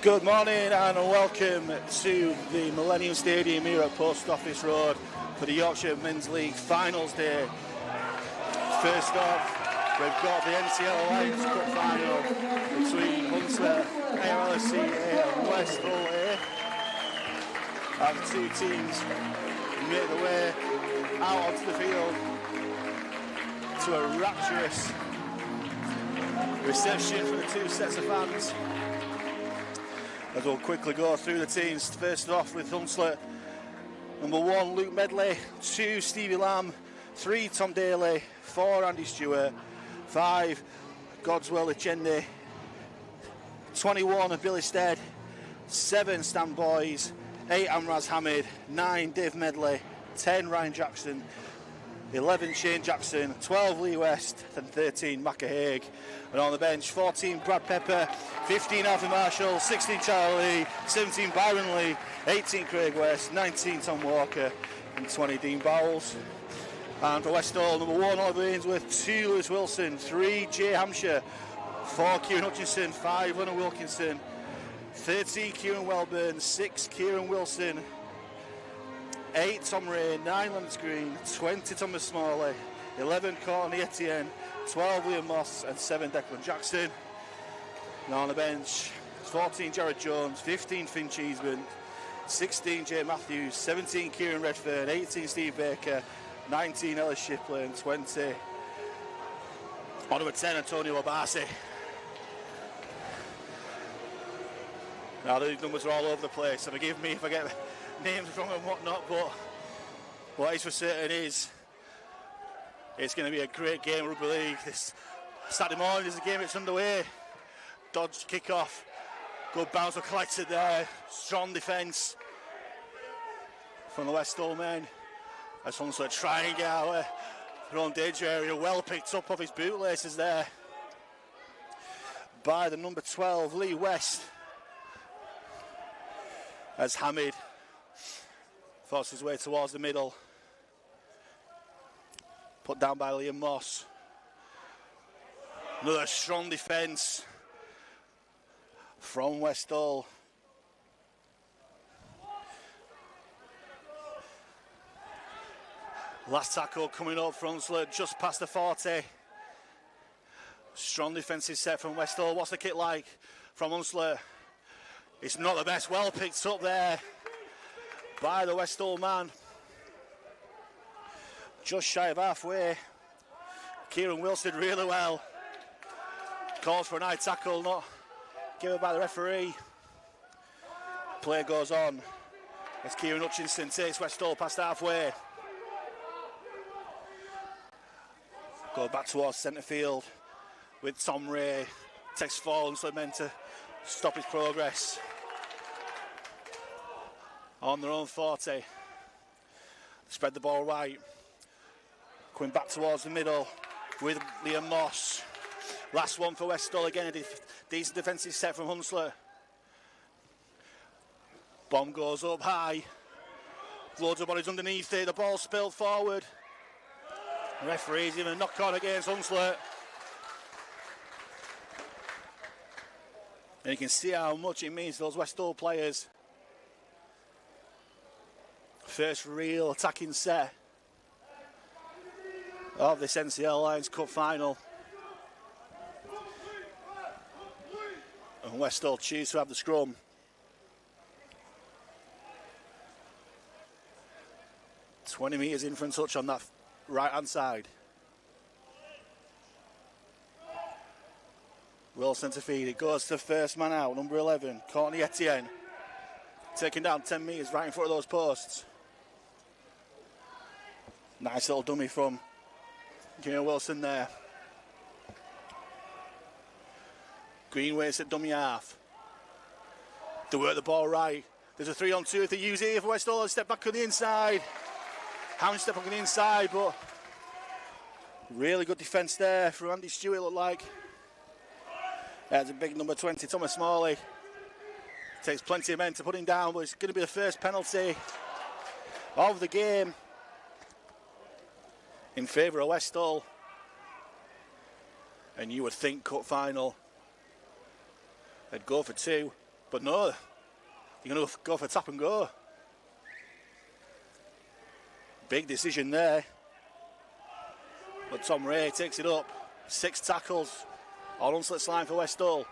Good morning and welcome to the Millennium Stadium here at Post Office Road for the Yorkshire Men's League Finals Day. First off, we've got the NCL Alliance Cup Final between Hunslet, ARLFC A and West Hull A. And the two teams make their way out onto the field to a rapturous reception for the two sets of fans. As we'll quickly go through the teams. First off with Hunslet, number 1 Luke Medley, 2 Stevie Lamb, 3 Tom Daly, 4 Andy Stewart, 5 Godswell Echende, 21 Billy Stead, 7 Stan Boys, 8 Amraz Hamid, 9 Dave Medley, 10 Ryan Jackson, 11 Shane Jackson, 12 Lee West and 13 Macca Haig. And on the bench, 14 Brad Pepper, 15 Alfie Marshall, 16 Charlie Lee, 17 Byron Lee, 18 Craig West, 19 Tom Walker and 20 Dean Bowles. And for West Hall, number 1 Oliver Ainsworth, 2 Lewis Wilson, 3 Jay Hampshire, 4 Kieran Hutchinson, 5 Leonard Wilkinson, 13 Kieran Welburn, 6 Kieran Wilson, 8 Tom Ray, 9 Lance Green, 20 Thomas Smalley, 11 Courtney Etienne, 12 Liam Moss and 7 Declan Jackson. Now on the bench, 14 Jared Jones, 15 Finn Cheeseman, 16 Jay Matthews, 17 Kieran Redfern, 18 Steve Baker, 19 Ellis Shipley and 20 on number 10 Antonio Obasi. Now these numbers are all over the place, so forgive me if I get names wrong and whatnot, but what is for certain is it's going to be a great game of rugby league. This Saturday morning is the game, it's underway. Dodge kick-off, good bounce were collected there, strong defence from the West Hull men as Hunslet try and get out of their own danger area. Well picked up off his bootlaces there by the number 12 Lee West as Hamid forces his way towards the middle. Put down by Liam Moss. Another strong defence from West Hull. Last tackle coming up from Hunslet, just past the 40. Strong defensive set from West Hull. What's the kick like from Hunslet? It's not the best. Well picked up there by the West Hull man. just shy of halfway. Kieran Wilson really well. Calls for an high tackle, not given by the referee. Play goes on as Kieran Hutchinson takes Westall past halfway. Go back towards centre field with Tom Ray. Takes forward, so meant to stop his progress. On their own 40. Spread the ball right. Coming back towards the middle with Liam Moss. Last one for Westall. Again, a decent defensive set from Hunslet. Bomb goes up high. Loads of bodies underneath it. The ball spilled forward. The referee's even knock on against Hunslet. And you can see how much it means to those Westall players. First real attacking set of this NCL Alliance Cup Final. And Westall choose to have the scrum. "20 metres in for a touch on that right-hand side. Wilson to feed it, goes to the first man out, number 11, Courtney Etienne. Taking down 10 metres right in front of those posts. Nice little dummy from Kieran Wilson there. Greenways at dummy half. They work the ball right. There's a 3-on-2 if they use it here for Westall. Step back on the inside. Hound step back on the inside, but really good defence there from Andy Stewart, looked like. There's a big number 20, Thomas Smalley. Takes plenty of men to put him down, but it's going to be the first penalty of the game in favour of Westall. And you would think cup final, they'd go for 2, but no, they're going to go for tap and go. Big decision there. But Tom Ray takes it up. 6 tackles on Hunslet's line for Westall.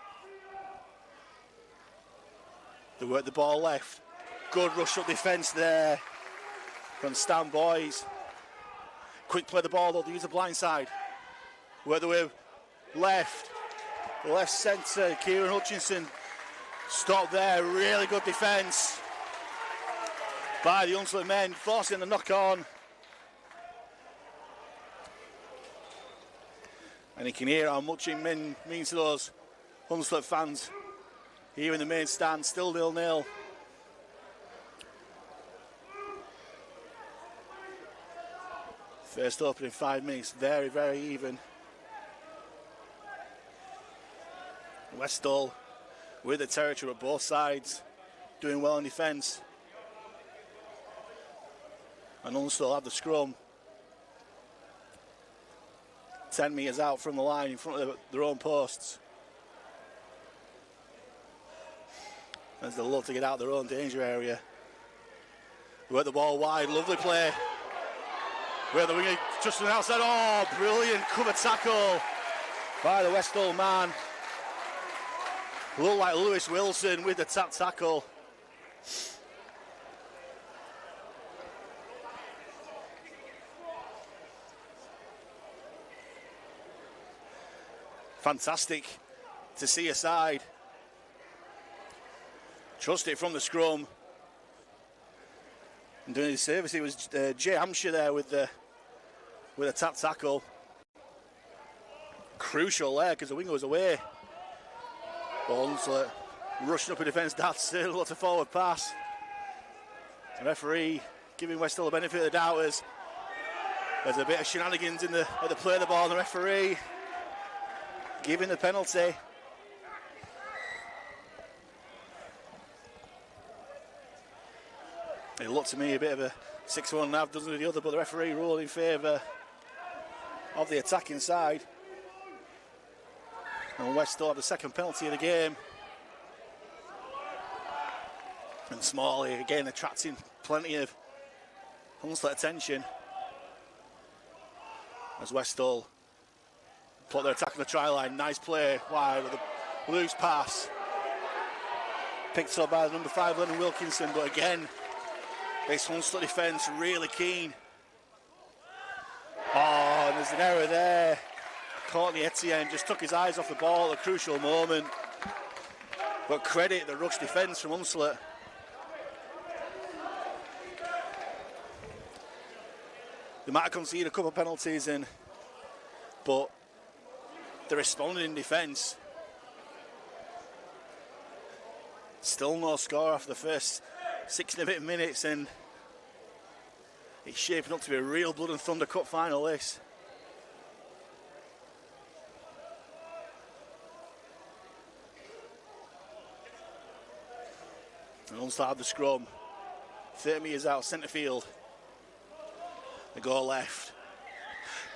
They work the ball left. Good rush up defence there from Stan Boys. Quick play the ball though, they use the blind side. Work the way left centre, Kieran Hutchinson. Stop there, really good defence by the Hunslet men, forcing the knock on. And you can hear how much it means to those Hunslet fans here in the main stand, still 0-0. First opening 5 minutes, very, very even. Westall with the territory at both sides, doing well in defence. And Hunslet have the scrum. 10 metres out from the line in front of their own posts. As they love to get out their own danger area. Work the ball wide, lovely play. Where the winger just on the outside. Oh, brilliant cover tackle by the Westall man. Looked like Lewis Wilson with the tap tackle. Fantastic to see a side trust it from the scrum. And doing his service, it was Jay Hampshire there with a tap tackle. Crucial there because the winger was away. Hunslet rushing up in defence. That's lots of forward pass. The referee giving Westall the benefit of the doubt as there's a bit of shenanigans at the play of the ball. The referee giving the penalty. It looked to me a bit of a 6-1.5, doesn't it, the other, but the referee ruled in favour of the attacking side. And Westall have the second penalty of the game. And Smalley again attracting plenty of Hunslet attention as Westall put their attack on the try line. Nice play wide with a loose pass. Picked up by the number 5, Lennon Wilkinson, but again, this Hunslet defence really keen there's an error there. Courtney Etienne just took his eyes off the ball at a crucial moment. But credit the rush defence from Hunslet. They might have conceded a couple of penalties in, but they're responding in defence. Still no score after the first 6 and a bit minutes, and it's shaping up to be a real Blood and Thunder Cup final, this. And Hunslet have the scrum. 30 metres out, centre field. They go left.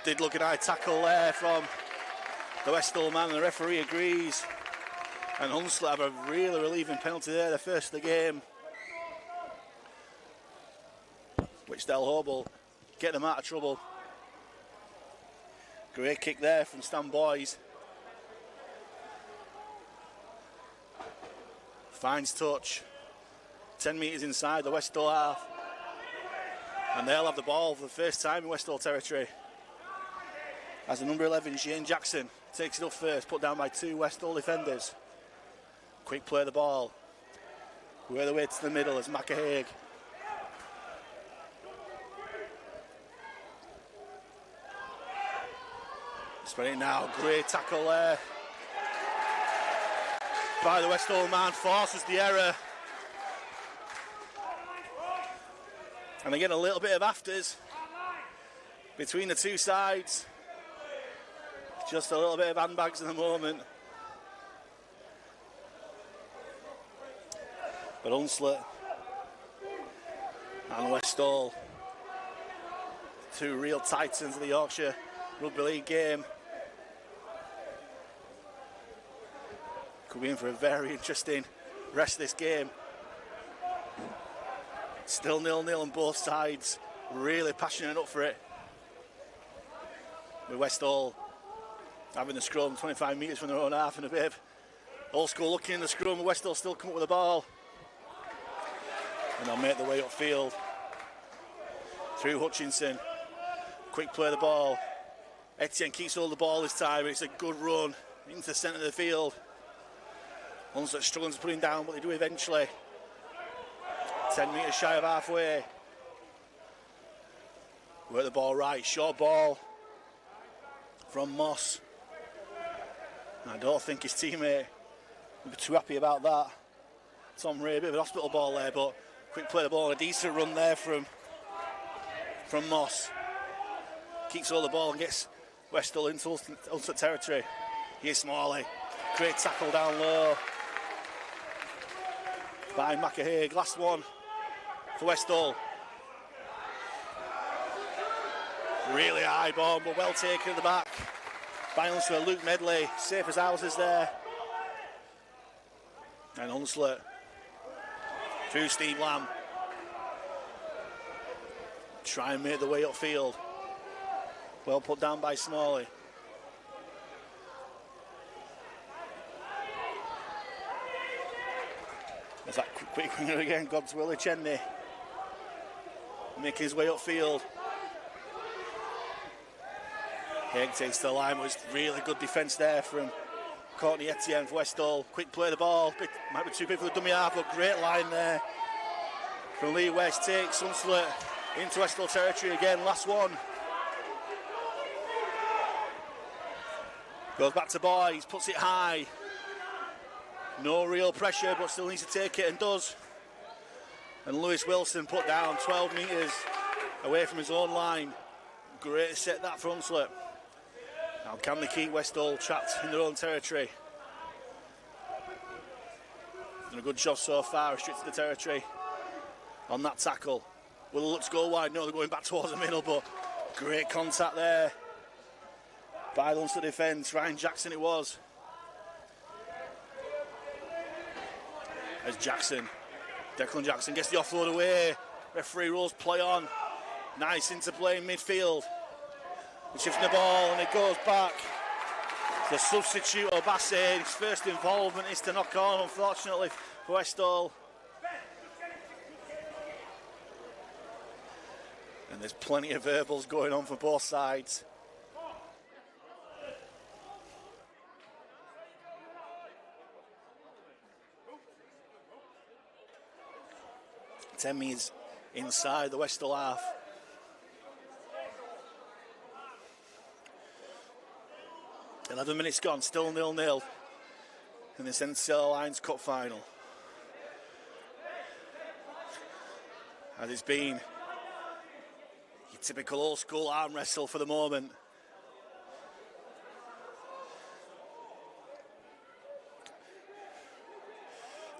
Did look at high tackle there from the Westall man, and the referee agrees. And Hunslet have a really relieving penalty there, the first of the game. Which they'll hobble, get them out of trouble. Great kick there from Stan Boys. Finds touch. 10 metres inside the Westall half. And they'll have the ball for the first time in Westall territory. As the number 11, Shane Jackson, takes it up first, put down by 2 Westall defenders. Quick play the ball. We're the way to the middle as McAhaig. Spread it now, great tackle there by the Westall man, forces the error. And they get a little bit of afters between the two sides. Just a little bit of handbags in the moment. But Hunslet and Westall, 2 real titans of the Yorkshire Rugby League game. Could be in for a very interesting rest of this game. Still 0-0 on both sides. Really passionate up for it. With Westall having the scrum 25 metres from their own half, and a bit of old school looking in the scrum. Westall still come up with the ball. And they'll make their way upfield. Through Hutchinson. Quick play of the ball. Etienne keeps hold of the ball this time. It's a good run into the centre of the field. Hunslet struggling to put him down, but they do eventually. 10 metres shy of halfway. Work the ball right, short ball from Moss. I don't think his teammate would be too happy about that. Tom Ray, a bit of an hospital ball there, but quick play the ball, a decent run there from Moss. Keeps all the ball and gets Westall into Hunslet territory. Here's Smalley, great tackle down low by McAhaig. Last one for Westall. Really high bomb, but well taken at the back by Hunslet. Luke Medley, safe as houses there. And Hunslet through Steve Lamb. Try and make the way upfield. Well put down by Smalley. There's that quick winger again, Godswill Cheney. Making his way upfield. Haig takes the line, but it's really good defence there from Courtney Etienne for Westall. Quick play the ball, might be too big for the dummy half, but great line there from Lee West. Takes Hunslet into Westall territory again, last one. Goes back to Boys, puts it high. No real pressure, but still needs to take it and does. And Lewis Wilson put down 12 metres away from his own line. Great set that for Hunslet. Now can they keep Westall trapped in their own territory? Done a good job so far, restricted the territory on that tackle. Will they look to go wide? No, they're going back towards the middle, but great contact there by the Hunslet defence. Ryan Jackson it was. As Declan Jackson gets the offload away. Referee rules play on. Nice interplay in midfield. Shifting the ball and it goes back. The substitute Obase, his first involvement is to knock on, unfortunately for Westall. And there's plenty of verbals going on for both sides. 10 metres inside the Westall half. "11 minutes gone, still 0-0 in this NCL Alliance Cup Final. As it's been your typical old school arm wrestle for the moment.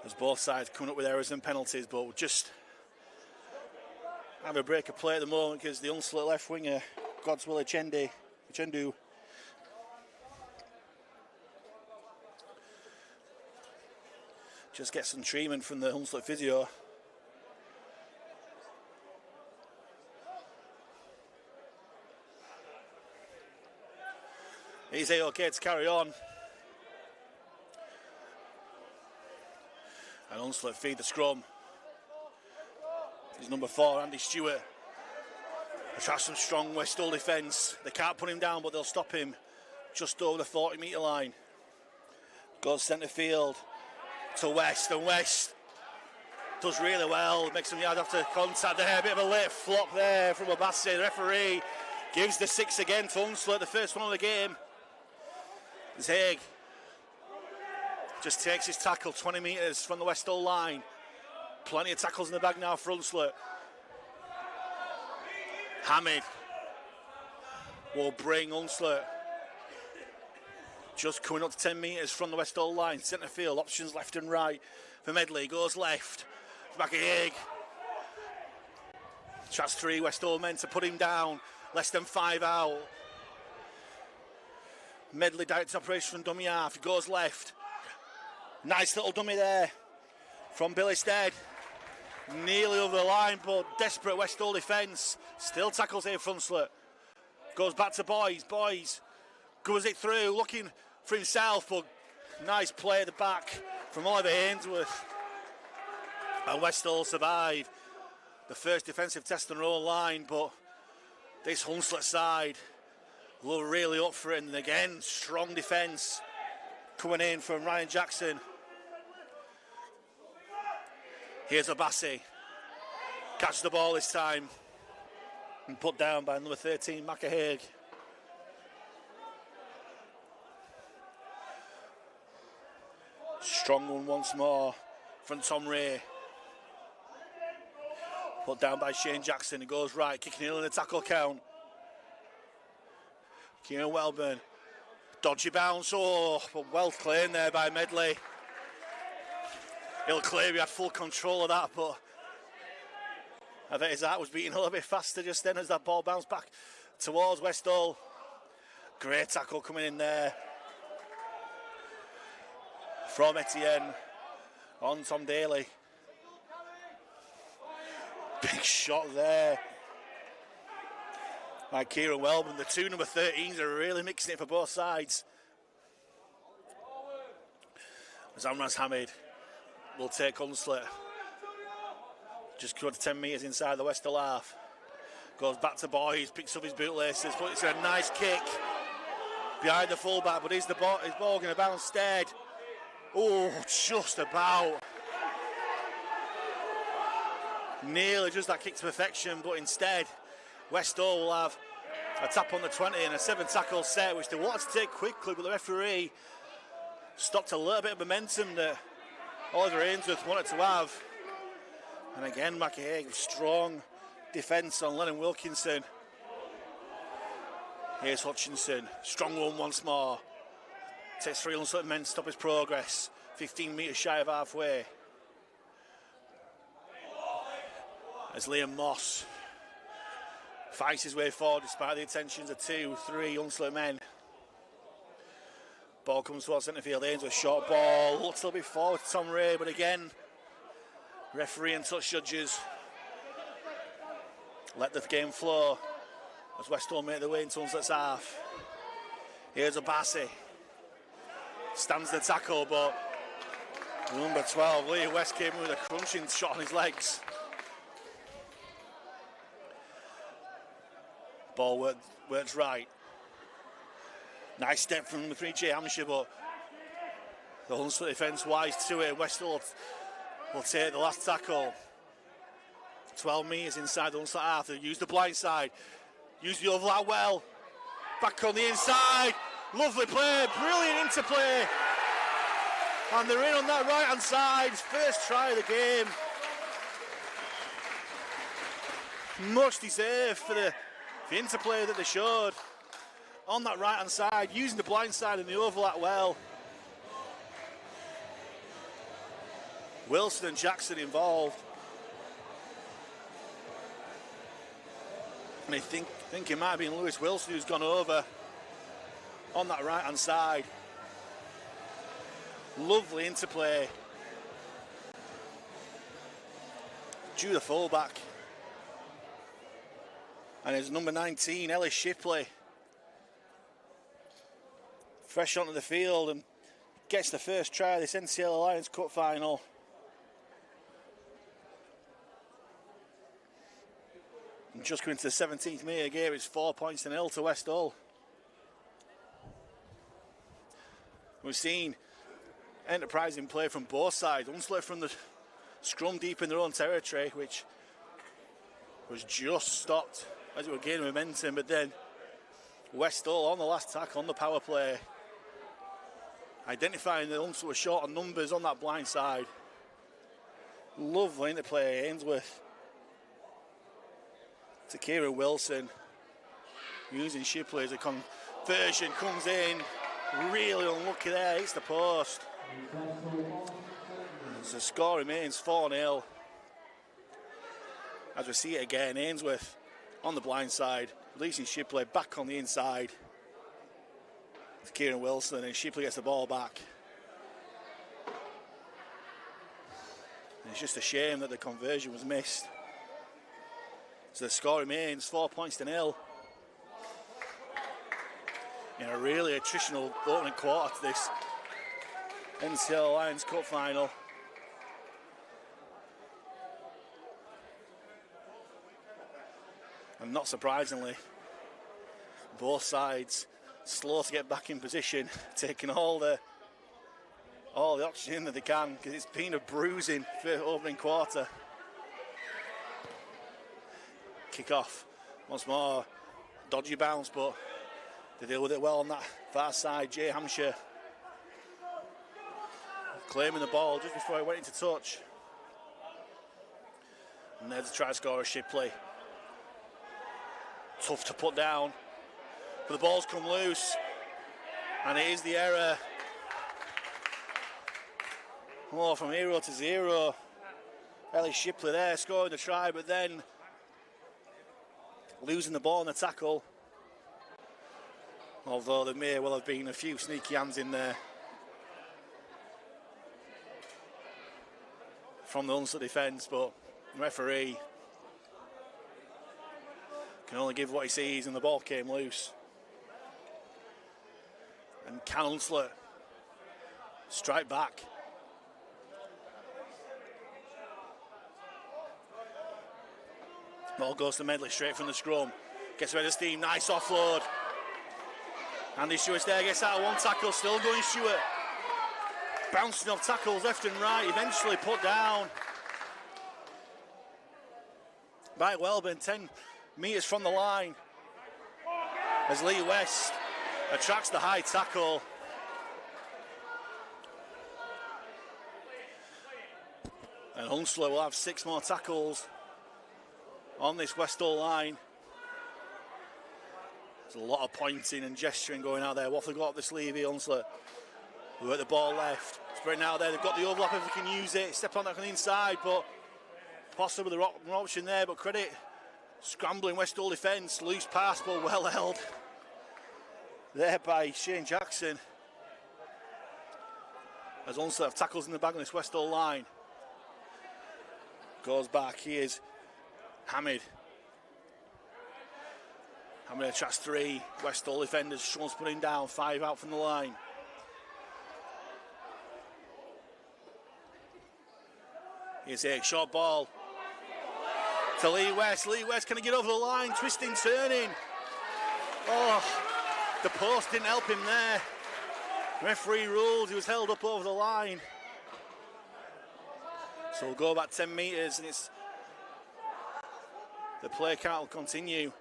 As both sides coming up with errors and penalties, but we'll just have a break of play at the moment because the Hunslet left winger, Godswill Chendu, just get some treatment from the Hunslet physio. He's okay to carry on. And Hunslet feed the scrum. He's number 4, Andy Stewart. They try some strong Westall defence. They can't put him down, but they'll stop him just over the 40-metre line. Goes centre field to West, and West does really well. Makes some yard after contact there. A bit of a late flop there from Abassi. The referee gives the 6 again to Hunslet, the first one of the game. As Haig just takes his tackle 20 metres from the Westall line. Plenty of tackles in the bag now for Hunslet. Hamid will bring Hunslet just coming up to 10 metres from the Westall line. Centre field, options left and right for Medley. Goes left, back at Haig. Tries 3 Westall men to put him down. Less than 5 out. Medley direct operation from dummy half. He goes left. Nice little dummy there from Billy Stead. Nearly over the line, but desperate Westall defence. Still tackles here for Hunslet. Goes back to Boys. Boys goes it through, looking for himself, but nice play at the back from Oliver Ainsworth. And Westall survive the first defensive test on their own line, but this Hunslet side were really up for it. And again, strong defence coming in from Ryan Jackson. Here's Abassi. Catches the ball this time and put down by number 13, Macahig. Strong one once more from Tom Ray. Put down by Shane Jackson. He goes right, kicking in the tackle count. Kieran Welburn. Dodgy bounce. Oh, but well claimed there by Medley. He'll claim he had full control of that, but I bet his heart was beating a little bit faster just then as that ball bounced back towards Westall. Great tackle coming in there from Etienne on Tom Daly. Big shot there by Kieran Welburn. The 2 number 13s are really mixing it for both sides. As Amraz Hamid will take Hunslet. Just got 10 metres inside the Westall half. Goes back to Boys, picks up his bootlaces, but it's a nice kick behind the fullback, but is the ball going to bounce instead? Oh, just about. Nearly just that kick to perfection, but instead Westall will have a tap on the 20 and a 7 tackle set, which they wanted to take quickly, but the referee stopped a little bit of momentum that Oliver Ainsworth wanted to have. And again, Macahig, strong defence on Lennon Wilkinson. Here's Hutchinson, strong one once more. Takes 3 Hunslet men to stop his progress. 15 metres shy of halfway. As Liam Moss fights his way forward despite the attentions of 2, 3 Hunslet men. Ball comes towards centre field. Ainsworth, short ball. Looks a little bit forward to Tom Ray, but again, referee and touch judges let the game flow as Westall make their way into Hunslet's half. Here's Abassi. Stands the tackle, but number 12, Lee West, came with a crunching shot on his legs. Ball works right. Nice step from number 3, Jay Hampshire, but the Hunslet defence wise to it. Westall will take the last tackle. 12 metres inside the Hunslet half. They use the blind side. Use the overlap well. Back on the inside. Lovely play. Brilliant interplay. And they're in on that right-hand side. First try of the game. Much deserved for the interplay that they showed on that right-hand side, using the blind side and the overlap well. Wilson and Jackson involved. And I think it might have been Lewis Wilson who's gone over on that right-hand side. Lovely interplay. Drew the fullback. And it's number 19, Ellis Shipley. Fresh onto the field and gets the first try of this NCL Alliance Cup Final. And just coming to the 17th minute of the game, it's 4-0 to West Hull. We've seen enterprising play from both sides. Hunslet from the scrum deep in their own territory, which was just stopped as it were gaining momentum, but then West Hull on the last tackle on the power play, identifying that Hunslet were short on numbers on that blind side. Lovely interplay, Ainsworth to Kieran Wilson, using Shipley as a conversion, comes in, really unlucky there, hits the post. So the score remains 4-0. As we see it again, Ainsworth on the blind side, releasing Shipley back on the inside. It's Kieran Wilson, and Shipley gets the ball back. And it's just a shame that the conversion was missed. So the score remains 4-0. In a really attritional opening quarter to this NCL Alliance Cup Final. And not surprisingly, both sides slow to get back in position, taking all the oxygen that they can, because it's been a bruising for opening quarter. Kick off once more, dodgy bounce, but they deal with it well on that far side. Jay Hampshire claiming the ball just before he went into touch. And there's a try to score a Shipley. Tough to put down, but the ball's come loose, and it is the error. Oh, from 0-0. Ellis Shipley there scoring the try, but then losing the ball in the tackle. Although there may well have been a few sneaky hands in there from the Hunslet defence, but the referee can only give what he sees, and the ball came loose. And can Hunslet strike back? Ball goes to Medley straight from the scrum. Gets rid of steam, nice offload. Andy Stewart's there, gets out of one tackle, still going Stewart. Bouncing off tackles left and right, eventually put down by Welburn, 10 metres from the line. As Lee West attracts the high tackle. And Hunslet will have 6 more tackles on this West Hull line. There's a lot of pointing and gesturing going out there. What have they got up the sleeve here, Hunslet? We've got the ball left. Spreading out there, they've got the overlap if they can use it. Step on that on the inside, but possibly the wrong option there, but credit. Scrambling West Hull defence, loose pass, but well held there by Shane Jackson. As Hunslet have tackles in the bag on this West Hull line. Goes back, here's Hamid. Hamid attracts 3 West Hull defenders. Sean's putting down 5 out from the line. Here's a short ball to Lee West. Lee West, can he get over the line? Twisting, turning. Oh, the post didn't help him there. Referee rules, he was held up over the line. So we'll go back 10 metres, and it's The play count will continue.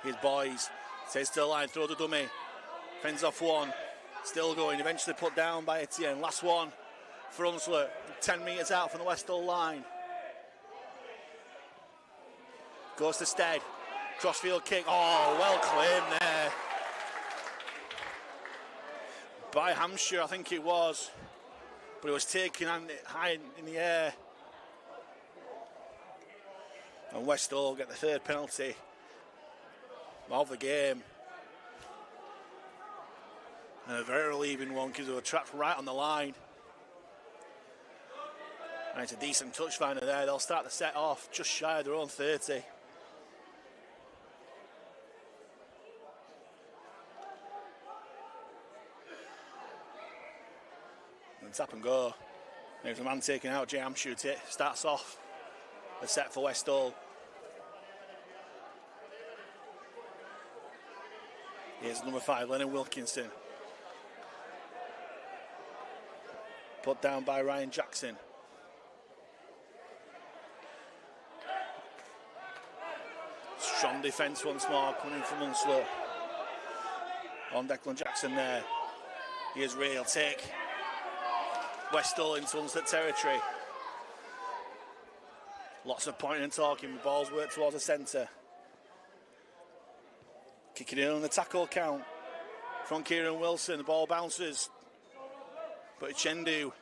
Here's Boys. Says to the line, throw the dummy. Fends off one. Still going, eventually put down by Etienne. Last one for Hunslet. 10 metres out from the Westall line. Goes to Stead. Crossfield kick. Oh, well claimed there. By Hampshire, I think it was. But it was taken high in the air. And Westall get the third penalty of the game. And a very relieving one because they were trapped right on the line. And it's a decent touch finder there. They'll start the set off just shy of their own 30. And tap and go. There's a man taken out. Jam shoots it. Starts off the set for Westall. Here's number 5, Lennon Wilkinson. Put down by Ryan Jackson. Strong defence once more coming in from Hunslet. On Declan Jackson there. Here's Ray, he'll take Westall into Hunslet territory. Lots of pointing and talking. The balls work towards the centre. Kicking in on the tackle count from Kieran Wilson. The ball bounces. But Chendu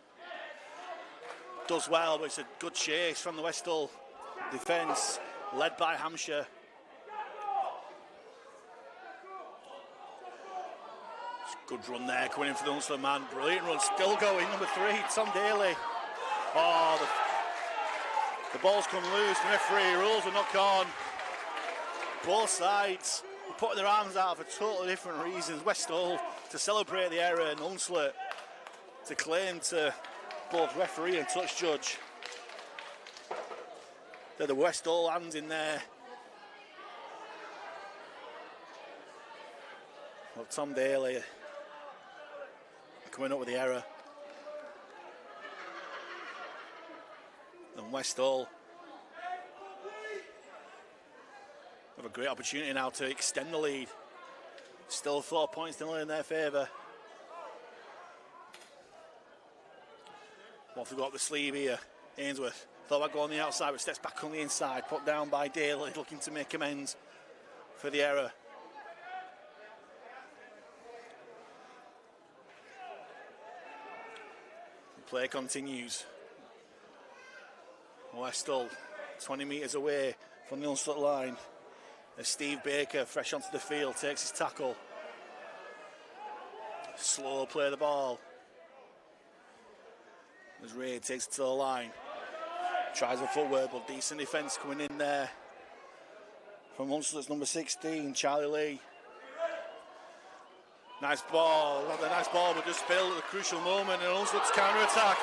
does well, but it's a good chase from the Westall defence, led by Hampshire. Good run there, coming in for the Hunslet man. Brilliant run, still going. Number 3, Tom Daly. Oh, the ball's come loose. The referee rules a knock on. Both sides are putting their arms out for totally different reasons. Westall to celebrate the error, and Hunslet to claim to both referee and touch judge. They're the Westall hands in there. Well, Tom Daly coming up with the error. And Westall have a great opportunity now to extend the lead. Still 4 points still in their favour. What have we got up the sleeve here? Ainsworth thought about going on the outside, but steps back on the inside. Put down by Daly, looking to make amends for the error. The play continues. Westall 20 metres away from the Hunslet line. As Steve Baker, fresh onto the field, takes his tackle. Slow play the ball. As Ray takes it to the line. Tries a footwork, but decent defence coming in there. From Hunslet's number 16, Charlie Lee. Nice ball, got the nice ball, but just failed at the crucial moment in Hunslet's counter-attack.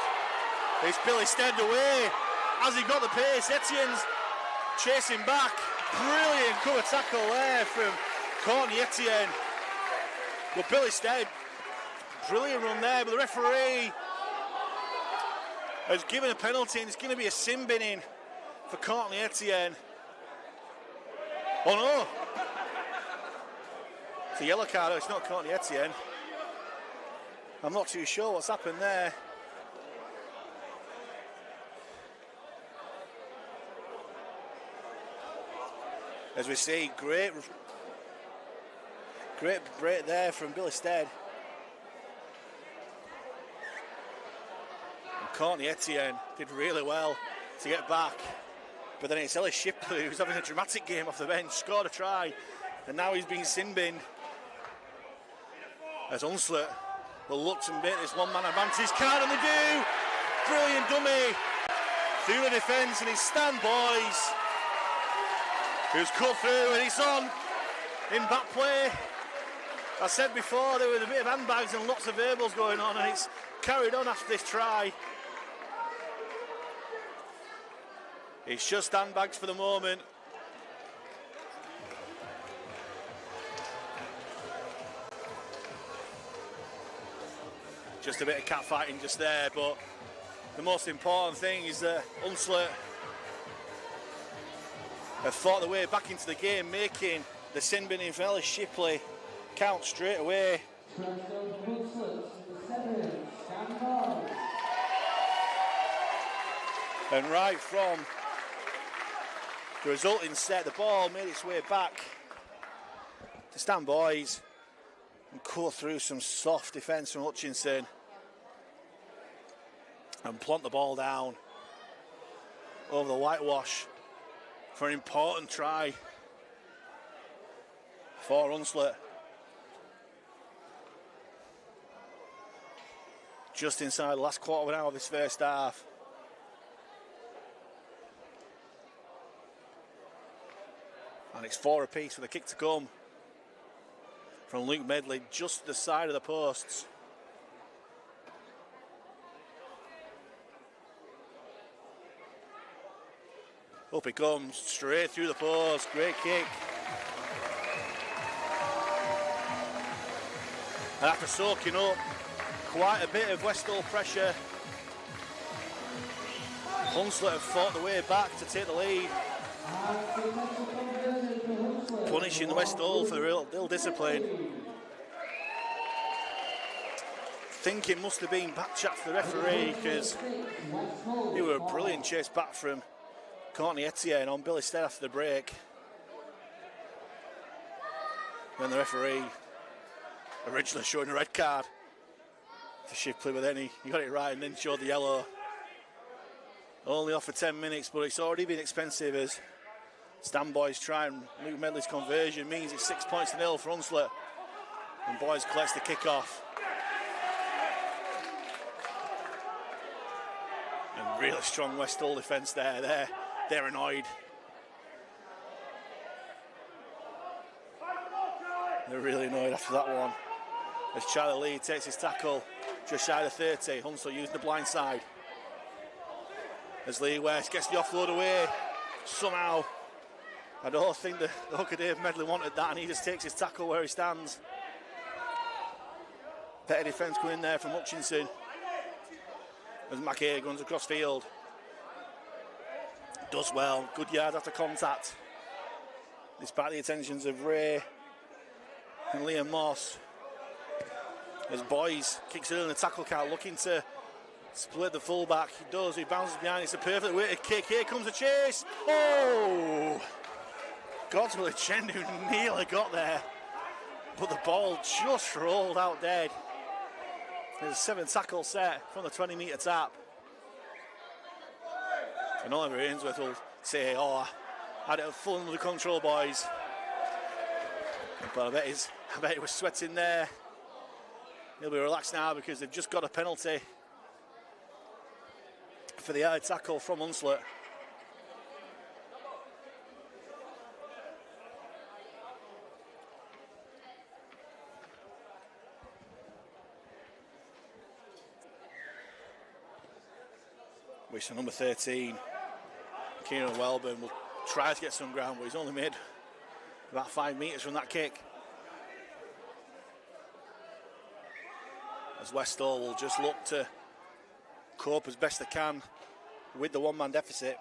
It's Billy Stead away. As he got the pace, Etienne's chasing back. Brilliant cover tackle there from Courtney Etienne. But Billy Stead, brilliant run there, but the referee has given a penalty, and it's going to be a sin binning for Courtney Etienne. Oh no! It's a yellow card, it's not Courtney Etienne. I'm not too sure what's happened there. As we see, great break there from Billy Stead. And Courtney Etienne did really well to get back. But then it's Ellis Shipley, who's having a dramatic game off the bench, scored a try, and now he's being sin-binned. As Hunslet will look to make this one-man advantage. Can and they do! Brilliant dummy through the defence, and it's Stan Boys who's cut through, and it's on in back play. I said before there was a bit of handbags and lots of verbals going on, and it's carried on after this try. It's just handbags for the moment. Just a bit of catfighting just there, but the most important thing is that Hunslet have fought their way back into the game, making the sin bin in Ellis Shipley count straight away. And right from the resulting set, the ball made its way back to Stan Boys and cut through some soft defence from Hutchinson and plonked the ball down over the whitewash for an important try for Hunslet. Just inside the last quarter of an hour of this first half. And it's 4 apiece with a kick to come from Luke Medley, just the side of the posts. Up it comes, straight through the post, great kick. And after soaking up quite a bit of Westall pressure, Hunslet have fought their way back to take the lead, punishing the Westall for their ill discipline. I think it must have been back chat for the referee, because it was a brilliant chase back from Courtney Etienne on Billy Stead after the break. Then the referee originally showing a red card to Shipley, but then he got it right and then showed the yellow. Only off for 10 minutes, but it's already been expensive as Stan Boys try, and Luke Medley's conversion means it's 6 points to 0 for Hunslet. And Boys collects the kick-off. And really strong Westall defence there. They're annoyed. They're really annoyed after that one. As Charlie Lee takes his tackle just shy of 30, Hunslet using the blind side. As Lee West gets the offload away, somehow. I don't think the hooker Dave Medley wanted that, and he just takes his tackle where he stands. Better defence coming there from Hutchinson as McKay runs across field. Does well, good yard after contact, despite the attentions of Ray and Liam Moss. As Boys kicks early in the tackle count, looking to split the fullback. He does, he bounces behind, it's a perfect weighted kick. Here comes the chase. Oh! Godswill Chen, who nearly got there, but the ball just rolled out dead. There's a 7 tackle set from the 20-metre tap. And Oliver Ainsworth will say, oh, I had it full under control, boys. But I bet he was sweating there. He'll be relaxed now because they've just got a penalty for the high tackle from Hunslet. Which number 13, Kieran Welburn, will try to get some ground, but he's only made about 5 metres from that kick. As Westall will just look to cope as best they can with the one-man deficit.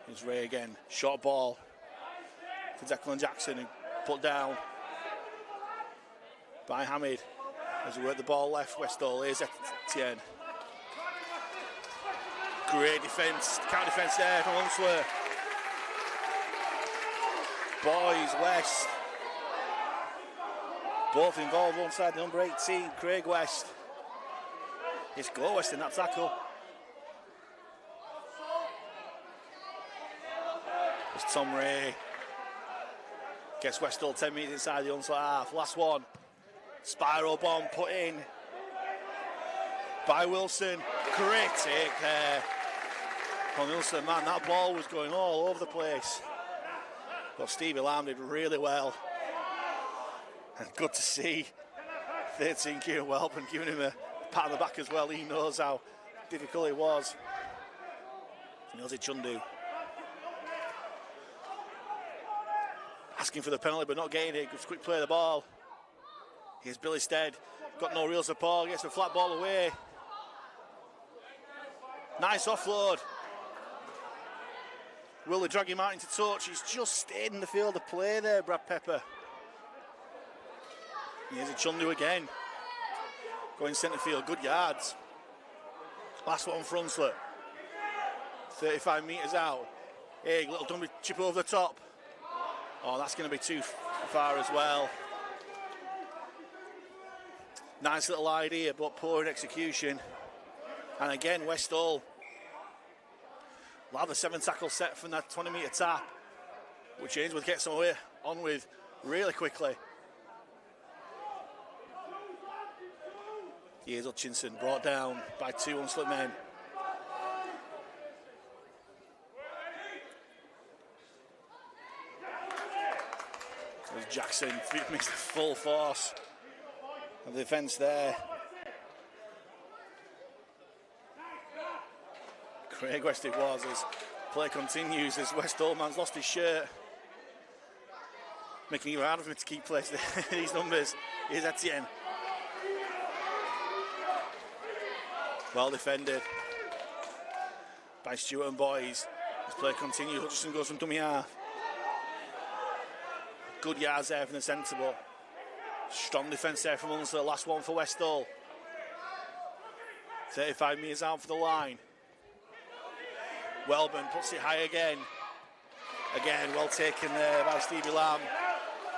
Here's Ray again, short ball for Declan Jackson, who put down by Hamid. As we work the ball left, Westall, here's Etienne. Great defence, counter defence there from Hunslet. Boys, West. Both involved alongside the number 18, Craig West. It's go West in that tackle. As Tom Ray gets Westall 10 metres inside the Hunslet half. Last one. Spiral bomb put in by Wilson. Great take there from Wilson. Man, that ball was going all over the place. But Stevie Lamb did really well. And good to see 13 Kieran Welburn giving him a pat on the back as well. He knows how difficult it was. Nilsi Chundu asking for the penalty but not getting it. Quick play of the ball. Here's Billy Stead, got no real support, gets a flat ball away. Nice offload. Will they drag him out into touch? He's just stayed in the field of play there, Brad Pepper. Here's a Chundu again. Going centre field, good yards. Last one for Hunslet. 35 metres out. Hey, little dummy chip over the top. Oh, that's going to be too far as well. Nice little idea, but poor in execution. And again, Westall will have the 7 tackle set from that 20-metre tap, which Ainsworth gets on with really quickly. Here's Hutchinson, brought down by 2 Hunslet men. There's Jackson, makes the full force of the defence there. Craig West it was as play continues as Westall man's lost his shirt. Making it harder for him to keep place these numbers. Here's Etienne. Well defended by Stewart and Boys. As play continues, Hutchinson goes from dummy half. Good yards there from the centre, but strong defence there from Hunslet. Last one for Westall. 35 metres out for the line. Welburn puts it high again. Again, well taken there by Stevie Lamb.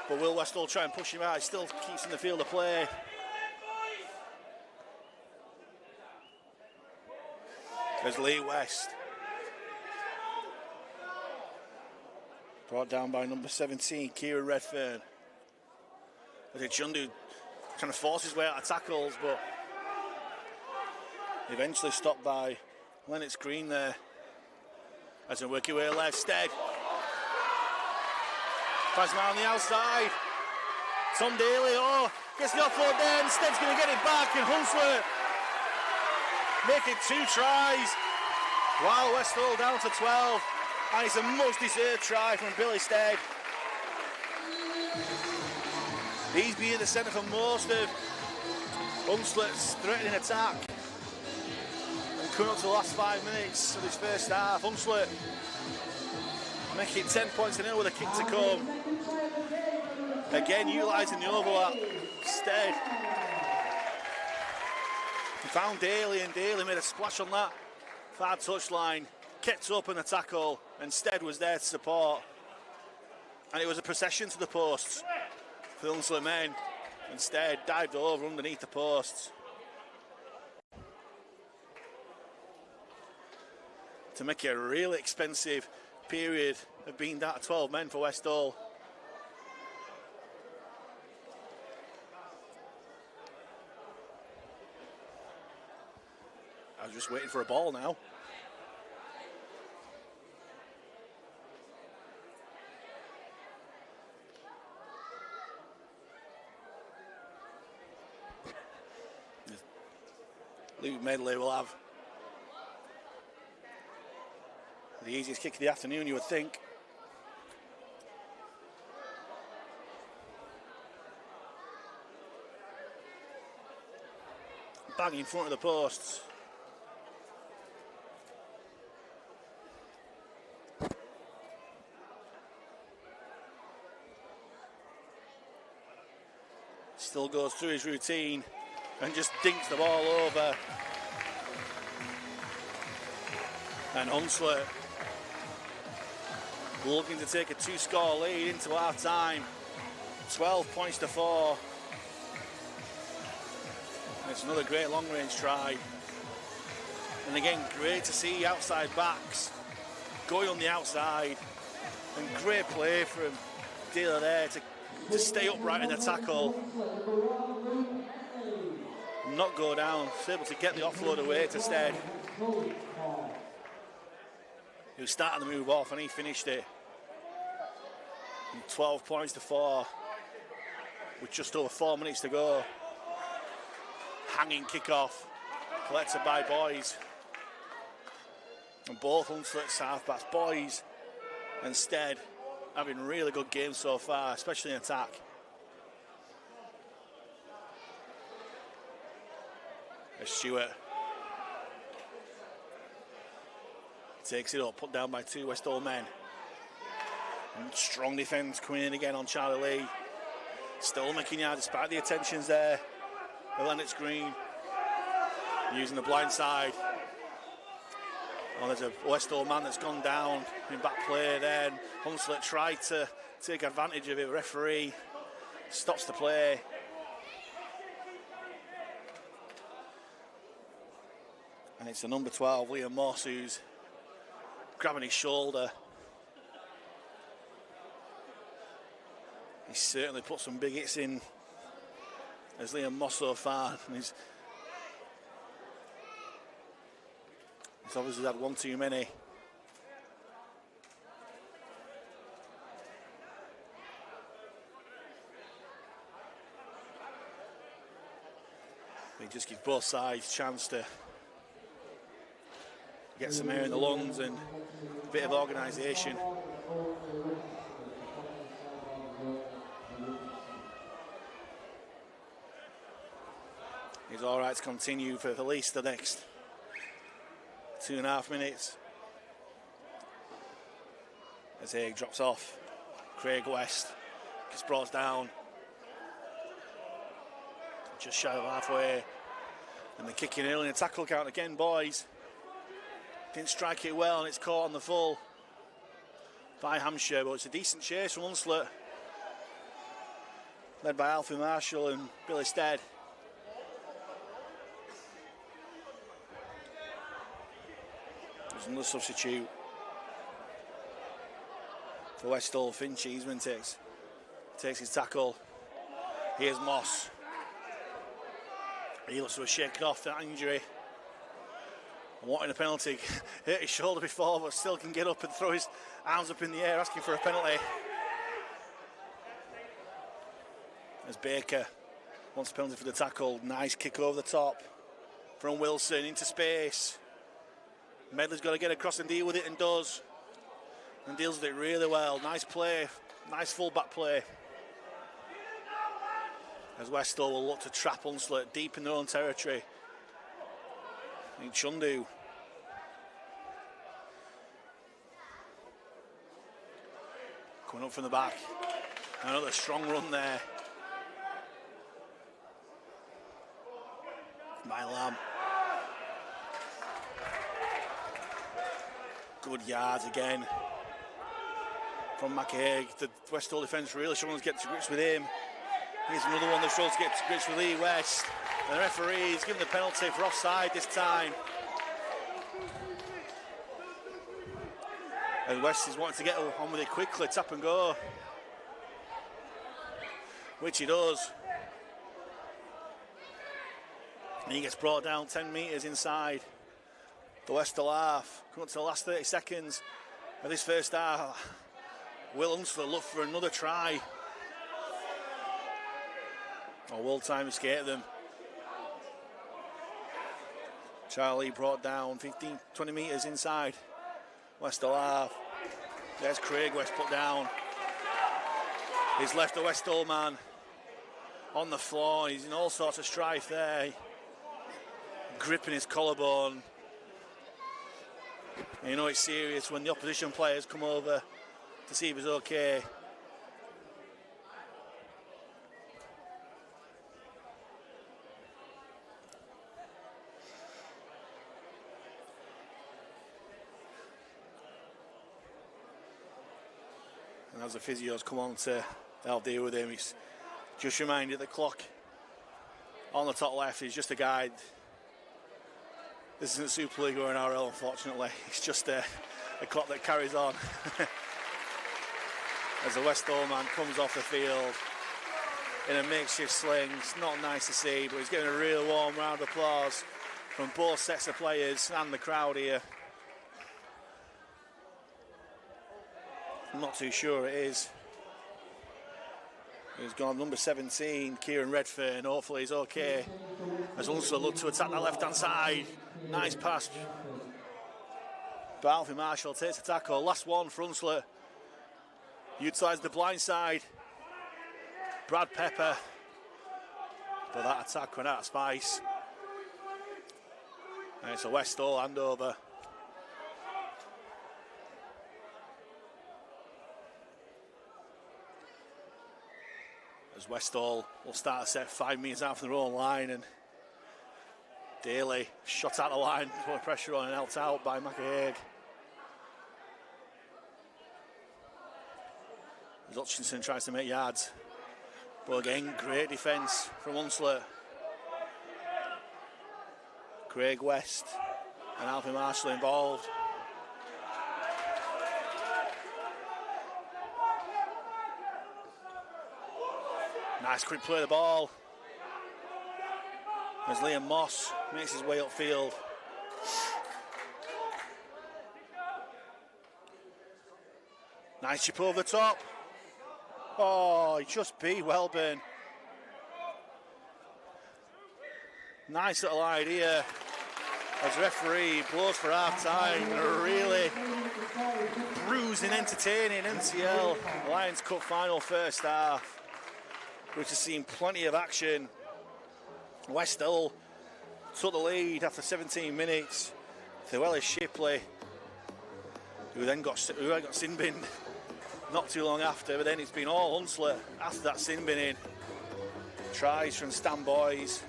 But will Westall try and push him out? He still keeps in the field of play. There's Lee West. Brought down by number 17, Kieran Redfern. I think Chundu trying to force his way out of tackles, but eventually stopped by Lennox Green there. As they work your way left, Stead. Finds him out on the outside. Tom Daly, gets the offload there, and Stead's going to get it back, and Hunslet make it 2 tries, while Westall down to 12, and it's a much-deserved try from Billy Stead. He's been in the centre for most of Hunslet's threatening attack. And coming up to the last 5 minutes of his first half, Hunslet making it 10 points to 0 with a kick to come. Again, utilising the overlap. Stead found Daly, and Daly made a splash on that far touchline, kept up in the tackle, and Stead was there to support. And it was a procession to the posts for the Hunslet men, and Stead dived over underneath the posts to make it a really expensive period of being down to 12 men for Westall. I was just waiting for a ball now. Luke Medley will have the easiest kick of the afternoon, you would think. Bang in front of the posts. Still goes through his routine and just dinks the ball over. And Hunslet looking to take a 2-score lead into half time. 12 points to 4. And it's another great long range try. And again, great to see outside backs going on the outside. And great play from Dealer there to stay upright in the tackle. Not go down, able to get the offload away to Stead. He was starting to move off and he finished it. And 12 points to 4 with just over 4 minutes to go. Hanging kickoff collected by Boys. And both Hunslet's halfbacks, Boys and Stead, having really good games so far, especially in attack. There's Stewart. Takes it up, put down by 2 Westall men. And strong defence coming in again on Charlie Lee. Still making yard despite the attentions there of Lennox Green. Using the blind side. Oh, there's a Westall man that's gone down in back play there. Hunslet tried to take advantage of it. Referee stops the play. And it's the number 12, Liam Moss, who's grabbing his shoulder. He's certainly put some big hits in as Liam Moss so far. And he's obviously had one too many. He just gives both sides a chance to get some air in the lungs and a bit of organisation. He's all right to continue for at least the next 2.5 minutes. As Haig drops off, Craig West gets brought down. Just shy of halfway. And the kicking early in the tackle count again, boys. Didn't strike it well, and it's caught on the full by Hampshire, but it's a decent chase from Hunslet, led by Alfie Marshall and Billy Stead. There's another substitute for Westall. Finn Cheeseman takes his tackle. Here's Moss. He looks to have shaken off that injury. Wanting a penalty. Hurt his shoulder before, but still can get up and throw his arms up in the air, asking for a penalty. As Baker wants a penalty for the tackle. Nice kick over the top from Wilson into space. Medley's got to get across and deal with it, and does. And deals with it really well. Nice play. Nice full back play. As Westall will look to trap Hunslet deep in their own territory. And Chundu. Coming up from the back. Another strong run there by Lamb. Good yards again from McHaig. The Westall defence really struggling to get to grips with him. Here's another one that struggles to get to grips with Lee West. The referee's given the penalty for offside this time. And West is wanting to get on with it quickly, tap and go. Which he does. And he gets brought down 10 metres inside the Westall half. Coming up to the last 30 seconds of this first half. Will Hunslet look for another try? Or will time escape them? Charlie brought down 15-20 metres inside Westall half. There's Craig West put down. He's left the Westall man on the floor. He's in all sorts of strife there. Gripping his collarbone. And you know it's serious when the opposition players come over to see if he's okay. And as the physios come on to help deal with him, he's just reminded the clock on the top left is just a guide. This isn't Super League or an RL, unfortunately. It's just a clock that carries on. As the Westall man comes off the field in a makeshift sling. It's not nice to see, but he's getting a real warm round of applause from both sets of players and the crowd here. I'm not too sure it is. He's gone number 17, Kieran Redfern. Hopefully he's okay. As Hunslet look to attack that left-hand side. Nice pass. But Alfie Marshall takes the tackle. Last one for Hunslet. Utilised the blind side. Brad Pepper. But that attack went out of spice. And it's a Westall handover. as Westall will start a set 5 metres out from their own line, and Daly shot out the line, put pressure on and helped out by McAhaig. As Hutchinson tries to make yards, but again, great defence from Hunslet. Craig West and Alfie Marshall involved. Nice quick play of the ball as Liam Moss makes his way upfield. Nice chip over the top. Oh, just beat Welburn. Nice little idea as referee blows for half time. A really bruising, entertaining NCL Alliance Cup Final first half, which has seen plenty of action. Westall took the lead after 17 minutes. Llewellys Shipley, who then got sin binned not too long after, but then it's been all Hunslet after that sin binning. Tries from Stan Boys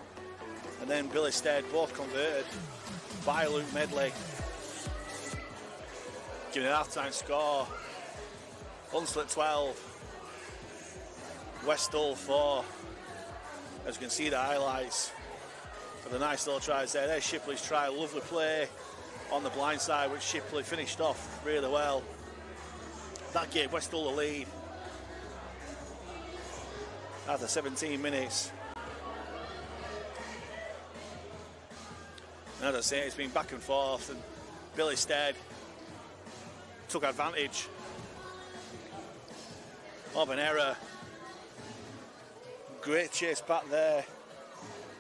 and then Billy Stead, both converted by Luke Medley. Giving an half-time score. Hunslet 12, Westall 4. As you can see the highlights of the nice little tries there. There's Shipley's try, lovely play on the blind side, which Shipley finished off really well. That gave Westall the lead after 17 minutes. And as I say, it's been back and forth, and Billy Stead took advantage of an error. Great chase back there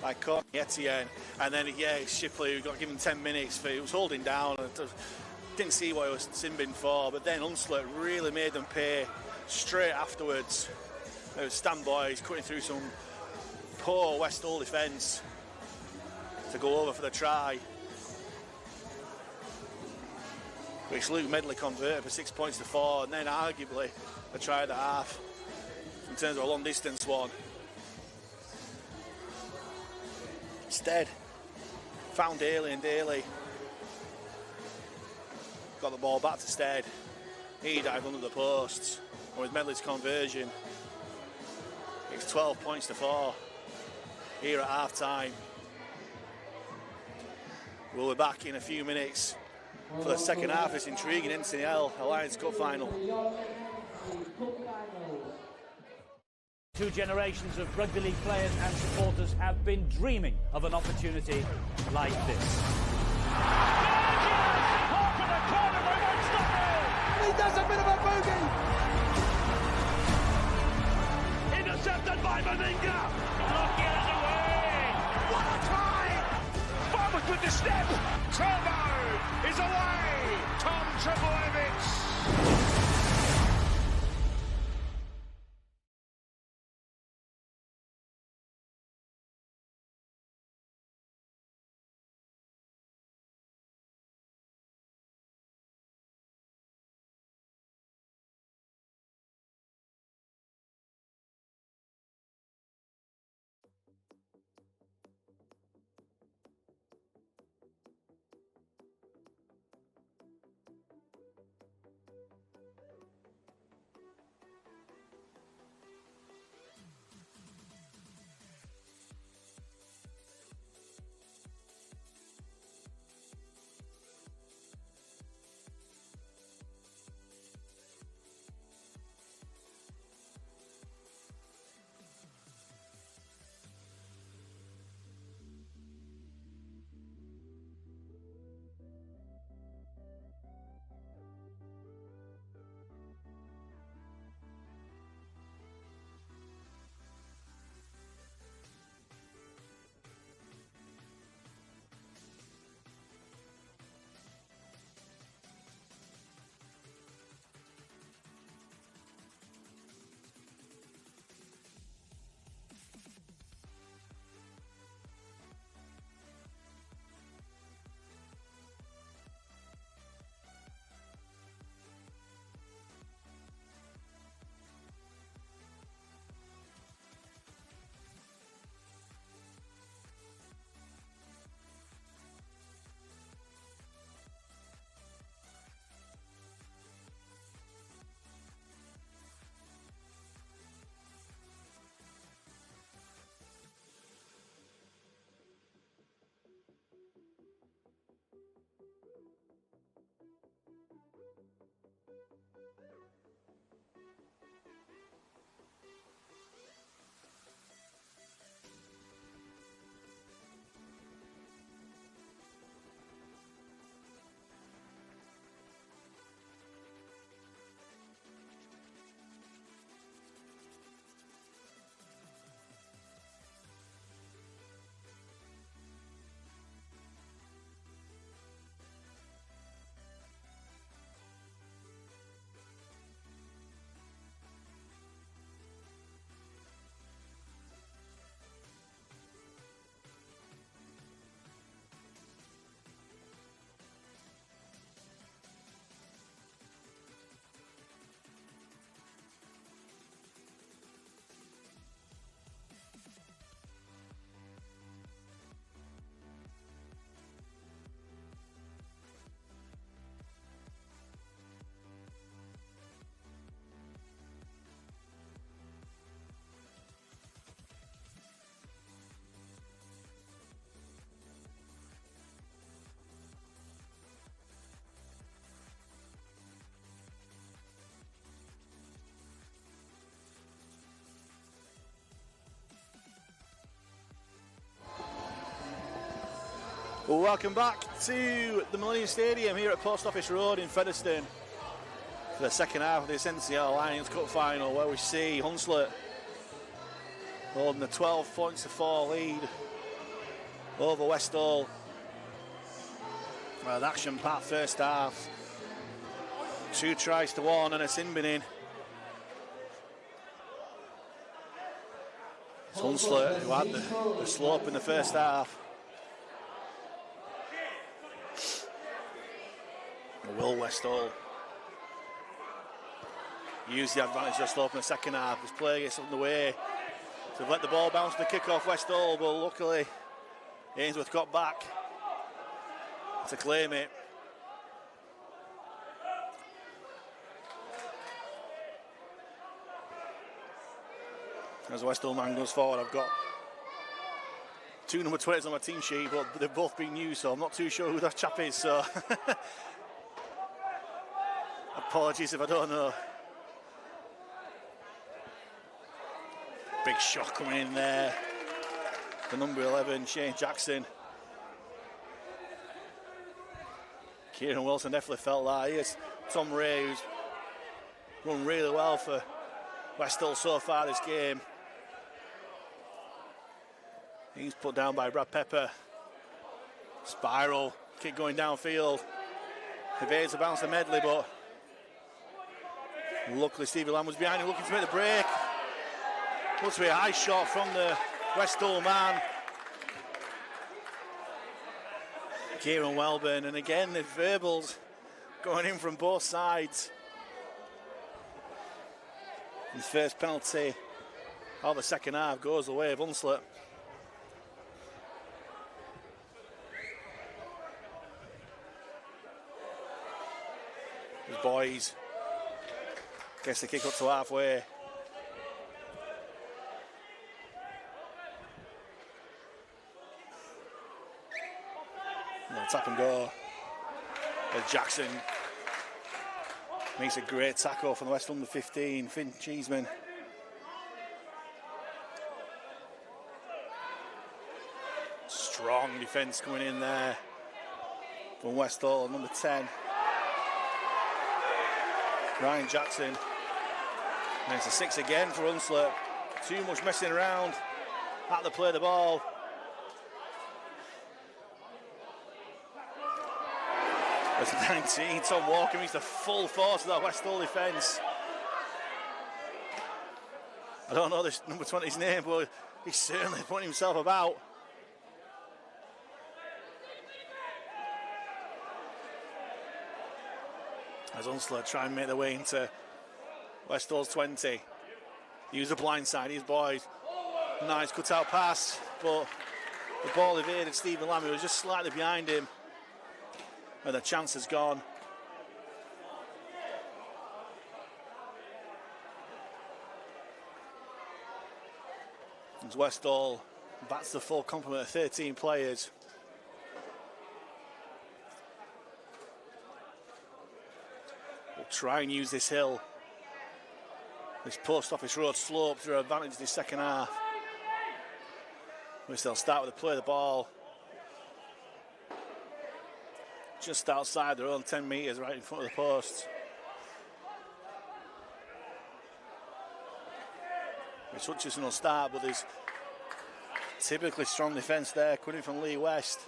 by Courtney Etienne, and then Shipley, who got given 10 minutes for he was holding down and didn't see what he was sin-binned for, but then Hunslet really made them pay straight afterwards. It was Stan Boys cutting through some poor Westall defence to go over for the try, which Luke Medley converted for 6 points to 4, and then arguably a try at the half in terms of a long distance one. Stead found Daly, and Daly got the ball back to Stead. He dived under the posts, and with Medley's conversion, it's 12 points to 4 here at half time. We'll be back in a few minutes for the second half of this intriguing NCL Alliance Cup Final. Two generations of rugby league players and supporters have been dreaming of an opportunity like this. He does a bit of a boogie. Intercepted by Maninga. Look away. What a try! Farmers with the step. Turbo is away. Tom Trebojevic. Well, welcome back to the Millennium Stadium here at Post Office Road in Featherstone for the second half of this NCL Alliance Cup Final, where we see Hunslet holding a 12 points to 4 lead over Westall. Well, an action-packed first half. 2 tries to 1 and a sin bin in. It's Hunslet who had the slope in the first half. Will Westall use the advantage of the slope in the second half? His play gets on the way. So they've let the ball bounce to the kick-off Westall, but luckily Ainsworth got back to claim it. As the Westall man goes forward, I've got 2 number 20s on my team sheet, but they've both been used, so I'm not too sure who that chap is, so apologies if I don't know. Big shot coming in there for number 11, Shane Jackson. Kieran Wilson definitely felt that. Here's Tom Ray, who's run really well for Westall so far this game. He's put down by Brad Pepper. Spiral, kick going downfield. Evades the bounce of Medley, but luckily Stevie Lamb was behind him looking to make the break. Looks to be a high shot from the Westall man. Kieran Welburn, and again the verbals going in from both sides. His first penalty of the second half goes the way of Hunslet. His boys gets the kick up to halfway. Tap and go. As Jackson makes a great tackle from the West under 15, Finn Cheeseman. Strong defence coming in there from Westall, number 10. Ryan Jackson. And it's a 6 again for Hunslet. Too much messing around at the play of the ball. As 19, Tom Walker meets the full force of that Westall defence. I don't know this number 20's name, but he's certainly putting himself about. As Hunslet try and make their way into Westall's 20. Use the blind side, his boys. Nice cut-out pass, but the ball evaded Stephen Lamb, who was just slightly behind him. And the chance has gone. As Westall bats the full complement of 13 players. We'll try and use this hill, this Post Office Road slope, to their advantage this second half. They'll start with the play of the ball just outside their own 10 metres, right in front of the posts. Which Hutchison will start, but there's typically strong defence there coming from Lee West.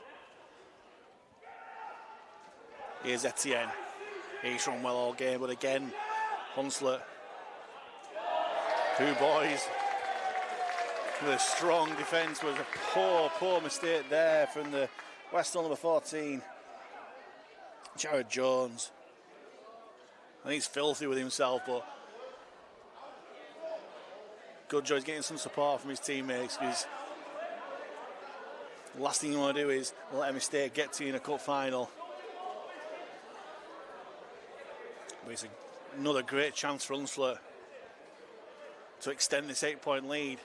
Here's Etienne. He's run well all game, but again, Hunslet. 2 boys with a strong defence. Was a poor mistake there from the Westall number 14. Jared Jones. I think he's filthy with himself, but good job he's getting some support from his teammates, because the last thing you want to do is let a mistake get to you in a cup final. But it's another great chance for Hunslet to extend this 8-point lead.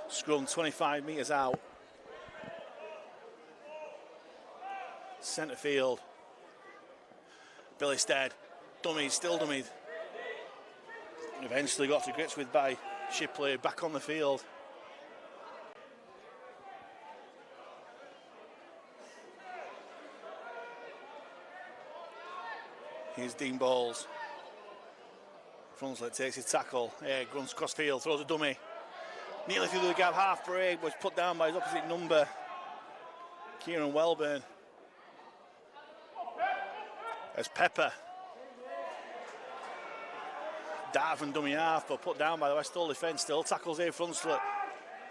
Scrum 25 metres out. Centre field. Billy Stead. Dummies, still dummies. Eventually got to grips with by Shipley, back on the field. Here's Dean Bowles. Hunslet takes his tackle. Runs cross field, throws a dummy. Nearly through the gap, half break, was put down by his opposite number, Kieran Welburn. As Pepper. Dive and dummy half, but put down by the Westall defence. Still tackles here, Hunslet.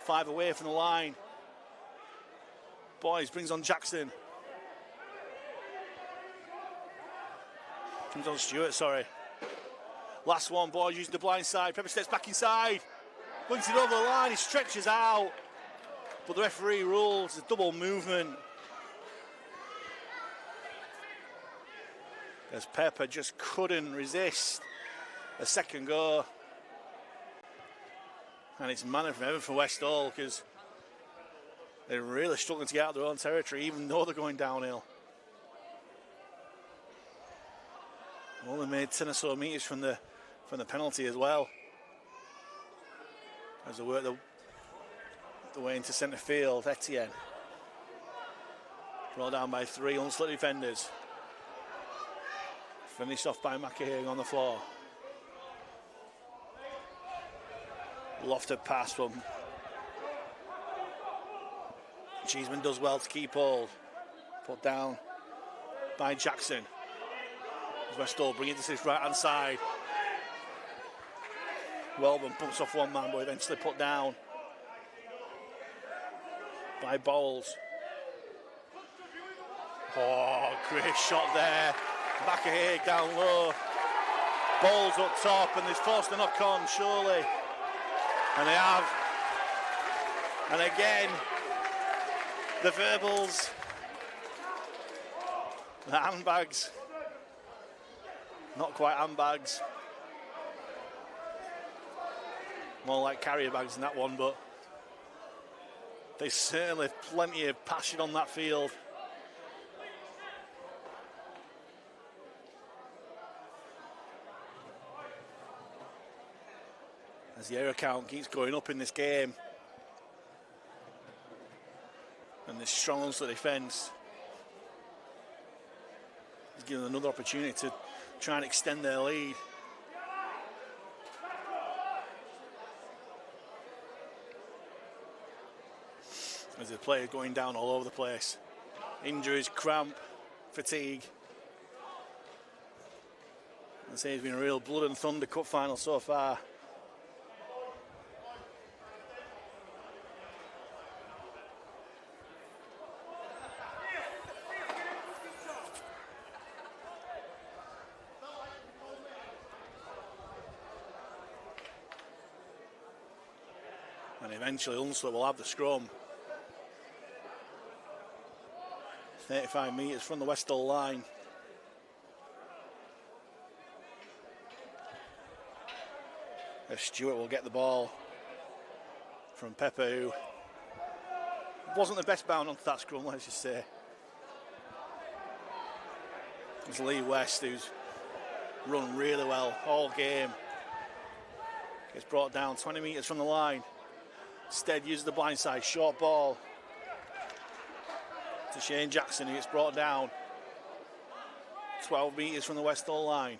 5 away from the line. Boys brings on Jackson. Comes on Stewart, sorry. Last one, Boys using the blind side. Pepper steps back inside. Brings it over the line, he stretches out. But the referee rules a double movement. As Pepper just couldn't resist a second go. And it's manner from heaven for Westall, because they're really struggling to get out of their own territory, even though they're going downhill. Only made 10 or so metres from the penalty as well. As they work the way into centre field, Etienne. Brought down by 3 Hunslet defenders. Finished off by McAhey on the floor. Lofted pass from Cheeseman, does well to keep hold. Put down by Jackson. Westall bring it to his right hand side. Welburn bumps off one man, but eventually put down by Bowles. Oh, great shot there. McAhey down low. Bowles up top, and they've forced a knock on, surely. And they have. And again, the verbals, the handbags. Not quite handbags. More like carrier bags in that one, but there's certainly plenty of passion on that field. As the error count keeps going up in this game. And the strong Hunslet defence is given another opportunity to try and extend their lead. As the players going down all over the place. Injuries, cramp, fatigue. I'd say it's been a real blood and thunder cup final so far. And eventually Hunslet will have the scrum. 35 metres from the Westall line. As Stewart will get the ball from Pepper, who wasn't the best bound onto that scrum, let's just say. It's Lee West, who's run really well all game. Gets brought down 20 metres from the line. Stead uses the blind side, short ball to Shane Jackson, who gets brought down 12 metres from the Westall line.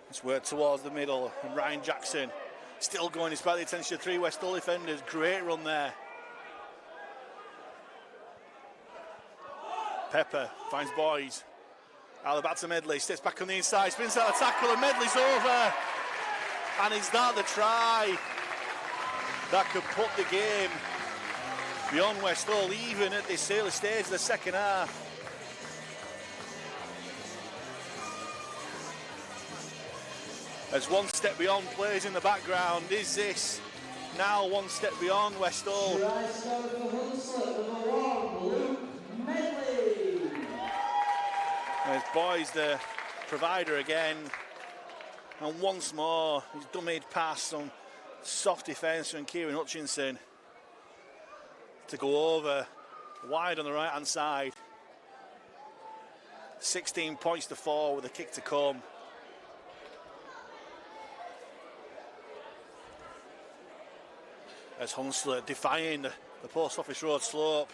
It's worked towards the middle, and Ryan Jackson still going despite the attention of 3 Westall defenders. Great run there. Pepper finds Boys. Out the back to Medley, steps back on the inside, spins out the tackle, and Medley's over. And is that the try that could put the game beyond Westall, even at this early stage of the second half? As One Step Beyond plays in the background, is this now One Step Beyond Westall? There's Boys, the provider again, and once more he's dummied past some soft defence from Kieran Hutchinson to go over wide on the right hand side. 16 points to 4 with a kick to come. As Hunslet defying the Post Office Road slope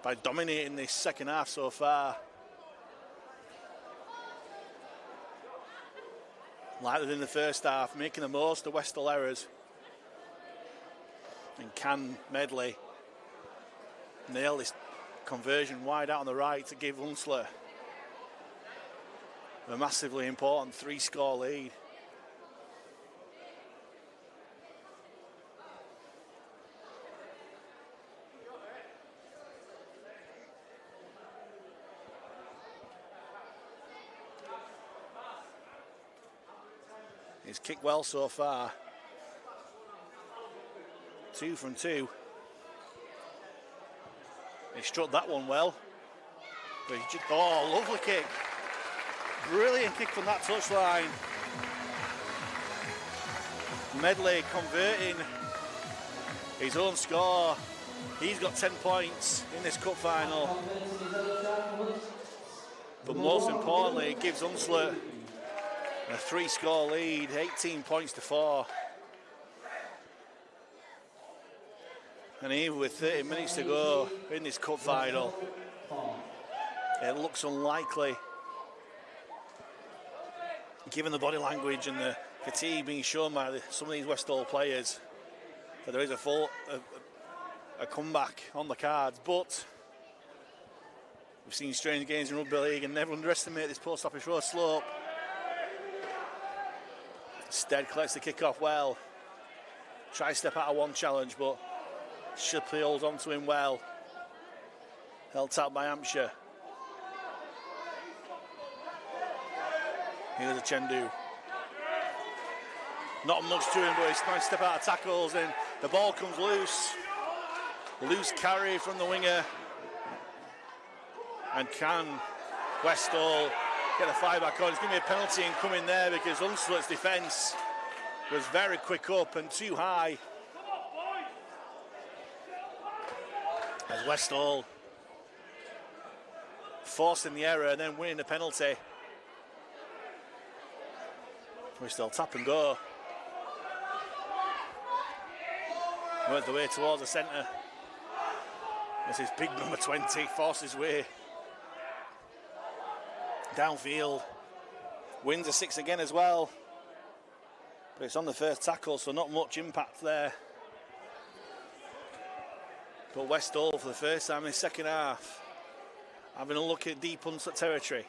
by dominating this second half so far. like they did in the first half, making the most of Westall errors. And can Medley nail this conversion wide out on the right to give Hunslet a massively important 3-score lead. He's kicked well so far. 2 from 2. He struck that one well. But he just, oh, lovely kick. Brilliant kick from that touchline. Medley converting his own score. He's got 10 points in this cup final. But most importantly, it gives Hunslet a 3-score lead, 18 points to 4. And even with 30 minutes to go in this cup final, it looks unlikely, given the body language and the fatigue being shown by some of these Westall players, that there is a comeback on the cards. But we've seen strange games in Rugby League, and never underestimate this Post Office Road slope. Stead collects the kick-off well. Tries to step out of one challenge, but Shipley holds on to him well. Held tight by Hampshire. Here's a Chendu. Not much to him, but he's trying to step out of tackles, and the ball comes loose. Loose carry from the winger. And can Westall get a fly back on? It's going to be a penalty incoming there because Hunslet's defence was very quick up and too high. As Westall forcing the error and then winning the penalty. Westall tap and go. Worked the way towards the centre. This is big number 20, forces his way downfield. Wins a 6 again as well. But it's on the first tackle, so not much impact there. But Westall, for the first time in the second half, having a look at deep Hunslet territory.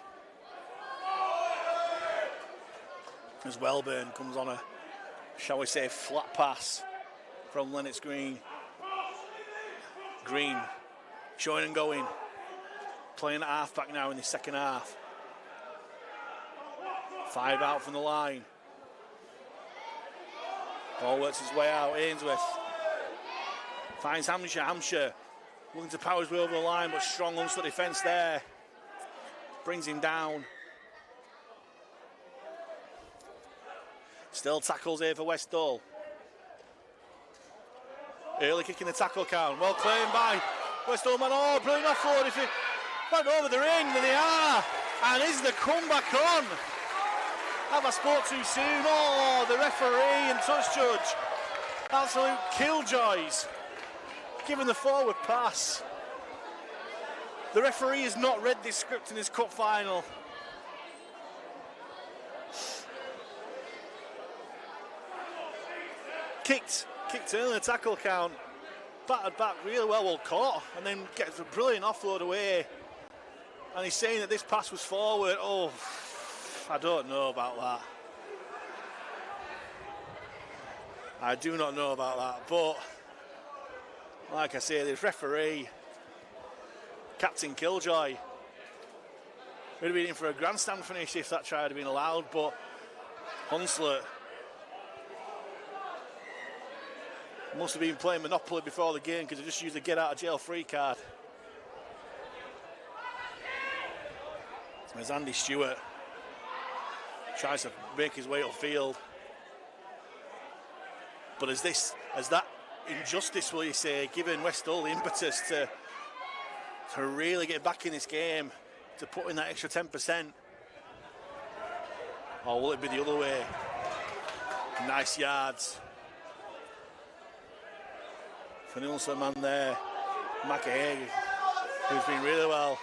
As Welburn comes on a, shall we say, flat pass from Lennox Green. Green showing and going. Playing at half-back now in the second half. 5 out from the line. Ball works his way out. Ainsworth finds Hampshire. Hampshire looking to power his way over the line, but strong Hunslet defence there. Brings him down. Still tackles here for Westall. Early kick in the tackle count. Well claimed by Westall. Man, oh, brilliant offload. If it went over the ring, there they are. And is the comeback on? Have I spoke too soon? Oh, the referee and touch judge. Absolute killjoys. Given the forward pass. The referee has not read this script in his cup final. Kicked early in the tackle count. Battered back really well caught. And then gets a brilliant offload away. And he's saying that this pass was forward. Oh, I don't know about that. I do not know about that. But, like I say, this referee, Captain Killjoy, would have been in for a grandstand finish if that try had been allowed. But Hunslet must have been playing Monopoly before the game because they just used the get out of jail free card. As Andy Stewart tries to make his way upfield. But as that injustice, will you say, giving Westall the impetus to really get back in this game, to put in that extra 10%? Or will it be the other way? Nice yards for the Newsome man there, McAhey, who's been really well.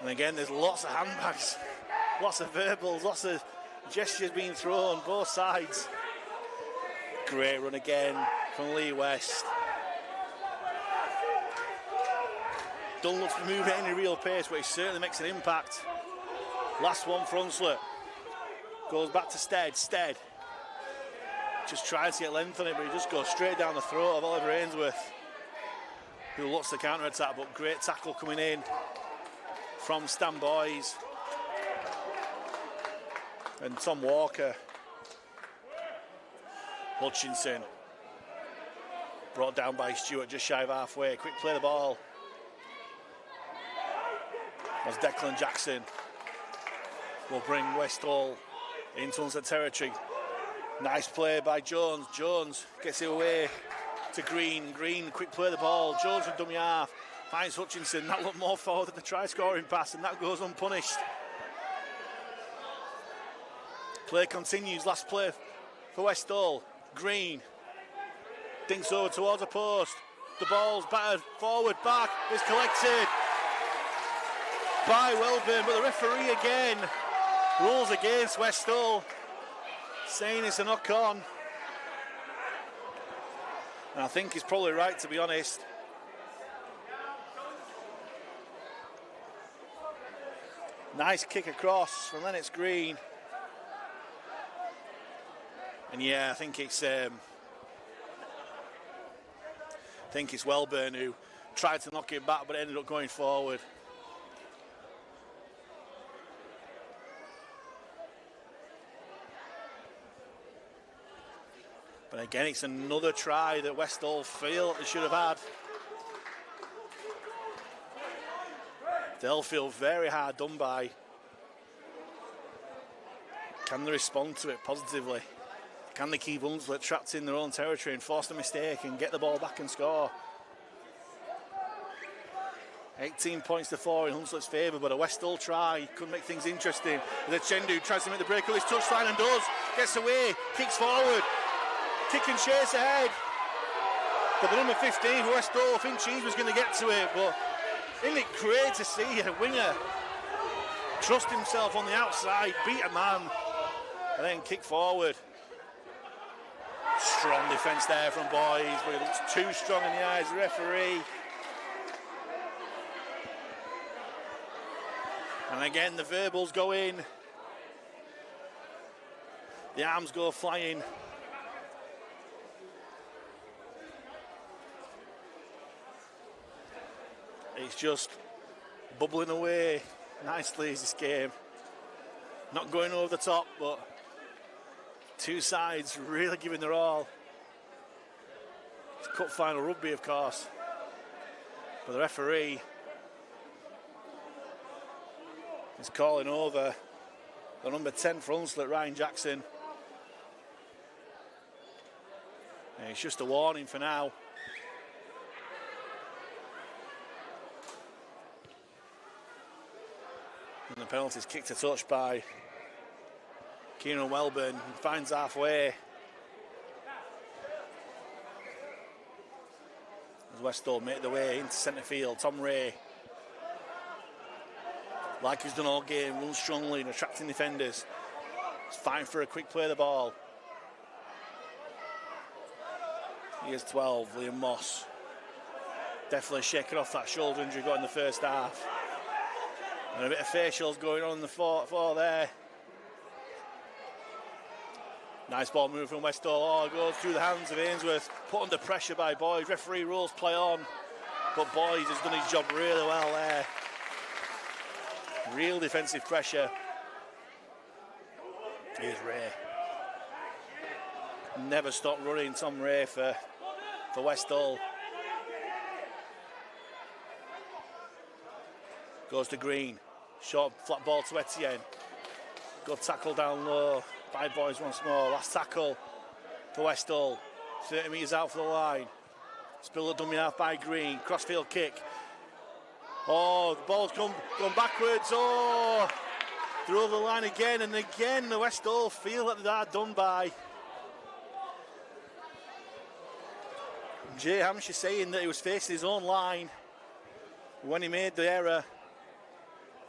And again, there's lots of handbags lots of verbals, lots of gestures being thrown, both sides. Great run again from Lee West. Don't look to move at any real pace, but he certainly makes an impact. Last one for Hunslet. Goes back to Stead. Stead just tries to get length on it, but he just goes straight down the throat of Oliver Ainsworth, who looks to counter-attack, but great tackle coming in from Stan Boys. And Tom Walker. Hutchinson. Brought down by Stewart just shy of halfway. Quick play the ball. As Declan Jackson will bring Westall into Hunslet territory. Nice play by Jones. Jones gets it away to Green. Green, quick play the ball. Jones with dummy half. Finds Hutchinson. That looked more forward than the try-scoring pass, and that goes unpunished. Play continues. Last play for Westall. Green dinks over towards the post. The ball's battered forward, back. It's collected by Welburn, but the referee again rules against Westall, saying it's a knock-on. And I think he's probably right, to be honest. Nice kick across from Lennox Green. And yeah, I think it's Welburn who tried to knock it back, but ended up going forward. But again, it's another try that Westall feel they should have had. They'll feel very hard done by. Can they respond to it positively? Can they keep Hunslet trapped in their own territory and force a mistake and get the ball back and score? 18 points to 4 in Hunslet's favour, but a Westall try could make things interesting. The Chendu tries to make the break of his touchline and does. Gets away, kicks forward. Kick and chase ahead. But the number 15 for Westall, I think she was going to get to it, but isn't it great to see a winger trust himself on the outside, beat a man, and then kick forward. Strong defence there from Boys, but it looks too strong in the eyes of the referee. And again, the verbals go in. The arms go flying. It's just bubbling away nicely as this game. Not going over the top, but two sides really giving their all. It's cup final rugby, of course. But the referee is calling over the number 10 for Hunslet, Ryan Jackson. And it's just a warning for now. And the penalty's kicked a touch by Kieran Welburn. Finds halfway. As Westall make the way into centre field. Tom Ray, like he's done all game, runs strongly and attracting defenders. He's fighting for a quick play of the ball. Here's 12, Liam Moss. Definitely shaking off that shoulder injury got in the first half. And a bit of facials going on in the four there. Nice ball move from Westall. Oh, goes through the hands of Ainsworth. Put under pressure by Boys. Referee rules play on. But Boys has done his job really well there. Real defensive pressure. Here's Ray. Never stopped running, Tom Ray for Westall. Goes to Green. Short flat ball to Etienne. Good tackle down low by Boys once more. Last tackle for Westall. 30 metres out for the line. Spill a dummy half by Green. Crossfield kick. Oh, the ball's gone backwards. Oh, through over the line again and again. The Westall feel that they are done by. Jay Hampshire saying that he was facing his own line when he made the error.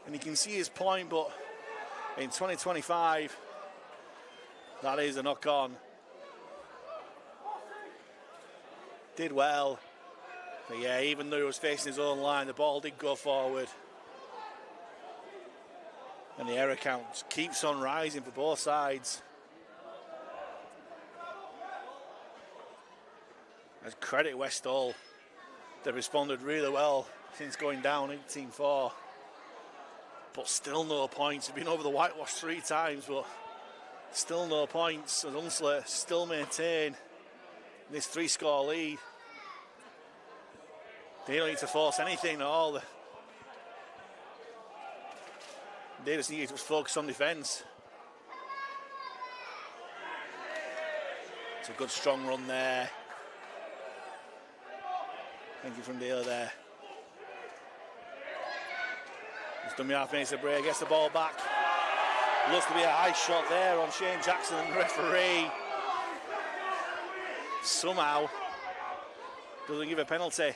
And you can see his point, but in 2025. That is a knock-on. Did well. But yeah, even though he was facing his own line, the ball did go forward. And the error count keeps on rising for both sides. As credit Westall, they responded really well since going down 18-4. But still no points. They've been over the whitewash 3 times, but still no points. As Hunslet still maintain this 3-score lead. They don't need to force anything at all. They just need to focus on defence. It's a good strong run there. Thank you from Dale there. He's done me half minutes of break, gets the ball back. Looks to be a high shot there on Shane Jackson, the referee. Somehow doesn't give a penalty.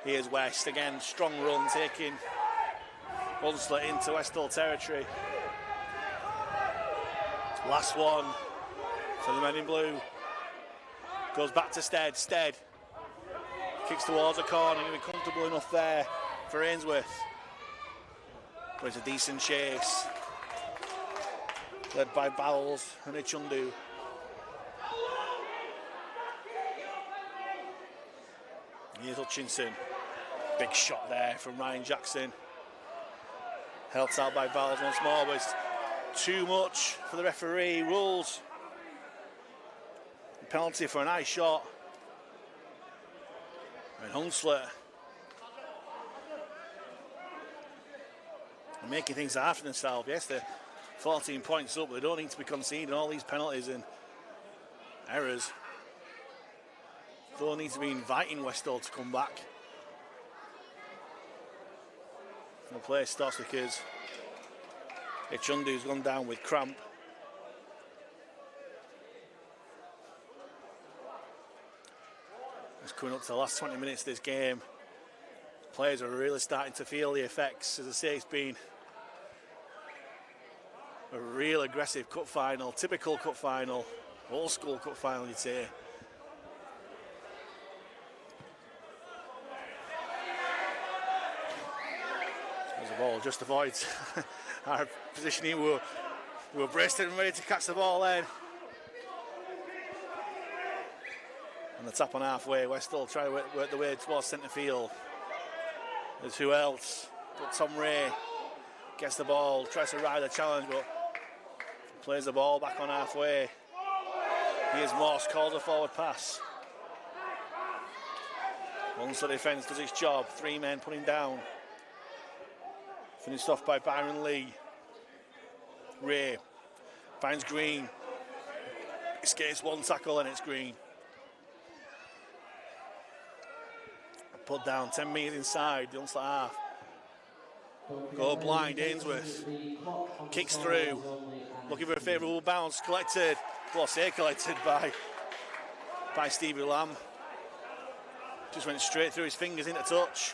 Here's West again, strong run, taking Hunslet into Westall territory. Last one for the men in blue. Goes back to Stead. Stead kicks towards a corner, going to be comfortable enough there for Ainsworth. But it's a decent chase, led by Bowles and Ichundu. Here's Hutchinson. Big shot there from Ryan Jackson. Helped out by Bowles once more, but it's too much for the referee. Rules penalty for a nice shot. And Hunslet are making things hard for themselves. Yes, they're 14 points up, but they don't need to be conceding all these penalties and errors. They don't need to be inviting Westall to come back. The play stops because Ichundu's gone down with cramp. It's coming up to the last 20 minutes of this game. Players are really starting to feel the effects. As I say, it's been a real aggressive cup final, typical cup final, old school cup final, you'd say. As the ball just avoids our positioning. We were braced and ready to catch the ball then. And the tap on halfway, Westall try to work the way towards centre field. There's who else but Tom Ray gets the ball, tries to ride the challenge, but plays the ball back on halfway. Here's Morse, calls a forward pass. Once the defence does its job, 3 men put him down. Finished off by Byron Lee. Ray finds Green. Escapes one tackle and it's Green. Put down 10 metres inside, the Hunslet half. Go blind, Ainsworth. Kicks through. Looking for a favourable bounce. Collected. Well, say collected by Stevie Lamb. Just went straight through his fingers into touch.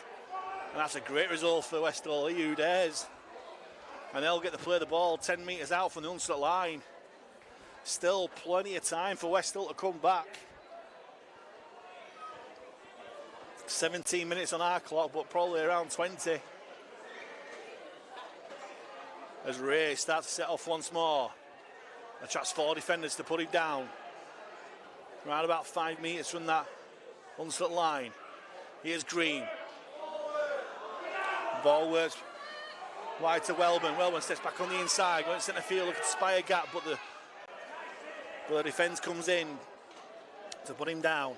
And that's a great result for Westall. Who dares? And they'll get to play the ball 10 metres out from the Hunslet line. Still plenty of time for Westall to come back. 17 minutes on our clock, but probably around 20. As Ray starts to set off once more. Attracts 4 defenders to put him down. Around about 5 metres from that Hunslet line. Here's Green. Ball works wide to Wellman. Wellman steps back on the inside, going to centre field, looking to spy a gap, but the defence comes in to put him down.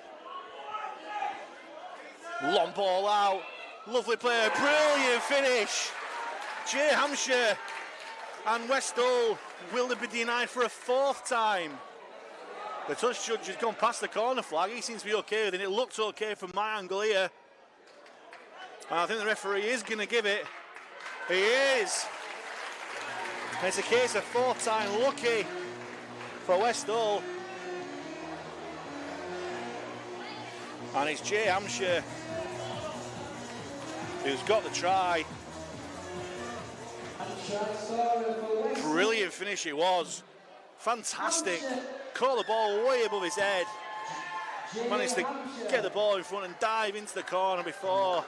Long ball out, lovely play, brilliant finish. Jay Hampshire and Westall will be denied for a 4th time. The touch judge has gone past the corner flag. He seems to be okay with it. It looked okay from my angle here. And I think the referee is going to give it. He is. And it's a case of 4th time lucky for Westall. And it's Jay Hampshire who's got the try. Brilliant finish it was. Fantastic. Caught the ball way above his head. Managed to get the ball in front and dive into the corner before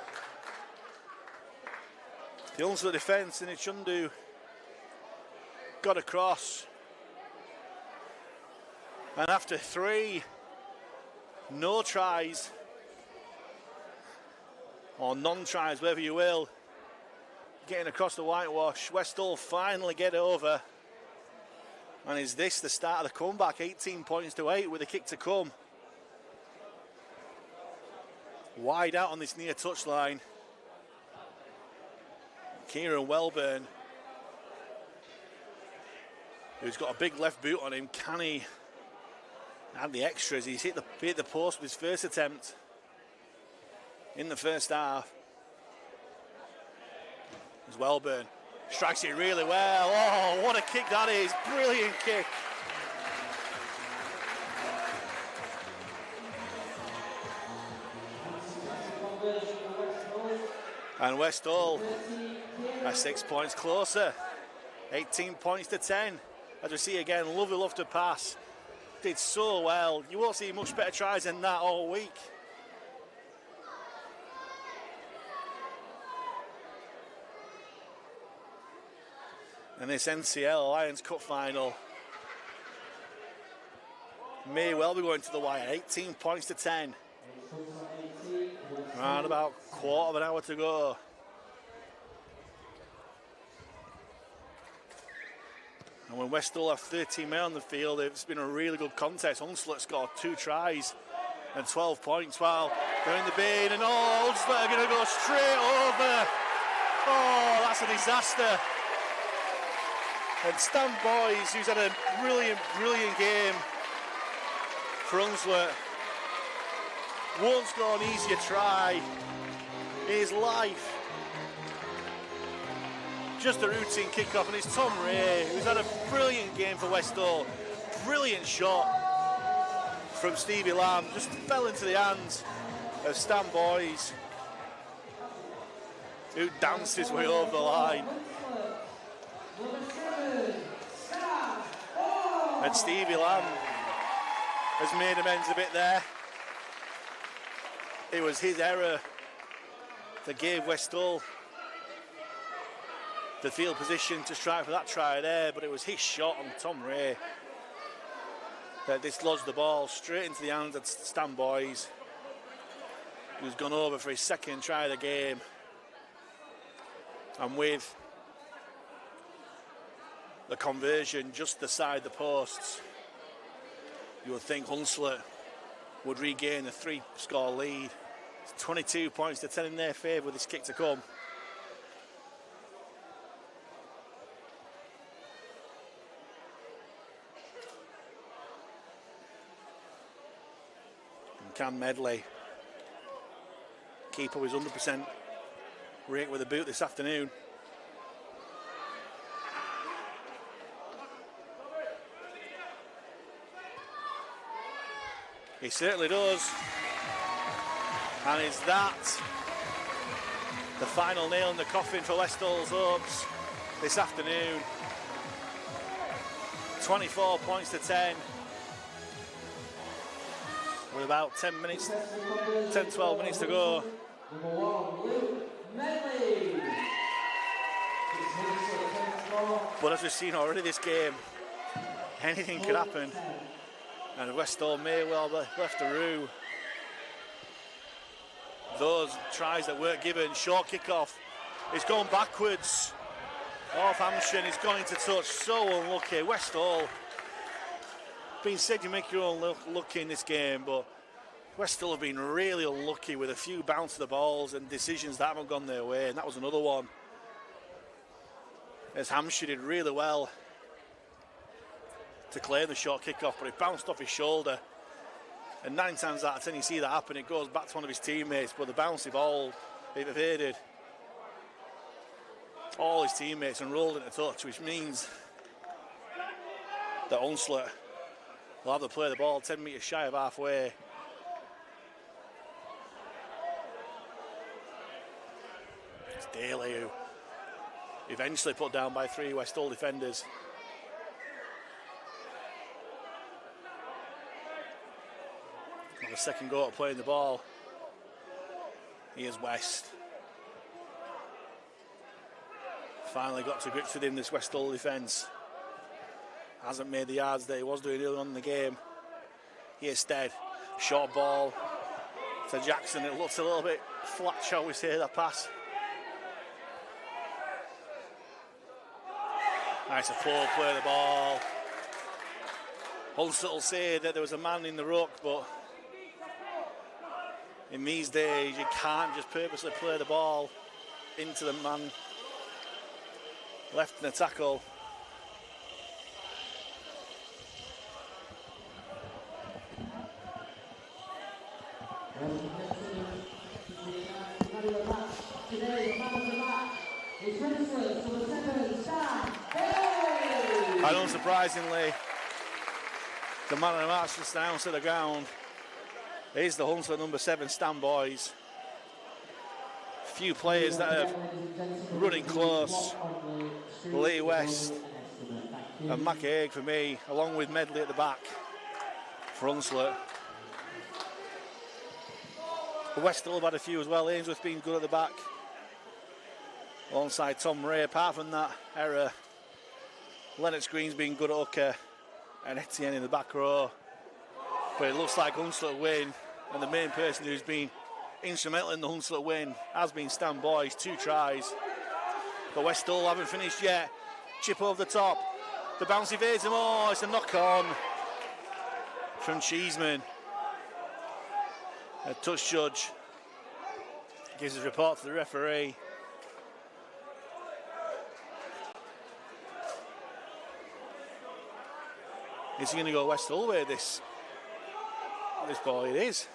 the Hunslet defence, and Chundu got across. And after 3 no tries, or non-tries, whatever you will, getting across the whitewash, Westall finally get over. And is this the start of the comeback? 18 points to 8 with a kick to come. Wide out on this near touchline. Kieran Welburn, who's got a big left boot on him, can he add the extras? He's hit the post with his first attempt in the first half. As Welburn strikes it really well. Oh, what a kick that is. Brilliant kick. And Westall are 6 points closer. 18 points to 10. As we see again, lovely lofted pass. Did so well. You won't see much better tries than that all week. And this NCL Alliance Cup Final may well be going to the wire. 18 points to 10. Around about quarter of an hour to go. And when Westall have 13 men on the field, it's been a really good contest. Hunslet scored 2 tries and 12 points while they're in the bin. And Hunslet are going to go straight over. Oh, that's a disaster. And Stan Boys, who's had a brilliant game for Hunslet, won't score an easier try in his life. Just a routine kickoff, and it's Tom Ray, who's had a brilliant game for Westall. Brilliant shot from Stevie Lamb, just fell into the hands of Stan Boys, who danced his way over the line. And Stevie Lamb has made amends a bit there. It was his error that gave Westall the field position to strike for that try there, but it was his shot on Tom Ray that dislodged the ball straight into the hands of Stan Boys, who's gone over for his second try of the game. And with the conversion just beside the posts, you would think Hunslet would regain a 3-score lead. It's 22 points to 10 in their favour with this kick to come. And Cam Medley, keeper was 100% rate with a boot this afternoon. He certainly does. And is that the final nail in the coffin for Westall's hopes this afternoon? 24 points to 10. With about 10 minutes, 10-12 minutes to go. But as we've seen already this game, anything could happen. And Westall may well have left a roo. Those tries that weren't given, short kick-off, it's gone backwards. Off Hampshire, he's gone into touch, so unlucky. Westall, been said you make your own luck in this game, but Westall have been really unlucky with a few bounce of the balls and decisions that haven't gone their way, and that was another one. As Hampshire did really well to clear the short kick-off, but it bounced off his shoulder. And 9 times out of 10 you see that happen, it goes back to one of his teammates, but the bouncy ball, it evaded all his teammates and rolled into touch, which means that Hunslet will have to play the ball 10 metres shy of halfway. It's Daly who Eventually put down by 3 West Hull defenders. The second go at playing the ball. Here's West. Finally got to grips with him, this West Hull defence. Hasn't made the yards that he was doing early on in the game. Here's Stead. Short ball to Jackson. It looks a little bit flat, shall we say, that pass. Nice flow, play the ball. Hunslet will say that there was a man in the ruck, but in these days you can't just purposely play the ball into the man left in the tackle. And unsurprisingly, the man of the match just announced to the ground is the Hunslet number 7 Stan Boys. Few players that are running close. Lee West and McHaig for me, along with Medley at the back for Hunslet. West Hull have had a few as well. Ainsworth being good at the back alongside Tom Ray. Apart from that error, Lennox Green's been good at hooker and Etienne in the back row. But it looks like Hunslet win, and the main person who's been instrumental in the Hunslet win has been Stan Boys, 2 tries. But West Hull haven't finished yet. Chip over the top. The bounce evades them all. It's a knock on from Cheeseman. A touch judge gives his report to the referee. Is he going to go West Hull way this ball? It is.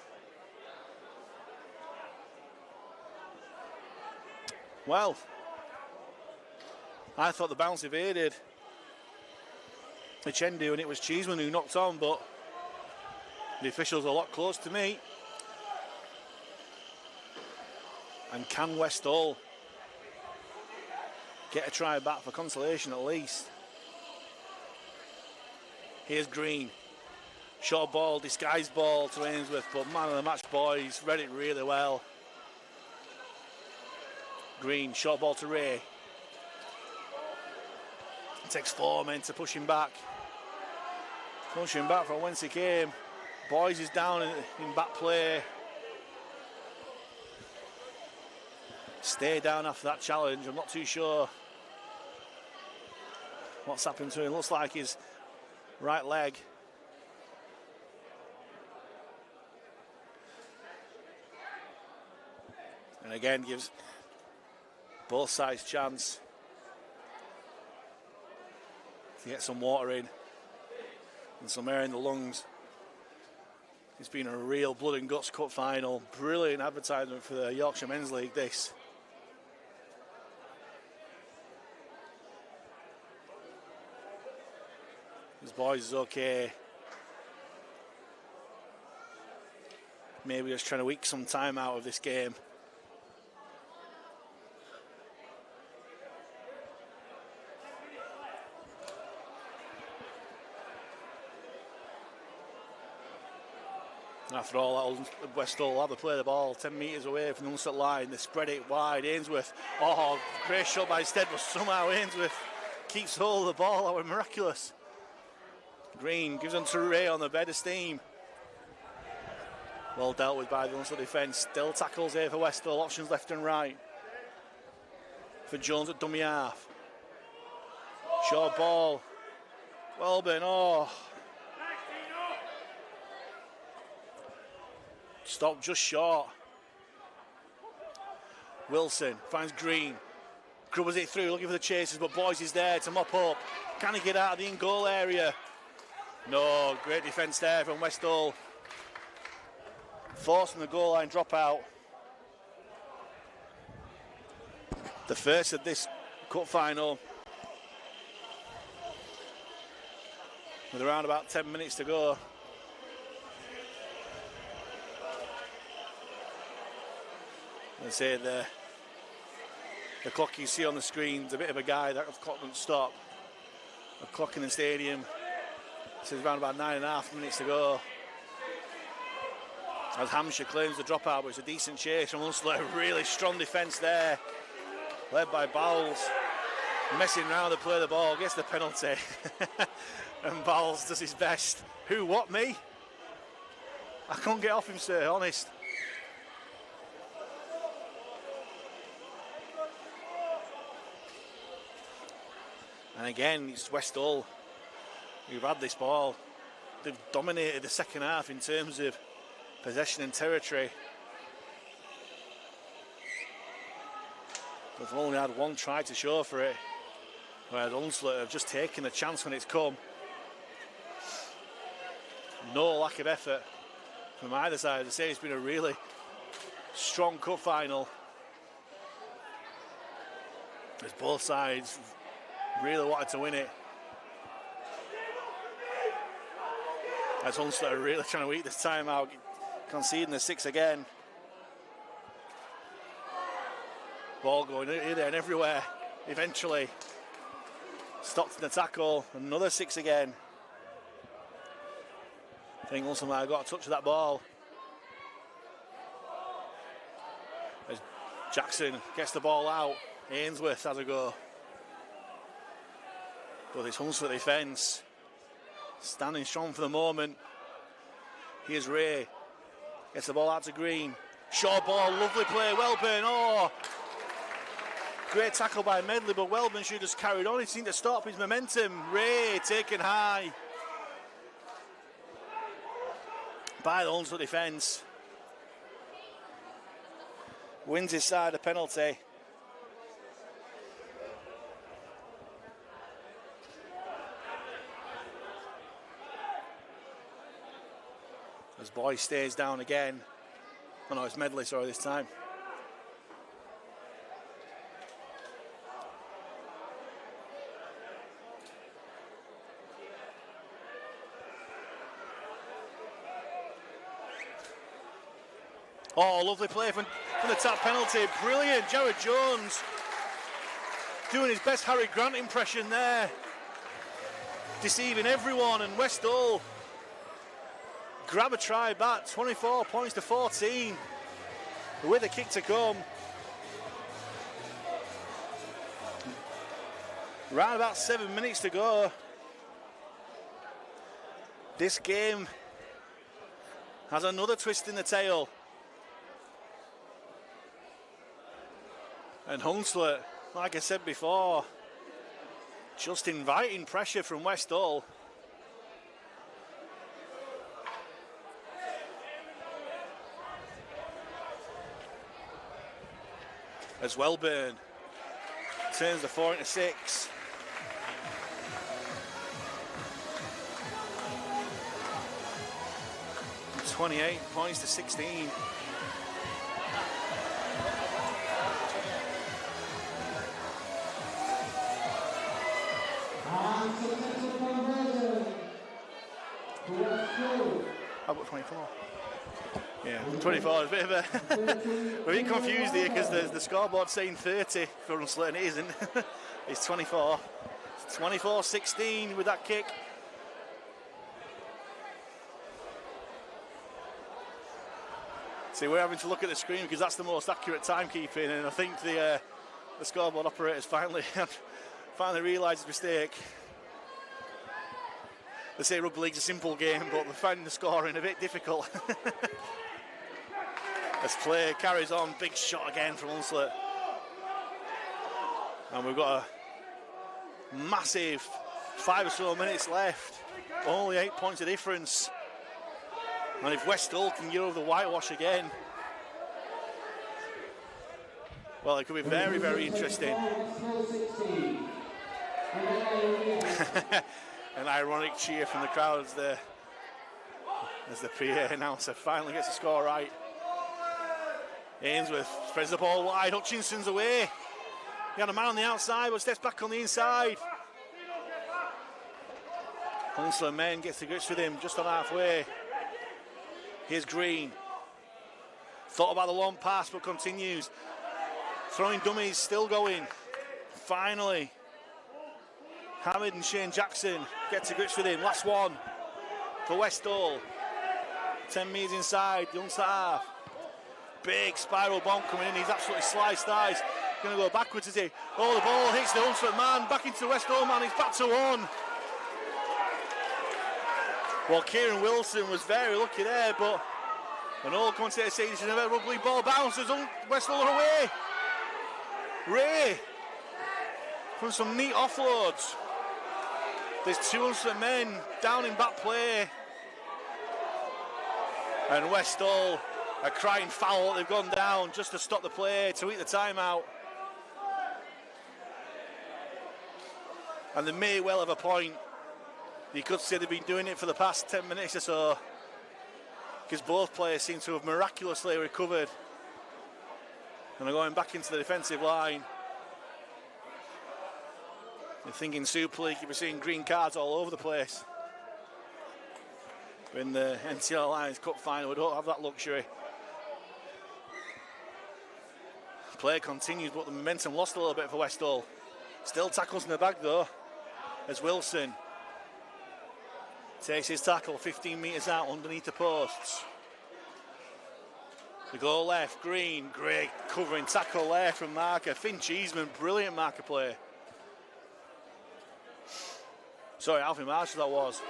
Well, I thought the bounce evaded Chendu and it was Cheeseman who knocked on, but the officials are a lot close to me. And can West Hull get a try back for consolation at least? Here's Green. Short ball, disguised ball to Ainsworth, but man of the match Boys read it really well. Green, short ball to Ray. It takes 4 men to push him back. Push him back from whence he came. Boys is down in back play. Stay down after that challenge. I'm not too sure what's happened to him. Looks like his right leg. And again gives both sides chance to get some water in and some air in the lungs. It's been a real blood and guts cup final. Brilliant advertisement for the Yorkshire Men's League, this. This Boys is okay. Maybe just trying to eke some time out of this game. After all, West Hull have to play the ball 10 metres away from the Hunslet line. They spread it wide. Ainsworth, oh, great shot by Stead, but somehow Ainsworth keeps hold of the ball. That was miraculous. Green gives on to Ray on the bed of steam. Well dealt with by the Hunslet defence. Still tackles here for West Hull. Options left and right for Jones at dummy half. Short ball. Welburn, oh. Stop just short. Wilson finds Green. Grubbers it through, looking for the chasers, but Boys is there to mop up. Can he get out of the in-goal area? No, great defence there from West Hull. Forcing the goal line drop out. The first of this cup final. With around about 10 minutes to go. I say the The clock you see on the screen is a bit of a guide. That clock doesn't stop. The clock in the stadium says around about 9.5 minutes to go. As Hampshire claims the dropout, but it's a decent chase from Hunslet. Really strong defence there, led by Bowles. Messing around to play the ball, gets the penalty. And Bowles does his best. Who, what, me? I can't get off him, sir, honest. And again, it's Westall who've had this ball. They've dominated the second half in terms of possession and territory. They've only had one try to show for it, whereas Hunslet have just taken the chance when it's come. No lack of effort from either side. As I say, it's been a really strong cup final, as both sides really wanted to win it. As Hunslet are really trying to eat this time out, conceding the 6 again. Ball going here, there and everywhere. Eventually stopped in the tackle. Another 6 again. I think Hunslet might have got a touch of that ball. As Jackson gets the ball out, Ainsworth has a go. But this Hunslet defence standing strong for the moment. Here's Ray. Gets the ball out to Green. Short ball, lovely play, Welburn. Oh! Great tackle by Medley, but Welburn should have just carried on. He seemed to stop his momentum. Ray taken high by the Hunslet defence. Wins his side a penalty. As Boy stays down again. Oh no, it's Medley, sorry, this time. Oh, lovely play from the tap penalty. Brilliant. Jared Jones doing his best Harry Grant impression there. Deceiving everyone, and Westall grab a try back. 24 points to 14 with a kick to come. Around about 7 minutes to go. This game has another twist in the tail. And Hunslet, like I said before, just inviting pressure from Westall. As Welburn turns the 4 into 6. And 28 points to 16. How about 24? Yeah, 24 is a bit of a we're a bit confused here because the scoreboard saying 30 for Hunslet and it isn't. It's 24. It's 24-16 with that kick. See, we're having to look at the screen because that's the most accurate timekeeping, and I think the scoreboard operators finally realised his mistake. They say rugby league's a simple game, but they're finding the scoring a bit difficult. As play carries on, big shot again from Hunslet. And we've got a massive 5 or so minutes left. Only 8 points of difference. And if Westall can get over the whitewash again, well, it could be very, very interesting. An ironic cheer from the crowd as the PA announcer finally gets the score right. Ainsworth spreads the ball wide. Hutchinson's away. He had a man on the outside, but steps back on the inside. Hunslet Men gets the grips with him just on halfway. Here's Green. Thought about the long pass, but continues. Throwing dummies still going. Finally, Hamid and Shane Jackson get to grips with him. Last one for Westall. 10 metres inside, the Hunslet half. Big spiral bomb coming in. He's absolutely sliced eyes. Going to go backwards, is he? Oh, the ball hits the Hunslet man. Back into the Westall man. He's back to one. Well, Kieran Wilson was very lucky there, but an old commentator says he should have a rugby ball bounces. Westall away. Ray from some neat offloads. There's 2 Hunslet men down in back play. And Westall are crying foul. They've gone down just to stop the play, to eat the timeout. And they may well have a point. You could say they've been doing it for the past 10 minutes or so, because both players seem to have miraculously recovered and are going back into the defensive line. You're thinking Super League, you'll be seeing green cards all over the place. But in the NCL Alliance Cup Final, we don't have that luxury. Play continues, but the momentum lost a little bit for Westall. Still tackles in the bag though, as Wilson takes his tackle 15 metres out underneath the posts. The goal left, Green, great covering tackle there from marker. Finn Cheeseman, brilliant marker play. Sorry, Alfie Marshall that was.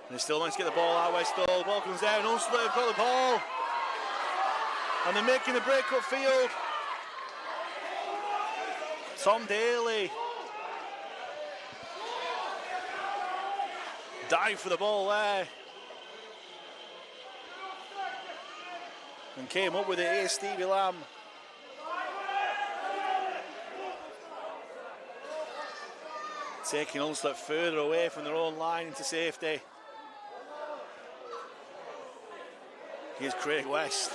And they still managed to get the ball out, Westall. The ball comes there and Hunslet have got the ball. And they're making the break up field. Tom Daly. Dive for the ball there. And came up with it here, Stevie Lamb. Taking Hunslet further away from their own line into safety. Here's Craig West.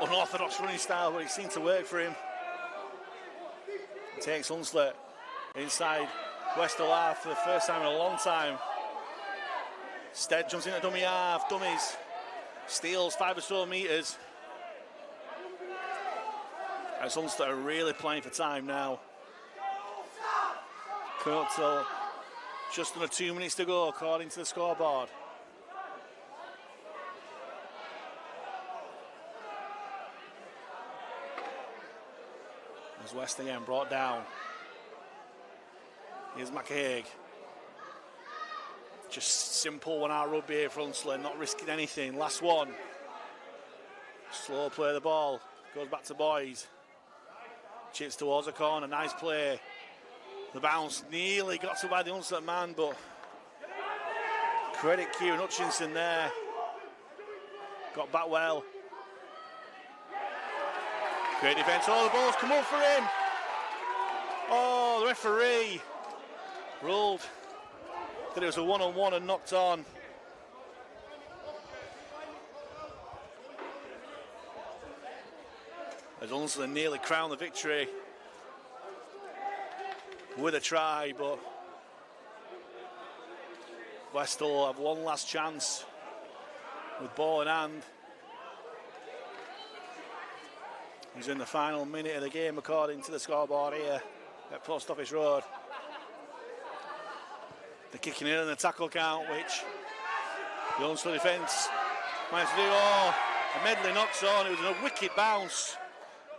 Unorthodox running style, but it seemed to work for him. Takes Hunslet inside Westall half for the first time in a long time. Stead jumps into dummy half, dummies. Steals 5 or so metres. As Hunslet are really playing for time now. Coming up till just under 2 minutes to go according to the scoreboard. As West again brought down. Here's McHaig. Just simple 1 hour rugby here for Hunslet, not risking anything. Last one. Slow play of the ball. Goes back to Boys. Chips towards the corner, nice play. The bounce nearly got to by the Hunslet man, but credit Kieran Hutchinson there. Got back well. Great defence. Oh, the ball's come up for him. Oh, the referee ruled that it was a one-on-one and knocked on. As Hunslet nearly crowned the victory with a try, but Westall have one last chance with ball in hand. He's in the final minute of the game according to the scoreboard here at Post Office Road. They're kicking in on the tackle count, which the Hunslet defence managed to do. Oh, and Medley knocks on. It was a wicked bounce.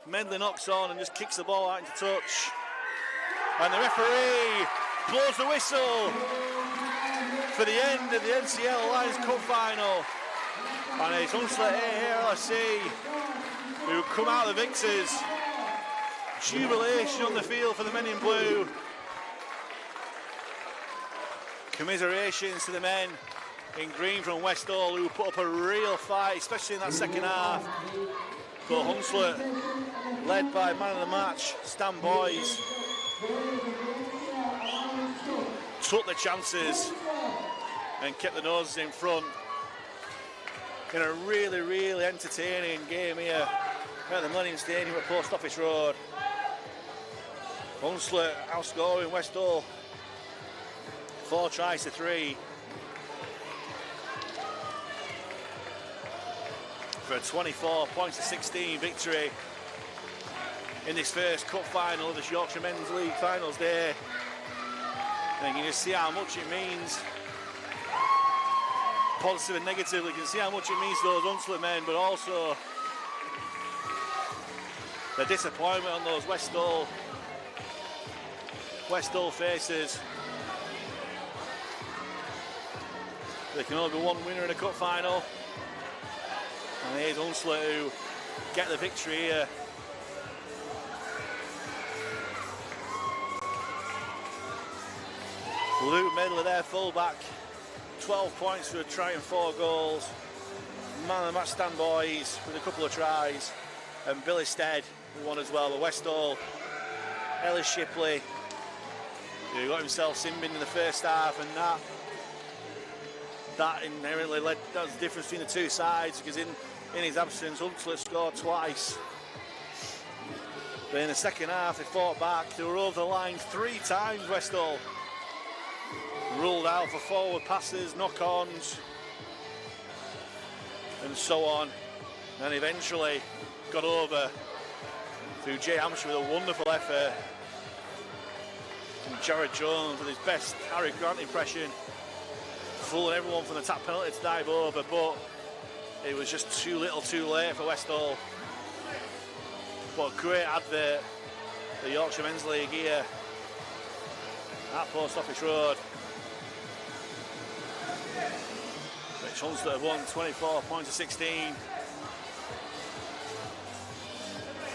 Medley knocks on and just kicks the ball out into touch. And the referee blows the whistle for the end of the NCL Alliance Cup Final. And it's Hunslet A ARLFC who come out the victors. Jubilation on the field for the men in blue. Commiserations to the men in green from Westall who put up a real fight, especially in that second half. But Hunslet, led by man of the match, Stan Boys, took the chances and kept the noses in front in a really, really entertaining game here at the Millennium Stadium at Post Office Road. Hunslet outscoring Westall 4 tries to 3 for a 24 points to 16 victory. in this first cup final of this Yorkshire Men's League Finals Day. And you can just see how much it means, positive and negative. You can see how much it means to those Hunslet men, but also the disappointment on those Westall faces. There can only be one winner in a cup final, and here's Hunslet who get the victory here. Luke Medley, their fullback, 12 points for a try and 4 goals. Man of the match, Stan Boys with a couple of tries, and Billy Stead who won as well. But Westall, Ellis Shipley, who got himself sin bin in the first half, and that inherently led, that was the difference between the two sides, because in his absence, Hunslet scored twice. But in the second half, they fought back. They were over the line 3 times, Westall. Ruled out for forward passes, knock-ons, and so on. And eventually got over through Jay Hampshire with a wonderful effort. And Jared Jones with his best Harry Grant impression, fooling everyone from the tap penalty to dive over, but it was just too little too late for Westall. But a great advert, the Yorkshire Men's League here at Post Office Road. Which Hunslet have won 24 points to 16.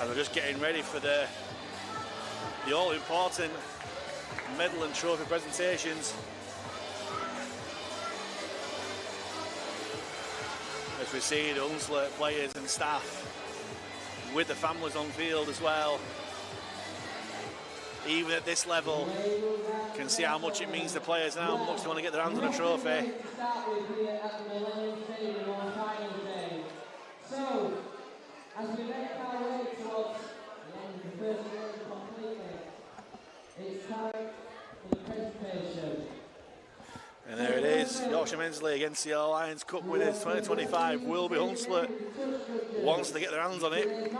And they're just getting ready for the all-important medal and trophy presentations. As we see the Hunslet players and staff with the families on field as well. Even at this level, you can see how much it means to players and how much they want to get their hands on a trophy. So, as we make our way towards the end of the first round completely, it's time for the presentation. And there it is, Yorkshire Men's League NCL Alliance Cup winners 2025 will be Hunslet once they get their hands on it.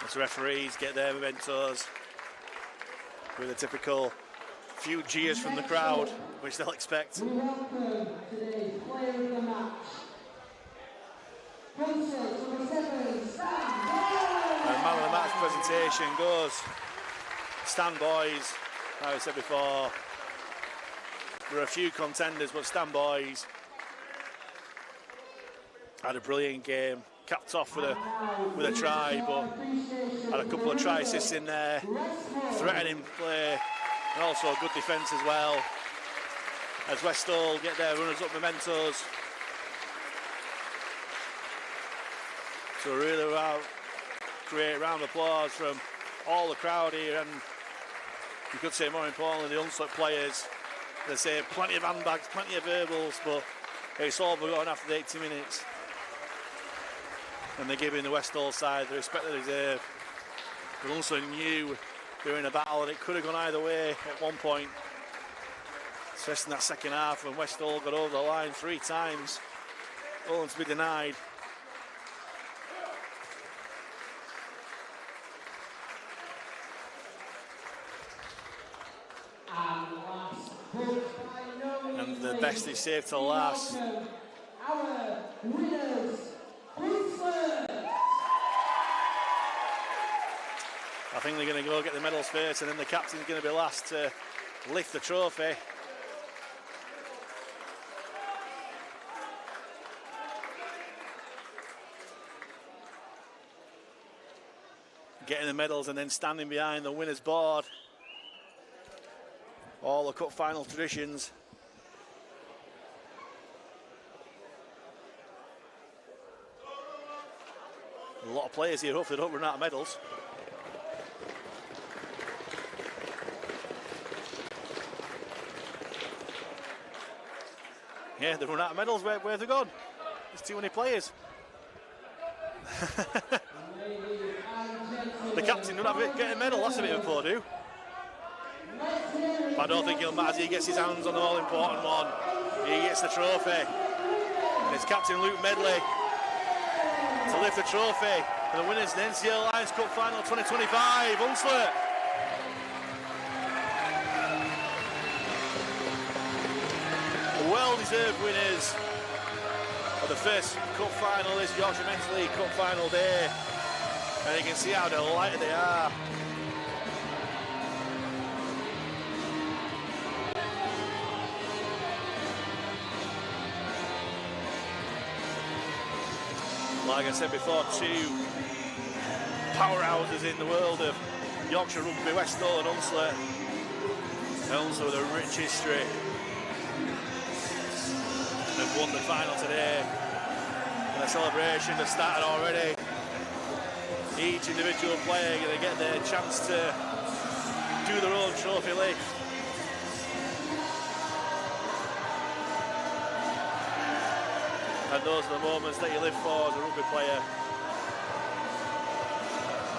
As referees get their mementos with a typical few jeers from the crowd, which they'll expect. We welcome today's player of the match. Hunslet, number 7, Stan Boys! And man of the match presentation goes Stan Boys. Like I said before, there are a few contenders, but Stan had a brilliant game, capped off with a try, but had a couple of try assists in there, threatening play, and also good defence as well. As Westall get their runners-up mementos. So really great round of applause from all the crowd here, and you could say more importantly the Hunslet players. They say plenty of handbags, plenty of verbals, but it's all forgotten after the 80 minutes. And they're giving the Westall side the respect they deserve. But also knew they were in a battle and it could have gone either way at one point. Especially in that second half when Westall got over the line 3 times, only to be denied. And the best is saved till last. Our winners, Hunslet! I think they're going to go get the medals first, and then the captain's going to be last to lift the trophy. Getting the medals and then standing behind the winner's board. All the cup final traditions. A lot of players here, hopefully they don't run out of medals. Yeah, they've run out of medals. Where have they gone? There's too many players. The captain don't have to get a medal, that's a bit of a poor do. But I don't think he'll matter as he gets his hands on the all-important one. He gets the trophy. And it's Captain Luke Medley to lift the trophy for the winners in the NCL Alliance Cup Final 2025, Hunslet. The well-deserved winners of the first Cup Final, this Yorkshire Men's League Cup Final day. And you can see how delighted they are. Like I said before, two powerhouses in the world of Yorkshire Rugby, Westall and Hunslet. Hunslet with a rich history. Have won the final today. And the celebration has started already. Each individual player going to get their chance to do their own trophy lift. And those are the moments that you live for as a rugby player.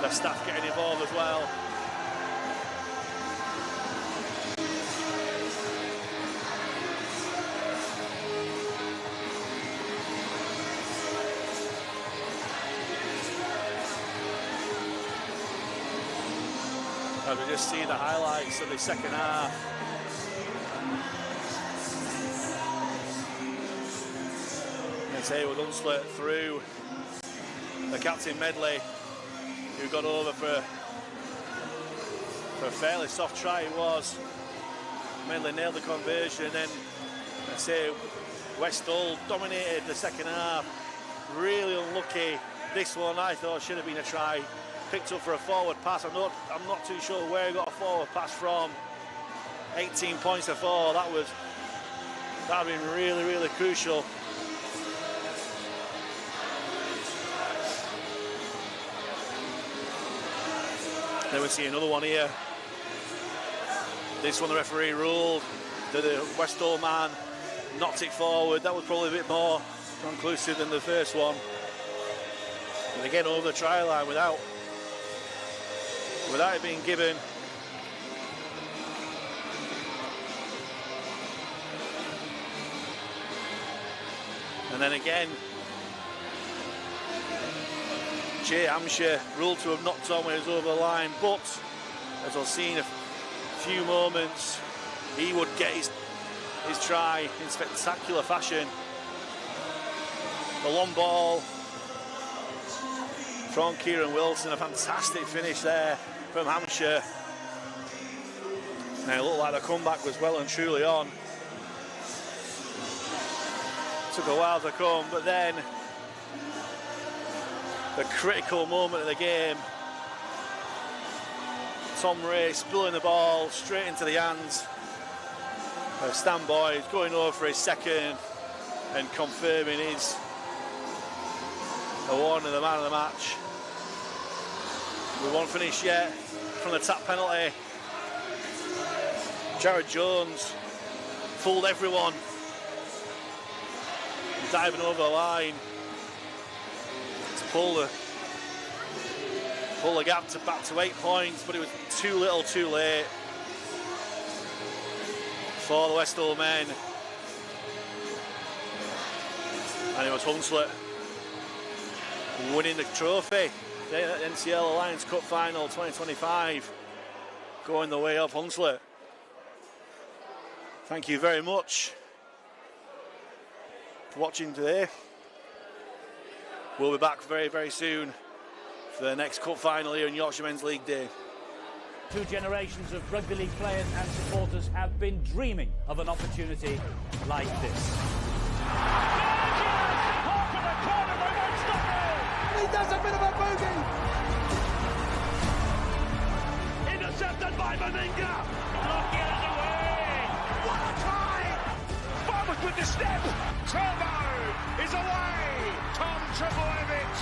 The staff getting involved as well. As we just see the highlights of the second half. Here with Hunslet through the Captain Medley, who got over for a fairly soft try. It was. Medley nailed the conversion, and then I say Westall dominated the second half. Really unlucky. This one I thought should have been a try. Picked up for a forward pass. I'm not too sure where he got a forward pass from. 18 points to 4. That would have been really, really crucial. Then we see another one here. This one the referee ruled that the Westall man knocked it forward. That was probably a bit more conclusive than the first one. And again over the try line without it being given. And then again, Jay Hampshire ruled to have knocked on when he was over the line, but as I've seen a few moments, he would get his try in spectacular fashion. The long ball from Kieran Wilson, a fantastic finish there from Hampshire. And it looked like the comeback was well and truly on. Took a while to come, but then the critical moment of the game. Tom Ray spilling the ball straight into the hands of Stan Boyd, going over for his second and confirming his award of the man of the match. We won't finish yet from the tap penalty. Jared Jones fooled everyone, diving over the line to pull the gap back to 8 points, but it was too little too late for the Westall men. And it was Hunslet winning the trophy. The NCL Alliance Cup Final 2025 going the way of Hunslet. Thank you very much for watching today. We'll be back very, very soon for the next Cup Final here in Yorkshire Men's League Day. Two generations of rugby league players and supporters have been dreaming of an opportunity like this. He does a bit of a bogey. Intercepted by Maninga. Look, it is away. What a try! Farmers with the step. Turbo is away. Tom Trebojevic.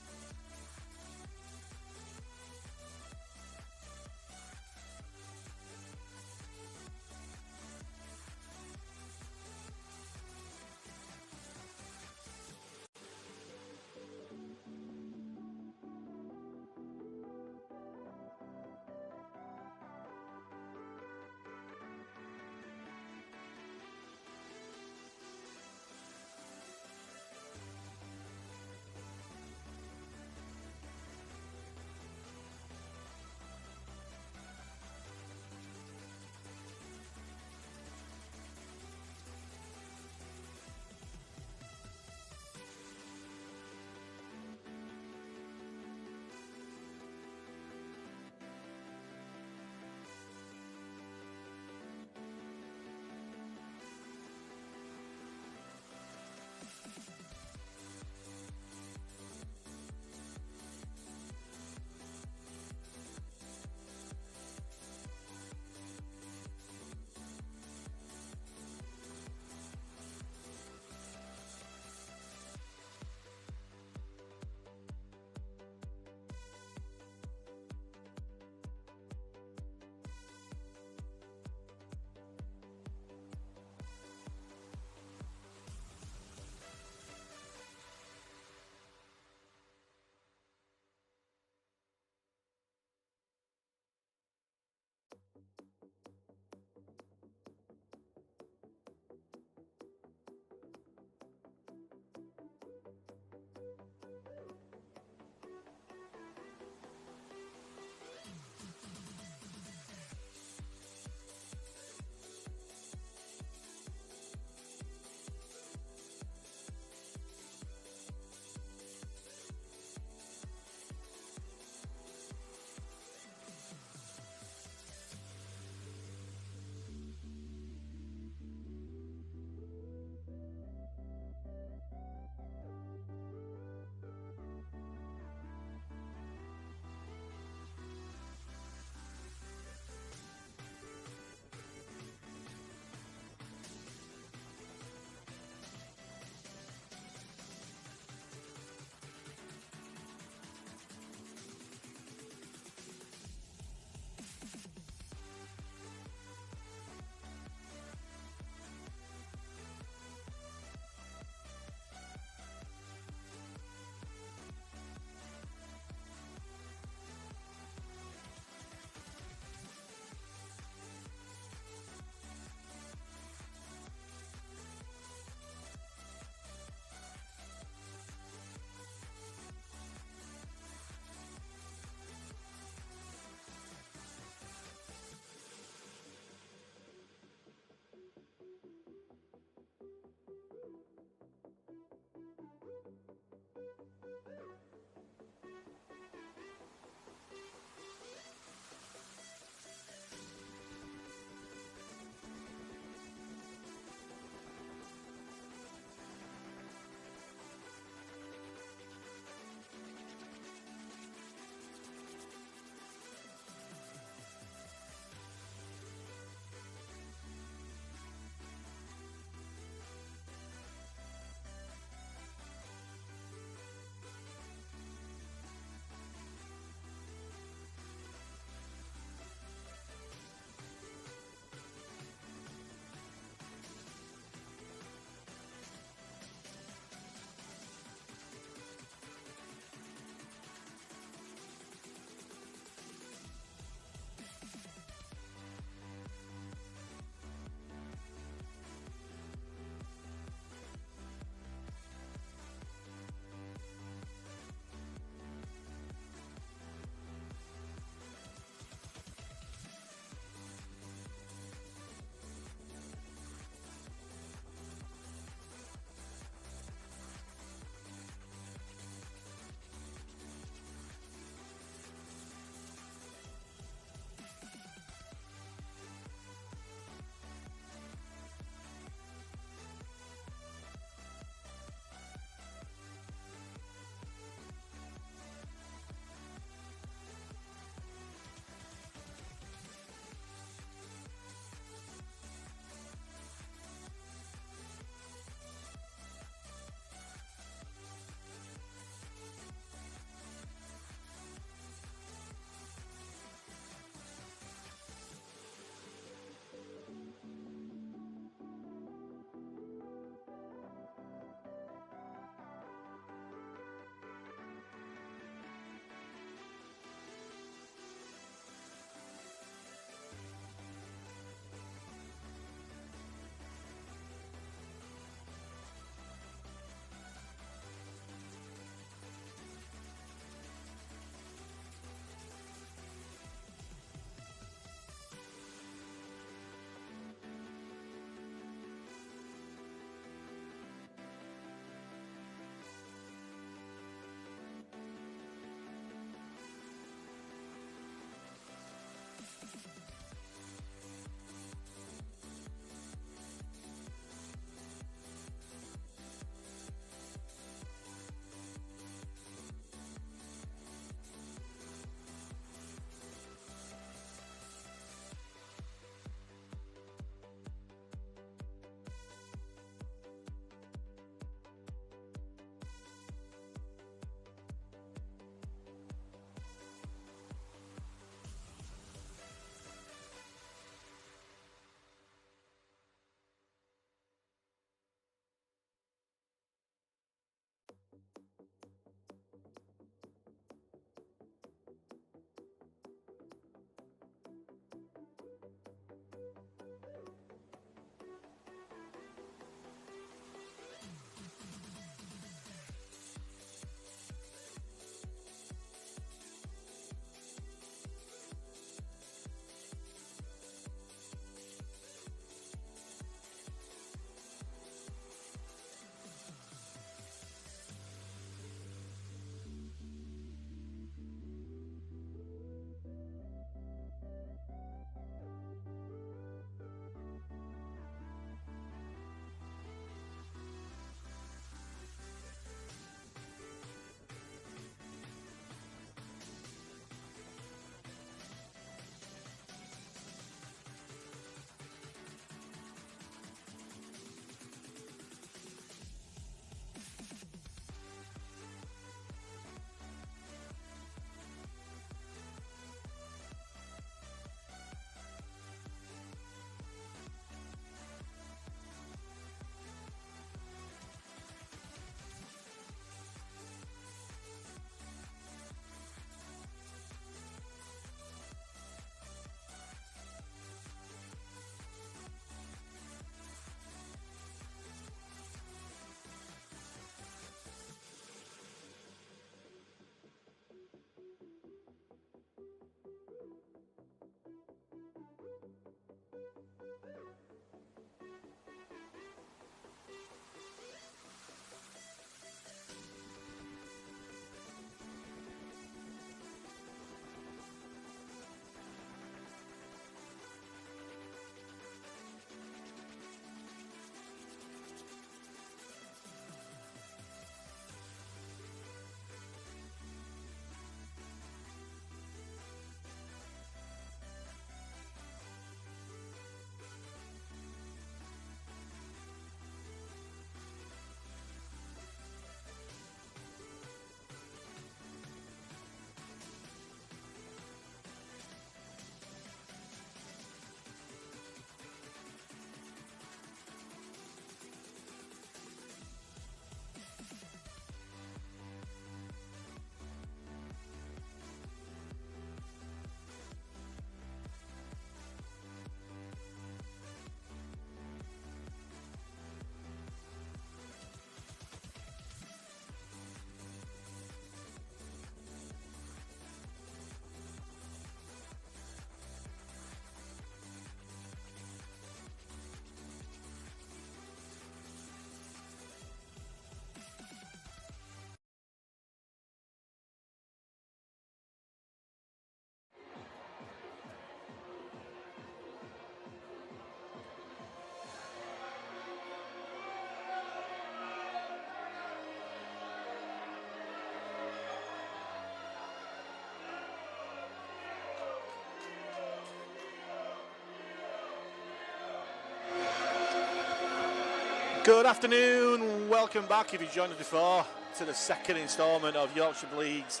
Good afternoon, welcome back if you joined us before to the second instalment of Yorkshire League's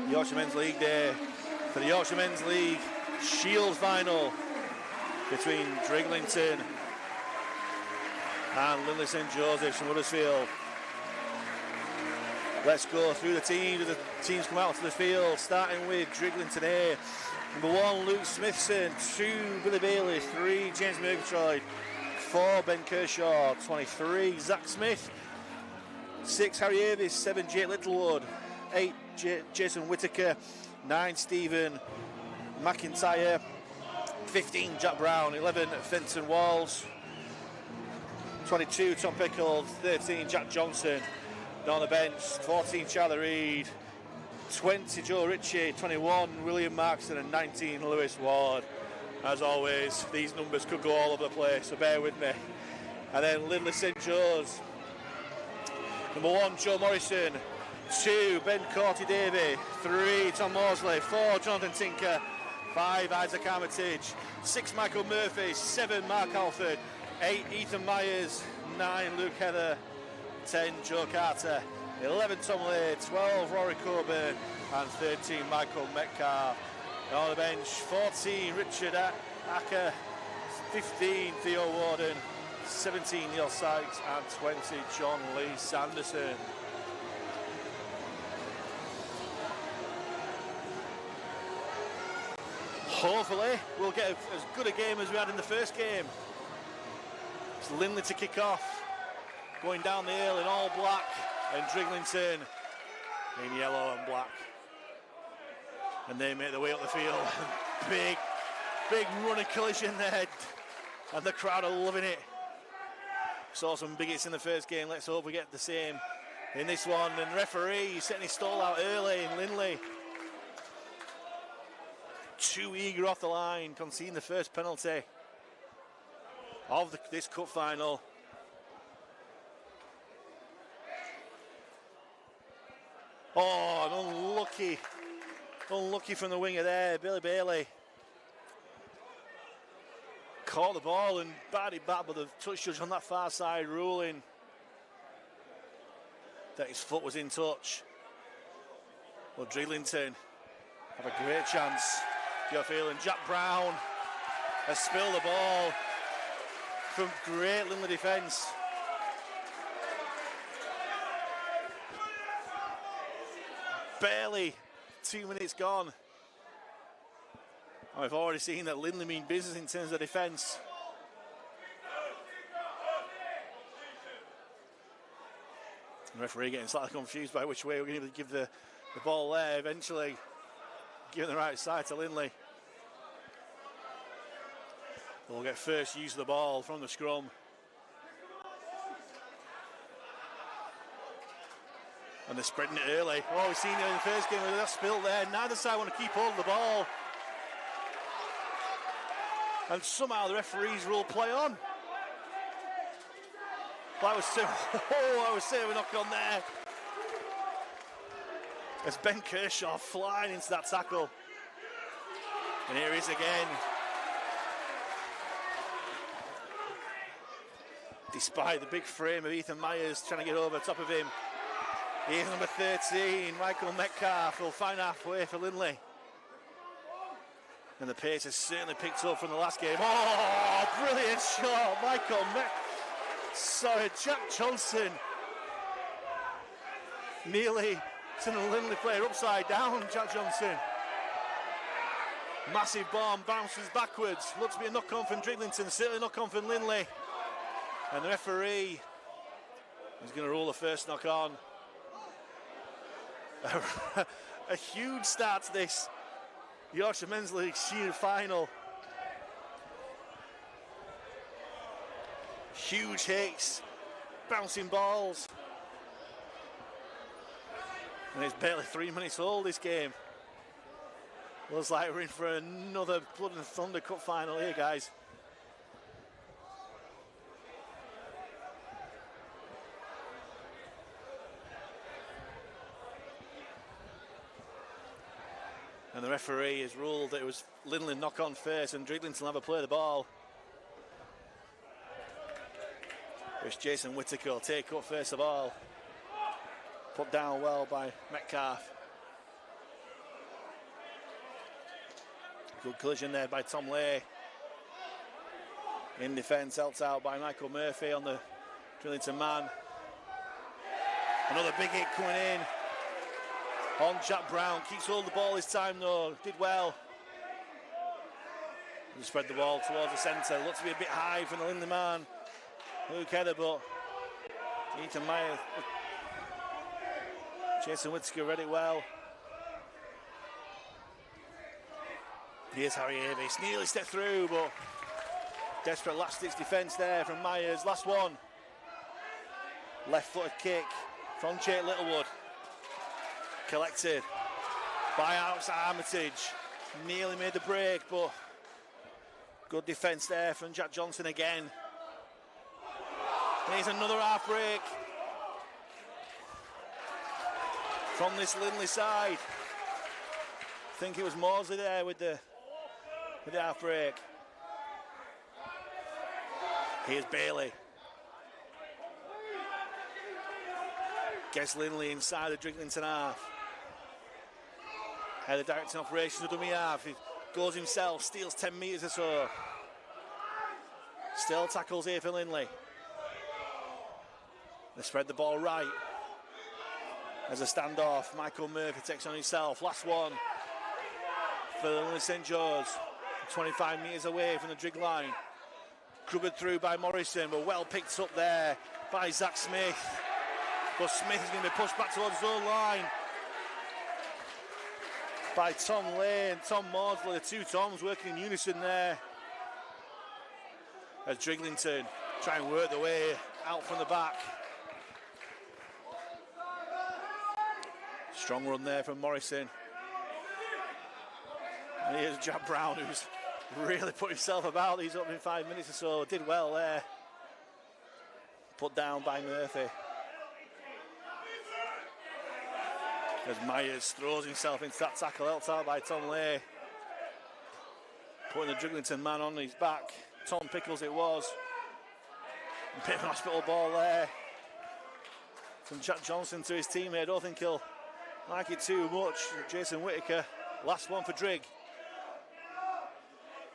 Yorkshire Men's League Day for the Yorkshire Men's League Shield Final between Drighlington and Lindley St Joseph from Huddersfield. Let's go through the teams as the teams come out to the field, starting with Drighlington A. Number 1, Luke Smithson. 2, Billy Bailey. 3, James Murgatroyd. 4, Ben Kershaw. 23, Zach Smith. 6, Harry Avis. 7, Jake Littlewood. 8, Jason Whitaker. 9, Stephen McIntyre. 15, Jack Brown. 11, Fenton Walls. 22, Tom Pickle. 13, Jack Johnson. On the bench, 14, Charlie Reid. 20, Joe Ritchie. 21, William Markson. And 19, Lewis Ward. As always, these numbers could go all over the place, so bear with me. And then Lindley St Joe's. Number 1, Joe Morrison. 2, Ben Corty-Davey. 3, Tom Morsley. 4, Jonathan Tinker. 5, Isaac Armitage. 6, Michael Murphy. 7, Mark Alford. 8, Ethan Myers. 9, Luke Heather. 10, Joe Carter. 11, Tom Lay. 12, Rory Coburn. And 13, Michael Metcalf. On the bench, 14, Richard Acker. 15, Theo Warden. 17, Neil Sykes. And 20, John Lee Sanderson. Hopefully, we'll get as good a game as we had in the first game. It's Lindley to kick off. Going down the hill in all black, and Drighlington in yellow and black. And they make their way up the field. big running collision there, and the crowd are loving it. Saw some big hits in the first game. Let's hope we get the same in this one. And referee setting his stall out early in Lindley. Too eager off the line, conceding the first penalty of this cup final. Oh, unlucky from the winger there, Billy Bailey. Caught the ball and batted it back, but the touch judge on that far side ruling that his foot was in touch. Well, Drighlington have a great chance. Your feeling, Jack Brown has spilled the ball from great Lindley defence. Barely 2 minutes gone. I've already seen that Lindley mean business in terms of defence. The referee getting slightly confused by which way we're going to give the ball there. Eventually giving the right side to Lindley. We'll get first use of the ball from the scrum. And they're spreading it early. Oh, we've seen it in the first game with that spill there. Neither side want to keep hold of the ball. And somehow the referees rule play on. But I was saying we're not gone there. As Ben Kershaw flying into that tackle. And here he is again. Despite the big frame of Ethan Myers trying to get over the top of him. Here's number 13, Michael Metcalf, will find halfway for Lindley. And the pace has certainly picked up from the last game. Oh, brilliant shot, Jack Johnson. Nearly sent a Lindley player upside down, Jack Johnson. Massive bomb, bounces backwards. Looks to be a knock-on from Drighlington, certainly a knock-on from Lindley. And the referee is going to rule the first knock-on. A huge start to this Yorkshire Men's League Shield Final. Huge hits, bouncing balls. And it's barely 3 minutes old, this game. Looks like we're in for another Blood and Thunder Cup final here, guys. And the referee has ruled that it was Lindley knock on first and Drighlington have a play the ball. Which Jason Whittaker will take up first of all. Put down well by Metcalf. Good collision there by Tom Lay. In defence, helped out by Michael Murphy on the Drighlington man. Another big hit coming in on Jack Brown. Keeps hold of the ball this time though. Did well. And spread the ball towards the centre. Looks to be a bit high from the Lindley man. Luke Heather, but Ethan Meyer. Jason Whittaker read it well. Here's Harry Avis. Nearly stepped through, but desperate last-ditch defence there from Myers. Last one. Left-footed kick from Jake Littlewood. Collected by Alex Armitage. Nearly made the break, but good defence there from Jack Johnson again. Here's another half break from this Lindley side. I think it was Morsley there with the half break. Here's Bailey. Gets Lindley inside the Drighlington half. Head of directing operations of dummy half. He goes himself, steals 10 metres or so. Still tackles here for Lindley. They spread the ball right. As a standoff, Michael Murphy takes on himself. Last one for Lindley St Joseph. 25 metres away from the Drig line. Grubbered through by Morrison, but well picked up there by Zach Smith. But Smith is going to be pushed back towards his own line by Tom Lay and Tom Maudsley, the two Toms working in unison there. As Drighlington try and work their way out from the back. Strong run there from Morrison. And here's Jack Brown, who's really put himself about these opening 5 minutes or so. Did well there. Put down by Murphy. As Myers throws himself into that tackle, helped out by Tom Lay. Putting the Drighlington man on his back. Tom Pickles it was. And bit of an hospital ball there from Jack Johnson to his teammate. I don't think he'll like it too much. Jason Whittaker, last one for Drig.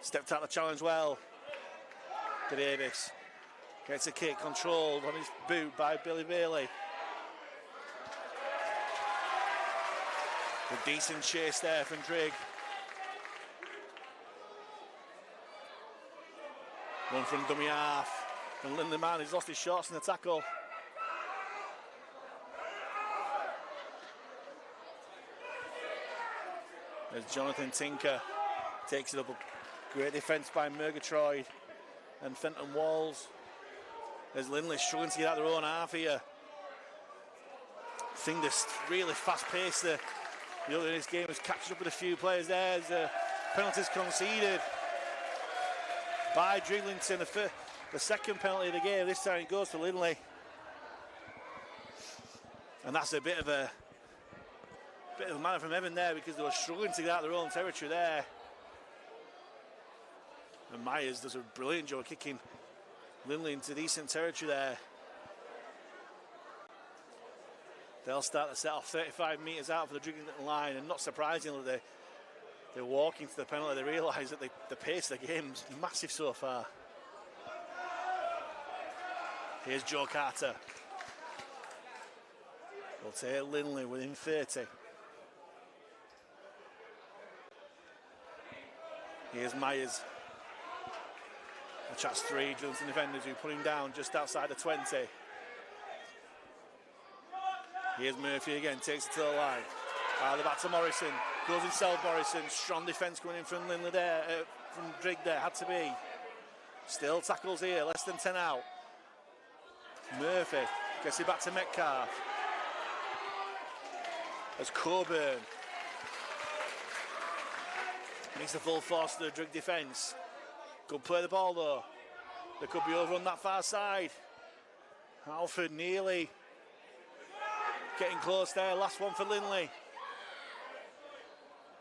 Stepped out the challenge well. To Davis. Gets a kick controlled on his boot by Billy Bailey. A decent chase there from Drig. Run from dummy half. And Lindley man has lost his shorts in the tackle. As Jonathan Tinker takes it up. Great defence by Murgatroyd and Fenton Walls. As Lindley struggling to get out their own half here. I think this really fast pace the other in this game has catching up with a few players there. As penalties conceded by Drighlington. The second penalty of the game. This time it goes to Lindley. And that's a bit of a manna from heaven there, because they were struggling to get out their own territory there. And Myers does a brilliant job of kicking Lindley into decent territory there. They'll start the set off 35 metres out for the Drighlington line, and not surprisingly they're walking to the penalty. They realise that the pace of the game is massive so far. Here's Joe Carter. We'll take Lindley within 30. Here's Myers. Attracts three Drighlington defenders who put him down just outside the 20. Here's Murphy again, takes it to the line. The back to Morrison. Goes himself, Morrison. Strong defence coming in from Lindley there, from Drig there, had to be. Still tackles here, less than 10 out. Murphy gets it back to Metcalf. As Coburn makes the full force of the Drig defence. Good play the ball though. They could be over on that far side. Alford nearly getting close there. Last one for Lindley.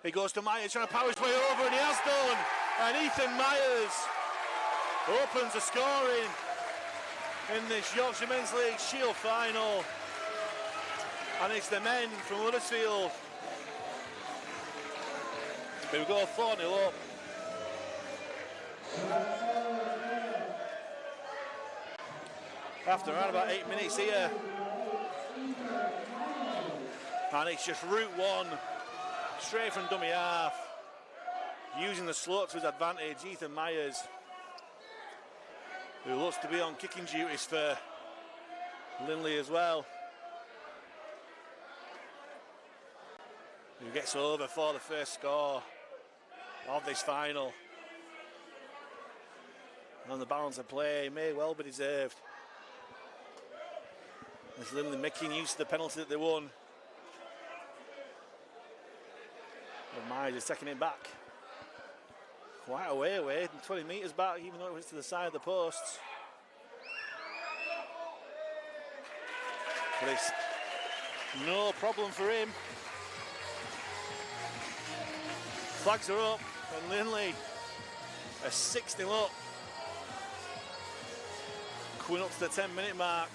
He goes to Myers, trying to power his way over, and he has done. And Ethan Myers opens the scoring in this Yorkshire Men's League Shield final. And it's the men from Huddersfield who go 4-0 up. After around about 8 minutes here. And it's just route one, straight from dummy half. Using the slope to his advantage, Ethan Myers, who looks to be on kicking duties for Lindley as well. Who gets over for the first score of this final. And the balance of play may well be deserved. As Lindley making use of the penalty that they won. And Myers is taking it back. Quite a way away, 20 metres back, even though it was to the side of the posts. But it's no problem for him. Flags are up, and Lindley are 6-0 up. Coming up to the 10-minute mark.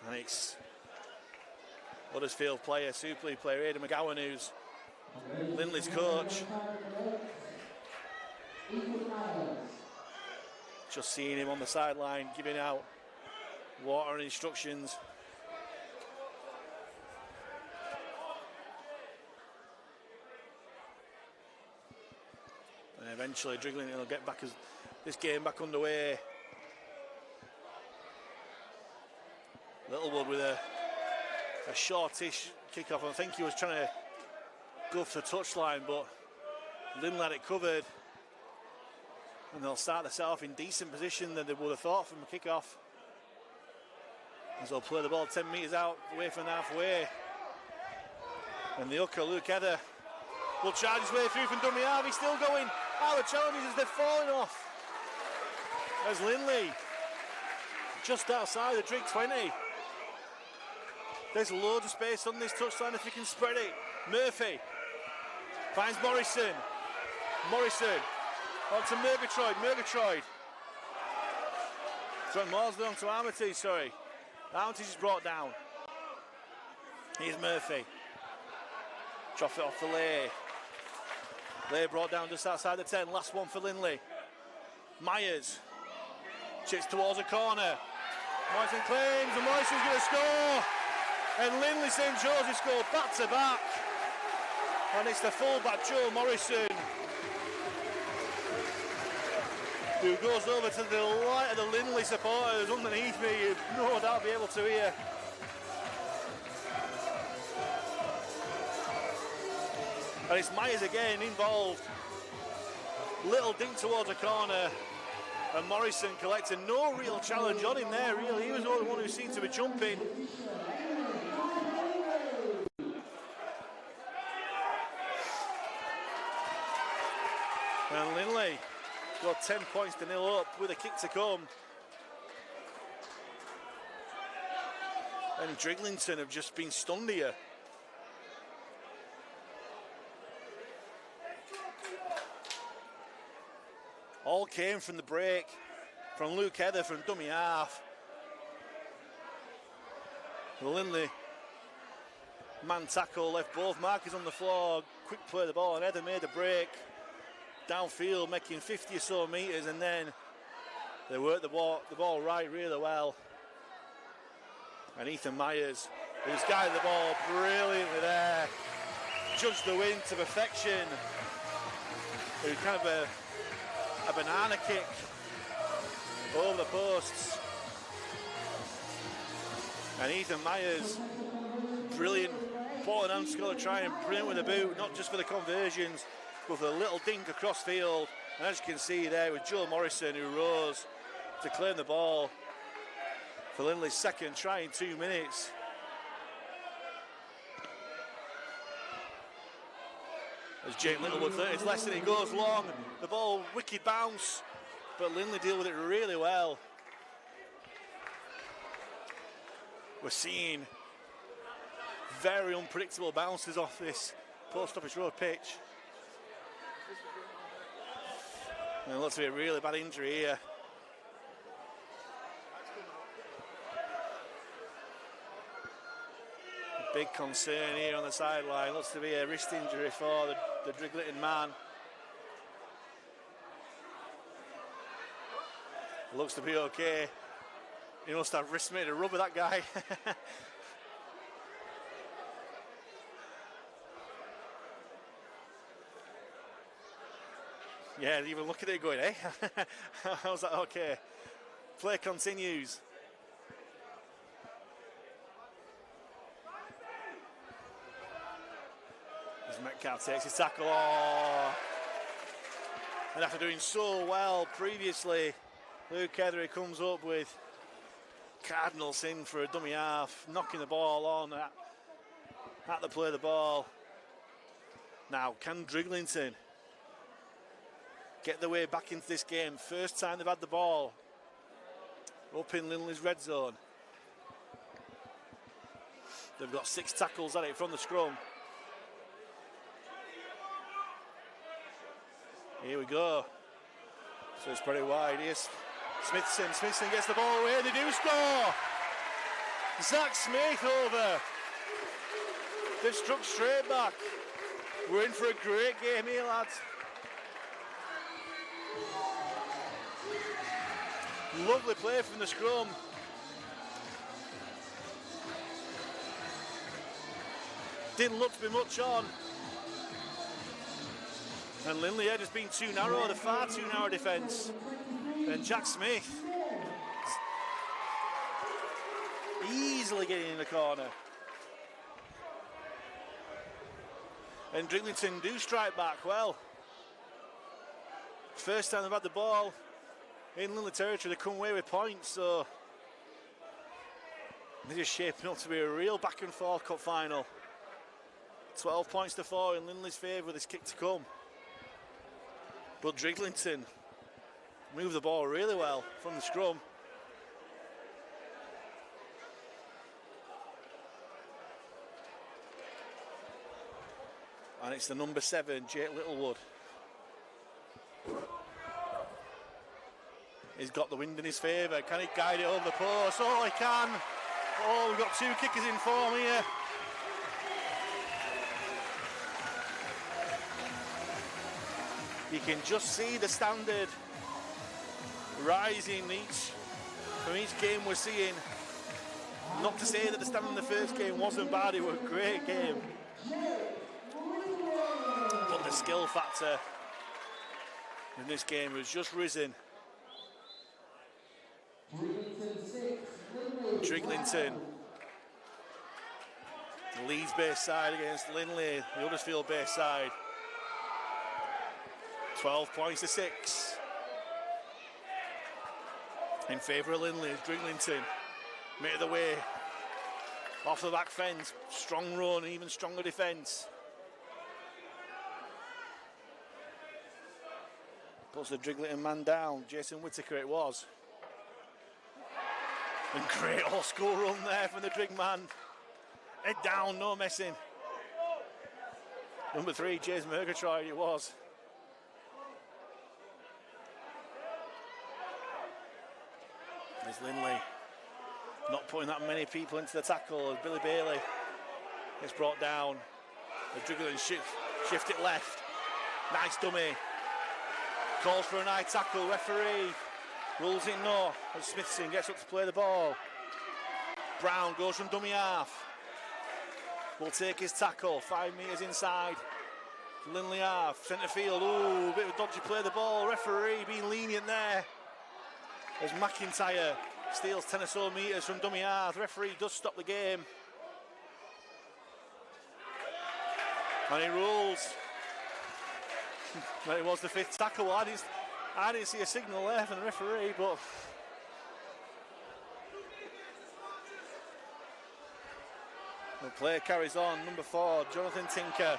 And it's Huddersfield player, Super League player Aidan McGowan, who's Lindley's coach. Just seeing him on the sideline giving out water and instructions. And eventually Drighlington will get back this game back underway. Littlewood with a shortish kick-off. I think he was trying to go for the touchline, but Lindley had it covered. And they'll start the set off in decent position than they would have thought from a kick-off. As they'll play the ball 10 metres out, away from halfway. And the hooker, Luke Heather, will charge his way through from dummy half. He's still going. The challenges as they're falling off. As Lindley, just outside the Drig 20. There's loads of space on this touchline if you can spread it. Murphy finds Morrison. Morrison on to Murgatroyd. Sorry, Morsley on to Armitage, sorry. Armitage is brought down. Here's Murphy. Drop it off the Lay. Lay brought down just outside the 10. Last one for Lindley. Myers. Chips towards a corner. Morrison claims and Morrison's going to score. And Lindley St Joseph score back to back. And it's the fullback Joe Morrison who goes over to the light of the Lindley supporters underneath me. You'd no doubt be able to hear. And it's Myers again involved. Little dink towards a corner. And Morrison collecting no real challenge on him there, really. He was the only one who seemed to be jumping. And Lindley got 10 points to 0 up with a kick to come. And Drighlington have just been stunned here. All came from the break from Luke Heather from dummy half. The Lindley man tackle left both markers on the floor. Quick play of the ball and Heather made the break. Downfield making 50 or so metres, and then they worked the ball right really well. And Ethan Myers, who's guided the ball brilliantly there, judged the win to perfection. Who kind of a banana kick over the posts. And Ethan Myers, brilliant ball and hand score try and brilliant with the boot, not just for the conversions, but for a little dink across field. And as you can see there with Joe Morrison, who rose to claim the ball for Lindley's second try in 2 minutes. As Jake Littlewood learned his lesson, he goes long, the ball wicked bounce, but Lindley deal with it really well. We're seeing Very unpredictable bounces off this Post Office Road pitch. And it looks to be a really bad injury here. Big concern here on the sideline. Looks to be a wrist injury for the Drighlington man. Looks to be okay. He must have wrist made of rubber, that guy. Yeah, even look at it going, eh? How's that okay? Play continues. As Metcalf takes his tackle. Oh. And after doing so well previously, Luke Hethery comes up with Cardinals in for a dummy half, knocking the ball on at the play of the ball. Now, can Drighlington get their way back into this game? First time they've had the ball up in Lindley's red zone. They've got 6 tackles at it from the scrum. Here we go. So it's pretty wide. Here's Smithson gets the ball away. They do score. Zach Smith over. They've struck straight back. We're in for a great game here, lads. Lovely play from the scrum. Didn't look to be much on. And Lindley had just been too narrow, the far too narrow defence. And Jack Smith easily getting in the corner. And Drighlington do strike back well. First time they've had the ball in Lindley territory, they come away with points, so they're just shaping up to be a real back and forth cup final. 12 points to 4 in Lindley's favour with this kick to come. But Drighlington move the ball really well from the scrum. And it's the number 7, Jake Littlewood. He's got the wind in his favour. Can he guide it over the post? Oh, he can. Oh, we've got 2 kickers in form here. You can just see the standard rising from each game we're seeing. Not to say that the standard in the first game wasn't bad, it was a great game. But the skill factor in this game has just risen. Drighlington, the Leeds-based side against Lindley, the Huddersfield-based side. 12 points to 6 in favour of Lindley. Drighlington made their way off the back fence. Strong run, even stronger defence. Puts the Drighlington man down. Jason Whittaker it was. And great old school run there from the Drig man. Head down, no messing. Number 3, James Murgatroyd it was. There's Lindley not putting that many people into the tackle as Billy Bailey gets brought down. The Drighlington shift it left. Nice dummy. Calls for an high tackle. Referee rules it no. And Smithson gets up to play the ball. Brown goes from dummy half. Will take his tackle. 5 metres inside. Lindley half. Centre field. Ooh, a bit of a dodgy play the ball. Referee being lenient there. As McIntyre steals 10 or so metres from dummy half. The referee does stop the game. And he rules. But it was the 5th tackle. I didn't see a signal there from the referee, but the play carries on. Number 4, Jonathan Tinker.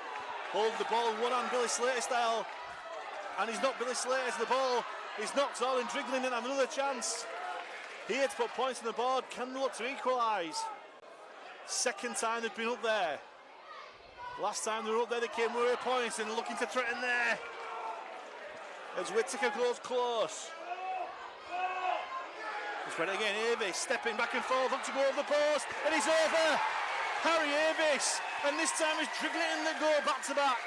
Hold the ball, one hand Billy Slater style. And he's not Billy Slater to the ball. He's knocked all and Drighlington have another chance here to put points on the board. Can they look to equalise? Second time they've been up there. Last time they were up there, they came away points and looking to threaten there. As Whittaker goes close. It's when again, Avis stepping back and forth, up to go over the post, and he's over. Harry Avis, and this time it's Drighlington that go back to back.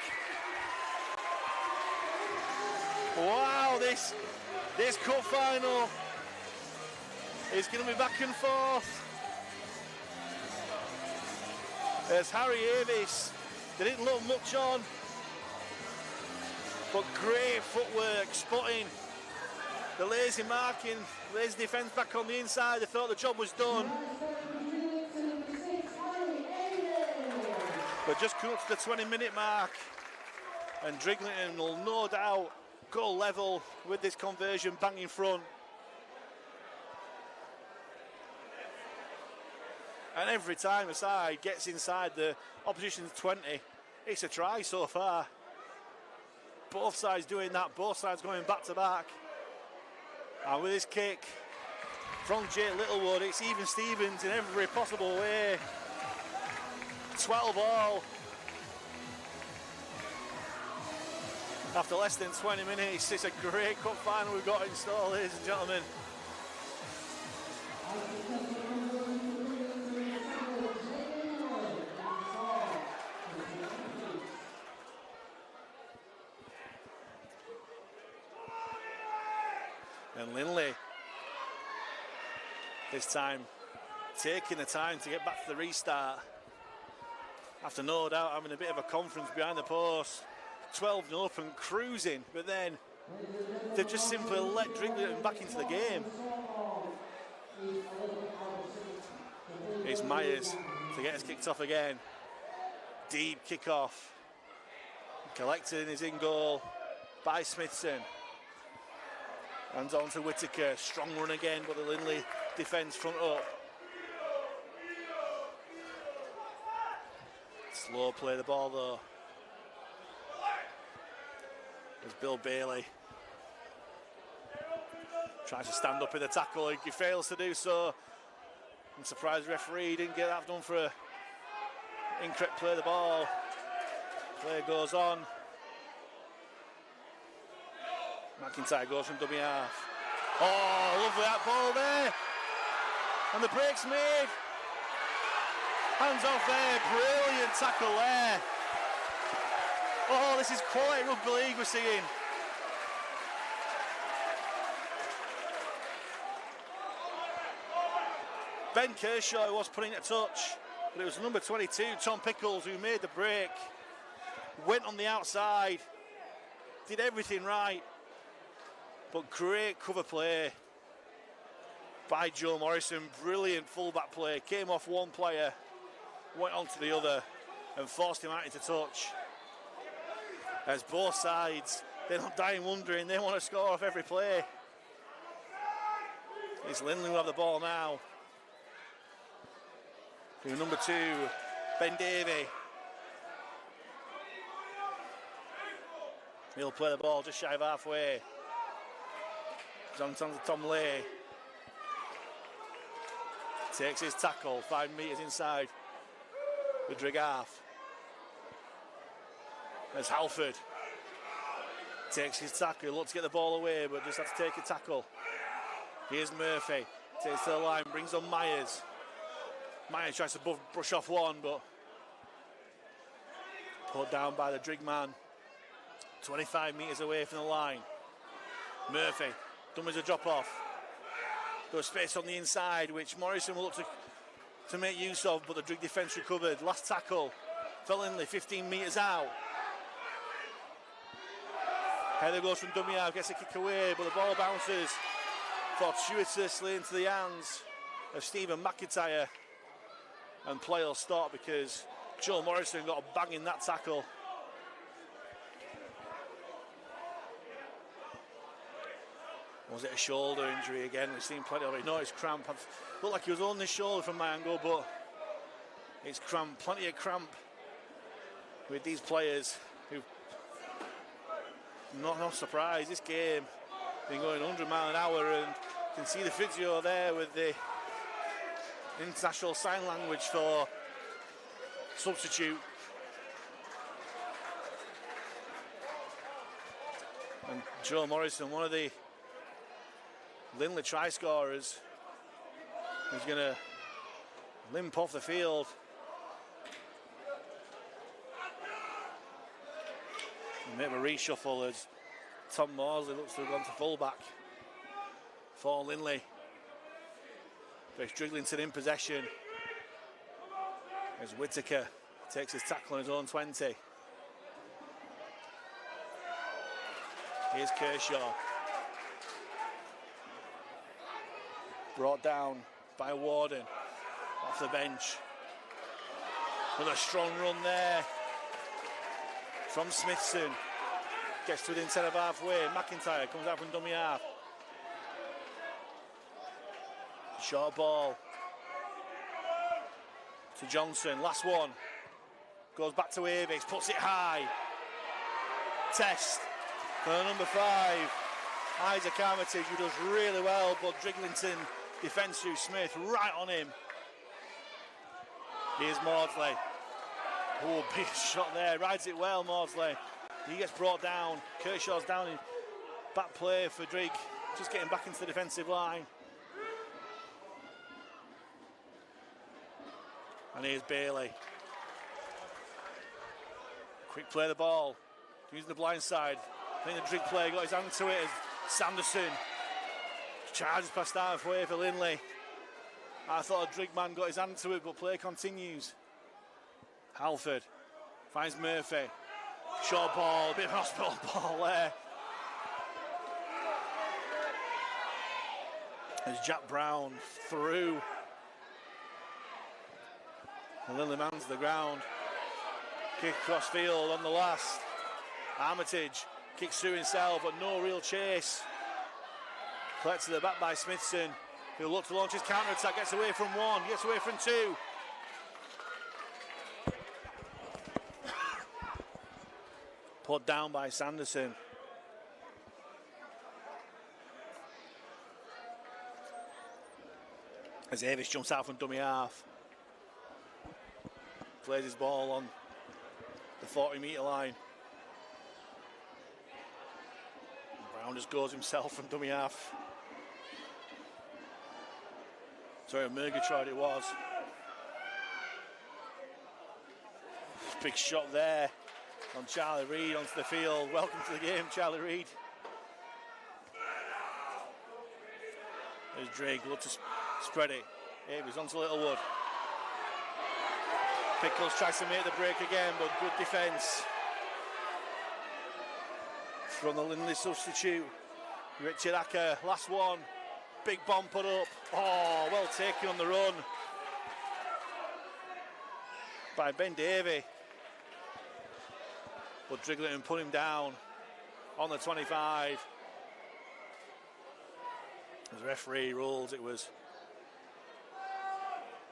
Wow, this cup final is going to be back and forth. There's Harry Avis. They didn't look much on, but great footwork, spotting the lazy marking, lazy defence back on the inside. They thought the job was done. But just come up to the 20-minute mark, and Drighlington will no doubt go level with this conversion bang in front. And every time a side gets inside the opposition's 20, it's a try so far. Both sides doing that, both sides going back to back. And with this kick from Jake Littlewood, it's even Stevens in every possible way. 12 all. After less than 20 minutes, it's a great cup final we've got in store, ladies and gentlemen. And Lindley, this time, taking the time to get back to the restart. After no doubt having a bit of a conference behind the post. 12-0 and cruising, but then they've just simply let Drighlington back into the game. It's Myers to get us kicked off again. Deep kick-off. Collected and is in goal by Smithson. Hands on to Whittaker. Strong run again, but the Lindley defence front up. Slow play the ball though. There's Bill Bailey. Tries to stand up in the tackle. He fails to do so. I'm surprised the referee didn't get that done for a incorrect play of the ball. Play goes on. McIntyre goes from dummy half. Oh, lovely that ball there. And the break's made. Hands off there. Brilliant tackle there. Oh, this is quality rugby league we're seeing. Ben Kershaw was putting a touch, but it was number 22, Tom Pickles, who made the break. Went on the outside, did everything right, but great cover play by Joe Morrison. Brilliant fullback play. Came off one player, went on to the other, and forced him out into touch. As both sides, they're not dying wondering, they want to score off every play. It's Lindley who have the ball now. To number 2, Ben Davey. He'll play the ball just shy of halfway. It's on to Tom Leigh. Takes his tackle, 5 metres inside the Drig half. There's Halford. Takes his tackle, he looks to get the ball away, but just has to take a tackle. Here's Murphy. Takes to the line, brings on Myers. Myers tries to brush off one, but put down by the Drig man. 25 metres away from the line. Murphy, done with a drop off. There's space on the inside, which Morrison will look to make use of, but the Drig defence recovered. Last tackle for Lindley, 15 metres out. Heather goes from dummy out, gets a kick away, but the ball bounces fortuitously into the hands of Stephen McIntyre. And play will stop because Joe Morrison got a bang in that tackle. Was it a shoulder injury again? We've seen plenty of it. No, it's cramp. Looked like he was holding his shoulder from my angle, but it's cramp. Plenty of cramp with these players who, not surprised, this game been going 100 miles an hour, and you can see the physio there with the international sign language for substitute. And Joe Morrison, one of the Lindley try scorers, who's going to limp off the field. A bit of a reshuffle as Tom Morsley looks to have gone to fullback for Lindley. But Drighlington in possession as Whittaker takes his tackle on his own 20. Here's Kershaw. Brought down by Warden off the bench. With a strong run there from Smithson. Gets to within 10 of halfway. McIntyre comes out from dummy half. Short ball to Johnson. Last one. Goes back to Avis. Puts it high. Test for number 5. Isaac Armitage, who does really well, but Drighlington defence through Smith right on him. Here's Maudsley. Oh, big shot there. Rides it well, Maudsley. He gets brought down. Kershaw's down in back play for Drigg. Just getting back into the defensive line. And here's Bailey. Quick play of the ball. Using the blind side. I think the Drigg player got his hand to it as Sanderson charges past halfway for Lindley. I thought a Drigg man got his hand to it, but play continues. Halford finds Murphy. Short ball, a bit of an hospital ball there. As Jack Brown through. And Lindley man's the ground. Kick across field on the last. Armitage kicks through himself, but no real chase. Collected to the back by Smithson, who looks to launch his counter-attack, gets away from one, gets away from two. Put down by Sanderson. As Avis jumps out from dummy half. Plays his ball on the 40-metre line. Brown just goes himself from dummy half. Sorry, Murgatroyd it was. Big shot there on Charlie Reid onto the field. Welcome to the game, Charlie Reid. There's Drake, look to spread it. Avis onto Littlewood. Pickles tries to make the break again, but good defence from the Lindley substitute. Richard Acker, last one. Big bomb put up. Oh, well taken on the run by Ben Davey. But Drighlington put him down on the 25. As the referee rules, it was.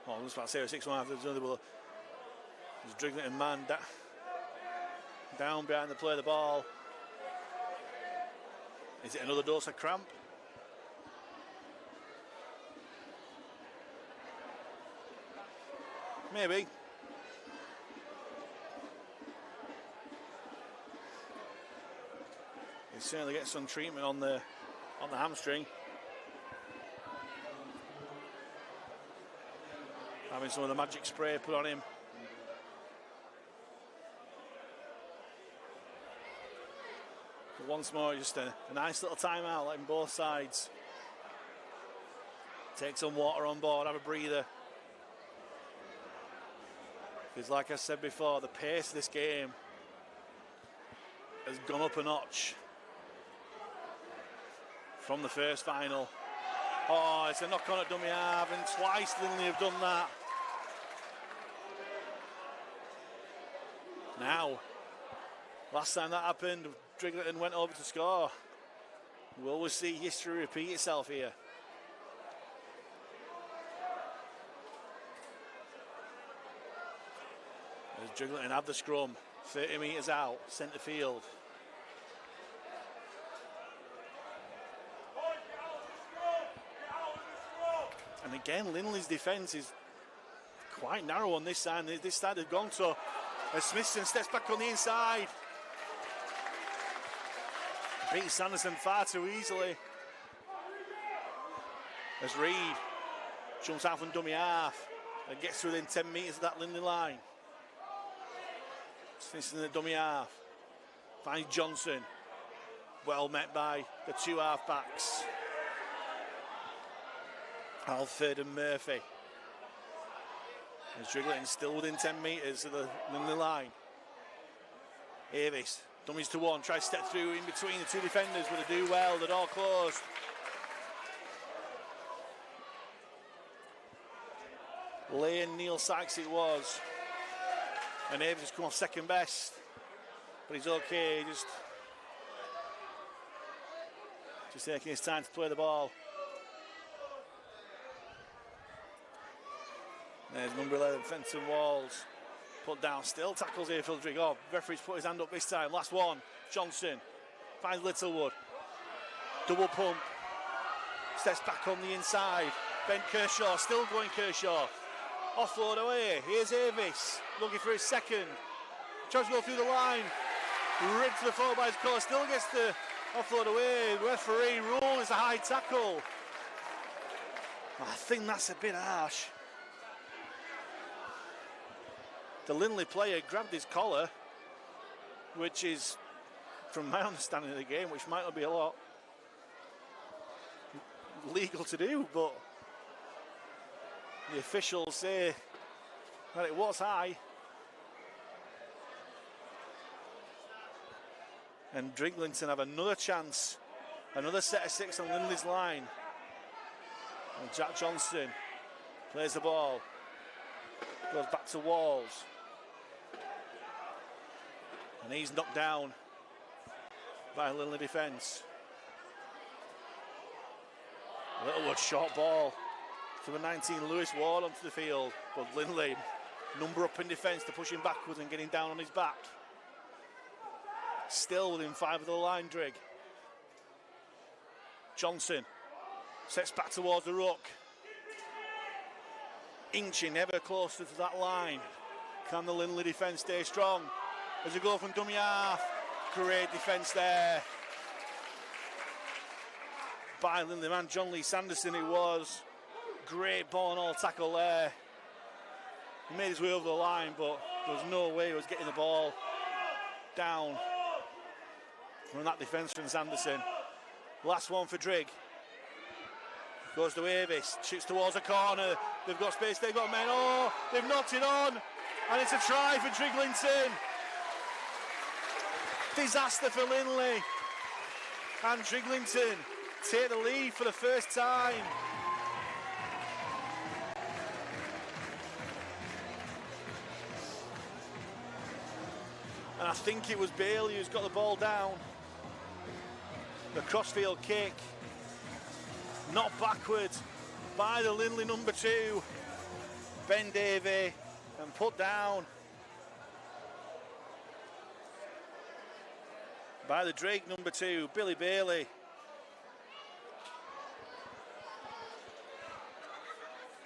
Oh, I was about to say 6-1 after the other. There's Drighlington man down behind the play of the ball. Is it another dose of cramp? Maybe. He certainly gets some treatment on the hamstring. Having some of the magic spray put on him. But once more, just a nice little timeout, letting both sides take some water on board, have a breather. Because like I said before, the pace of this game has gone up a notch from the first final. Oh, it's a knock on at dummy half, and twice Lindley have done that. Now, last time that happened, Drighlington went over to score. Will we see history repeat itself here? As Drighlington have the scrum, 30 metres out, centre field. And again, Lindley's defence is quite narrow on this side. This side they've gone to as Smithson steps back on the inside. Beats Sanderson far too easily. As Reed jumps out from dummy half and gets within 10 metres of that Lindley line. Smithson in the dummy half. Finds Johnson. Well met by the two half-backs. Alford and Murphy. As Drighlington still within 10 metres of the Lindley line. Avis, dummies to one, tries to step through in between the two defenders, but they do well, the door closed. Lane Neil Sykes it was. And Avis has come off second best. But he's okay, just taking his time to play the ball. There's number 11, Fenton Walls. Put down, still tackles here, Phil Drigg. Oh, referee's put his hand up this time. Last one, Johnson. Finds Littlewood. Double pump. Steps back on the inside. Ben Kershaw, still going Kershaw. Offload away. Here's Avis. Looking for his second. Tries to go through the line. Rigged to the forward by his collar. Still gets the offload away. Referee rule is a high tackle. I think that's a bit harsh. The Lindley player grabbed his collar, which is, from my understanding of the game, which might not be a lot legal to do, but the officials say that it was high. And Drighlington have another chance, another set of six on Lindley's line. And Jack Johnson plays the ball, goes back to Walls. And he's knocked down by Lindley defence. Littlewood short ball to the 19, Lewis Ward onto the field. But Lindley, number up in defence to push him backwards and getting down on his back. Still within 5 of the line, Drigg. Johnson sets back towards the ruck. Inching ever closer to that line. Can the Lindley defence stay strong? As a goal from dummy half. Great defence there by Lindley man, John Lee Sanderson it was. Great ball and all tackle there. He made his way over the line, but there was no way he was getting the ball down from that defence from Sanderson. Last one for Drigg. Goes to Avis, shoots towards a corner. They've got space, they've got men. Oh, they've knocked it on. And it's a try for Drighlington. Disaster for Lindley. And Drighlington take the lead for the first time. And I think it was Bailey who's got the ball down. The crossfield kick. Knocked backwards by the Lindley number 2, Ben Davey, and put down by the Drake number 2, Billy Bailey.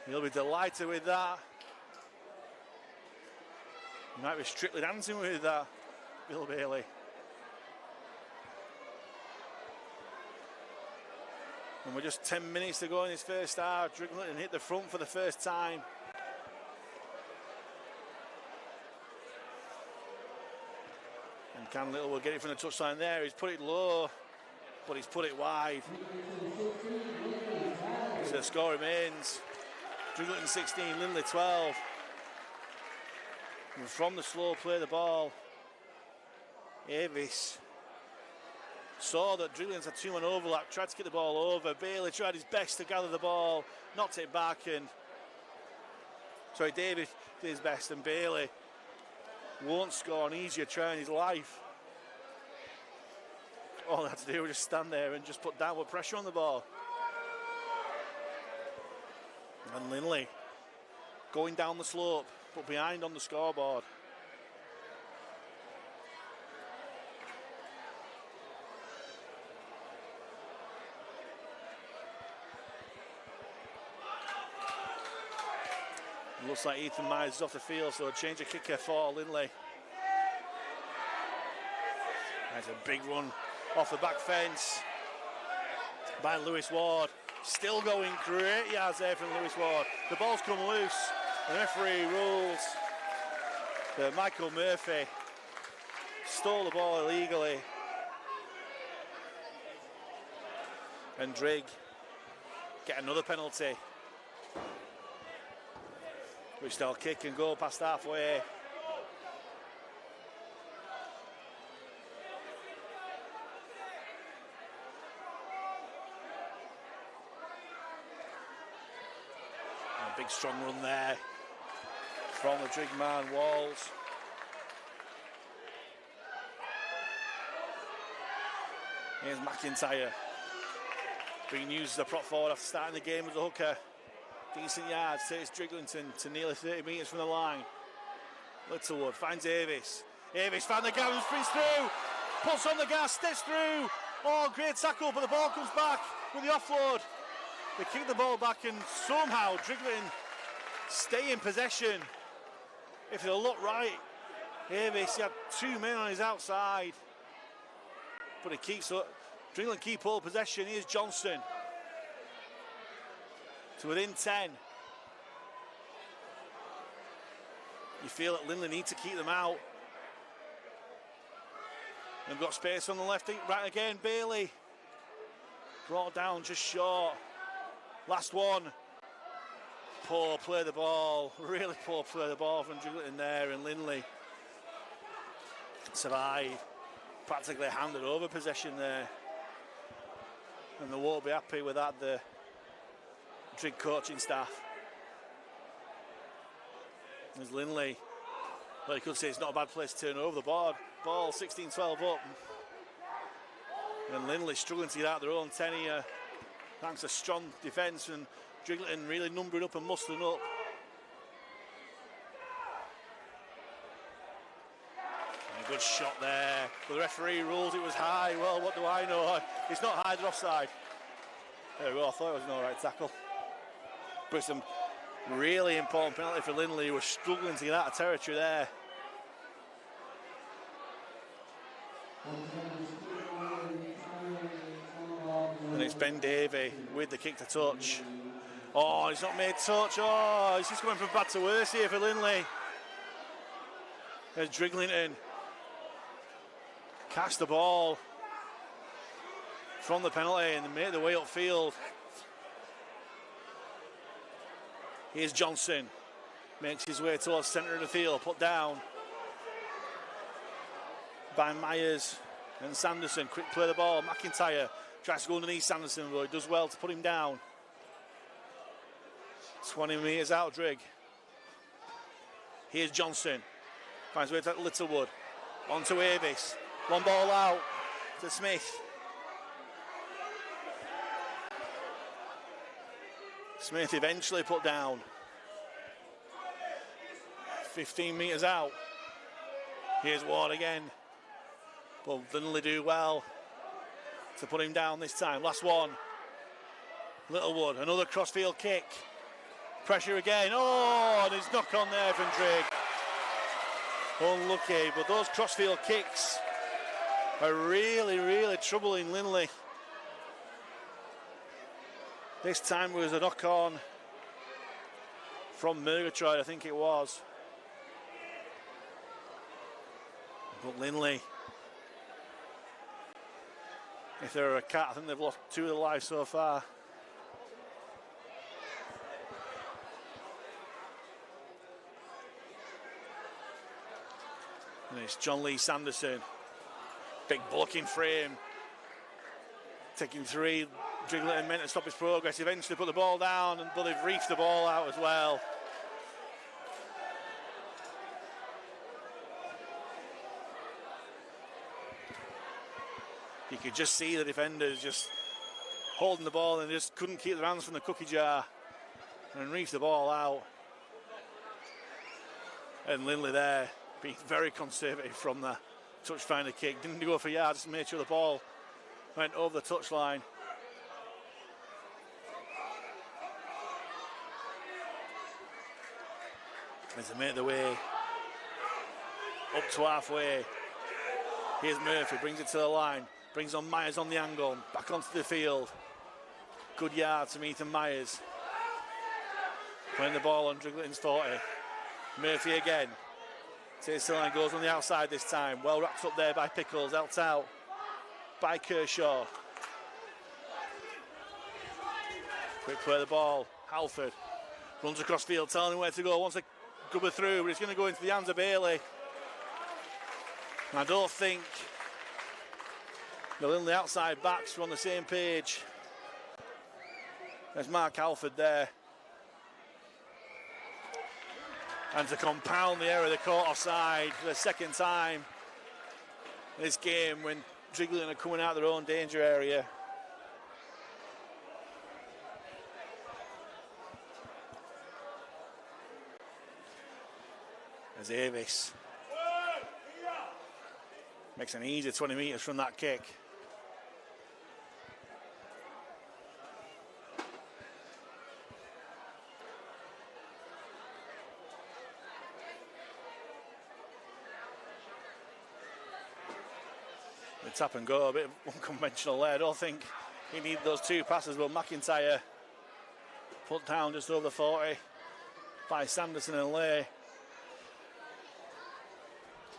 He'll be delighted with that. He might be strictly dancing with that, Bill Bailey. And we're just 10 minutes to go in this first half. Drighlington hit the front for the first time. And can Littlewood get it from the touchline there? He's put it low, but he's put it wide. So the score remains Drighlington 16, Lindley 12. And from the slow play the ball, Avis saw that Drighlington had 2-man overlap, tried to get the ball over. Bailey tried his best to gather the ball, knocked it back, and David did his best, and Bailey won't score an easier try in his life. All they had to do was just stand there and just put downward pressure on the ball. And Lindley going down the slope, but behind on the scoreboard. Looks like Ethan Myers is off the field, so a change of kicker for Lindley. There's a big run off the back fence by Lewis Ward. Still going, great yards there from Lewis Ward. The ball's come loose. The referee rules that Michael Murphy stole the ball illegally. And Drigg get another penalty, which they'll kick and go past halfway. A big strong run there from the Drigg man, Walls. Here's McIntyre, being used as a prop forward after starting the game as a hooker. Decent yards, takes Drighlington to nearly 30 metres from the line. Littlewood finds Avis. Avis found the gap and sprints through. Puts on the gas, steps through. Oh, great tackle, but the ball comes back with the offload. They kick the ball back and somehow Drighlington stay in possession. If they'll look right, Avis, he had two men on his outside. But he keeps up. Drighlington keep all possession. Here's Johnston to within 10. You feel that Lindley need to keep them out. They've got space on the left, right again. Bailey brought down just short. Last one. Poor play of the ball. Really poor play of the ball from Drighlington there, and Lindley survived. Practically handed over possession there. And they won't be happy with that, the Drigg coaching staff. There's Lindley. Well, you could say it's not a bad place to turn over the board. Ball 16-12 up. And Lindley struggling to get out their own 10 here. Thanks to strong defence, and Drighlington really numbering up and mustering up. And a good shot there. But the referee rules it was high. Well, what do I know? It's not high, they're offside. There we go, I thought it was an alright tackle. But some really important penalty for Lindley, who was struggling to get out of territory there. And it's Ben Davey with the kick to touch. Oh, he's not made touch. Oh, he's just going from bad to worse here for Lindley. There's Drighlington. Cast the ball from the penalty and made the way upfield. Here's Johnson. Makes his way towards centre of the field. Put down by Myers and Sanderson. Quick play of the ball. McIntyre tries to go underneath Sanderson, but he does well to put him down. 20 metres out, Drigg. Here's Johnson. Finds way to Littlewood. On to Avis. One ball out to Smith. Smith eventually put down. 15 metres out. Here's Ward again. But Lindley do well to put him down this time. Last one. Littlewood, another crossfield kick. Pressure again. Oh, and there's knock on there from Drigg. Unlucky, but those crossfield kicks are really, really troubling Lindley. This time it was a knock on from Murgatroyd, I think it was. But Lindley, if they're a cat, I think they've lost 2 of their lives so far. And it's John Lee Sanderson. Big blocking frame. Taking 3. Drighlington meant to stop his progress. Eventually put the ball down, but they've reefed the ball out as well. You could just see the defenders just holding the ball and just couldn't keep their hands from the cookie jar and reefed the ball out. And Lindley there being very conservative from the touch finder kick. Didn't go for yards, just made sure the ball went over the touchline. as they make their way up to halfway. Here's Murphy, brings it to the line, brings on Myers on the angle, back onto the field. Good yard from Ethan Myers. Playing the ball on Drighlington's 40. Murphy again. Takes the line, goes on the outside this time. Well wrapped up there by Pickles, helped out by Kershaw. Quick play of the ball, Halford. Runs across field, telling him where to go. Wants to gubber through, but he's going to go into the hands of Bailey. And I don't think the Lindley outside backs were on the same page. There's Mark Halford there. And to compound the error, they caught offside for the second time in this game when Drighlington are coming out of their own danger area. As Avis makes an easy 20 metres from that kick. The tap and go, a bit unconventional there. I don't think he needed those two passes, but McIntyre put down just over 40 by Sanderson and Lay.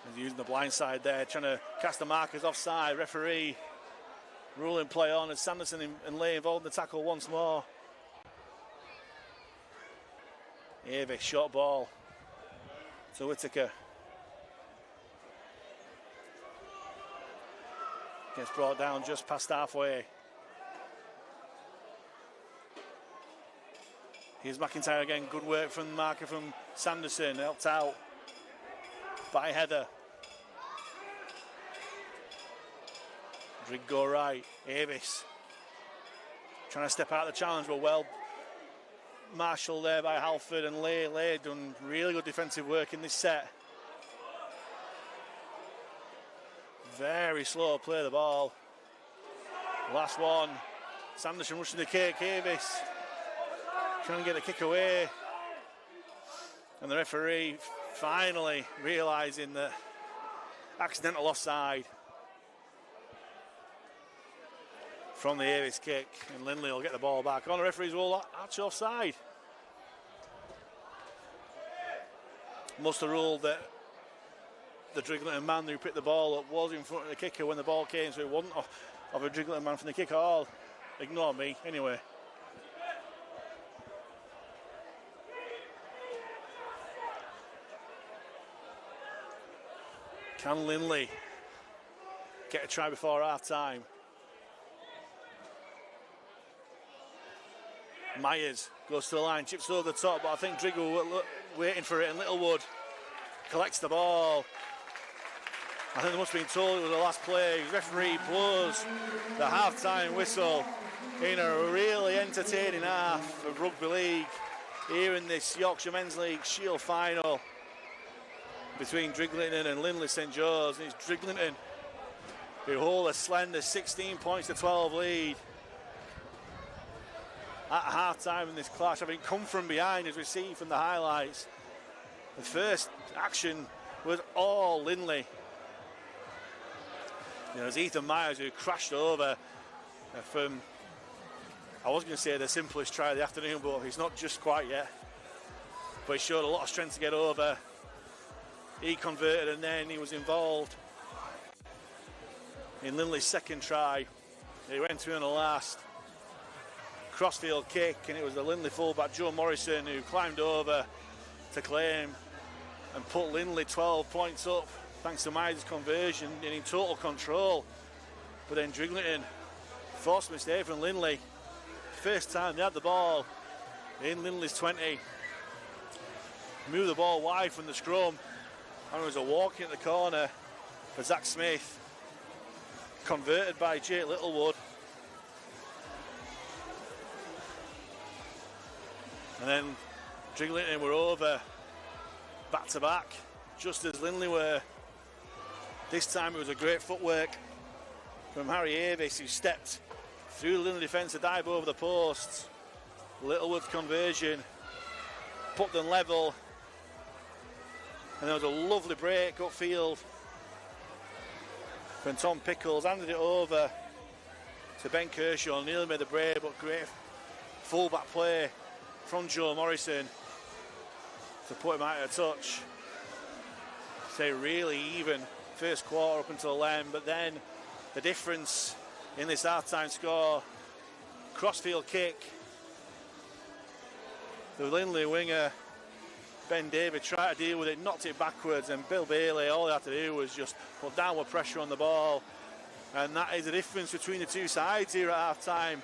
He's using the blind side there, trying to cast the markers offside. Referee ruling play on as Sanderson and Lay involved in the tackle once more. Avis, short ball to Whittaker. Gets brought down just past halfway. Here's McIntyre again, good work from the marker from Sanderson, helped out by Heather. Drig go right, Avis trying to step out of the challenge, but well marshalled there by Halford and Lay. Lay done really good defensive work in this set. Very slow play of the ball. Last one, Sanderson rushing the kick, Avis trying to get the kick away. And the referee finally realising that accidental offside from the Avis kick, and Lindley will get the ball back. On the referee's rule, actually offside. Must have ruled that the Drighlington man who picked the ball up was in front of the kicker when the ball came, so it wasn't of a Drighlington man from the kick at all. Ignore me, anyway. Can Lindley get a try before half time? Myers goes to the line, chips over the top, but I think Driggle waiting for it, and Littlewood collects the ball. I think they must have been told it was the last play. Referee blows the half-time whistle in a really entertaining half of Rugby League here in this Yorkshire Men's League Shield final between Drighlington and Lindley St Joseph. And it's Drighlington who hold a slender 16 points to 12 lead at half-time in this clash, having come from behind, as we see from the highlights. The first action was all Lindley. It was Ethan Myers who crashed over from, I was going to say the simplest try of the afternoon, but he's not just quite yet. But he showed a lot of strength to get over. He converted, and then he was involved in Lindley's second try. He went through in the last crossfield kick, and it was the Lindley fullback Joe Morrison who climbed over to claim and put Lindley 12 points up thanks to Myers' conversion and in total control. But then Drighlington forced a mistake from Lindley. First time they had the ball in Lindley's 20. Moved the ball wide from the scrum, and it was a walk in the corner for Zach Smith, converted by Jake Littlewood. And then Drighlington were over back to back, just as Lindley were. This time it was a great footwork from Harry Avis, who stepped through the Lindley defence to dive over the posts. Littlewood's conversion put them level, And there was a lovely break upfield when Tom Pickles handed it over to Ben Kershaw. Nearly made the break, but great full-back play from Joe Morrison to put him out of touch. So really even first quarter up until then, but then the difference in this half-time score, crossfield kick. The Lindley winger, Ben David, tried to deal with it, knocked it backwards, and Bill Bailey, all he had to do was just put downward pressure on the ball. And that is the difference between the two sides here at half-time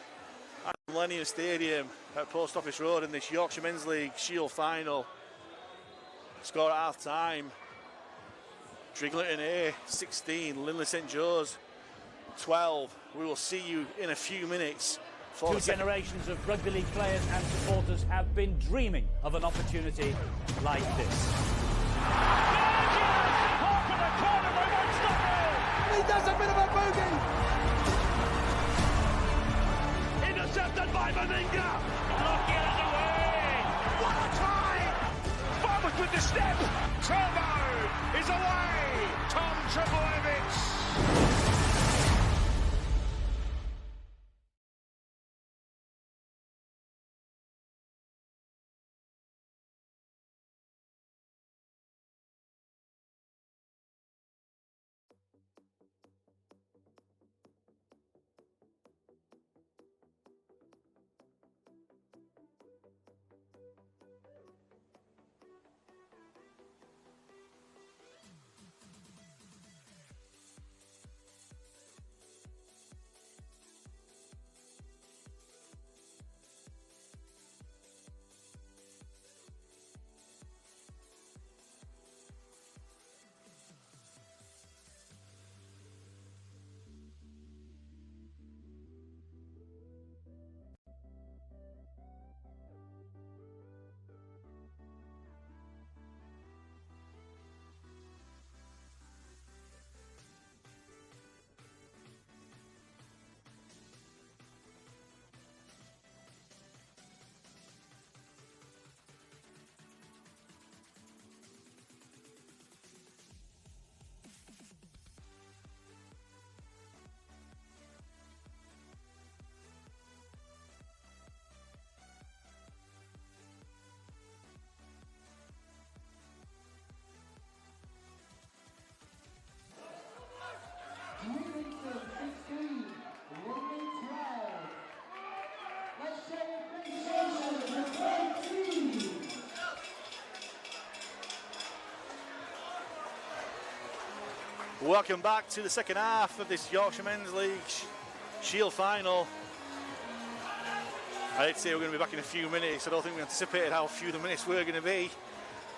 at Millennium Stadium at Post Office Road in this Yorkshire Men's League Shield Final. Score at half-time, Drighlington A 16, Lindley St Joseph 12. We will see you in a few minutes. Two generations of rugby league players and supporters have been dreaming of an opportunity like this. He does a bit of a bogey. Intercepted by Meninga. Look, it is away. What a try! Farmers with the step. Turbo is away. Tom Trebojevic. Welcome back to the second half of this Yorkshire Men's League Shield Final. I did say we're going to be back in a few minutes. I don't think we anticipated how few the minutes were going to be.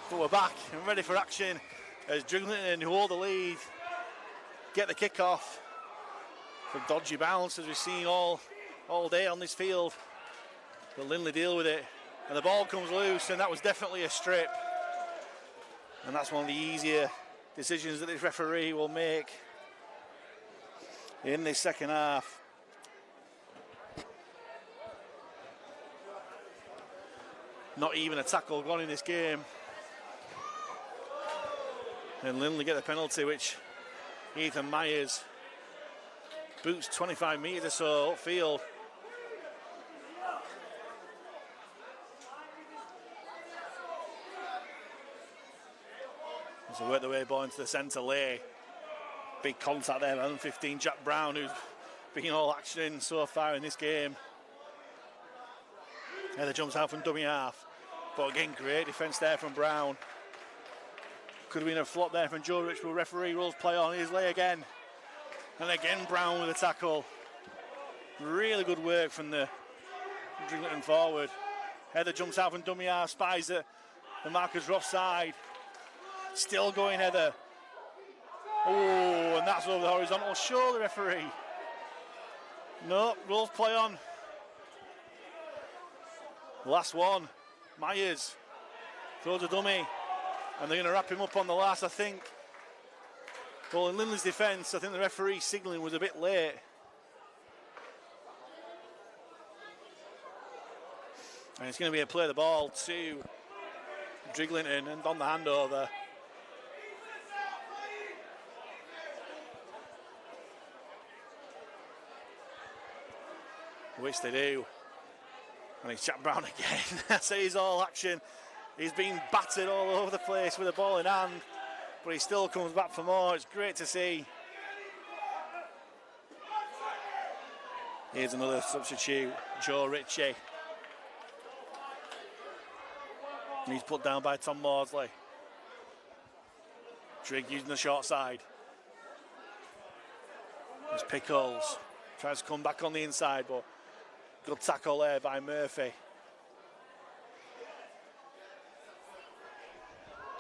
But we're back and ready for action as Drighlington, who hold the lead, get the kick-off. A dodgy bounce, as we've seen all day on this field. But Lindley deal with it. And the ball comes loose, and that was definitely a strip. And that's one of the easier decisions that this referee will make in this second half. Not even a tackle gone in this game. And Lindley get the penalty, which Ethan Myers boots 25 metres or so upfield. So work the way ball into the centre lay. Big contact there, 115. Jack Brown, who's been all action so far in this game. Heather jumps out from dummy half. But again, great defence there from Brown. Could have been a flop there from Joe Rich, but referee rules play on. Here's Lay again. And again, Brown with a tackle. Really good work from the Drighlington forward. Heather jumps out from dummy half, spies the markers are offside. Still going, Heather. Oh, and that's over the horizontal. Surely, referee. No, rules play on. Last one. Myers throws a dummy. And they're going to wrap him up on the last, I think. Well, in Lindley's defence, I think the referee signalling was a bit late. And it's going to be a play the ball to Drighlington, and on the handover, which they do. And it's Jack Brown again. So he's all action. He's been battered all over the place with the ball in hand, but he still comes back for more. It's great to see. Here's another substitute, Joe Ritchie. And he's put down by Tom Maudsley. Drigg using the short side. There's Pickles. Tries to come back on the inside, but good tackle there by Murphy.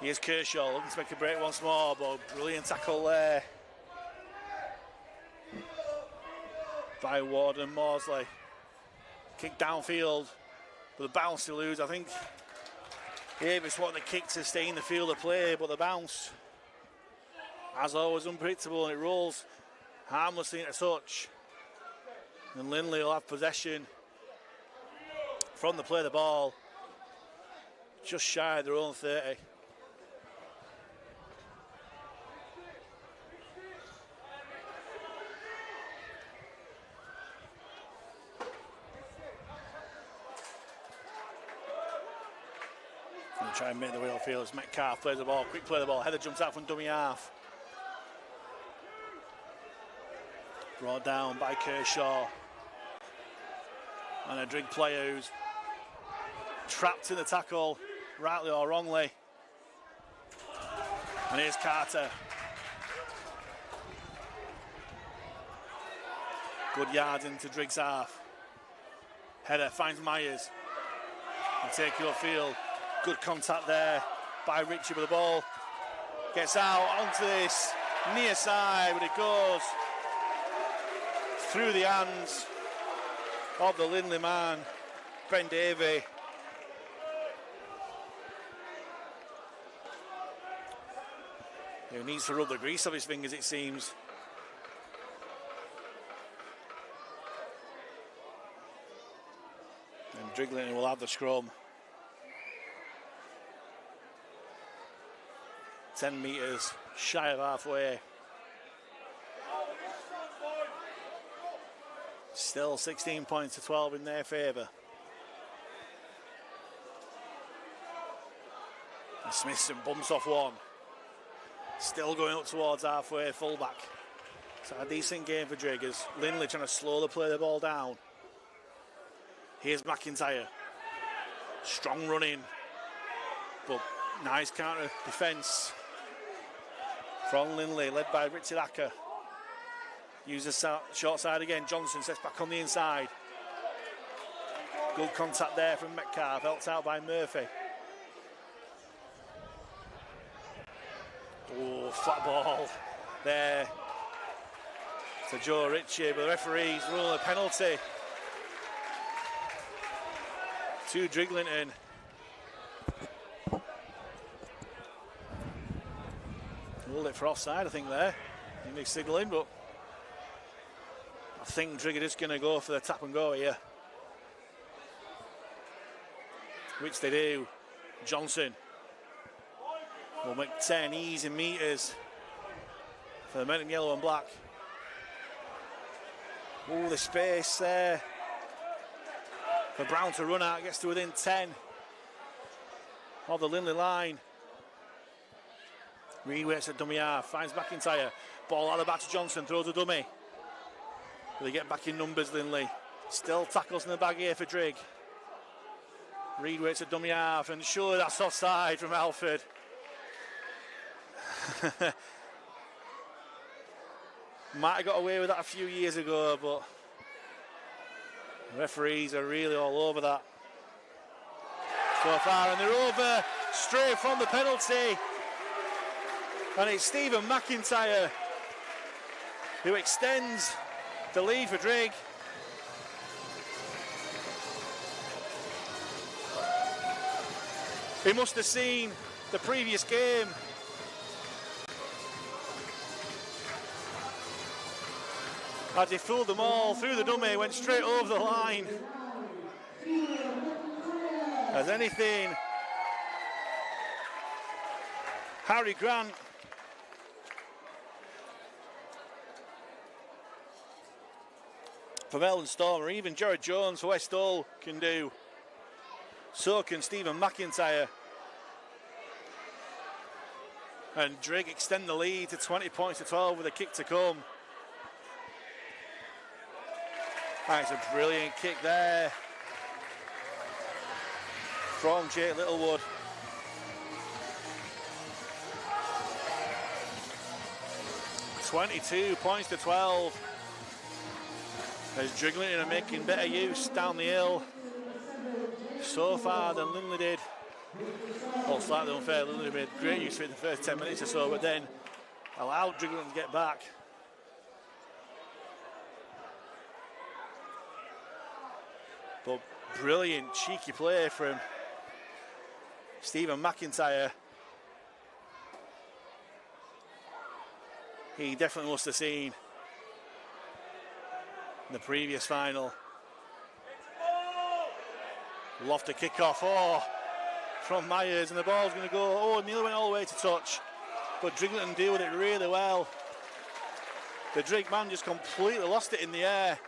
Here's Kershaw looking to make a break once more, but brilliant tackle there by Warden Maudsley. Kick downfield, but the bounce to lose. I think Davis wanted the kick to stay in the field of play, but the bounce, as always, unpredictable, and it rolls harmlessly into touch. And Lindley will have possession from the play of the ball, just shy of their own 30. Try and make the wheel field as Metcalf plays the ball, quick play the ball. Heather jumps out from dummy half. Brought down by Kershaw. And a Drigg player who's trapped in the tackle, rightly or wrongly. And here's Carter. Good yards into Drigg's half. Header finds Myers. And take it upfield. Good contact there by Ritchie with the ball. Gets out onto this near side, but it goes through the hands of the Lindley man, Ben Davey. He needs to rub the grease off his fingers, it seems. And Drighlington will have the scrum. 10 metres shy of halfway. Still 16 points to 12 in their favour. Smithson bumps off one. Still going up towards halfway, fullback. So a decent game for Drigg as Lindley trying to slowly play the ball down. Here's McIntyre. Strong running, but nice counter defence from Lindley, led by Richard Acker. Uses the short side again. Johnson sets back on the inside. Good contact there from Metcalf, helped out by Murphy. Oh, flat ball there to Joe Ritchie, but the referee's ruling a penalty to Drighlington. Ruled it for offside, I think, there. He's signalling, but I think Drigg are just going to go for the tap and go here. Which they do. Johnson will make 10 easy metres for the men in yellow and black. Oh, the space there for Brown to run out, gets to within 10 of the Lindley line. Reed waits at dummy half, finds McIntyre. Ball out of the back to Johnson, throws a dummy. They get back in numbers, Lindley. Still tackles in the bag here for Drigg. Reed waits at dummy half, and surely that's offside from Alford. Might have got away with that a few years ago, but the referees are really all over that so far, and they're over straight from the penalty. And it's Stephen McIntyre who extends the lead for Drigg. He must have seen the previous game. As he fooled them all through the dummy, went straight over the line. As anything, Harry Grant from Ellen Storm, or even Jared Jones for West Hull can do. So can Stephen McIntyre. And Drigg extend the lead to 20 points to 12 with a kick to come. That's a brilliant kick there from Jake Littlewood. (22 points to 12). As Drighlington are making better use down the hill so far than Lindley did. Well, slightly unfair. Lindley made great use of it in the first 10 minutes or so, but then allowed Drighlington to get back. But brilliant, cheeky play from Stephen McIntyre. He definitely must have seen the previous final. Lofted kick-off, from Myers, and the ball's going to go, nearly went all the way to touch, but Drighlington deal with it really well. The Drigg man just completely lost it in the air,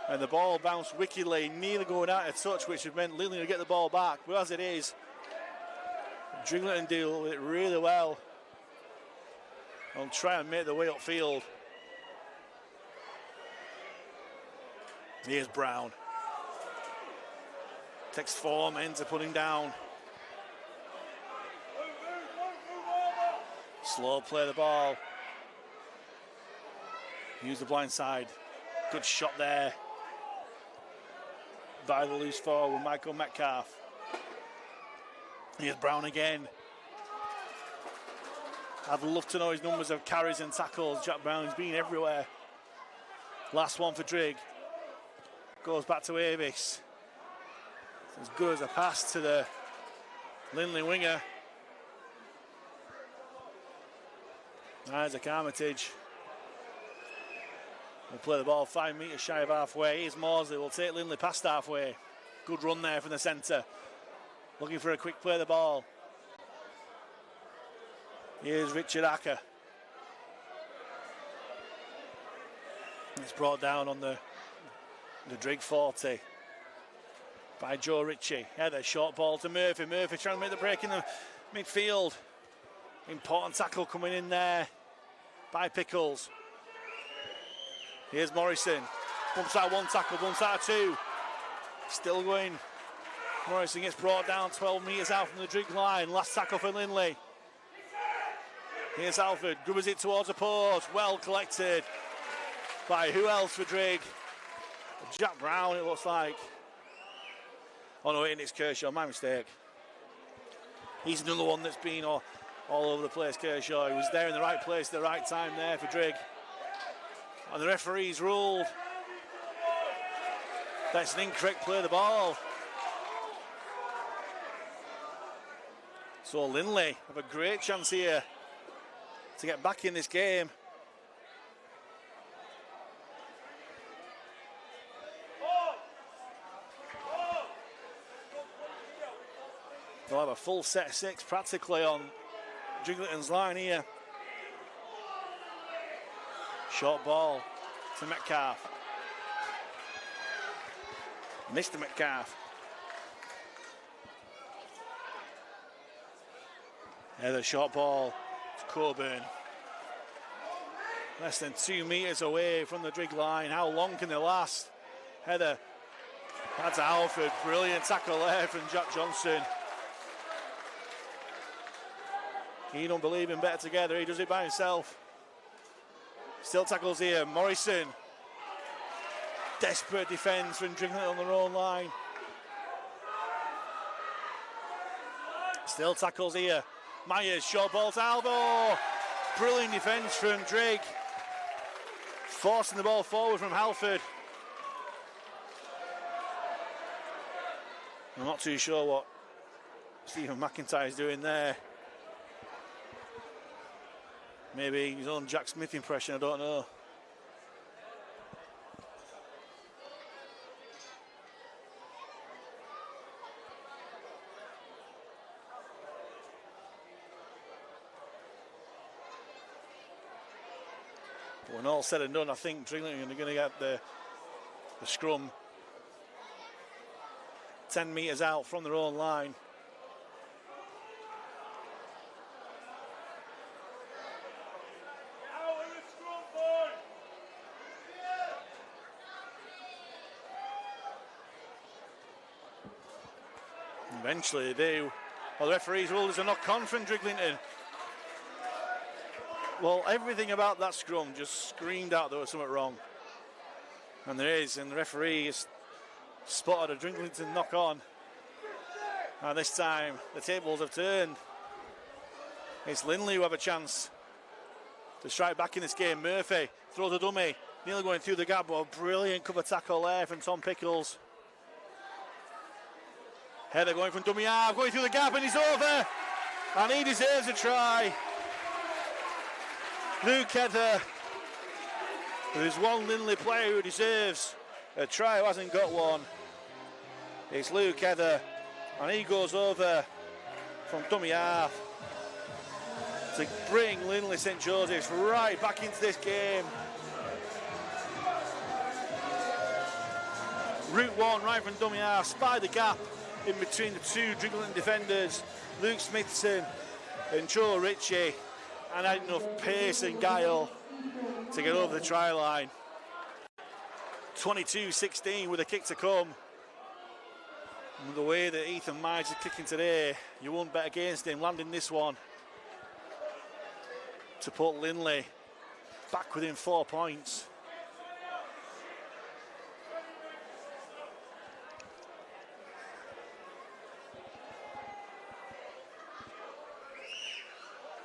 and the ball bounced wickedly, nearly going out of touch, which had meant Lindley to get the ball back, but as it is, Drighlington deal with it really well and try and make the way upfield. Here's Brown. Takes 4 men to put him down. Slow play the ball. Use the blind side. Good shot there by the loose forward, Michael Metcalf. Here's Brown again. I'd love to know his numbers of carries and tackles. Jack Brown's been everywhere. Last one for Drigg. Goes back to Avis. As good as a pass to the Lindley winger. Isaac Armitage will play the ball 5 metres shy of halfway. Here's Morsley, will take Lindley past halfway. Good run there from the centre. Looking for a quick play of the ball. Here's Richard Acker. It's brought down on the Drigg 40 by Joe Ritchie. Header, short ball to Murphy. Murphy trying to make the break in the midfield. Important tackle coming in there by Pickles. Here's Morrison. Bumps out one tackle, bumps out two. Still going. Morrison gets brought down 12 metres out from the Drigg line. Last tackle for Lindley. Here's Alford, grubbers it towards a post. Well collected by who else for Drigg? Jack Brown, it looks like. Oh no, it's Kershaw, my mistake. He's another one that's been all over the place, Kershaw. He was there in the right place at the right time there for Drigg. And the referees ruled that's an incorrect play of the ball. So Lindley have a great chance here to get back in this game. They'll have a full set of 6 practically on Drighlington's line here. Short ball to Metcalf. Mr. Metcalf. Heather, short ball to Coburn. Less than 2 metres away from the Drigg line. How long can they last? Heather. That's Alford. Brilliant tackle there from Jack Johnson. He don't believe in better together. He does it by himself. Still tackles here. Morrison. Desperate defence from Drighlington on their own line. Still tackles here. Myers, short ball to Albo. Brilliant defence from Drigg. Forcing the ball forward from Halford. I'm not too sure what Stephen McIntyre is doing there. Maybe his own Jack Smith impression, I don't know. But when all said and done, I think Drighlington are going to get the The scrum 10 metres out from their own line. Eventually they do. Well, the referee's ruled as a knock-on from Drighlington. Well, everything about that scrum just screamed out there was something wrong. And there is, and the referee has spotted a Drighlington knock-on. And this time, the tables have turned. It's Lindley who have a chance to strike back in this game. Murphy throws a dummy, nearly going through the gap, but a brilliant cover tackle there from Tom Pickles. Heather going from dummy half, going through the gap, and he's over. And he deserves a try. Luke Heather. There's one Lindley player who deserves a try who hasn't got one. It's Luke Heather. And he goes over from dummy half to bring Lindley St Joseph right back into this game. Route one right from dummy half, spied the gap in between the two Drighlington defenders, Luke Smithson and Joe Ritchie, and had enough pace and guile to get over the try line. 22-16 with a kick to come. And the way that Ethan Myers is kicking today, you won't bet against him landing this one to put Lindley back within 4 points.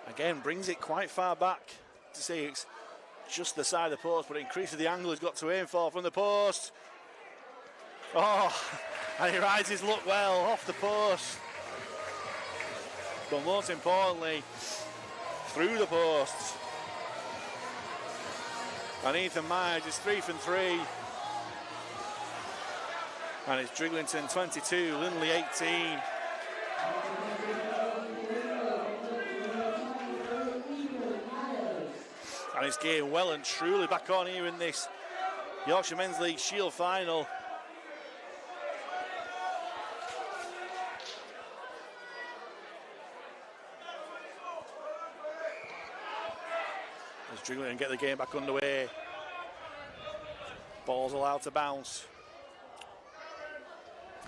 Again, brings it quite far back to see it's just the side of the post, but it increases the angle he's got to aim for from the post. Oh, and he rides his luck well off the post. But most importantly, through the posts. And Ethan Myers is 3 from 3. And it's Drighlington 22, Lindley 18. And it's game well and truly back on here in this Yorkshire Men's League Shield final. As Drighlington get the game back underway. Ball's allowed to bounce.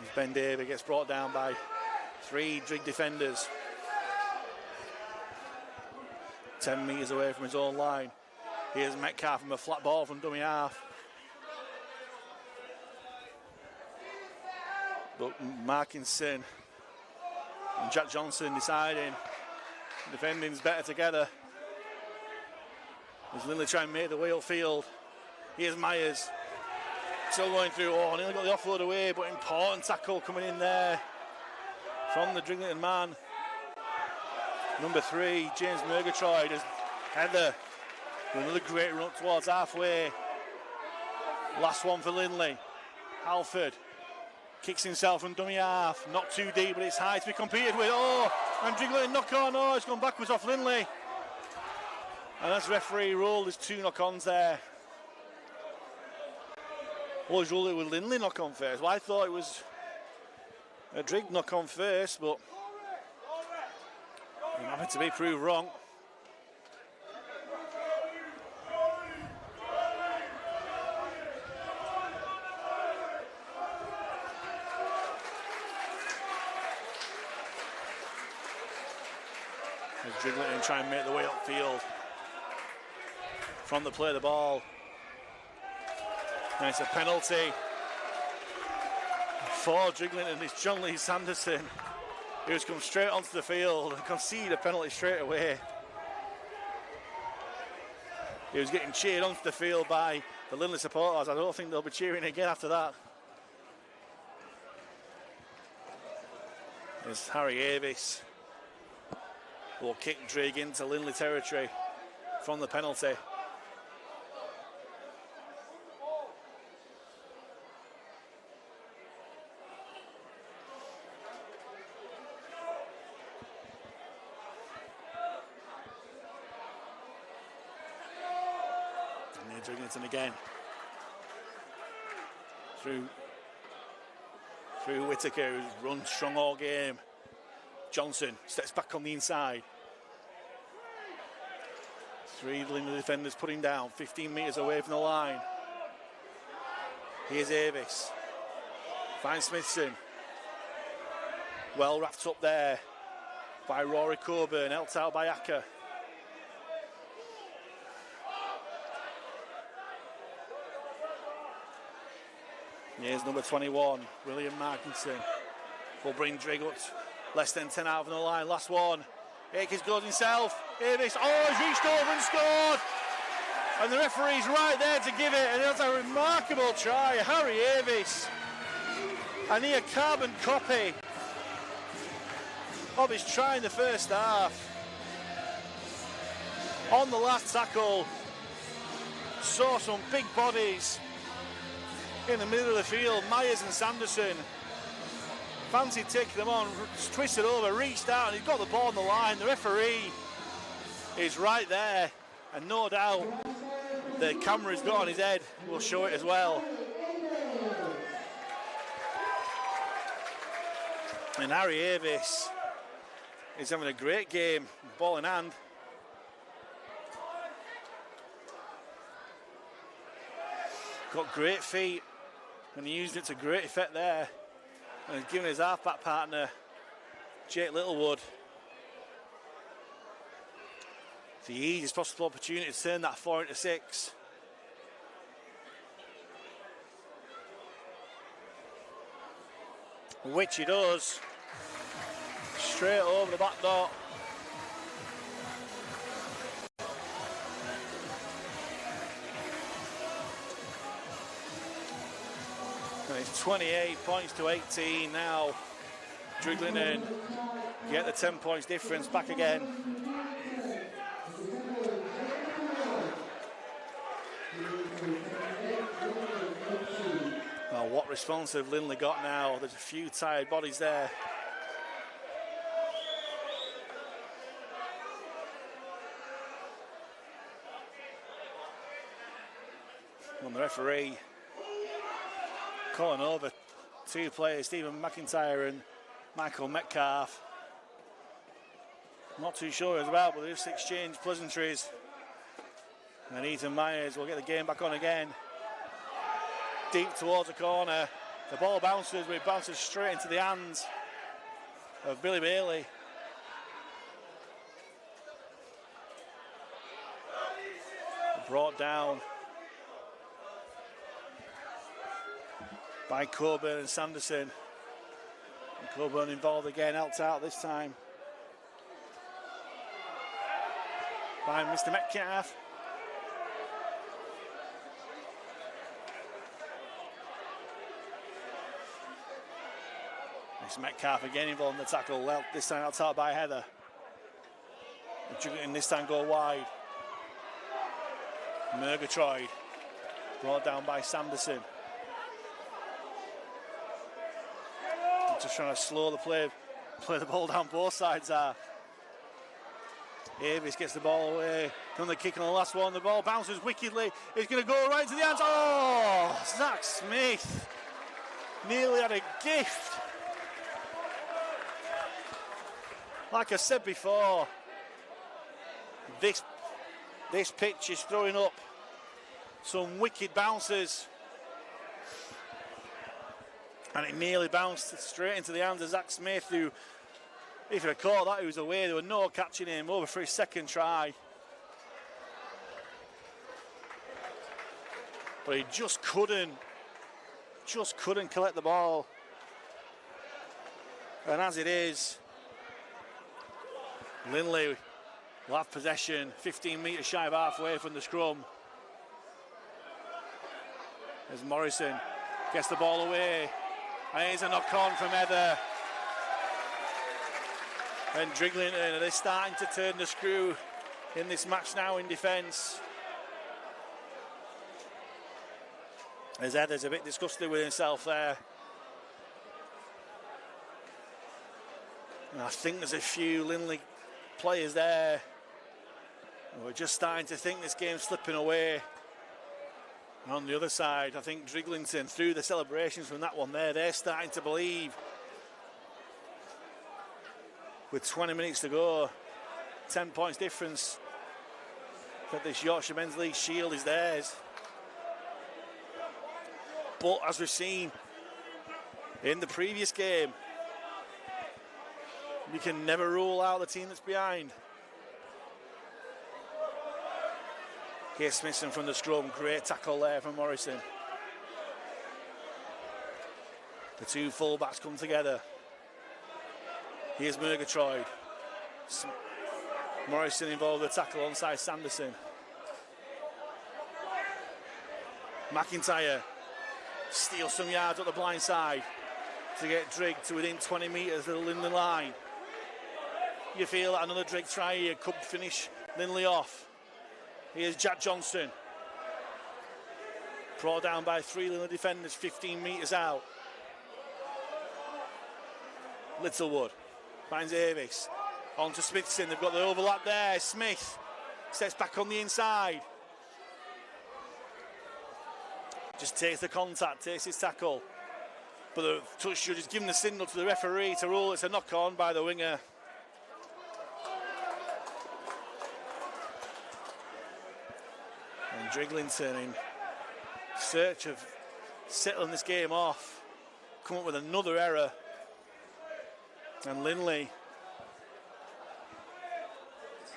As Ben Davey gets brought down by 3 Drig defenders. 10 metres away from his own line. Here's Metcalf from a flat ball from dummy half. But Markinson and Jack Johnson deciding defending's better together. As Lindley trying to make the way upfield. Here's Myers. Still going through. Oh, nearly got the offload away, but important tackle coming in there from the Drighlington man. Number 3, James Murgatroyd, as Heather with another great run towards halfway. Last one for Lindley. Halford kicks himself from dummy half. Not too deep, but it's high to be competed with. Oh, and Drighlington knock on. Oh, it's gone backwards off Lindley. And as referee ruled, there's 2 knock-ons there. Well, he's ruled it with Lindley knock-on first. Well, I thought it was a Drig knock-on first, but I'm having to be proved wrong. As Drighlington try and make the way upfield from the play of the ball. And it's a penalty for Drighlington. It's John Lee Sanderson who's come straight onto the field and conceded a penalty straight away. He was getting cheered onto the field by the Lindley supporters. I don't think they'll be cheering again after that. It's Harry Avis who will kick Drig into Lindley territory from the penalty. And Drighlington again. through Whittaker, who's run strong all game. Johnson steps back on the inside. 3 Lindley defenders putting down, 15 metres away from the line. Here's Avis. Finds Smithson. Well wrapped up there by Rory Coburn, helped out by Acker. Here's number 21, William Markinson. Will bring Drigglington less than 10 out from the line. Last one. Akers goes himself. Avis, he's reached over and scored. And the referee's right there to give it. And that's a remarkable try. Harry Avis. A near carbon copy of his try in the first half. On the last tackle, saw some big bodies in the middle of the field. Myers and Sanderson fancied taking them on, twisted over, reached out, and he's got the ball on the line. The referee is right there, and no doubt the camera he's got on his head will show it as well. And Harry Avis is having a great game, ball in hand. Got great feet, and he used it to great effect there. And he's given his halfback partner, Jake Littlewood, the easiest possible opportunity to turn that 4 into 6. Which he does. Straight over the back door. And it's 28 points to 18 now. Drighlington get the 10 points difference back again. Well, what response have Lindley got now? There's a few tired bodies there. On the referee calling over 2 players, Stephen McIntyre and Michael Metcalf. Not too sure as well, but they've exchanged pleasantries. And Ethan Myers will get the game back on again. Deep towards the corner. The ball bounces, but it bounces straight into the hands of Billy Bailey. Brought down by Coburn and Sanderson. And Coburn involved again, helped out this time by Mr. Metcalf. It's Metcalf again involved in the tackle, well, this time helped out by Heather. And this time go wide. Murgatroyd brought down by Sanderson. Just trying to slow the play the ball down, both sides are. Avis gets the ball away from the kick on the last one. The ball bounces wickedly. It's going to go right to the hands. Oh, Zach Smith nearly had a gift. Like I said before, this pitch is throwing up some wicked bounces. And it nearly bounced straight into the hands of Zach Smith, who, if he had caught that, he was away. There were no catching him over for his second try. But he just couldn't collect the ball. And as it is, Lindley will have possession, 15 metres shy of halfway from the scrum. As Morrison gets the ball away. And here's a knock-on from Heather. And Drighlington, they're starting to turn the screw in this match now in defence. As Heather's a bit disgusted with himself there. And I think there's a few Lindley players there who are just starting to think this game's slipping away. On the other side, I think Drighlington, through the celebrations from that one there, they're starting to believe. With 20 minutes to go, 10 points difference, that this Yorkshire Men's League shield is theirs. But as we've seen in the previous game, we can never rule out the team that's behind. Here's Smithson from the scrum, great tackle there from Morrison. The two fullbacks come together. Here's Murgatroyd. Morrison involved with the tackle alongside Sanderson. McIntyre steals some yards up the blind side to get Drigg to within 20 metres of the Lindley line. You feel that another Drigg try here could finish Lindley off. Here's Jack Johnson. Brought down by 3 Lindley defenders 15 metres out. Littlewood finds Avis. On to Smithson, they've got the overlap there. Smith steps back on the inside. Just takes the contact, takes his tackle. But the touch judge is giving the signal to the referee to rule it's a knock on by the winger. And Drighlington, in search of settling this game off, come up with another error. And Lindley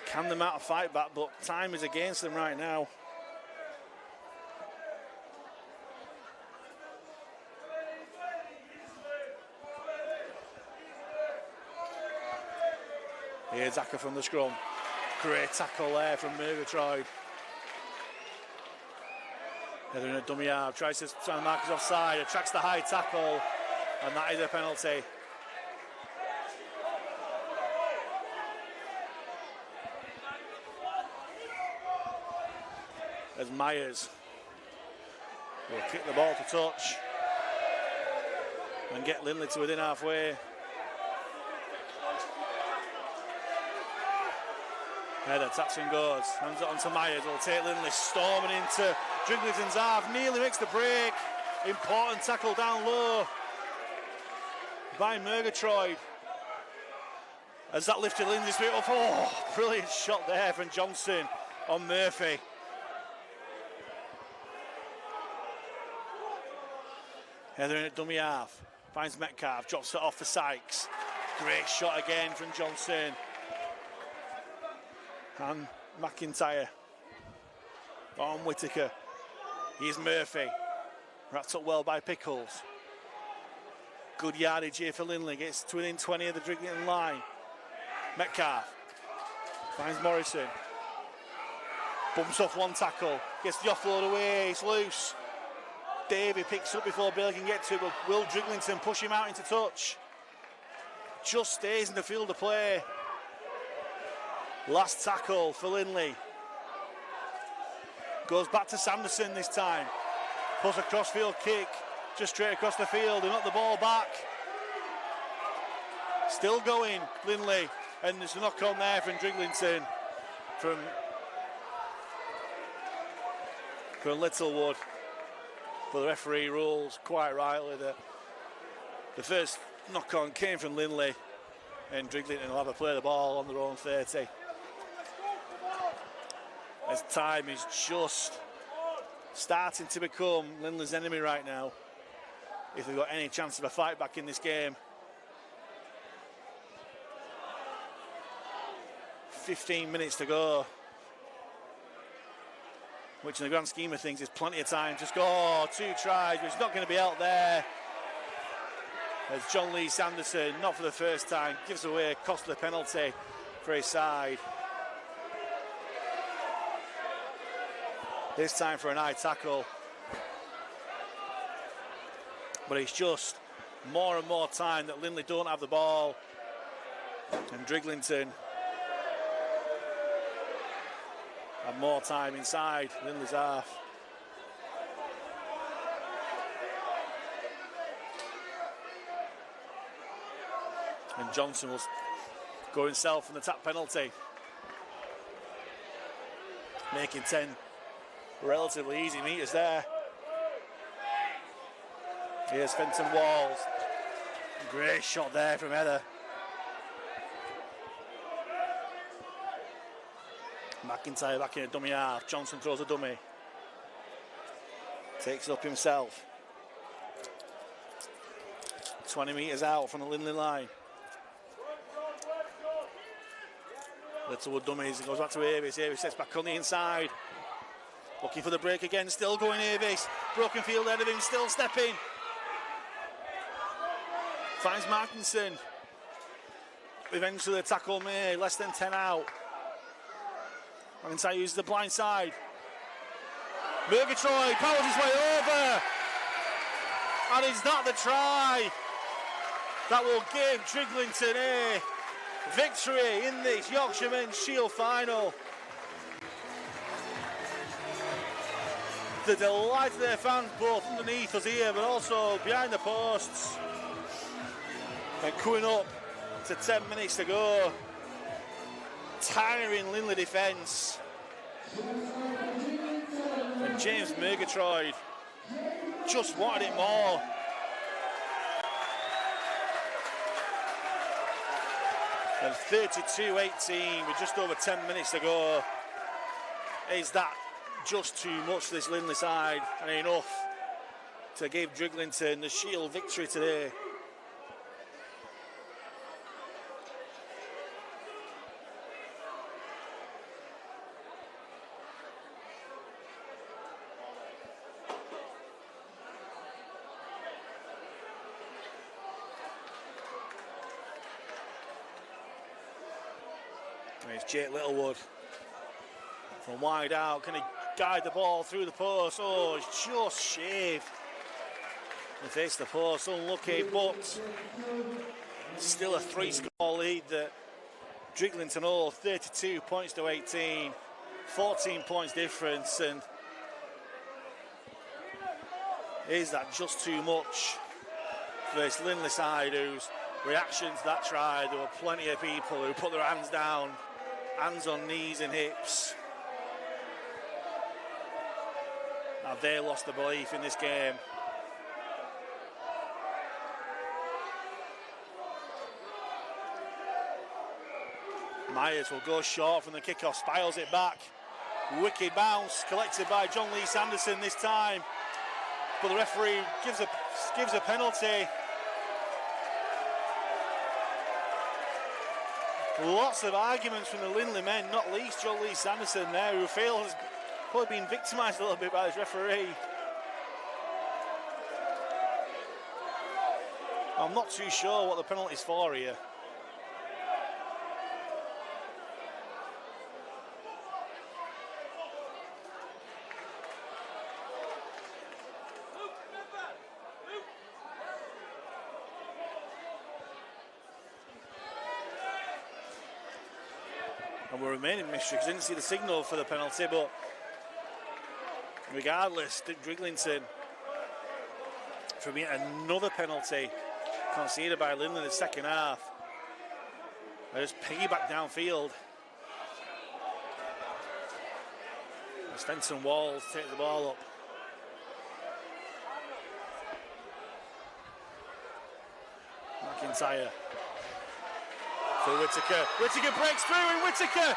can them out of fight back, but time is against them right now. Here's Acker from the scrum. Great tackle there from Murgatroyd. They're in a dummy half, tries to try and mark us offside, attracts the high tackle, and that is a penalty. As Myers will kick the ball to touch and get Lindley to within halfway. Header taps and goes, hands it on to Myers, will take Lindley storming into Drighlington's half, nearly makes the break. Important tackle down low by Murgatroyd. As that lifted Lindley's feet up, oh, brilliant shot there from Johnson on Murphy. Heather in a dummy half, finds Metcalf, drops it off for Sykes. Great shot again from Johnson. And McIntyre on Whittaker. Here's Murphy, wrapped up well by Pickles. Good yardage here for Lindley, gets to within 20 of the Drighlington line. Metcalf finds Morrison, bumps off one tackle, gets the offload away, it's loose. Davey picks up before Bailey can get to it, but will Drighlington push him out into touch? Just stays in the field of play. Last tackle for Lindley. Goes back to Sanderson this time. Pulls a crossfield kick, just straight across the field, and knock the ball back. Still going, Lindley, and there's a knock on there from Drighlington. From Littlewood. But the referee rules quite rightly that the first knock on came from Lindley, and Drighlington will have a play the ball on their own 30. As time is just starting to become Lindley's enemy right now, if they've got any chance of a fight back in this game. 15 minutes to go, which in the grand scheme of things is plenty of time. Just go, oh, 2 tries, but it's not going to be out there. As John Lee Sanderson, not for the first time, gives away a costly penalty for his side. This time for an high tackle. But it's just more and more time that Lindley don't have the ball. And Drighlington have more time inside Lindley's half. And Johnson will go himself from the tap penalty, making 10 relatively easy meters there. Here's Fenton Walls. Great shot there from Heather. McIntyre back in a dummy half. Johnson throws a dummy. Takes it up himself. 20 metres out from the Lindley line. Littlewood dummies. It goes back to Avis. Avis sets back on the inside. Looking for the break again. Still going Avis. Broken field ahead of him. Still stepping. Finds Markinson. Eventually the tackle made. Less than 10 out. McIntyre uses the blind side. Murgatroyd powers his way over. And is that the try that will give Drighlington A victory in this Yorkshire Men's Shield final? The delight of their fans both underneath us here but also behind the posts. And coming up to 10 minutes to go. Tiring Lindley defence. And James Murgatroyd just wanted it more. And 32-18 with just over 10 minutes to go. Is that just too much for this Lindley side and enough to give Drighlington the Shield victory today? It's Jake Littlewood from wide out. Can he guide the ball through the post? Oh, it's just shaved. He faced the post, unlucky, but still a 3-score lead that Drighlington all 32 points to 18, 14 points difference. And is that just too much for this Lindley side whose reaction to that try? There were plenty of people who put their hands down. Hands on knees and hips. Now they lost the belief in this game. Myers will go short from the kickoff, spiles it back. Wicked bounce collected by John Lee Sanderson this time. But the referee gives a penalty. Lots of arguments from the Lindley men, not least John Lee Sanderson there, who feels probably been victimised a little bit by his referee. I'm not too sure what the penalty's for here. And we're remaining mystery because I didn't see the signal for the penalty, but regardless, Drighlington from yet another penalty conceded by Lindley in the second half. They just piggyback downfield. As Fenton Walls take the ball up. McIntyre. For Whittaker. Whittaker breaks through, and Whittaker,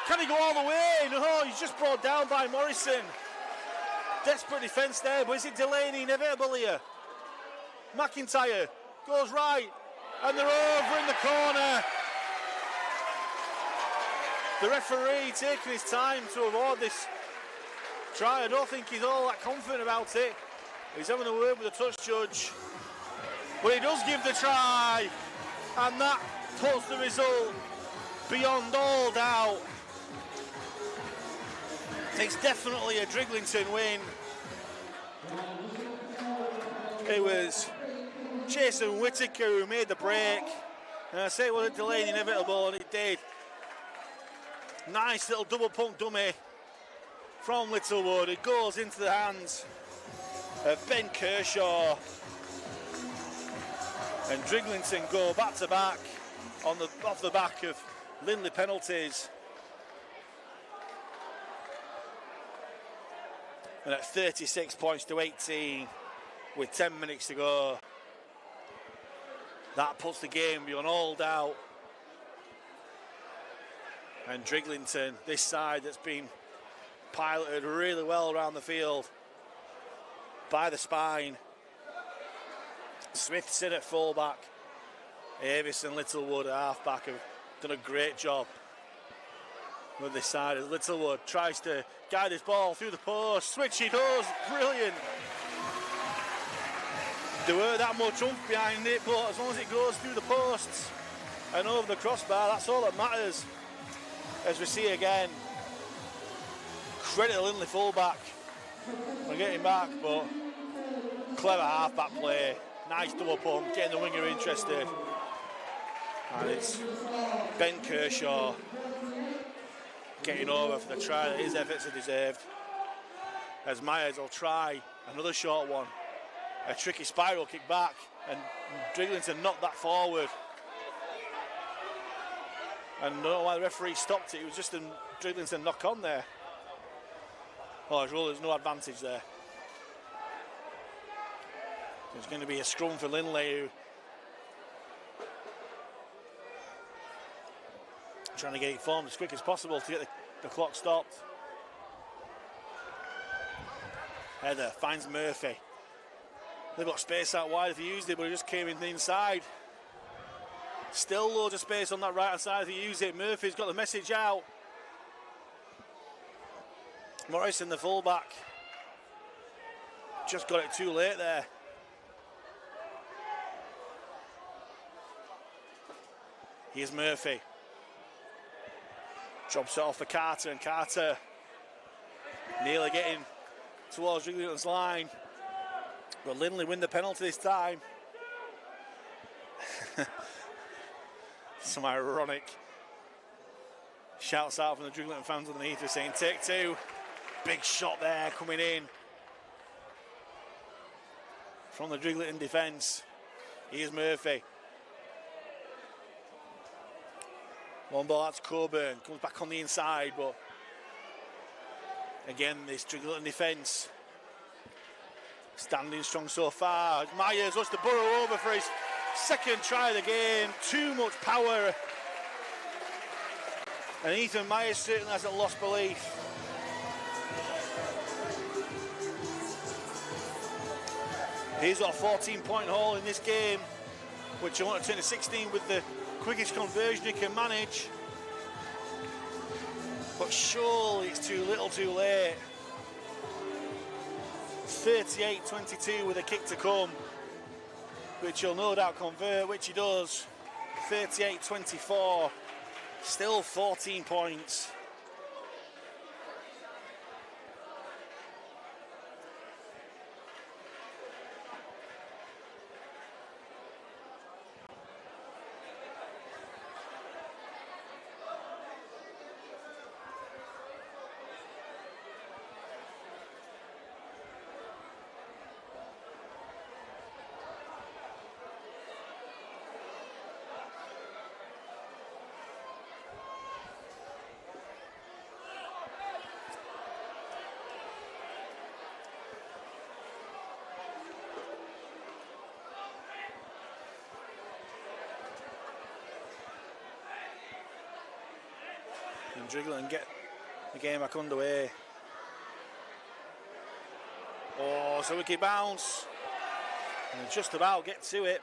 can he go all the way? No, he's just brought down by Morrison. Desperate defence there, but is it Delaney inevitable here? McIntyre goes right, and they're over in the corner. The referee taking his time to award this try. I don't think he's all that confident about it. He's having a word with the touch judge, but he does give the try, and that puts the result beyond all doubt. It's definitely a Drighlington win. It was Jason Whittaker who made the break. And I say it wasn't delayed inevitable, and it did. Nice little double pump dummy from Littlewood. It goes into the hands of Ben Kershaw. And Drighlington go back to back off the back of Lindley penalties. And at 36 points to 18, with 10 minutes to go. That puts the game beyond all doubt. And Drighlington, this side that's been piloted really well around the field by the spine. Smith's in at fullback. Avis and Littlewood at halfback have done a great job with this side. As Littlewood tries to guide his ball through the post, switch he does, brilliant. There weren't that much oomph behind it, but as long as it goes through the posts and over the crossbar, that's all that matters. As we see again, credit the Lindley fullback for getting back, but clever halfback play, nice double pump, getting the winger interested. And it's Ben Kershaw getting over for the try that his efforts are deserved. As Myers will try another short one. A tricky spiral kick back, and Drighlington knocked that forward. And I don't know why the referee stopped it. It was just a Drighlington knock on there. Oh, there's no advantage there. There's going to be a scrum for Lindley, who trying to get it formed as quick as possible to get the clock stopped. Heather finds Murphy. They've got space out wide if he used it, but he just came in the inside. Still loads of space on that right hand side if he used it. Murphy's got the message out. Morrison, the fullback, just got it too late there. Here's Murphy. Drops it off for Carter, and Carter nearly getting towards Drighlington's line. But Lindley win the penalty this time. Some ironic shouts out from the Drighlington fans underneath us saying take two. Big shot there coming in from the Drighlington defence. Here's Murphy. One ball out to Coburn, comes back on the inside, but again this Drighlington defence standing strong so far. Myers wants to burrow over for his second try of the game. Too much power. And Ethan Myers certainly hasn't lost belief. He's got a 14-point haul in this game, which I want to turn to 16 with the quickest conversion he can manage. But surely it's too little too late. 38-22 with a kick to come, which he'll no doubt convert, which he does. 38-24, still 14 points. And Drighlington get the game back underway. Oh, it's a wicked bounce. And just about get to it.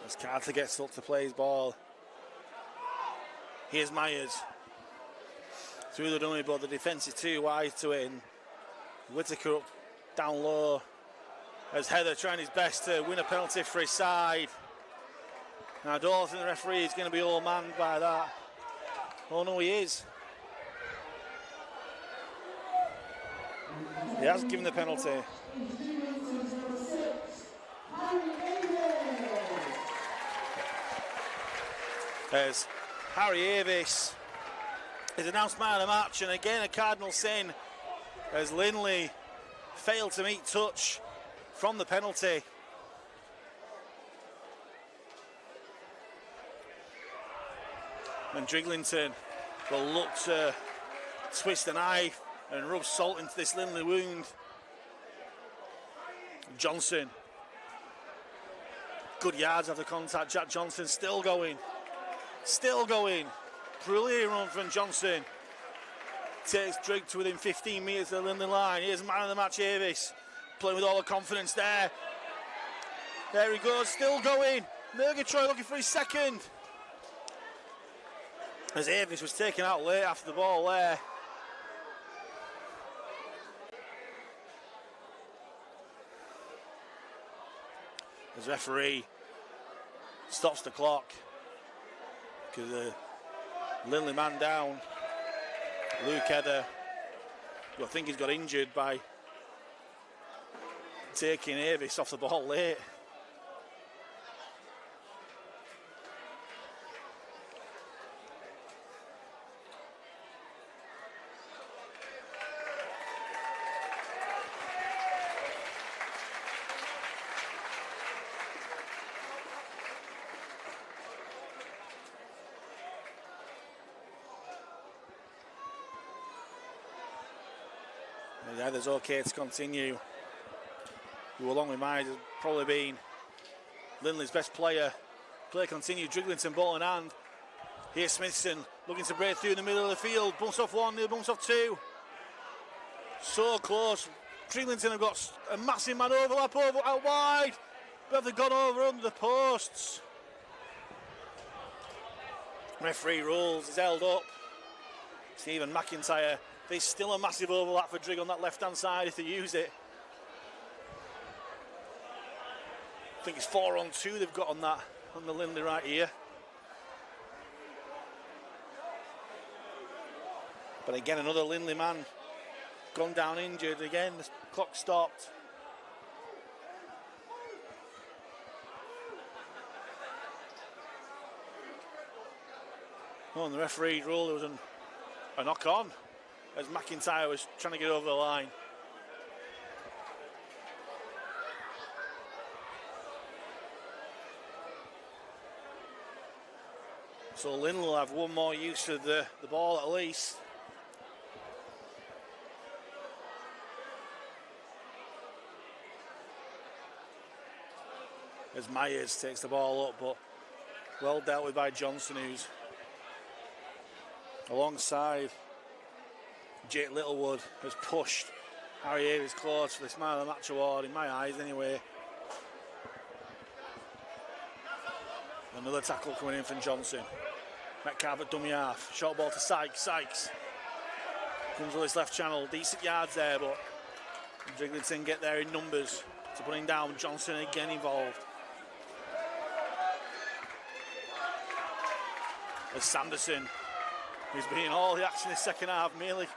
As Carter gets up to play his ball. Here's Myers. Through the dummy, but the defence is too wide to it, and Whittaker up down low as Heather trying his best to win a penalty for his side. Now I don't think the referee is going to be all manned by that. Oh no, he is. He has given the penalty. There's Harry Avis is announced man of the match, and again a cardinal sin as Lindley failed to meet touch from the penalty. And Drighlington will look to twist a knife and rub salt into this Lindley wound. Johnson. Good yards after contact. Jack Johnson still going. Still going. Brilliant run from Johnson. Takes Drake to within 15 metres of the Lindley line. Here's man of the match, Avis. Playing with all the confidence there. There he goes, still going. Murgatroyd looking for his second. As Avis was taken out late after the ball there. As referee stops the clock because the Lindley man down, Luke Heather, who I think he's got injured by taking Avis off the ball late. The either's okay to continue. Who, along with mine, has probably been Lindley's best player. Play continued. Drighlington ball in hand. Here's Smithson looking to break through in the middle of the field. Bumps off one, near bumps off two. So close. Drighlington have got a massive man overlap over out wide, but they've gone over under the posts. Referee rules. He's held up. Stephen McIntyre. There's still a massive overlap for Drig on that left-hand side if they use it. I think it's 4-on-2 they've got on that, on the Lindley right here. But again, another Lindley man gone down injured. Again, the clock stopped. Oh, and the referee ruled there was a knock-on as McIntyre was trying to get over the line. So Lindley will have one more use of the ball at least. As Myers takes the ball up, but well dealt with by Johnson, who's alongside Jake Littlewood, has pushed Harry Avis close for this man of the match award, in my eyes anyway. Another tackle coming in from Johnson. Metcalf at dummy half. Short ball to Sykes. Sykes comes with his left channel. Decent yards there, but Drighlington get there in numbers to put him down. Johnson again involved. As Sanderson, who's been in all the action this second half, merely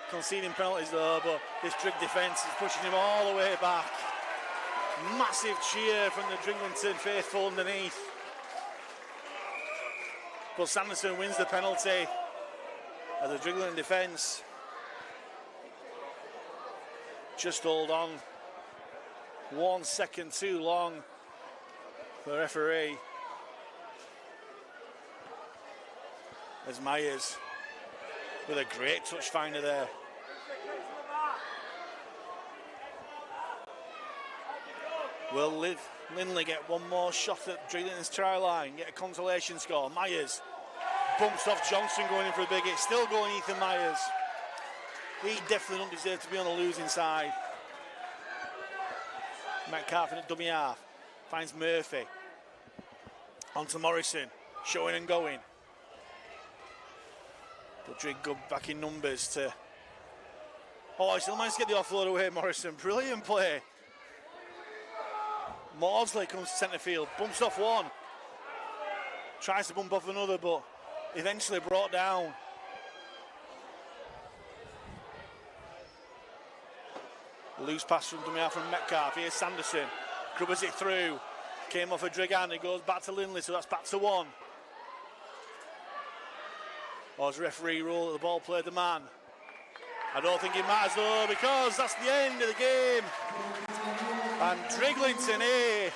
conceding penalties though, but this Drig defence is pushing him all the way back. Massive cheer from the Drighlington faithful underneath. But Sanderson wins the penalty as the Drighlington defence just hold on 1 second too long for the referee. As Myers with a great touch finder there. Will Lindley get one more shot at Drighlington's try line, get a consolation score? Myers bumps off Johnson going in for a big hit. Still going Ethan Myers. He definitely don't deserve to be on the losing side. Metcalf in a dummy half. Finds Murphy. On to Morrison. Showing and going. But Drig go back in numbers to... Oh, he still managed to get the offload away, Morrison. Brilliant play. Maudsley comes to centre field, bumps off one. Tries to bump off another, but eventually brought down. Loose pass from dummy half from Metcalf. Here's Sanderson. Grubbers it through. Came off a Drig hand. It goes back to Lindley, so that's back to one. Or as referee rule that the ball played the man. I don't think it matters though, because that's the end of the game. And Drighlington A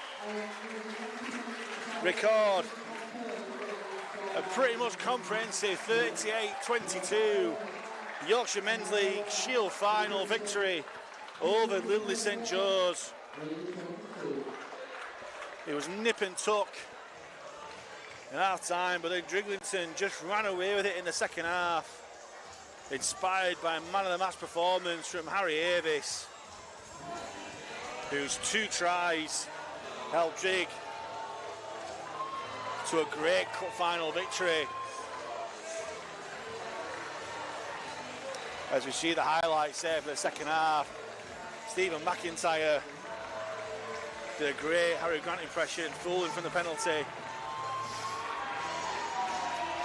record a pretty much comprehensive 38-22 Yorkshire Men's League Shield Final victory over Lindley St Joseph. It was nip and tuck in half time, but then Drighlington just ran away with it in the second half, inspired by a man of the match performance from Harry Avis, whose 2 tries helped Drig to a great cup final victory. As we see the highlights there for the second half, Stephen McIntyre did a great Harry Grant impression, fooling from the penalty.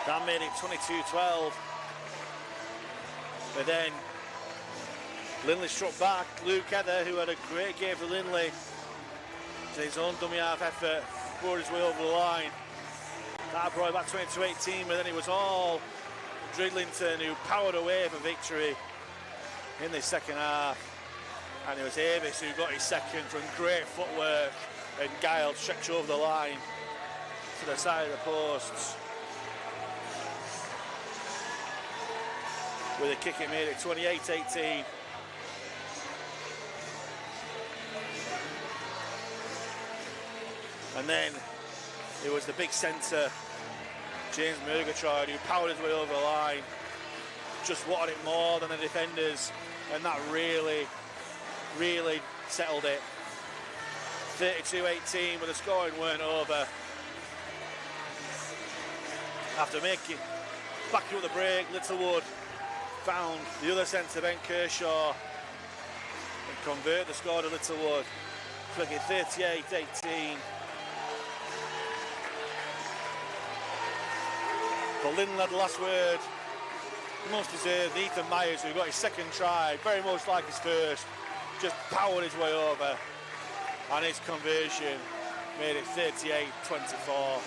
That made it 22-12. But then Lindley struck back. Luke Heather, who had a great game for Lindley, to his own dummy half effort, poured his way over the line. That brought it back 22-18, but then it was all Drighlington who powered away for victory in the second half. And it was Avis who got his second from great footwork and guile stretched over the line to the side of the posts. With a kick it made it 28-18. And then it was the big centre, James Murgatroyd, who powered his way over the line. Just wanted it more than the defenders, and that really settled it. 32-18, but the scoring weren't over. After making back with the break, Littlewood found the other centre, Ben Kershaw, and converted the score to Littlewood, making it 38-18. But Lynn had the last word. Most deserved. Ethan Myers, who got his second try, very much like his first, just powered his way over, and his conversion made it 38-24.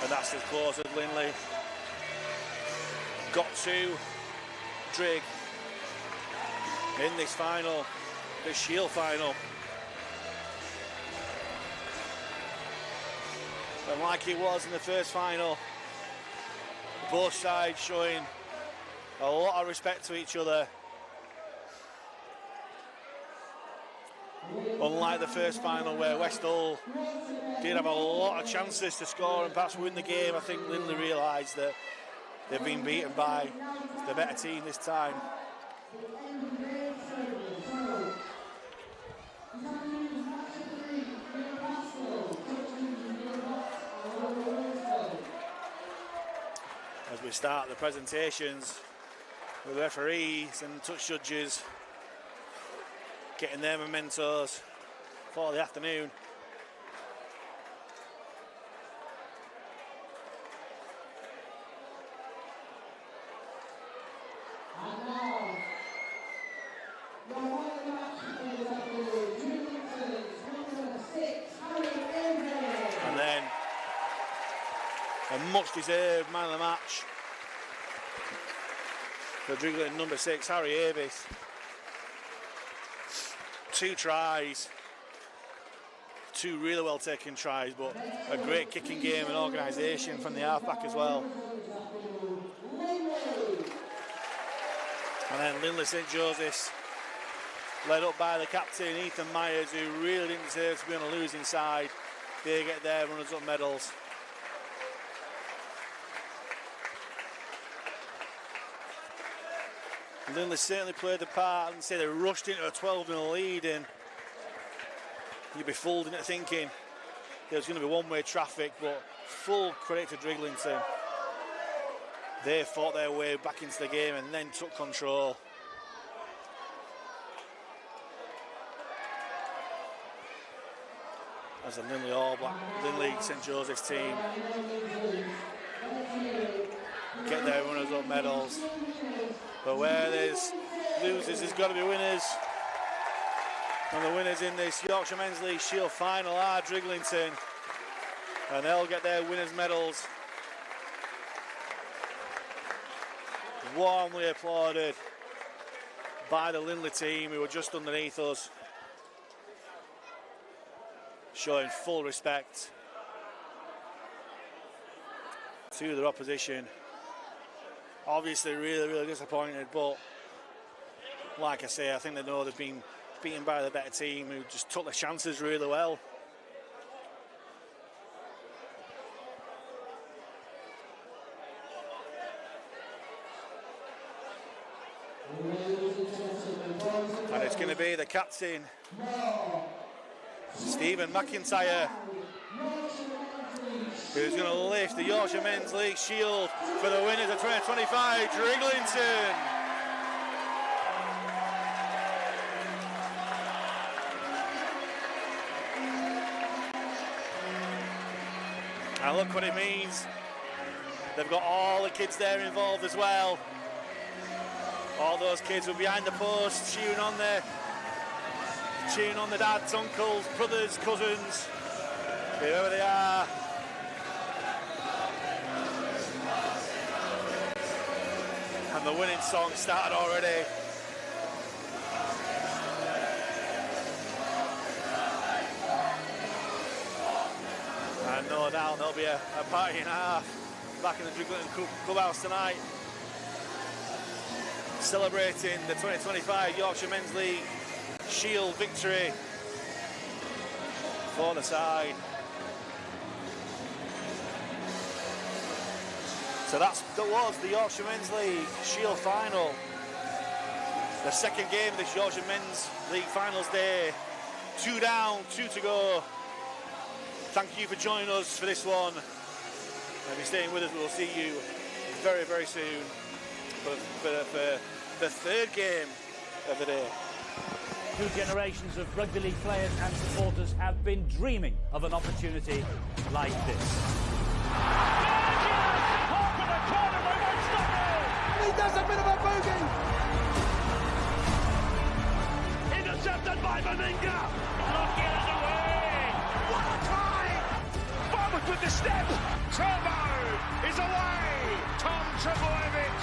And that's as close as Lindley got to Drig in this final, this Shield final. And like it was in the first final, both sides showing a lot of respect to each other. Unlike the first final, where Westall did have a lot of chances to score and perhaps win the game, I think Lindley realised that they've been beaten by the better team this time. As we start the presentations with referees and touch judges getting their mementos for the afternoon. And then a much deserved man of the match for Drighlington number 6, Harry Avis. 2 tries, 2 really well taken tries, but a great kicking game and organisation from the halfback as well. And then Lindley St Joseph, led up by the captain Ethan Myers, who really didn't deserve to be on a losing side. They get their runners-up medals. Lindley certainly played the part, and say they rushed into a 12-0 lead, and you'd be fooled into thinking there was going to be one-way traffic, but full credit to Drighlington. They fought their way back into the game and then took control. As the Lindley St Joseph's team get their runners-up medals. But where there's losers, there's got to be winners. And the winners in this Yorkshire Men's League Shield Final are Drighlington, and they'll get their winners' medals. Warmly applauded by the Lindley team, who were just underneath us, showing full respect to their opposition. Obviously really disappointed, but like I say, I think they know they've been beaten by the better team who just took their chances really well. And it's going to be the captain, Stephen McIntyre, who's going to lift the Yorkshire Men's League Shield for the winners of 2025, Drighlington. And look what it means. They've got all the kids there involved as well. All those kids were behind the post, cheering on the dads, uncles, brothers, cousins, whoever they are. And the winning song started already. And no doubt there'll be a party and a half back in the Drighlington clubhouse tonight, celebrating the 2025 Yorkshire Men's League Shield victory for the side. So that was the Yorkshire Men's League Shield final. The second game of this Yorkshire Men's League Finals day. 2 down, 2 to go. Thank you for joining us for this one. And if you're staying with us, we'll see you very, very soon for the third game of the day. 2 generations of rugby league players and supporters have been dreaming of an opportunity like this. He does a bit of a bogey. Intercepted by Meninga. Look, it is away. What a try! Farmers with the step. Turbo is away. Tom Trebojevic.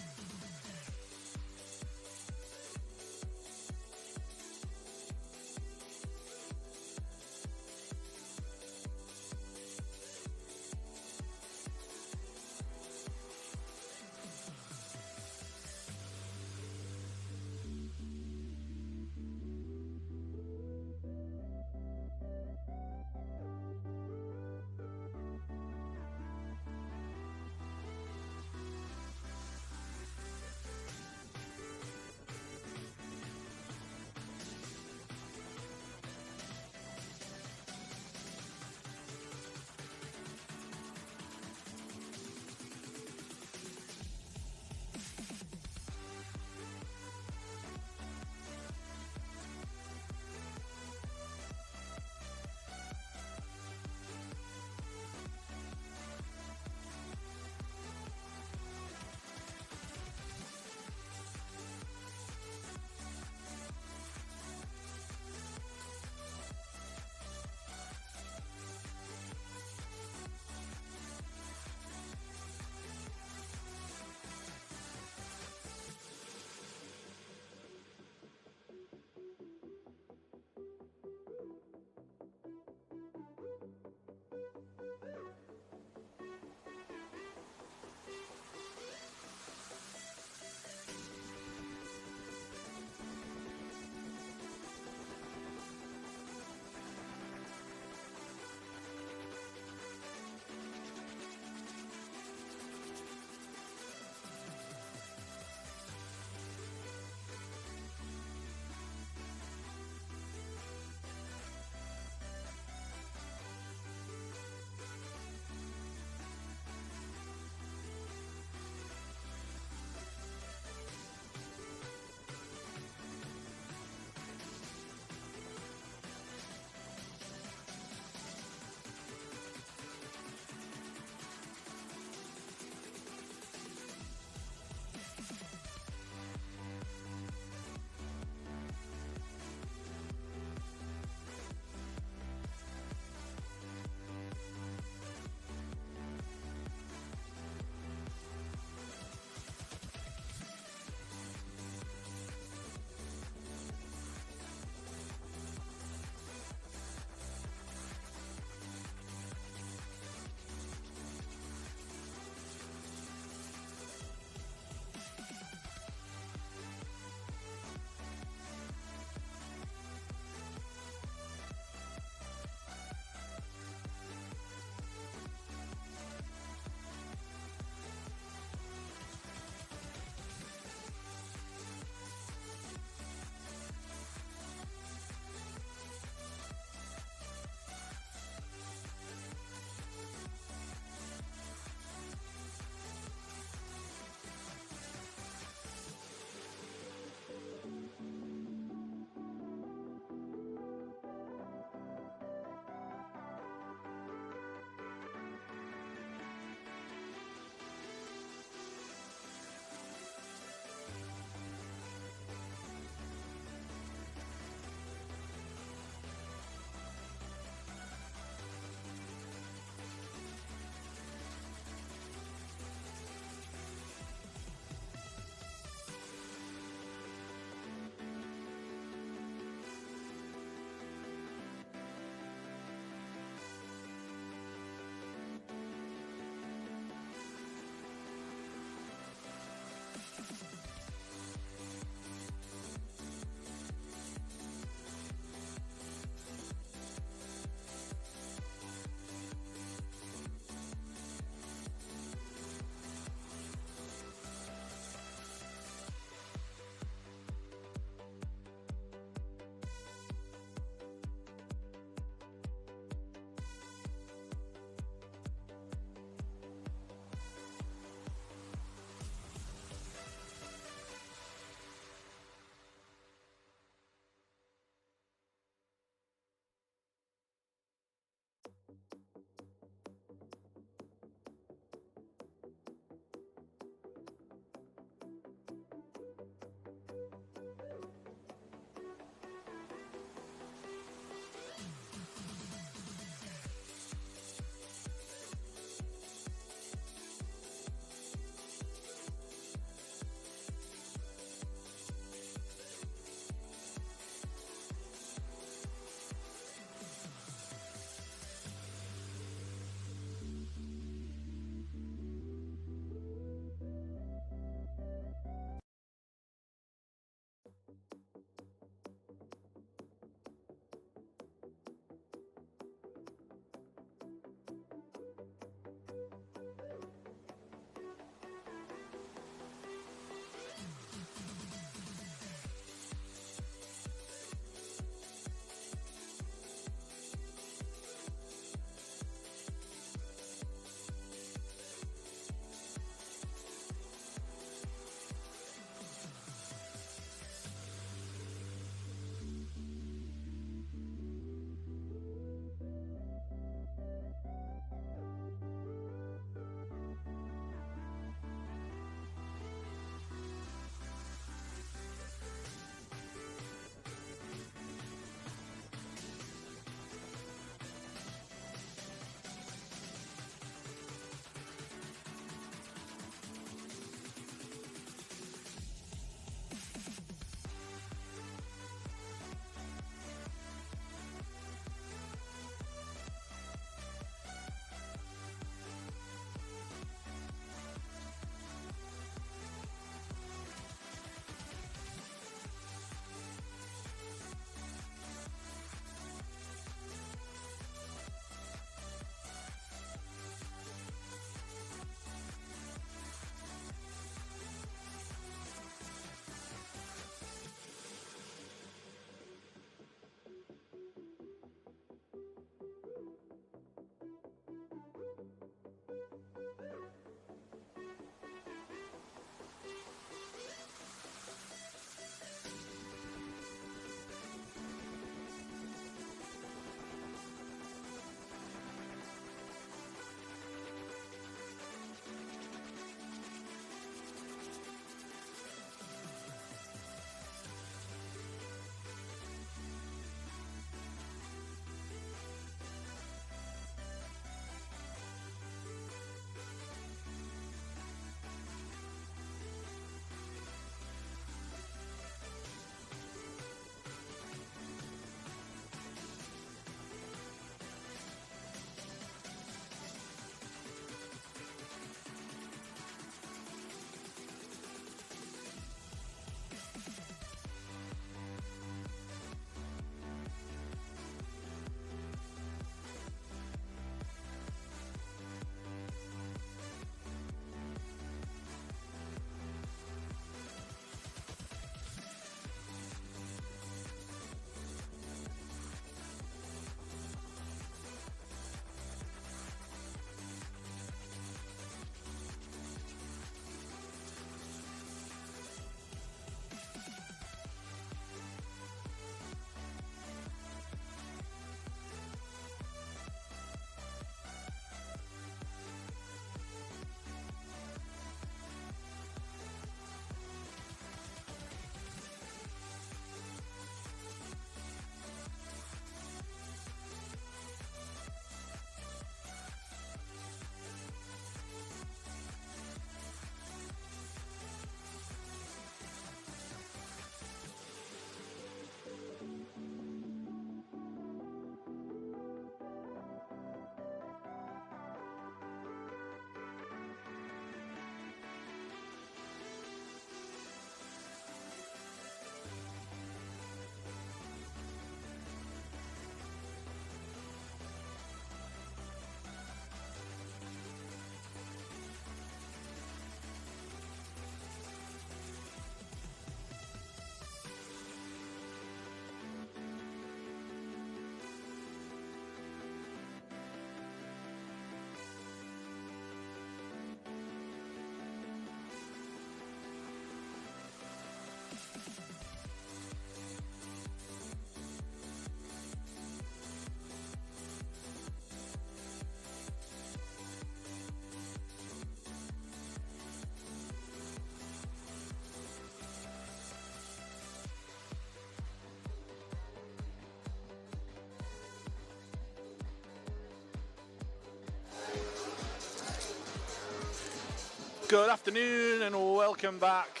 Good afternoon and welcome back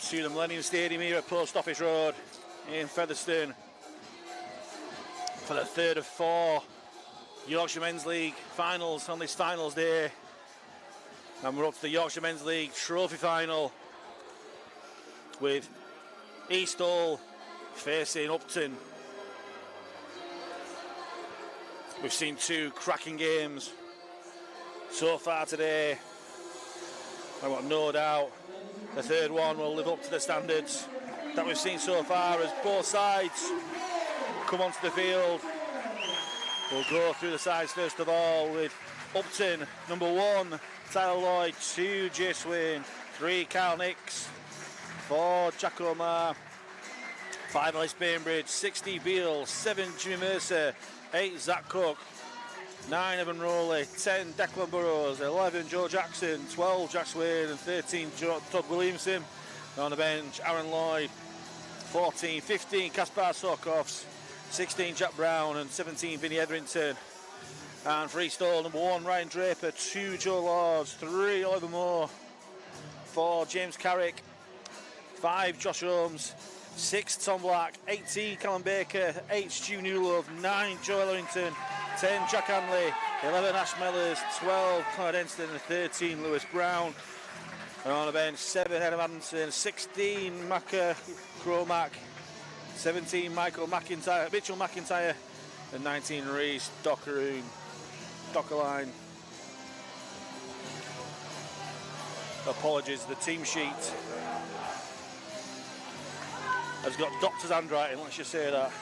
to the Millennium Stadium here at Post Office Road in Featherstone for the third of 4 Yorkshire Men's League finals on this finals day. And we're up to the Yorkshire Men's League Trophy Final with Siddal facing Upton. We've seen 2 cracking games so far today. I've got no doubt the third one will live up to the standards that we've seen so far as both sides come onto the field. We'll go through the sides first of all with Upton, number 1, Tyler Lloyd, 2, Jay Swain, 3, Carl Nix, 4, Jack Omar, 5, Ellis Bainbridge, 6, Steve Beale, 7, Jimmy Mercer, 8, Zach Cook, 9, Evan Rowley, 10, Declan Burrows, 11, Joe Jackson, 12, Jack Swain, and 13, Todd Williamson. On the bench, Aaron Lloyd, 14, 15, Kaspar Sokovs, 16, Jack Brown, and 17, Vinnie Etherington. And for Siddal, number 1, Ryan Draper, 2, Joe Lords, 3, Oliver Moore, 4, James Carrick, 5, Josh Holmes, 6, Tom Black, 18, Callum Baker, 8, Stu Newlove, 9, Joe Ellerington, 10, Jack Hanley, 11, Ash Mellors, 12, Connor Denston, and 13, Lewis Brown. And on the bench, 7, Adam Adamson, 16, Macca Cromack, 17, Mitchell McIntyre, and 19, Reece Dockerline. Apologies, the team sheet has got doctor's handwriting, let's just say that.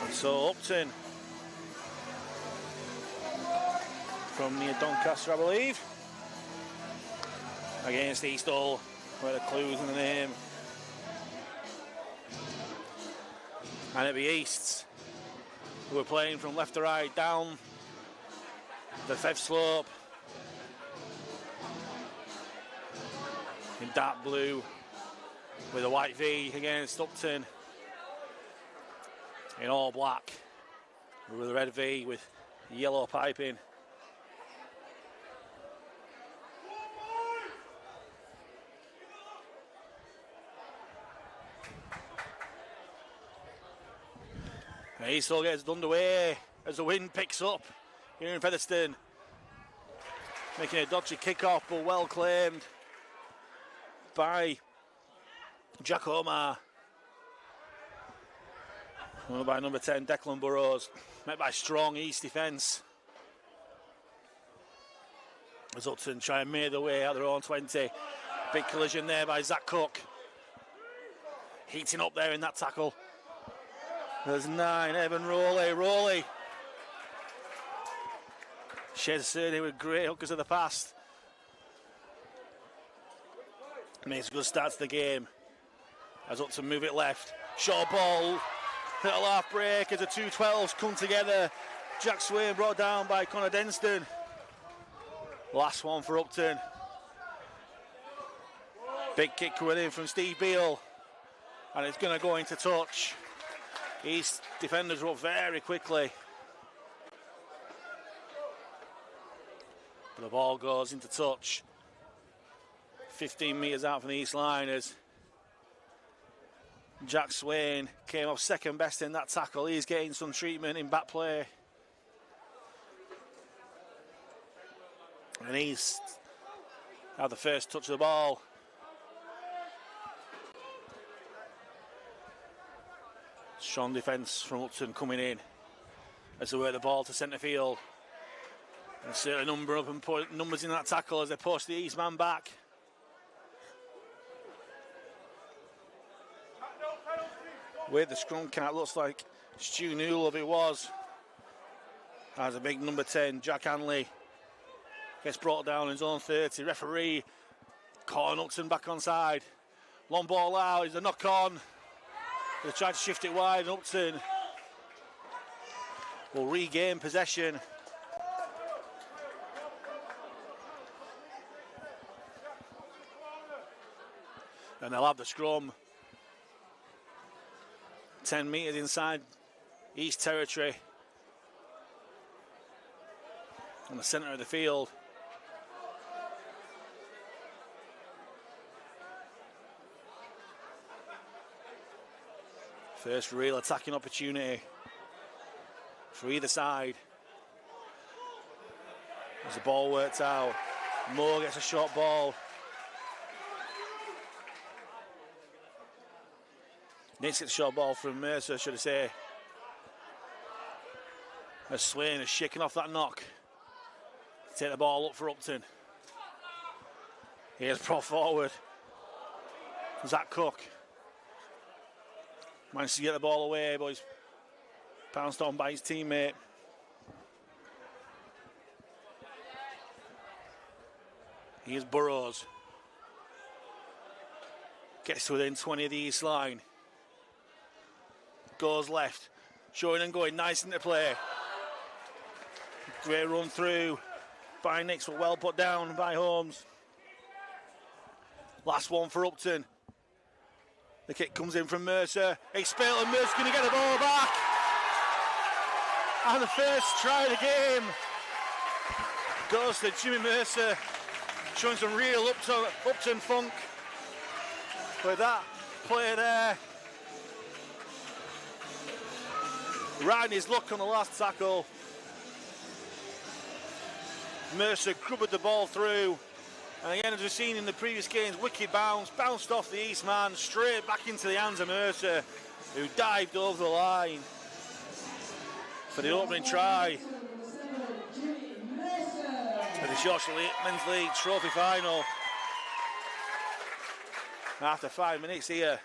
And so Upton, from near Doncaster, I believe, against Siddal, where the clues in the name. And it'll be Easts, who are playing from left to right down the fifth slope in dark blue with a white V against Upton in all black with a red V with yellow piping. He still gets underway as the wind picks up here in Featherstone. Making a dodgy kick-off, but well claimed by Jack Omar. Well, by number 10, Declan Burrows. Met by strong East defence. As Upton try and make their way out their own 20. Big collision there by Zach Cook. Heating up there in that tackle. There's 9, Evan Rowley. Shares a surname with great hookers of the past. Makes a good start to the game. As Upton move it left. Short ball. Little half break as the 2 12s come together. Jack Swain brought down by Connor Denston. Last one for Upton. Big kick coming in from Steve Beale. And it's going to go into touch. East defenders are up very quickly. But the ball goes into touch. 15 metres out from the East line as Jack Swain came off second best in that tackle. He's getting some treatment in back play. And East had the first touch of the ball. Strong defence from Upton coming in as they work the ball to centre field. And certainly number up and put numbers in that tackle as they push the East man back. With the scrum count, looks like Stu Newlove it was. As a big number 10, Jack Hanley, gets brought down in his own 30. Referee calling Upton back onside. Long ball out, is a knock on. They tried to shift it wide, and Upton will regain possession. And they'll have the scrum. 10 metres inside East territory. on the centre of the field. First real attacking opportunity for either side. As the ball worked out, Moore gets a short ball. Needs to get the short ball from Mercer, should I say. As Swain is shaking off that knock. Take the ball up for Upton. Here's pro forward. Zach Cook. Managed to get the ball away, but he's pounced on by his teammate. Here's Burrows. Gets to within 20 of the east line. Goes left. Showing and going. Nice into play. Great run through by Nix, but well put down by Holmes. Last one for Upton. The kick comes in from Mercer. It's Spale and Mercer's going to get the ball back. And the first try of the game goes to Jimmy Mercer, showing some real Upton funk with that play there. Riding his luck on the last tackle. Mercer grubbered the ball through. And again, as we've seen in the previous games, wicked bounce, bounced off the East man, straight back into the hands of Mercer, who dived over the line for the opening try for the Yorkshire Men's League Trophy Final. After 5 minutes here,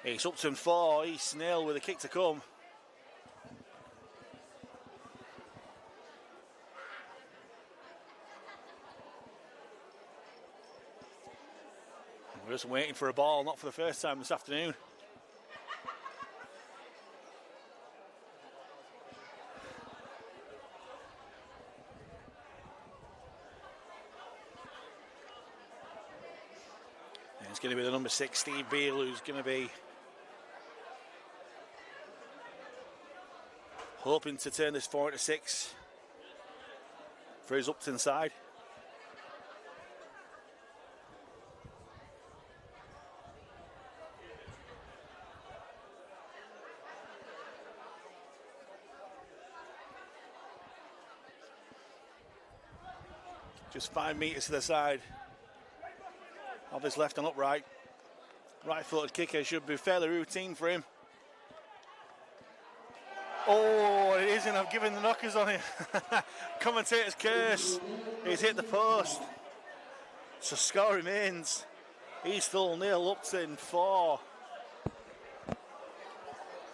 it's Upton 4, East 0 with a kick to come. We're just waiting for a ball, not for the first time this afternoon. And it's going to be the number 6, Steve Beale, who's going to be hoping to turn this 4-6 for his Upton side. Just 5 metres to the side of his left and upright. Right-footed kicker should be fairly routine for him. Oh, it isn't. I've given the knockers on him. Commentator's curse. He's hit the post. So score remains. Easthull 0, Upton 4.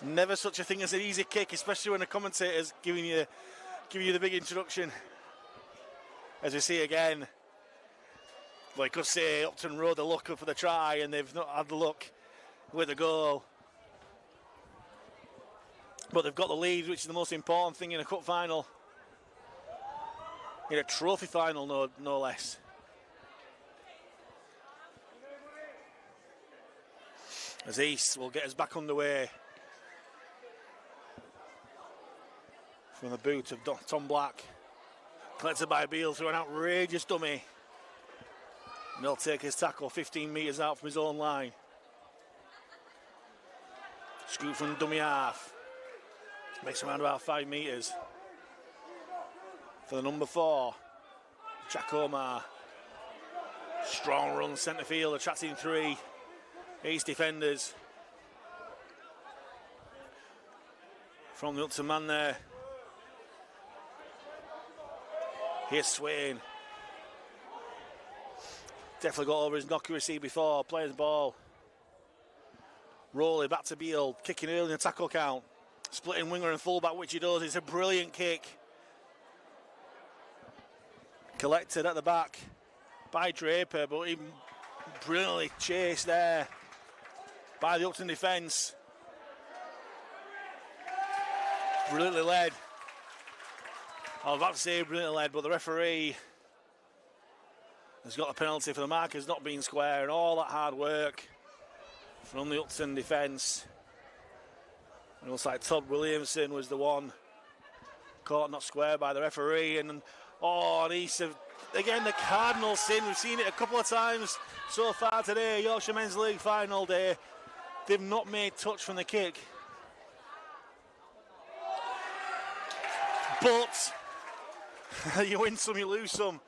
Never such a thing as an easy kick, especially when the commentator's giving you the big introduction. As we see again, well, I could say Upton rode the luck for the try and they've not had the luck with the goal. But they've got the lead, which is the most important thing in a cup final. In a trophy final, no less. As East will get us back underway. From the boot of Tom Black. Collected by Beale through an outrageous dummy. And he'll take his tackle 15 metres out from his own line. Scoop from dummy half. Makes around about 5 metres. For the number 4, Jack Omar. Strong run centre field, attracting 3 East defenders. From the Upton man there. Here's Swain. Definitely got over his knock he received before. Playing the ball. Rowley back to Beale. Kicking early in the tackle count. Splitting winger and fullback, which he does. It's a brilliant kick. Collected at the back by Draper, but he brilliantly chased there by the Upton defence. Brilliantly led. I was about to say brilliantly led, but the referee has got a penalty for the markers not being square, and all that hard work from the Upton defence. It looks like Todd Williamson was the one Caught not square by the referee, and again the cardinal sin. We've seen it a couple of times so far today. Yorkshire Men's League final day. They've not made touch from the kick. But you win some, you lose some.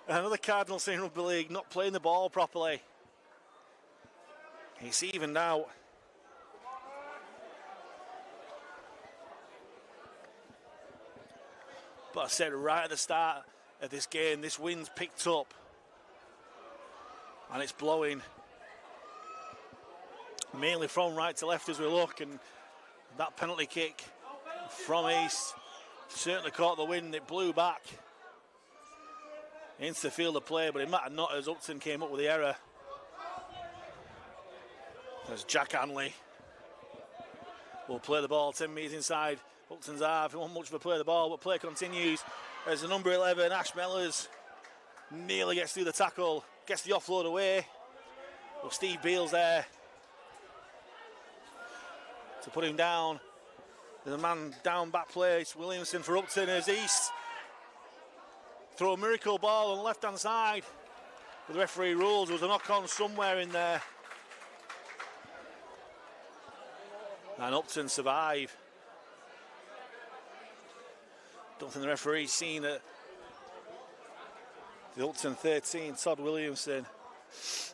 Another cardinal sin in Rugby League, not playing the ball properly. It's evened out. But I said right at the start of this game, this wind's picked up and it's blowing mainly from right to left as we look, and that penalty kick from East certainly caught the wind. It blew back into the field of play, but it mattered not as Upton came up with the error. As Jack Hanley will play the ball 10 metres inside Upton's half. He won't much of a play the ball, but play continues as the number 11, Ash Mellors, nearly gets through the tackle, gets the offload away. Well, Steve Beale's there to put him down. There's a man down back place, Williamson for Upton as East throw a miracle ball on the left-hand side. But the referee rules there was a knock-on somewhere in there. And Upton survive. Don't think the referee's seen it. The Upton 13, Todd Williamson,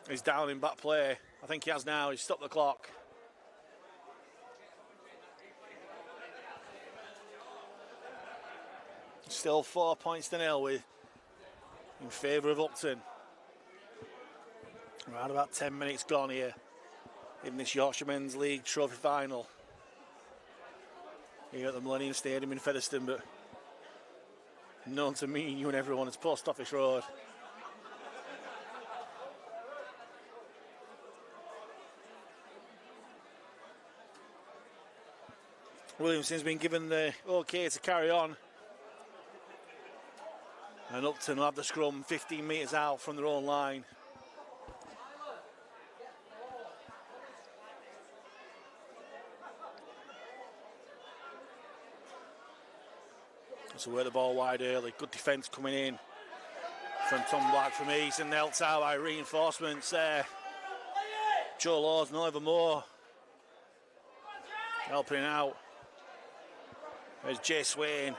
is down in back play. I think he has now. He's stopped the clock. Still 4 points to nil in favour of Upton. Around about 10 minutes gone here in this Yorkshire Men's League Trophy Final here at the Millennium Stadium in Featherstone, but known to me, you and everyone, it's Post Office Road. Williamson's been given the okay to carry on, and Upton will have the scrum 15 metres out from their own line. So we're the ball wide early. Good defence coming in from Tom Black from East, and helped out by reinforcements there. Joe Laws and Oliver Moore helping out. There's Jay Swain.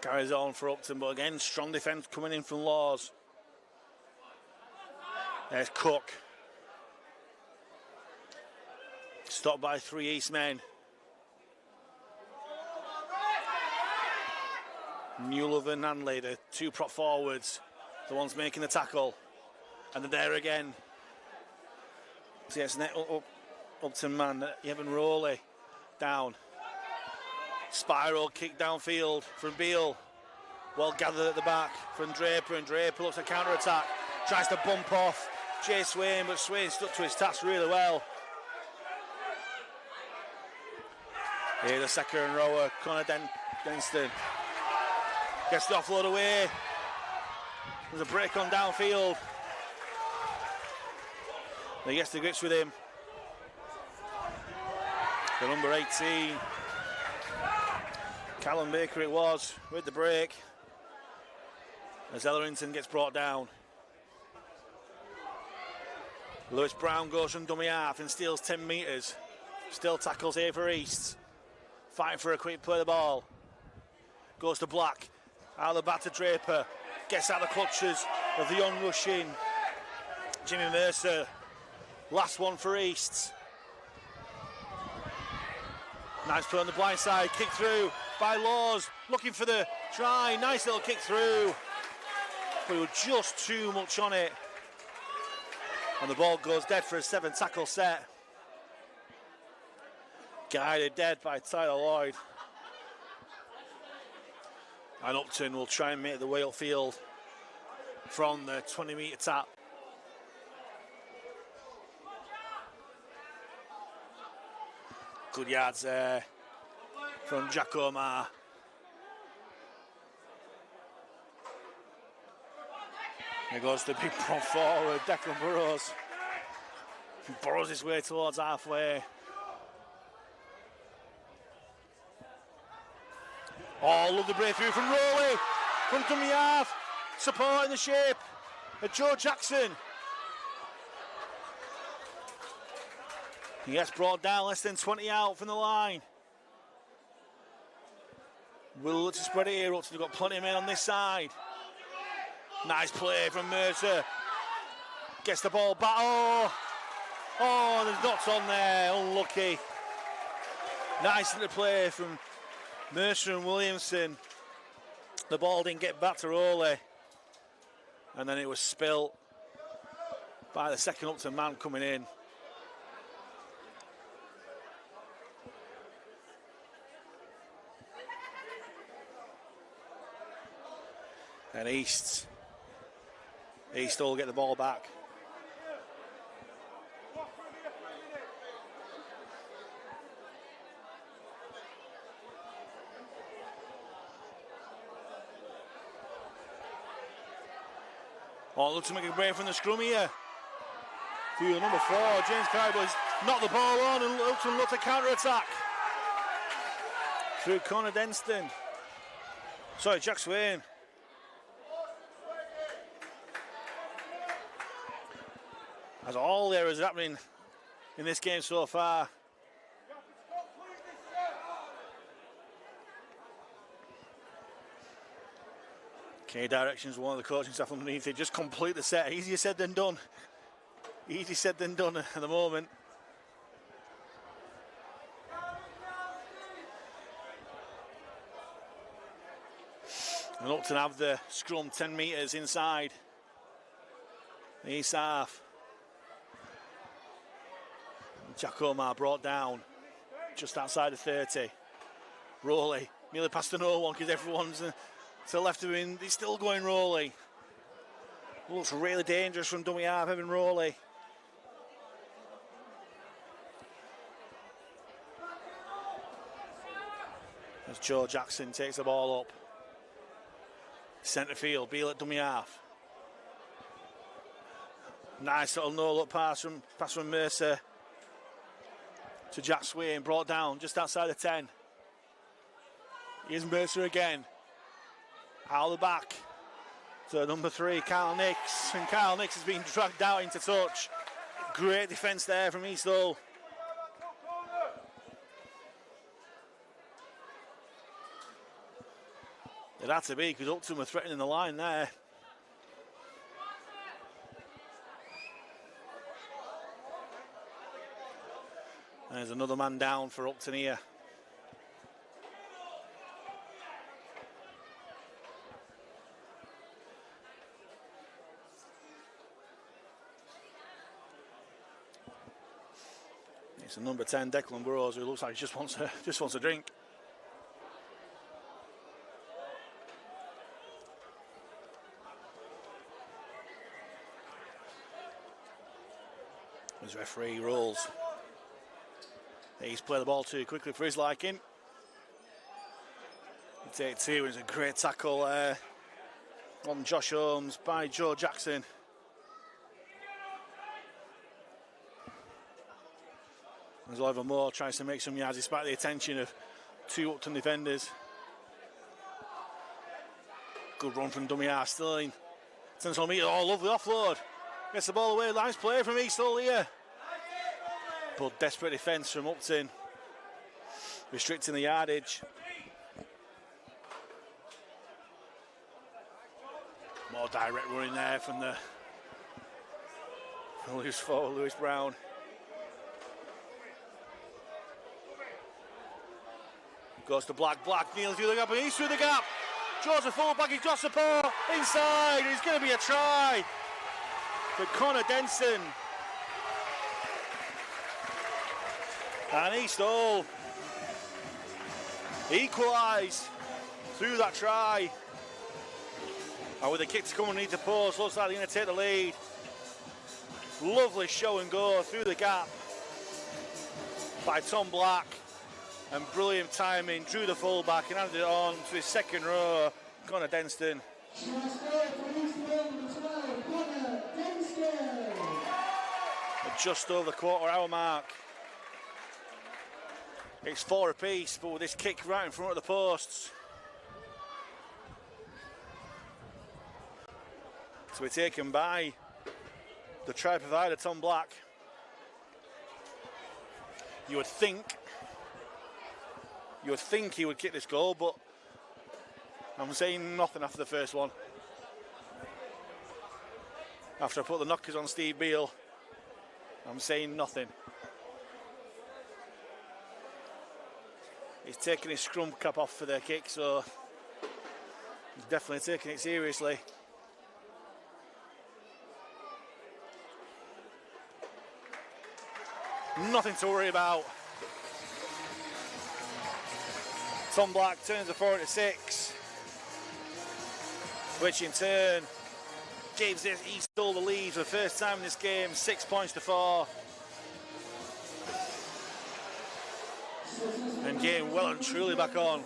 Carries on for Upton, but again, strong defence coming in from Laws. There's Cook. Stopped by 3 East men. Newlove and Nanley, the 2 prop forwards, the ones making the tackle. And they're there again. So yes, Upton man, Evan Rowley down. Spiral kick downfield from Beale. Well gathered at the back from Draper, and Draper looks at counter-attack. Tries to bump off Jay Swain, but Swain stuck to his task really well. Here's the second rower, Connor Denston. Gets the offload away. There's a break on downfield. He gets the grips with him. The number 18. Callum Baker it was, with the break. As Ellerington gets brought down. Lewis Brown goes from dummy half and steals 10 metres. Still tackles here for East. Fighting for a quick play of the ball. Goes to Black. Out of the back to Draper. Gets out of the clutches of the on-rushing Jimmy Mercer. Last one for East. Nice play on the blind side. Kick through by Laws. Looking for the try. Nice little kick through. But he was just too much on it. And the ball goes dead for a 7 tackle set. Guided dead by Tyler Lloyd. And Upton will try and make the way upfield from the 20-metre tap. Good yards there from Jack Omar. There goes the big prop forward, Declan Burrows. He burrows his way towards halfway. Oh, love the breakthrough from Rowley, from dummy half, supporting the shape of Joe Jackson. He gets brought down, less than 20 out from the line. Will look to spread it here, Upton. They've got plenty of men on this side. Nice play from Mercer. Gets the ball back. Oh, there's knots on there. Unlucky. Nice little play from Mercer and Williamson. The ball didn't get back to Rowley. And then it was spilt by the second Upton man coming in. And East will get the ball back. Oh, looks to make a break from the scrum here. Field number 4, James Caribou's knocked the ball on and Upton looked to counter-attack. Through Connor Denston. Sorry, Jack Swain. As all there is happening in this game so far. Okay, directions, one of the coaching staff underneath it. Just complete the set. Easier said than done. Easier said than done at the moment. And Upton have the scrum 10 metres inside the east half. Jack Omar brought down just outside the 30. Rowley nearly past the no one because everyone's to the left of him. He's still going Rowley. Looks really dangerous from dummy half, Evan Rowley. As Joe Jackson takes the ball up. Centre field, Beale at dummy half. Nice little no-look pass from Mercer to Jack Swain, brought down just outside the 10. Here's Mercer again. Out of the back to number 3, Kyle Nix. And Kyle Nix has been dragged out into touch. Great defence there from East Hull. It had to be because Upton were threatening the line there. There's another man down for Upton here. It's a number 10, Declan Burrows, who looks like he just wants a drink. As referee rules. He's played the ball too quickly for his liking. Take 2, it's a great tackle there on Josh Holmes by Joe Jackson. As Oliver Moore tries to make some yards despite the attention of 2 Upton defenders. Good run from dummy half, still in 10 metres. Oh, lovely offload. Gets the ball away, nice play from East Hull here. But desperate defence from Upton, restricting the yardage. More direct running there from the loose forward, Lewis Brown. Goes to Black, kneels through the gap, and he's through the gap. Draws the full-back, he's got support, inside, it's going to be a try for Connor Denson. And East Hull equalise through that try. And with the kick to come underneath the post, looks like they're going to take the lead. Lovely show and go through the gap by Tom Black. And brilliant timing, drew the full-back and handed it on to his second row, Connor Denston. At just over the quarter-hour mark. It's 4 apiece, but with this kick right in front of the posts, to be taken by the try provider, Tom Black. You would think he would kick this goal, but I'm saying nothing after the first one. After I put the knockers on Steve Beale, I'm saying nothing. He's taking his scrum cap off for their kick, so he's definitely taking it seriously. Nothing to worry about. Tom Black turns the 4-6, which in turn gives Eastall the lead for the first time in this game, 6 points to 4. And game well and truly back on.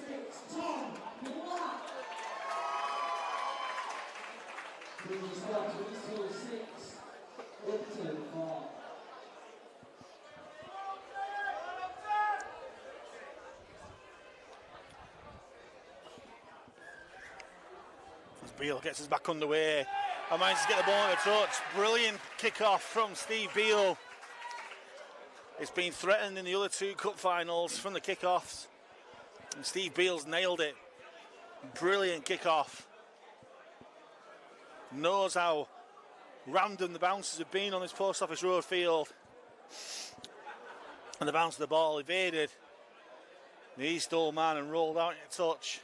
As Beale gets us back underway, I managed to get the ball on the touch. Brilliant kick-off from Steve Beale. It's been threatened in the other two cup finals from the kick-offs, and Steve Beale's nailed it. Brilliant kick-off. Knows how random the bounces have been on this Post Office Road field. And the bounce of the ball evaded the Eastall man and rolled out in a touch.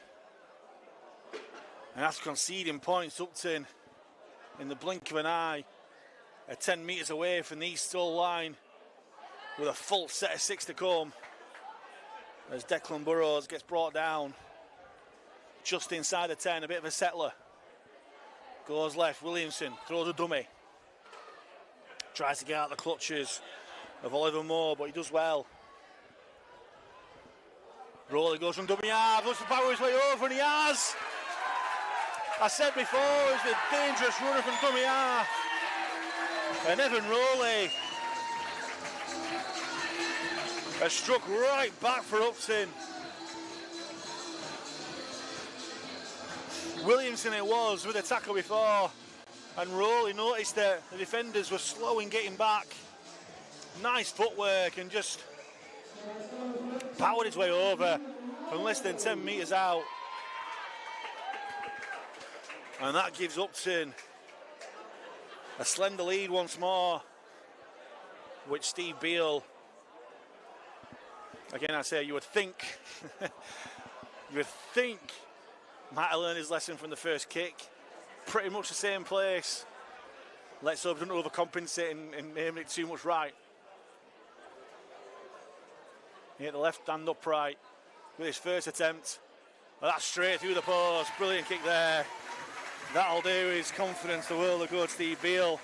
And after conceding points, Upton, in the blink of an eye, are 10 metres away from the Eastall line with a full set of 6 to come, as Declan Burrows gets brought down just inside the 10, a bit of a settler. Goes left, Williamson throws a dummy. Tries to get out the clutches of Oliver Moore, but he does well. Rowley goes from dummy half, looks to power his way over, and he has. I said before, he's a dangerous runner from dummy half. And Evan Rowley has struck right back for Upton. Williamson it was with a tackle before, and Rowley noticed that the defenders were slow in getting back. Nice footwork and just powered his way over from less than 10 metres out. And that gives Upton a slender lead once more, which Steve Beale, again I say, you would think might have learned his lesson from the first kick. Pretty much the same place. Let's hope he doesn't overcompensate and aim it too much right. He hit the left hand upright with his first attempt. Well, that's straight through the post. Brilliant kick there. That'll do his confidence the world of good, Steve Beale.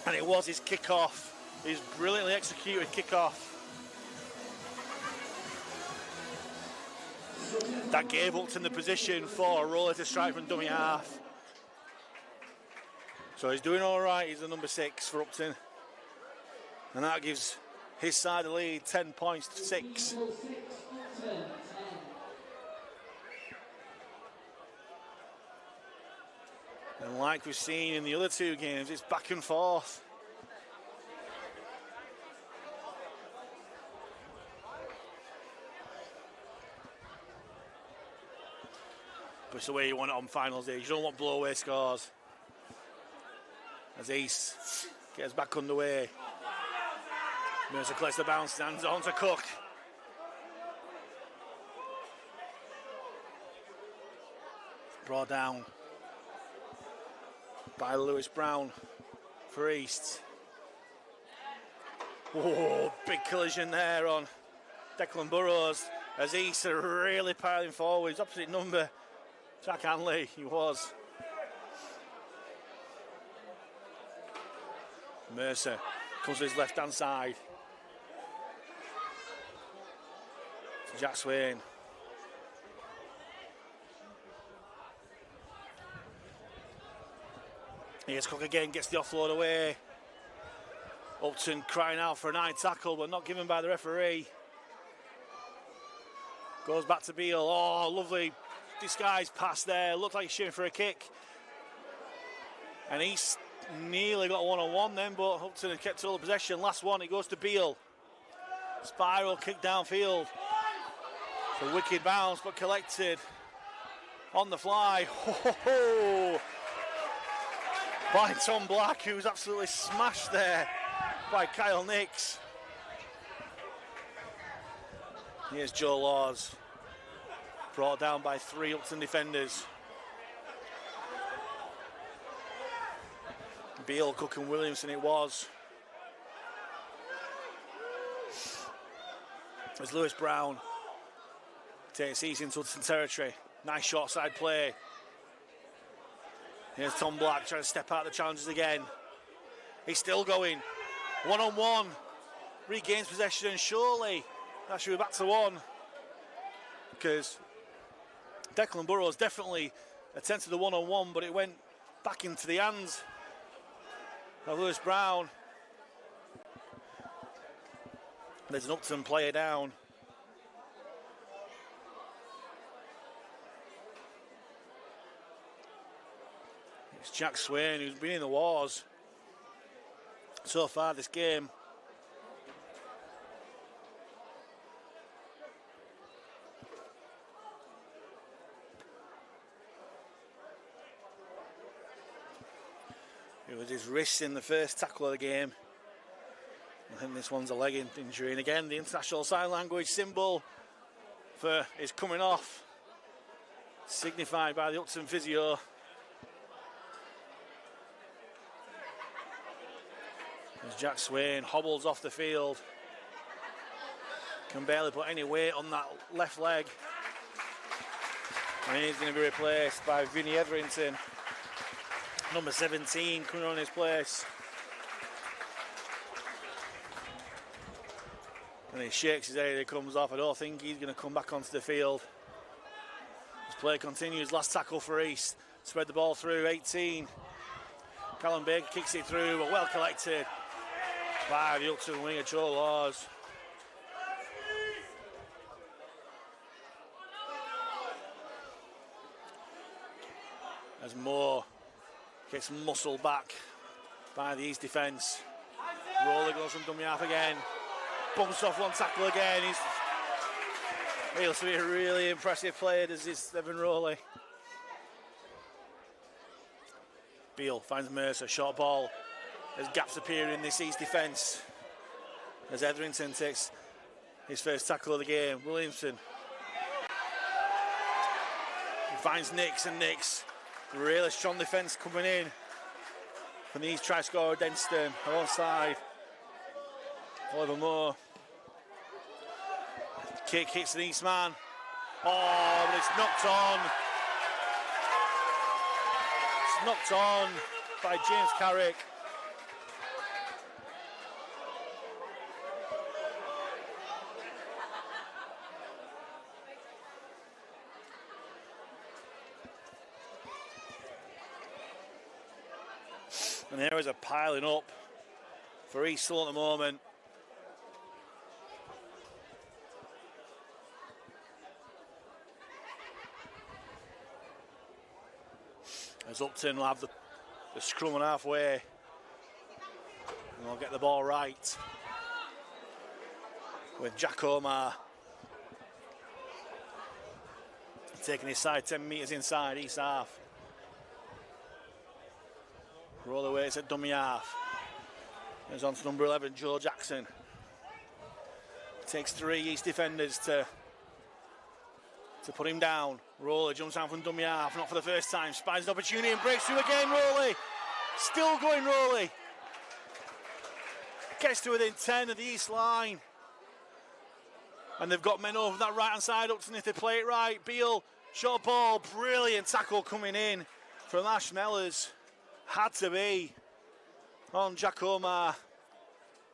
And it was his kick-off, his brilliantly executed kick-off, that gave Upton the position for Rowley to strike from dummy half. So he's doing all right. He's the number 6 for Upton. And that gives his side the lead, 10 points to 6. And like we've seen in the other two games, it's back and forth. But it's the way you want it on finals days. You don't want blow-away scores. As East gets back underway. Mercer collects the bounce, hands on to Cook. Brought down by Lewis Brown for East. Oh, big collision there on Declan Burrows as East are really piling forward. His opposite number, Jack Hanley, he was. Mercer comes to his left hand side. Jack Swain. Here's Cook again, gets the offload away. Upton crying out for an high tackle, but not given by the referee. Goes back to Beale. Oh, lovely disguised pass there. Looked like he's shooting for a kick. And he's nearly got a one-on-one then, but Upton had kept all the possession. Last one, it goes to Beale. Spiral kick downfield. It's a wicked bounce, but collected on the fly. By Tom Black, who's absolutely smashed there by Kyle Nix. Here's Joe Laws, brought down by 3 Upton defenders. Beale, Cook and Williamson it was. As Lewis Brown takes easy into Upton territory. Nice short side play. Here's Tom Black trying to step out the challenges again. He's still going. One-on-one. Regains possession, and surely that should be back to 1. Because Declan Burrows definitely attempted the one-on-one, but it went back into the hands of Lewis Brown. There's an Upton player down. It's Jack Swain, who's been in the wars so far this game. It was his wrist in the first tackle of the game. I think this one's a leg injury. And again, the international sign language symbol for his coming off, signified by the Upton physio. As Jack Swain hobbles off the field. Can barely put any weight on that left leg. And he's going to be replaced by Vinnie Etherington. Number 17 coming on his place. And he shakes his head as he comes off. I don't think he's going to come back onto the field. This play continues. Last tackle for East. Spread the ball through. 18. Callum Baker kicks it through, but well collected by the Upton winger, Joe Laws. As Moore gets muscled back by the East defence. Rowley goes from dummy half again. Bumps off one tackle again. He'll be a really impressive player, as is Evan Rowley. Beale finds Mercer, short ball. There's gaps appearing in this East defence as Etherington takes his first tackle of the game. Williamson. He finds Nix, and Nix. Really strong defence coming in from the East try scorer Denstone alongside Oliver Moore. Kick hits the East man. Oh, but it's knocked on. It's knocked on by James Carrick. And there is a piling up for East still at the moment. As Upton will have the scrum on halfway. And they'll get the ball right. With Jack Omar taking his side 10 metres inside East half. Roll away, it's at dummy half. There's on to number 11, Joe Jackson. Takes 3 East defenders to put him down. Rowley jumps down from dummy half, not for the first time. Spies an opportunity and breaks through again, Rowley. Still going, Rowley. Gets to within 10 of the East line. And they've got men over that right-hand side, Upton, if they play it right. Beale, short ball, brilliant tackle coming in from Ash Mellors. Had to be on Jack Omar.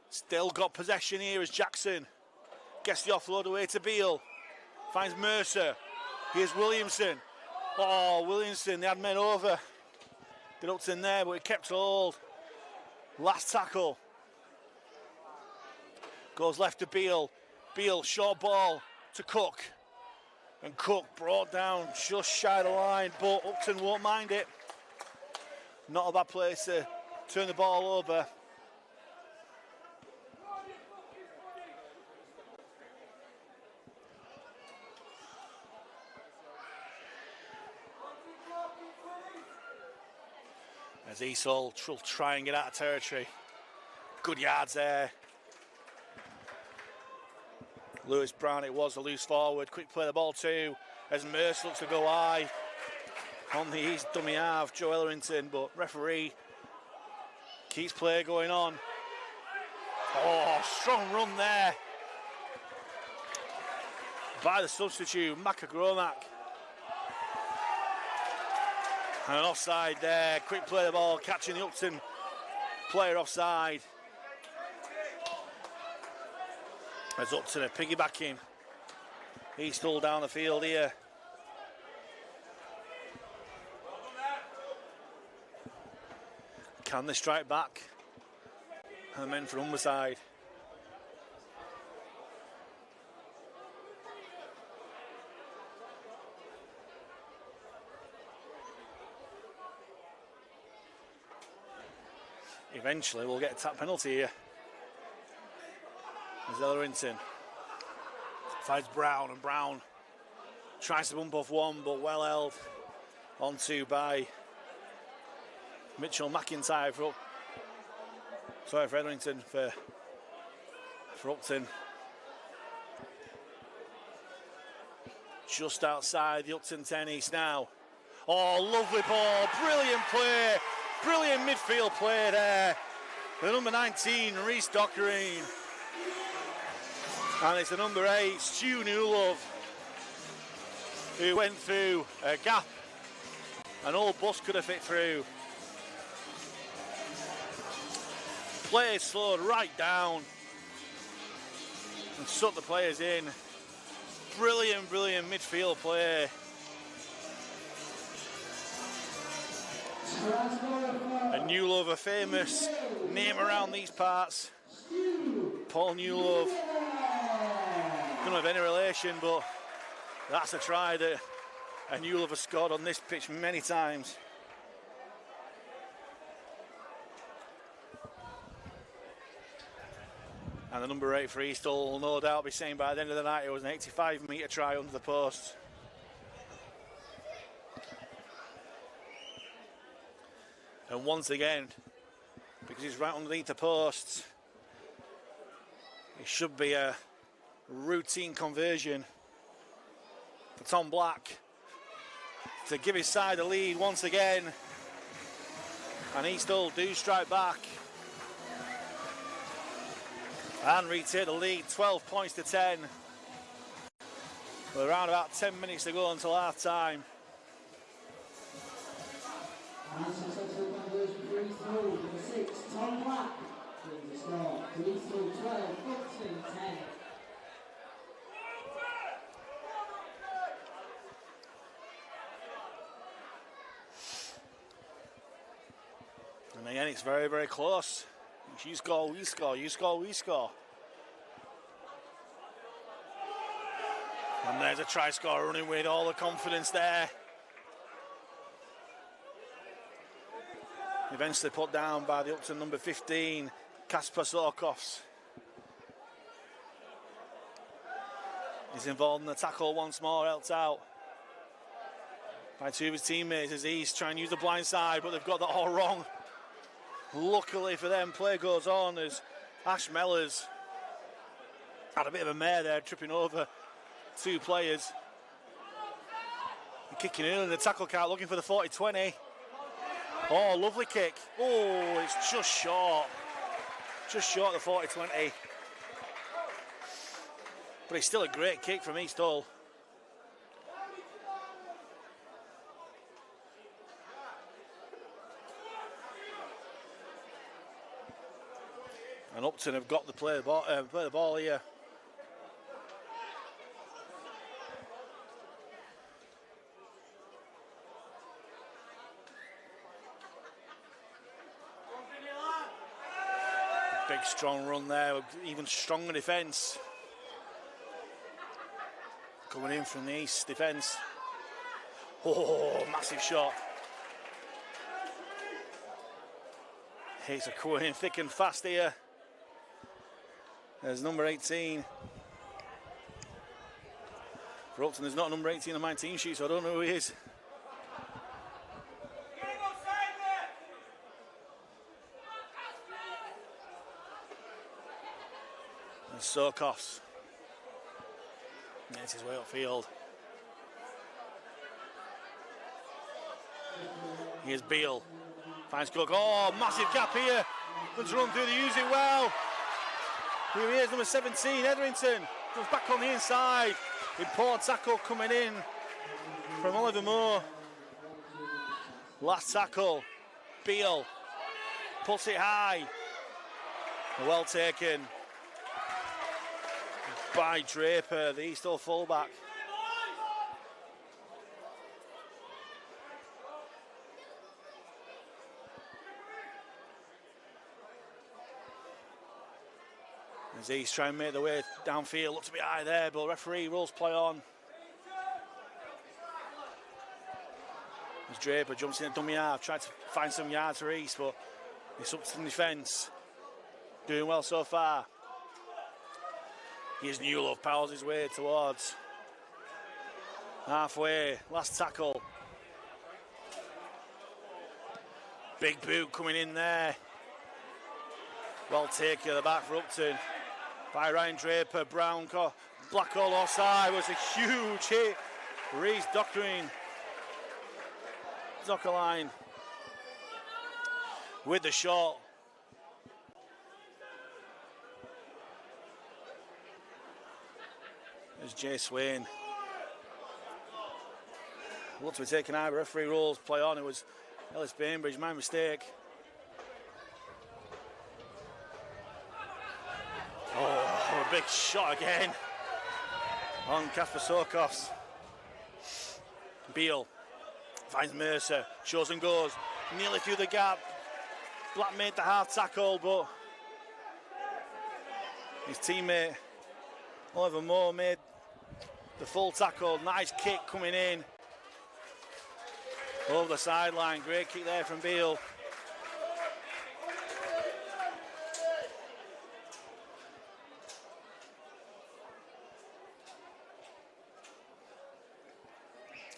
Still got possession here as Jackson gets the offload away to Beale. Finds Mercer. Here's Williamson. Oh, Williamson, they had men over. Did Upton there, but he kept hold. Last tackle. Goes left to Beale. Beale, short ball to Cook. And Cook brought down just shy of the line, but Upton won't mind it. Not a bad place to turn the ball over. As Easall will try and get out of territory. Good yards there. Lewis Brown, it was a loose forward. Quick play the ball too, as Merce looks to go high. On the east dummy half, Joe Ellerington, but referee keeps play going on. Oh, strong run there by the substitute, Makagromak. And an offside there. Quick play the ball, catching the Upton player offside. As Upton are piggybacking. He's still down the field here. Can they strike back? And the men from Humberside. Eventually we'll get a tap penalty here. As Ellerington finds Brown, and Brown tries to bump off one, but well held onto by Mitchell McIntyre for Ellerington for Upton. Just outside the Upton 10 East now. Oh, lovely ball, brilliant play, brilliant midfield play there. The number 19, Reece Dockerine. And it's the number 8, Stu Newlove, who went through a gap an old bus could have fit through. Play slowed right down and sucked the players in. Brilliant, brilliant midfield play. And Newlove, a famous name around these parts. Paul Newlove. Don't have any relation, but that's a try that a Newlove has scored on this pitch many times. And the number 8 for Eastall will no doubt be saying by the end of the night it was an 85-metre try under the post. And once again, because he's right underneath the posts, it should be a routine conversion for Tom Black to give his side a lead once again. And Eastall do strike back and retake the lead, 12 points to 10. With around about 10 minutes to go until half time. Tom Black brings the score to Eastall 12, Upton 10. And again, it's very, very close. You score, we score, you score, we score. And there's a try scorer running with all the confidence there. Eventually put down by the Upton number 15, Kasper Sorkovs. He's involved in the tackle once more, helped out by two of his teammates as he's trying to use the blind side, but they've got that all wrong. Luckily for them, play goes on as Ash Mellors had a bit of a mare there, tripping over two players. And kicking in the tackle count, looking for the 40-20. Oh, lovely kick. Oh, it's just short. Just short of the 40-20. But it's still a great kick from Eastall. And Upton have got to play the ball here. Big strong run there, even stronger defence. Coming in from the east defence. Oh, massive shot. Hits are coming in thick and fast here. There's number 18. For Upton, there's not a number 18 on my team sheet, so I don't know who he is. And Sokos makes his way upfield. Here's Beale. Finds Cook. Oh, massive gap here. Let's run through, they use it well. Here he is, number 17, Etherington. Goes back on the inside. Important tackle coming in from Oliver Moore. Last tackle. Beale puts it high. Well taken by Draper, the East Hull fullback. As East trying to make their way downfield, looks to be high there, but referee rules play on. As Draper jumps in a dummy half, tried to find some yards for East, but it's up to the defence. Doing well so far. Here's Newlove, powers his way towards halfway, last tackle. Big boot coming in there. Well taken at the back for Upton by Ryan Draper. Brown, black all offside, was a huge hit. Reese Dockerline with the shot. There's Jay Swain. Looked to be taken out, referee rules play on. It was Ellis Bainbridge, my mistake. Oh, a big shot again on Kasper Sokos. Beale finds Mercer, shows and goes, nearly through the gap. Black made the half tackle, but his teammate Oliver Moore made the full tackle. Nice kick coming in over the sideline. Great kick there from Beale.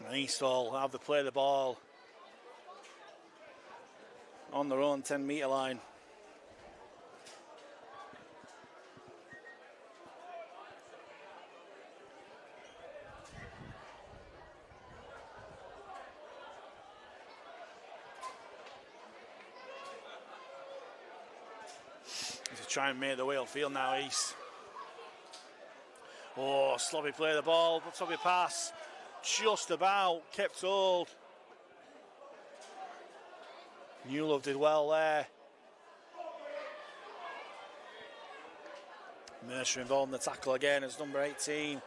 And East Hull have to play the ball on their own 10-metre line. Try and make the way upfield now, East. Oh, sloppy play of the ball, but sloppy pass. Just about kept hold. Newlove did well there. Mercer involved in the tackle again as number 18.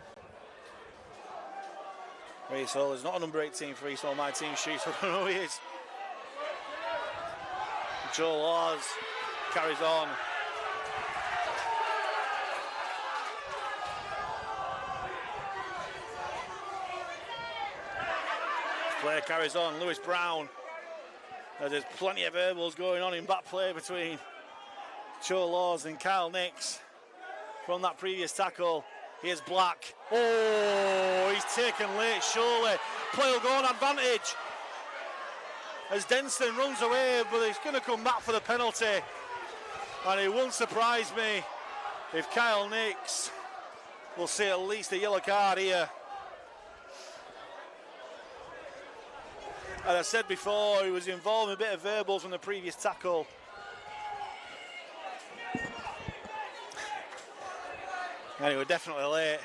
East Hull is not a number 18 for East Hull, my team sheet, so I don't know who he is. Joe Laws carries on. Play carries on. Lewis Brown. There's plenty of verbals going on in back play between Joe Laws and Kyle Nix from that previous tackle. Here's Black. Oh, he's taken late, surely. Play will go on advantage as Denson runs away, but he's going to come back for the penalty. And it won't surprise me if Kyle Nix will see at least a yellow card here. As I said before, he was involved in a bit of verbals from the previous tackle. Anyway, definitely late.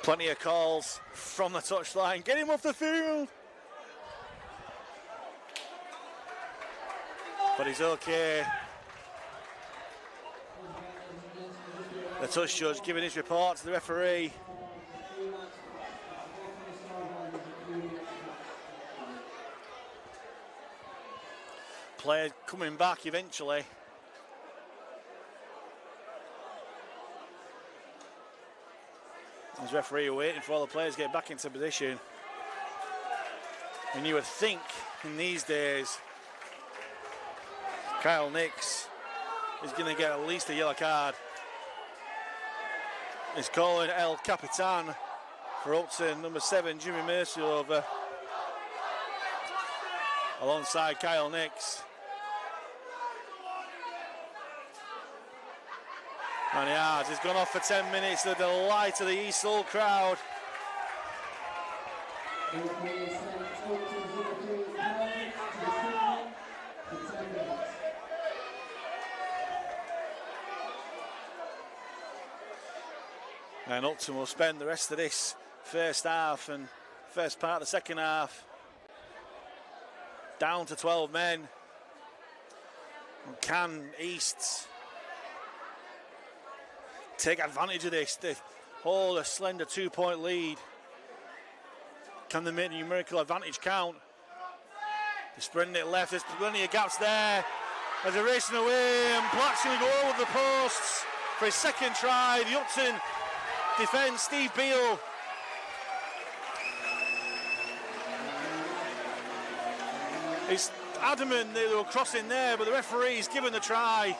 Plenty of calls from the touchline. Get him off the field. But he's okay. The touch judge giving his report to the referee. Player coming back eventually. As referee waiting for all the players to get back into position. And you would think in these days, Kyle Nix is going to get at least a yellow card. He's calling El Capitan for Upton, number 7, Jimmy Mercer over alongside Kyle Nix. And he has. He's gone off for 10 minutes, the delight of the East Hull crowd. And Upton will spend the rest of this first half and first part of the second half down to 12 men. And can East take advantage of this? They hold a slender 2-point lead. Can they make the numerical advantage count? They're spreading it left, there's plenty of gaps there. As they're racing away, and Black's going to go over the posts for his second try. The Upton defence, Steve Beale. He's adamant they were crossing there, but the referee's given the try.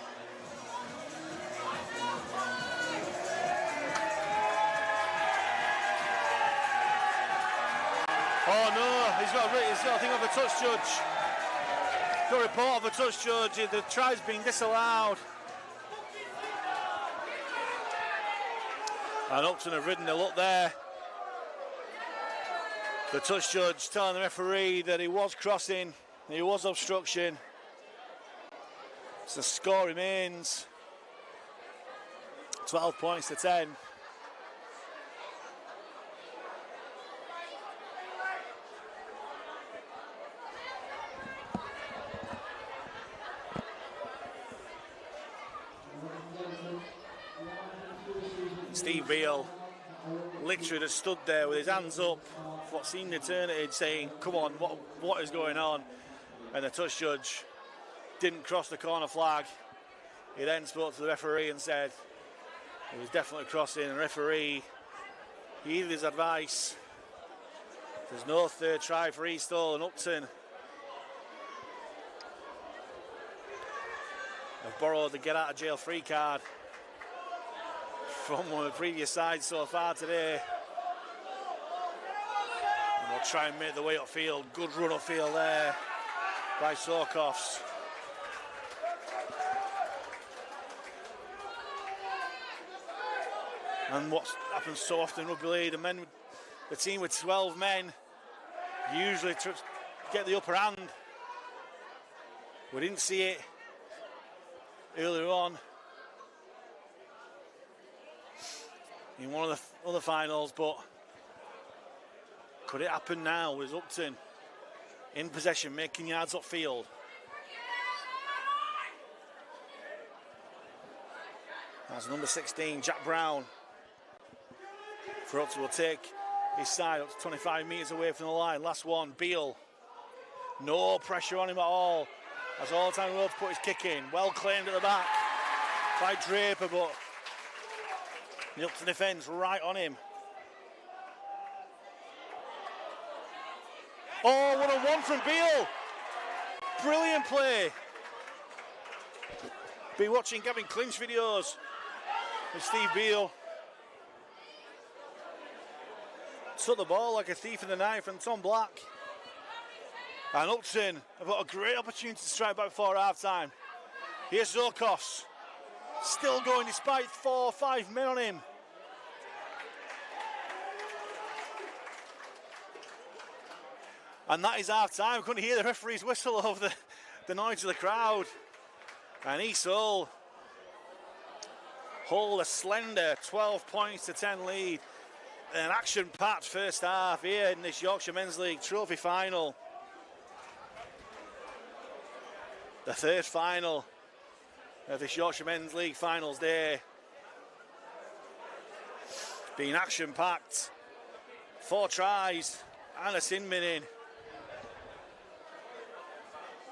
Oh no, he's got a thing of a touch judge. Got a report of a touch judge. The try's been disallowed. And Upton have ridden the luck there. The touch judge telling the referee that he was crossing, he was obstruction. So the score remains 12 points to 10. Steve Beale literally just stood there with his hands up for what seemed eternity, saying, come on, what is going on? And the touch judge didn't cross the corner flag. He then spoke to the referee and said he was definitely crossing. And the referee heeded his advice. There's no third try for East Hull, and Upton have borrowed the get out of jail free card from one of the previous sides so far today. And they'll try and make the way upfield. Good run upfield there by Sorkoffs. And what's happens so often in rugby league, the team with 12 men usually get the upper hand. We didn't see it earlier on in one of the other finals, but could it happen now with Upton in possession, making yards upfield? That's number 16, Jack Brown. For Upton will take his side up to 25 metres away from the line. Last one, Beale. No pressure on him at all. As all the time to put his kick in. Well claimed at the back by Draper, but the Upton defence right on him. Oh, what a one from Beale. Brilliant play. Been watching Gavin Clinch videos with Steve Beale. Took the ball like a thief in the night from Tom Black. And Upton have got a great opportunity to strike back before half-time. Here's Zorkos. Still going despite 4 or 5 men on him. And that is half-time. We couldn't hear the referee's whistle over the noise of the crowd. And East Hull hold a slender 12 points to 10 lead. An action-packed first half here in this Yorkshire Men's League Trophy Final. The third final of this Yorkshire Men's League Finals day. Being action-packed. 4 tries and a sin bin in.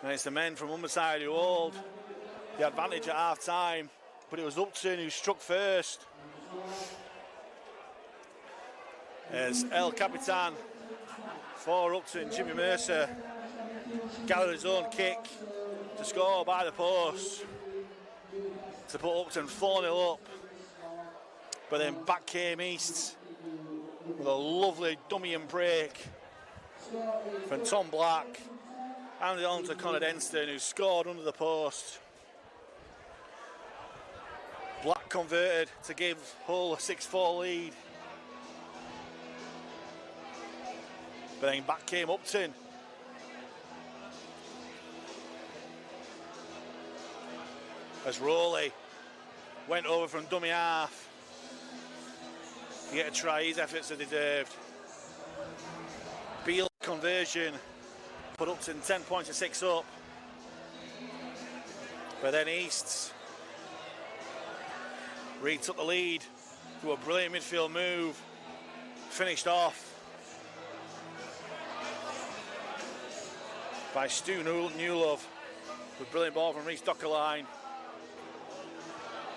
And it's the men from Humberside who hold the advantage at half-time. But it was Upton who struck first. As El Capitan for Upton. Jimmy Mercer gathered his own kick to score by the post to put Upton 4-0 up. But then back came East with a lovely dummy and break from Tom Black. Handed on to Conor Denston, who scored under the post. Black converted to give Hull a 6-4 lead. But then back came Upton. As Rowley went over from dummy half to get a try, his efforts are deserved. Beale's conversion put Upton 10 points to 6 up. But then East retook the lead through a brilliant midfield move, finished off by Stu Newlove with a brilliant ball from Reece Dockerline,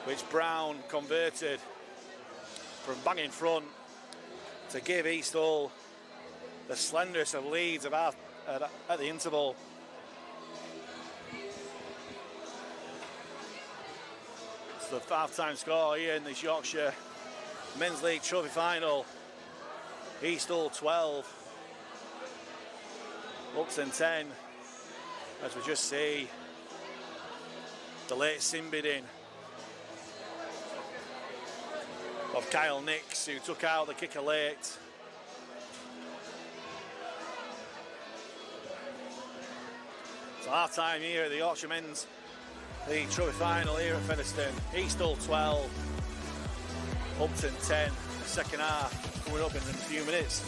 which Brown converted from bang in front to give East Hull the slenderest of leads at the interval. It's the half-time score here in this Yorkshire Men's League Trophy Final. East Hull 12, Upton 10, as we just see the late sin bidding of Kyle Nix, who took out the kicker late. It's half-time here at the Yorkshire Men's League Trophy Final here at Featherstone. East Hull 12, Upton 10. The second half coming up in a few minutes.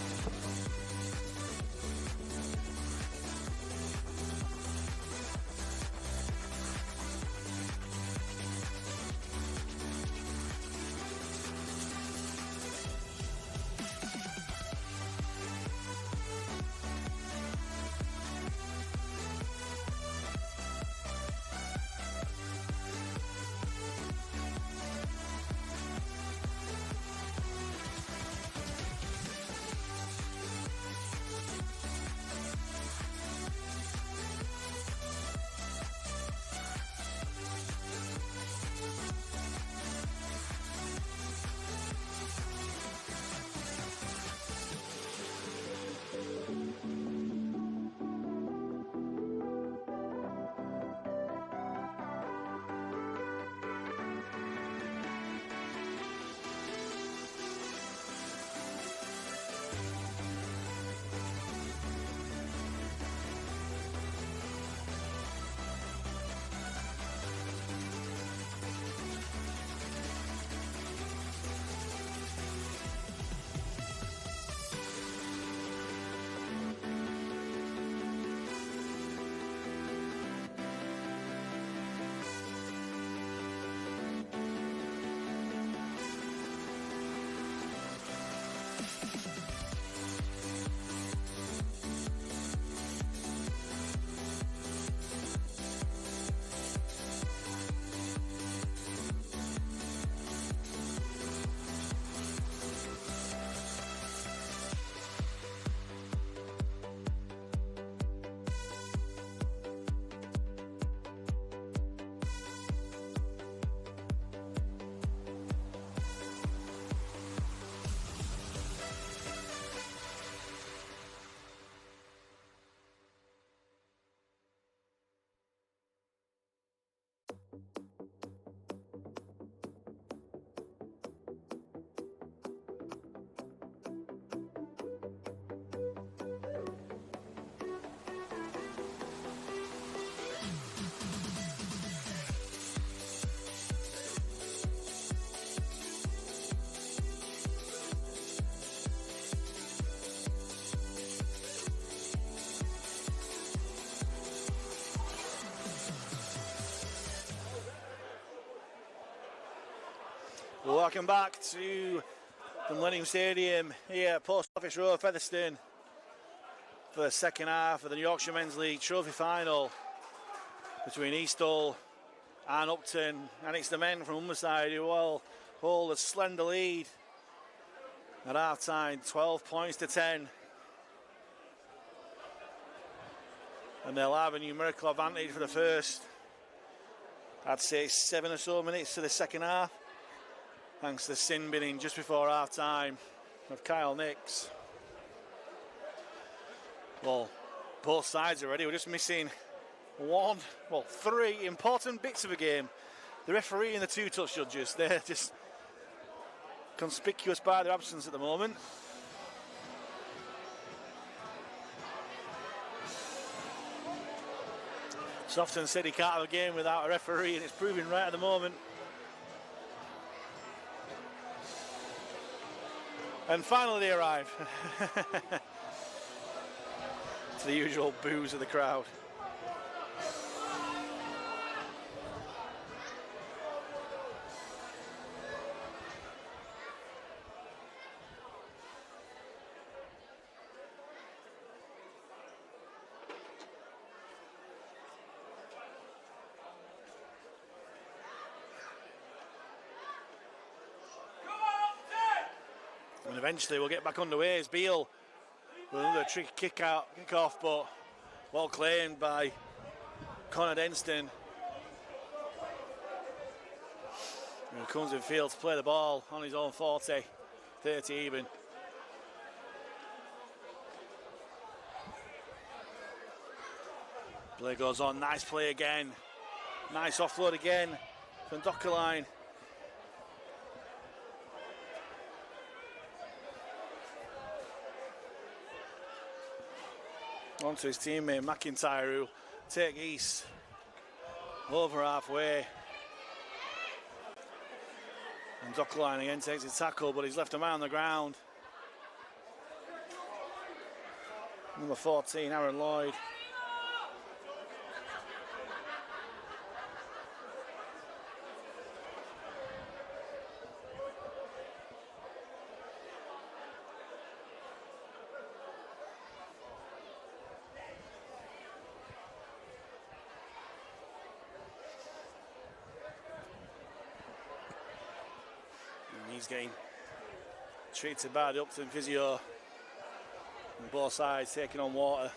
Welcome back to the Millennium Stadium here at Post Office Road, Featherstone, for the second half of the Yorkshire Men's League Trophy Final between East Hull and Upton. And it's the men from Humberside who will hold a slender lead at half time, 12 points to 10. And they'll have a numerical advantage for the first, I'd say 7 or so minutes to the second half, thanks to the sin binning just before half time of Kyle Nix. Well, both sides already, we're just missing 3 important bits of a game. The referee and the 2 touch judges, they're just conspicuous by their absence at the moment. Softon said he can't have a game without a referee, and it's proving right at the moment. And finally they arrive. To the usual boos of the crowd. And eventually we'll get back underway as Beale with another tricky kick off, but well claimed by Connor Denston. And he comes in field to play the ball on his own 40, 30 even. Play goes on, nice play again. Nice offload again from Dockerline. On to his teammate McIntyre, who take East over halfway. And Dockerline again takes his tackle, but he's left a man on the ground. Number 14, Aaron Lloyd. He's getting treated by the Upton physio on both sides, taking on water.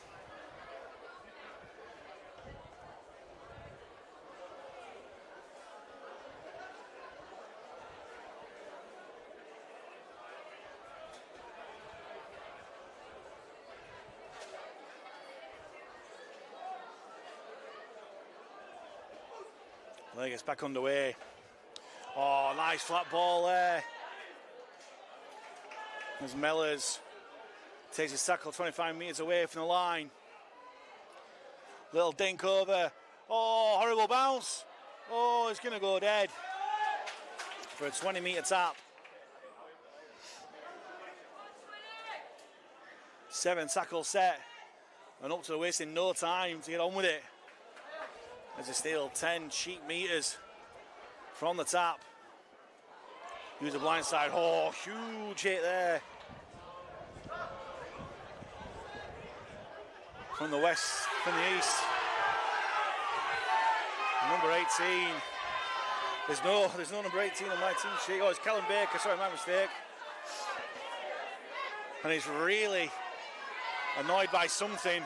Play gets back underway. Oh, nice flat ball there. As Mellors takes his tackle 25 metres away from the line. Little dink over. Oh, horrible bounce. Oh, it's going to go dead for a 20-metre tap. 7 tackle set. And Upton wasting no time to get on with it. As they steal 10 cheap metres from the tap. Use the blind side. Oh, huge hit there. From the west, from the east. Number 18. There's no number 18 on my team sheet. Oh, it's Callum Baker, sorry, my mistake. And he's really annoyed by something.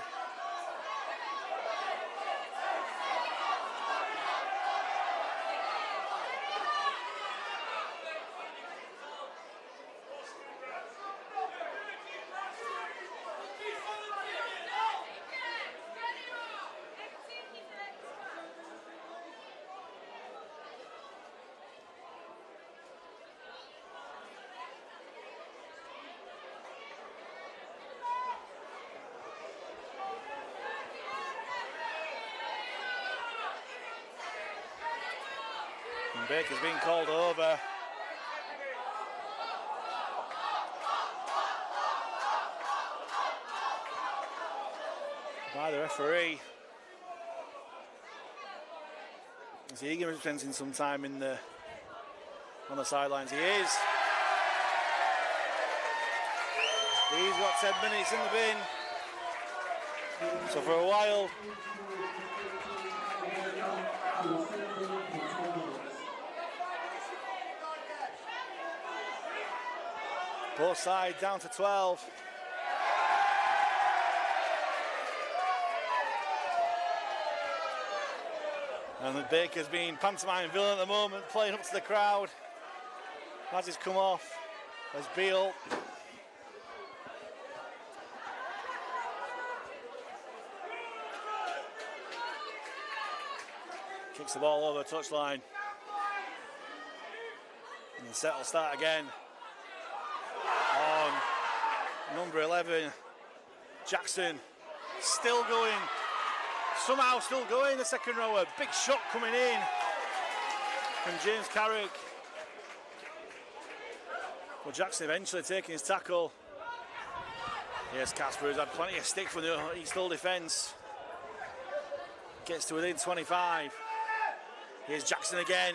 Baker's been called over. By the referee. Is he going to be spending some time on the sidelines? He is. He's got 10 minutes in the bin. So for a while. Both sides down to 12. And Baker's been pantomime villain at the moment, playing up to the crowd. As he's come off, as Beale. Kicks the ball over touchline. And the set will start again. On number 11, Jackson. Still going. Somehow still going, the second rower. Big shot coming in from James Carrick. Well, Jackson eventually taking his tackle. Here's Casper, who's had plenty of stick from the East Hull defence. Gets to within 25. Here's Jackson again.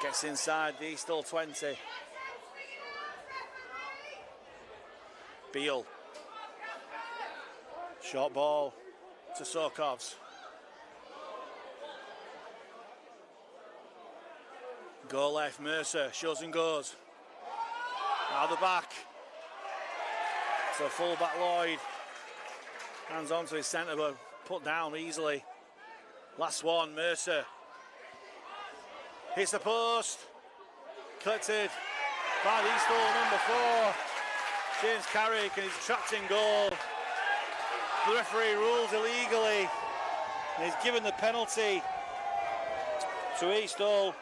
Gets inside the East Hull 20. Beale. Short ball to Sokovs. Go left, Mercer, shows and goes. Out the back. So full back Lloyd. Hands on to his centre, but put down easily. Last one, Mercer. Hits the post. Collected by the East Hull number 4. James Carrick, and he's trapped in goal. The referee rules illegally. And he's given the penalty to East Hull.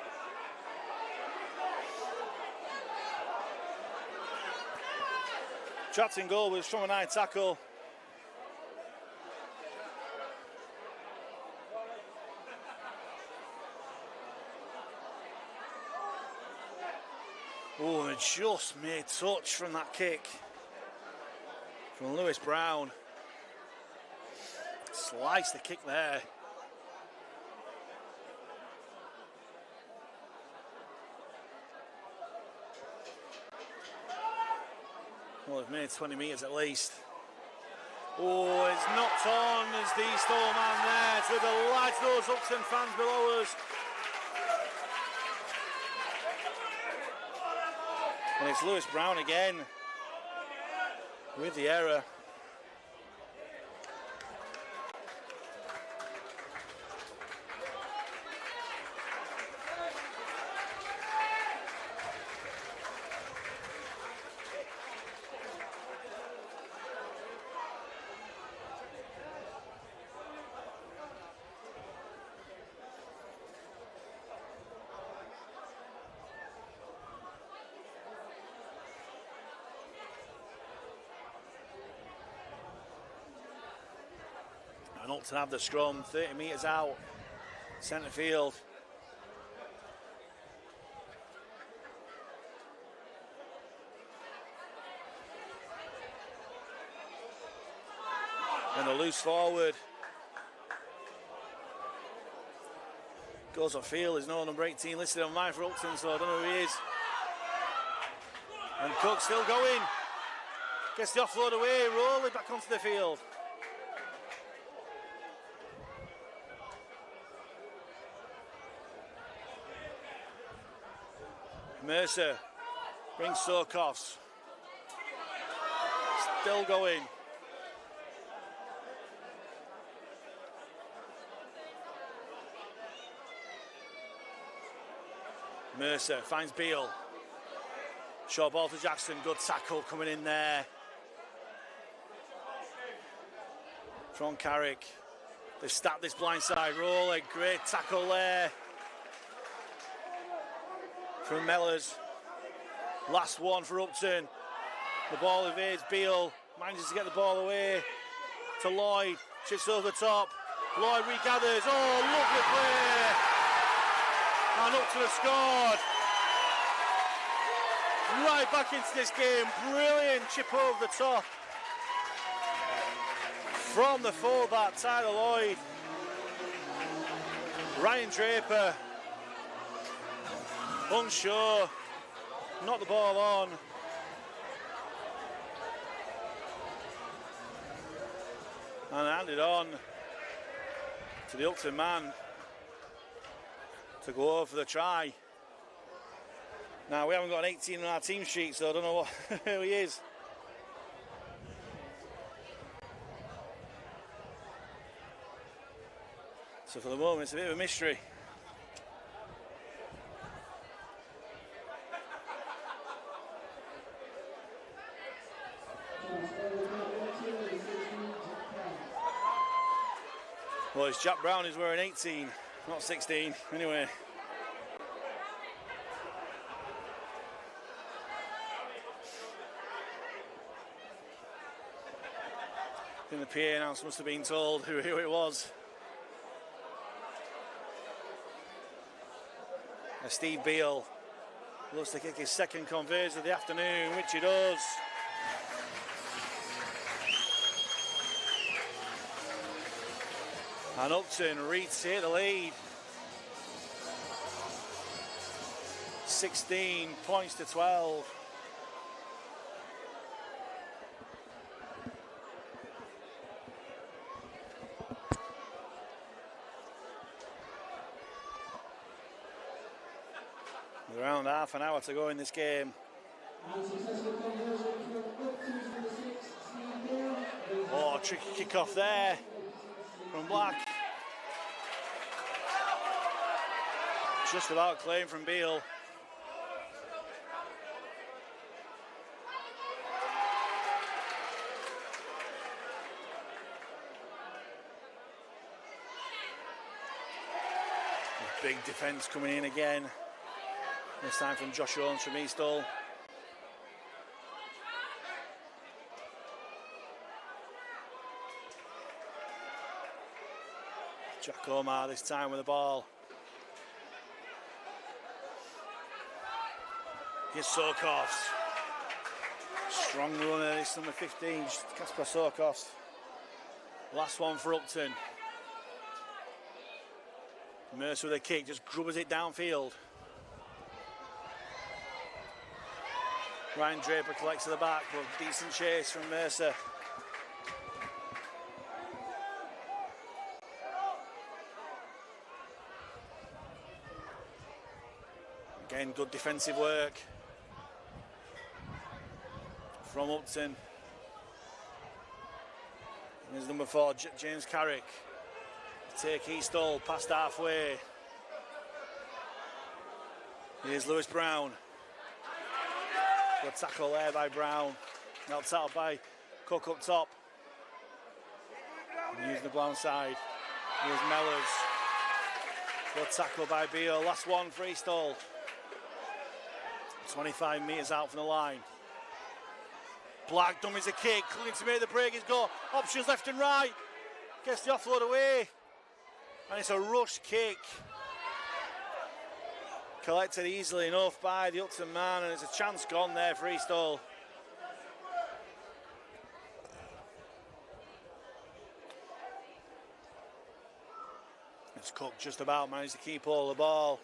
Trapped in goal with a strong 9 tackle. Oh, and just made touch from that kick from Lewis Brown. Sliced the kick there. Well, they've made 20 metres at least. Oh, it's knocked on as the East Hull man there, to the delight of those Upton fans below us. And it's Lewis Brown again with the error. And Upton have the scrum, 30 metres out, centre field. And the loose forward. Goes on field, there's no number 18 listed on mine for Upton, so I don't know who he is. And Cook still going. Gets the offload away, rolling back onto the field. Mercer brings Sokovs. Still going. Mercer finds Beale. Short ball to Jackson. Good tackle coming in there from Carrick. They've stacked this blindside roll. A great tackle there from Mellors. Last one for Upton. The ball evades Beale. Manages to get the ball away to Lloyd. Chips over the top. Lloyd regathers. Oh, lovely play. And Upton have scored. Right back into this game. Brilliant chip over the top from the fullback, Tyler Lloyd. Ryan Draper, unsure, knocked the ball on. And handed on to the Upton man to go over for the try. Now, we haven't got an 18 on our team sheet, so I don't know who he is. So for the moment, it's a bit of a mystery. Well, it's Jack Brown who's wearing 18, not 16, anyway. I think the PA announcer must have been told who it was. Steve Beale looks to kick his second conversion of the afternoon, which he does. And Upton retake the lead. 16 points to 12. Around half an hour to go in this game. Oh, tricky kick off there from Black. Just about claim from Beale. Big defence coming in again. This time from Josh Owens from Eastall. Jack Omar this time with the ball. Here's Sokovs. Strong runner, this number 15, Kasper Sokovs. Last one for Upton. Mercer with a kick, just grubbers it downfield. Ryan Draper collects to the back, but decent chase from Mercer. Again, good defensive work from Upton. Here's number 4, James Carrick. Take Eastall past halfway. Here's Lewis Brown. Good tackle there by Brown. Now tackled by Cook up top. And using the blind side. Here's Mellors. Good tackle by Beale. Last one for Eastall. 25 metres out from the line. Black dummies a kick. Looking to make the break. He's got options left and right. Gets the offload away. And it's a rush kick. Collected easily enough by the Upton man, and there's a chance gone there for Eastall. It's Cook just about managed to keep all the ball.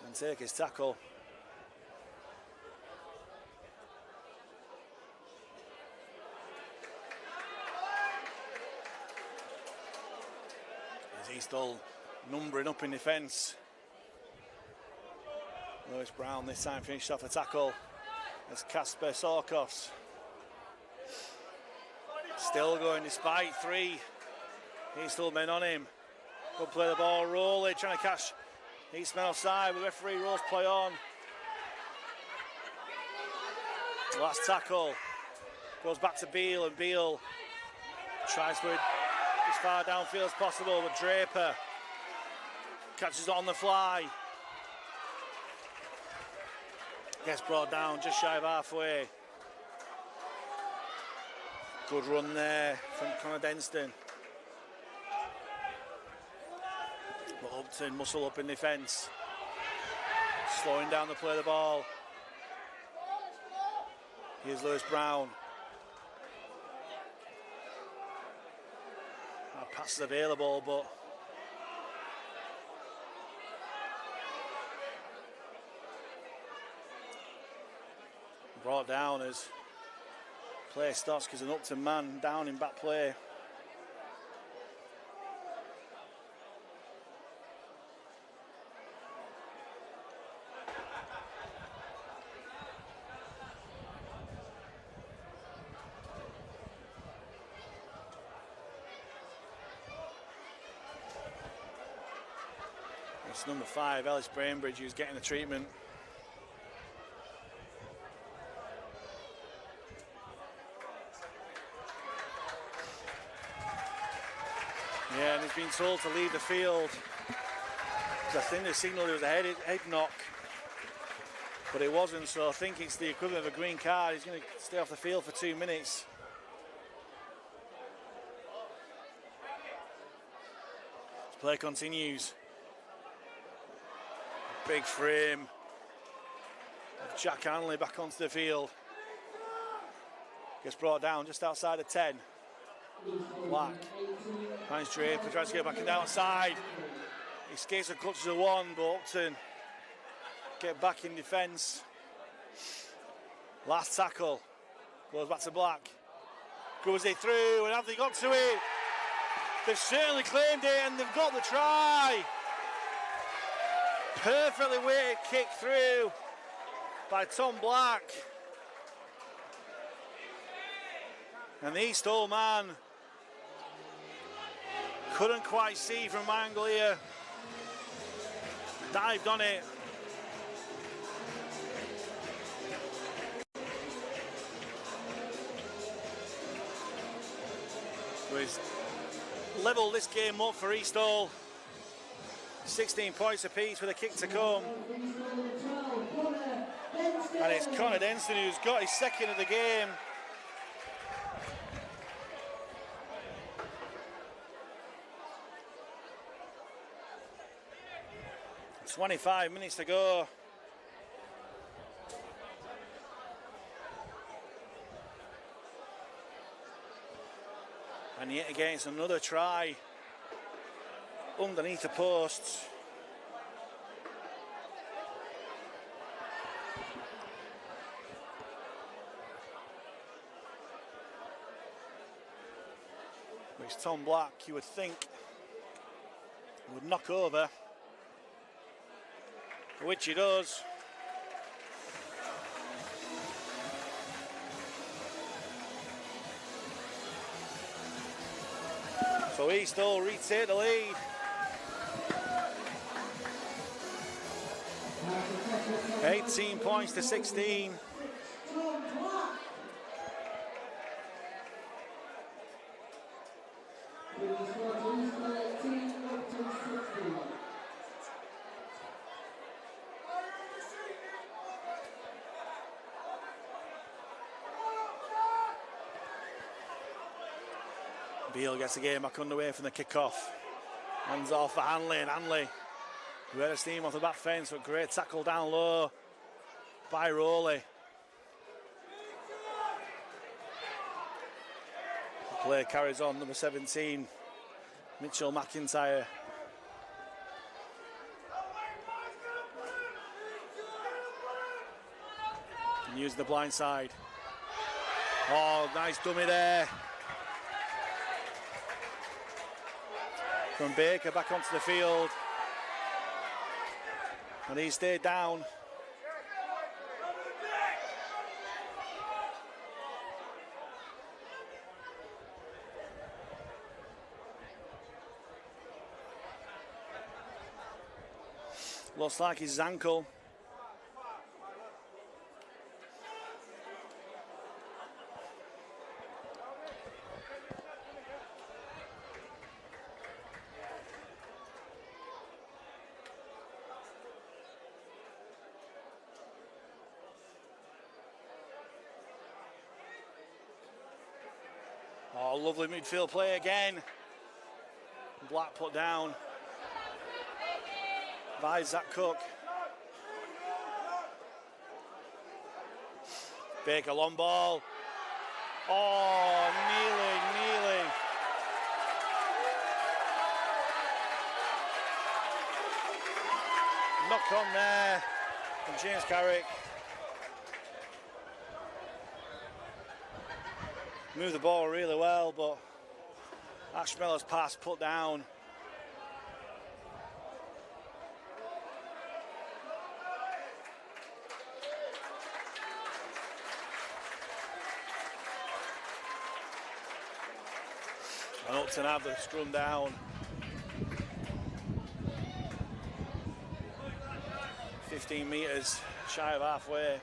And take his tackle. Eastall numbering up in defence. Lewis Brown this time finished off the tackle. As Kasper Sokovs. Still going despite 3 Eastall men on him. Good play the ball, Rowley trying to catch Eastman offside with referee Rose play on. Last tackle goes back to Beale, and Beale tries to as far downfield as possible, but Draper catches it on the fly. Gets brought down just shy of halfway. Good run there from Connor Denston. But Upton muscle up in defence. Slowing down the play of the ball. Here's Lewis Brown. Pass is available, but brought down as play stops because an Upton man down in back play. It's number 5, Ellis Brainbridge, who's getting the treatment. Yeah, and he's been told to leave the field. I think the signal was a head knock, but it wasn't, so I think it's the equivalent of a green card. He's going to stay off the field for 2 minutes. Play continues. Big frame of Jack Hanley back onto the field. Gets brought down just outside of 10. Black finds Draper, tries to get back on the outside. He skates and clutches a one, but Upton get back in defence. Last tackle goes back to Black. Goes it through, and have they got to it? They've certainly claimed it, and they've got the try. Perfectly weighted kick through by Tom Black. And the East Hall man couldn't quite see from my angle here. Dived on it. So he's levelled this game up for East Hall. 16 points apiece with a kick to come. And it's Connor Denson who's got his second of the game. .25 minutes to go. And yet again it's another try underneath the posts. Which Tom Black, you would think, would knock over. Which he does. So East Hall retake the lead. $18 points to 16. Beale gets the game back underway from the kick-off. Hands off for Hanley, and Hanley, who had a steam off the back fence, but great tackle down low by Rowley. The play carries on, number 17, Mitchell McIntyre. And using the blind side. Oh, nice dummy there. From Baker back onto the field. And he stayed down. Looks like his ankle. Oh, lovely midfield play again. Black put down by Zach Cook. Baker long ball. Oh, kneeling. Knock on there from James Carrick. Moved the ball really well, but Ashmeller's pass put down. And Upton have the scrum down. 15 metres shy of halfway.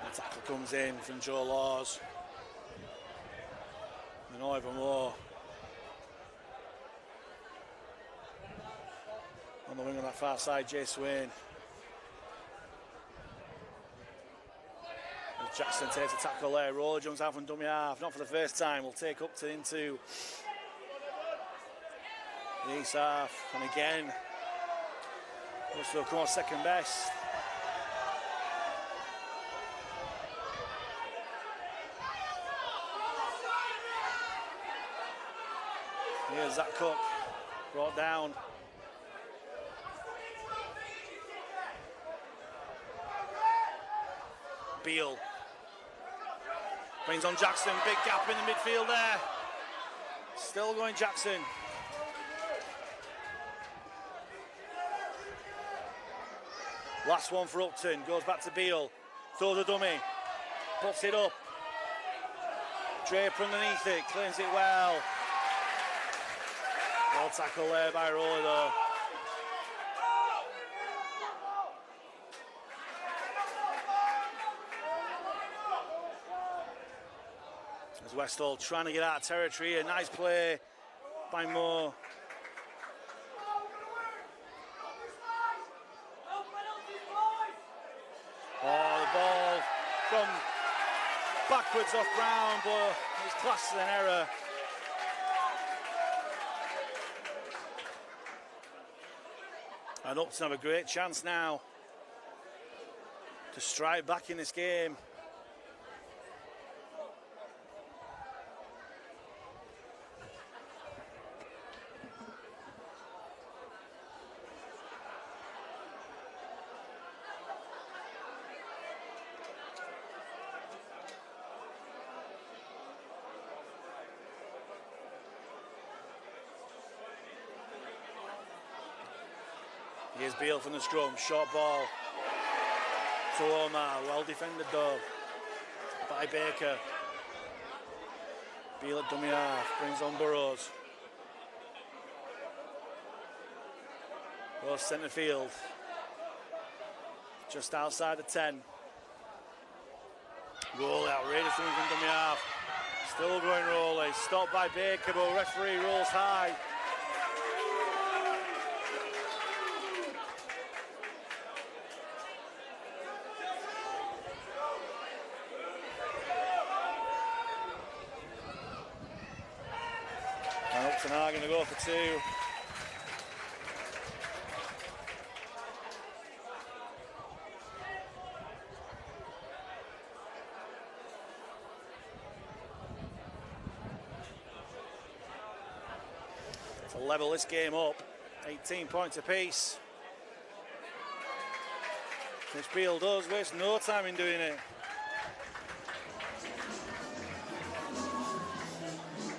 The tackle comes in from Joe Laws. And Ivan Moore on the wing on that far side, Jay Swain. As Jackson takes a tackle there, Roller jumps out from dummy half, not for the first time, will take Upton into the east half, and again, also come on second best. Here's Zach Cook, brought down. Beale brings on Jackson, big gap in the midfield there. Still going Jackson. Last one for Upton, goes back to Beale, throws a dummy, puts it up. Draper underneath it, cleans it well. Well tackle there by Roller though. As Westall trying to get out of territory, a nice play by Moore. Oh, the ball gone backwards off ground, but it's classed as an error. And Upton have a great chance now to strike back in this game. Here's Beale from the scrum, short ball to Omar, well defended though by Baker. Beale at dummy half, brings on Burrows. Goes centre field, just outside the 10. Roll outrageous from dummy half, still going Rowley, stopped by Baker, but referee rolls high. And are going to go for two. To level this game up, 18 points apiece. This Beale does waste no time in doing it.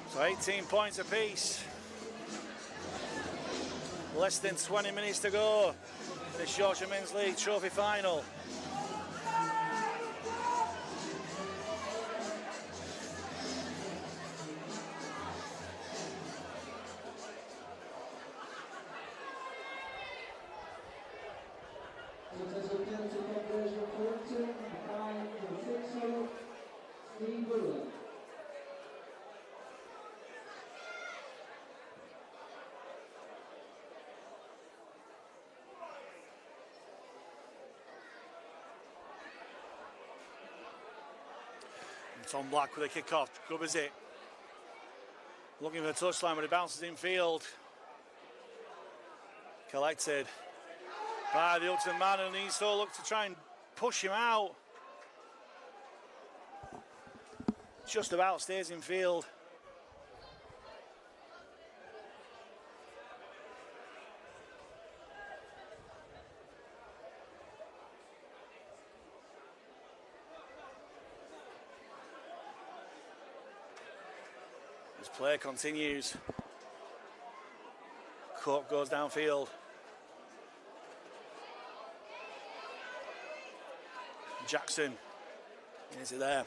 So 18 points apiece. Less than 20 minutes to go in this Yorkshire Men's League Trophy Final. Tom Black with a kick-off, covers it. Looking for the touchline, but it bounces in field. Collected by the Upton man, and he so looked to try and push him out. Just about stays in field. Play continues. Cook goes downfield. Jackson. Is it there?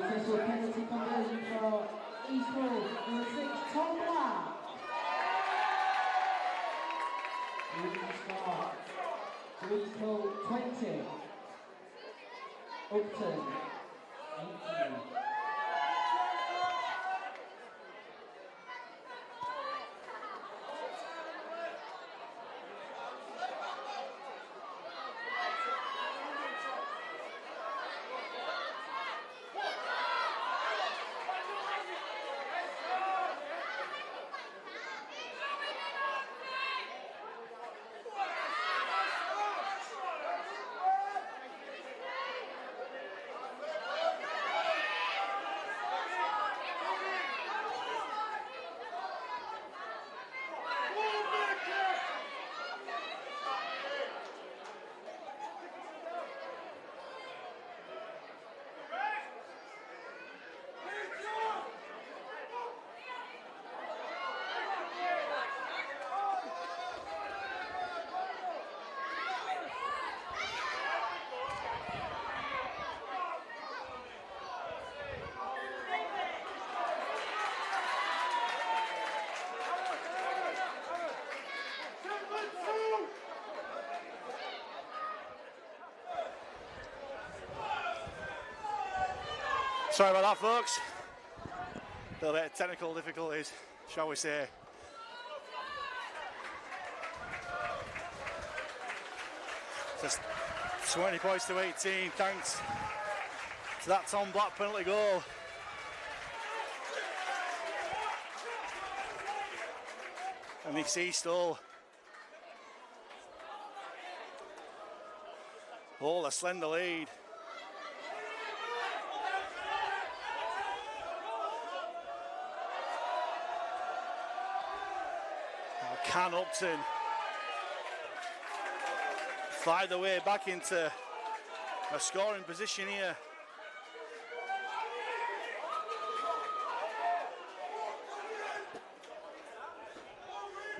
Successful penalty conversion for East Hall, number 6, Tom Black. Moving start to East Hall 20, Upton 18. Sorry about that, folks. A little bit of technical difficulties, shall we say. Just 20 points to 18, thanks to that Tom Black penalty goal. And we see still hold a slender lead. Can Upton fight their way back into a scoring position here?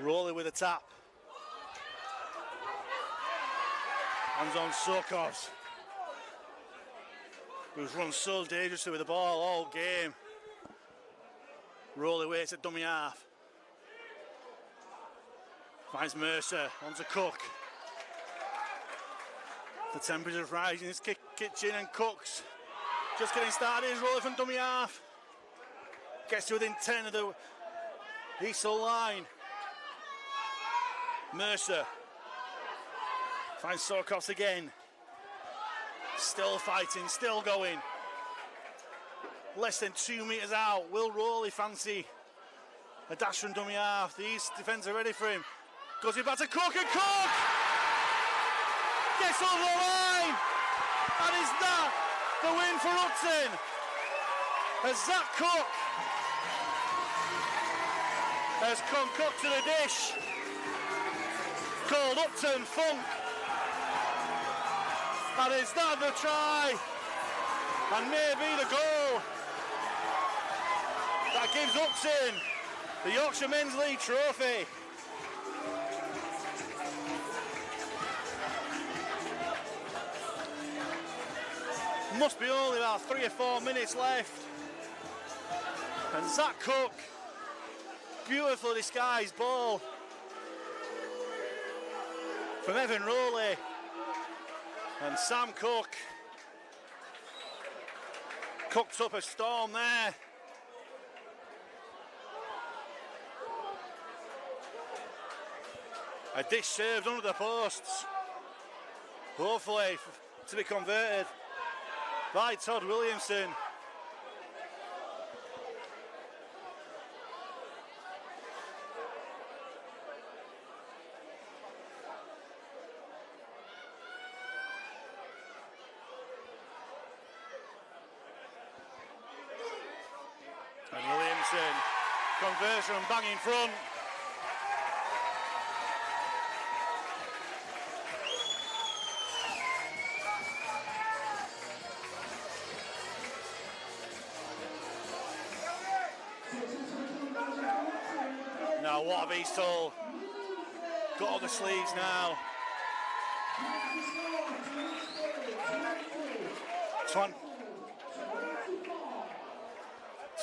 Rowley with a tap. Hands on Sokos, who's run so dangerously with the ball all game. Rowley waits at dummy half. Finds Mercer, onto Cook. The temperature's rising in his kitchen, and Cook's just getting started. He's rolling from dummy half. Gets to within 10 of the Eastle line. Mercer finds Sorkos again. Still fighting, still going. Less than 2 metres out. Will Rowley fancy a dash from dummy half? The East defence are ready for him. Goes it back to Cook, and Cook gets over the line, and is that the win for Upton? As Zach Cook has concocted a dish called Upton Funk, and is that the try, and maybe the goal that gives Upton the Yorkshire Men's League trophy. Must be only about 3 or 4 minutes left. And Zach Cook, beautiful disguised ball from Evan Rowley. And Sam Cook cooked up a storm there. A dish served under the posts, hopefully to be converted by Todd Williamson. And Williamson converts from bang in front. Now what have Eastle got on the sleeves now?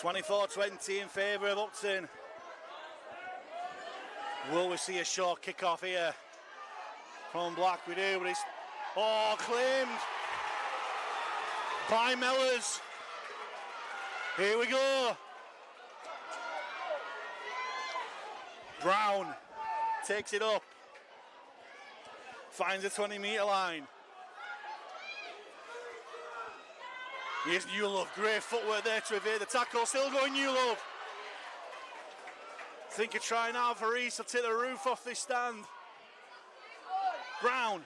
24-20 in favour of Upton. Will we see a short kick-off here from Black? We do, but it's claimed by Mellors. Here we go. Brown takes it up, finds the 20-metre line. Here's Newlove, great footwork there to evade the tackle, still going Newlove. Think of trying out for Reese, will take the roof off this stand. Brown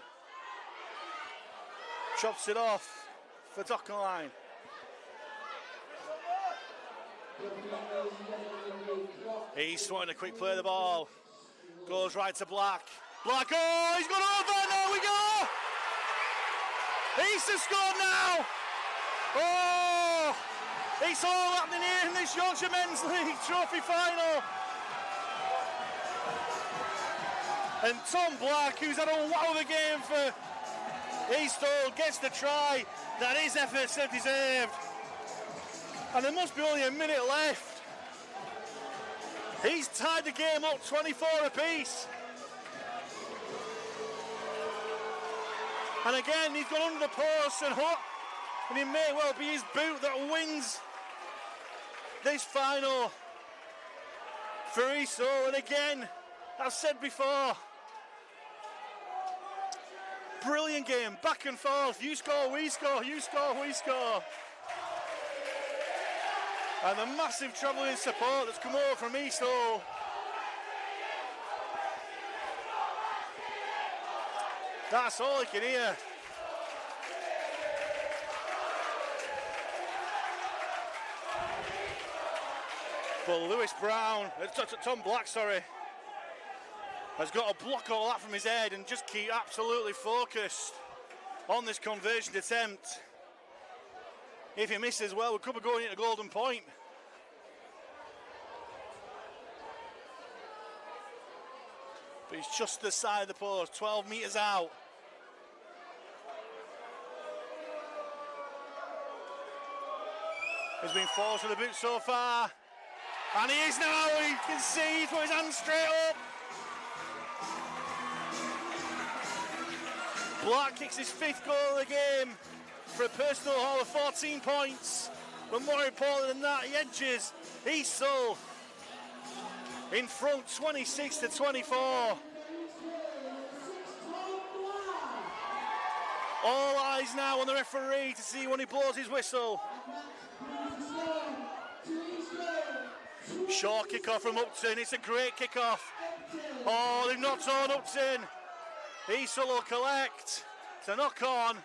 chops it off for Docken line. He's wanting a quick play of the ball. Goes right to Black. Black, he's gone over, there we go! East has scored now! It's all happening here in this Yorkshire Men's League Trophy Final. And Tom Black, who's had a wow of a game for Eastall, gets the try that his efforts have deserved. And there must be only a minute left. He's tied the game up 24 apiece. And again, he's gone under the post and it may well be his boot that wins this final for Eastall. And again, I've said before, brilliant game, back and forth. You score, we score, you score, we score. And the massive travelling support that's come over from Eastall. That's all I can hear. But Tom Black, has got to block all that from his head and just keep absolutely focused on this conversion attempt. If he misses, well, we could be going into golden point. But he's just the side of the post, 12 metres out. He's been forced with the boot so far. And he is now, you can see, he's put his hand straight up. Black kicks his 5th goal of the game for a personal haul of 14 points. But more important than that, he edges Eastall in front 26-24. All eyes now on the referee to see when he blows his whistle. Short kick-off from Upton, it's a great kick-off. They've knocked on Upton. Eastall will collect. It's a knock-on.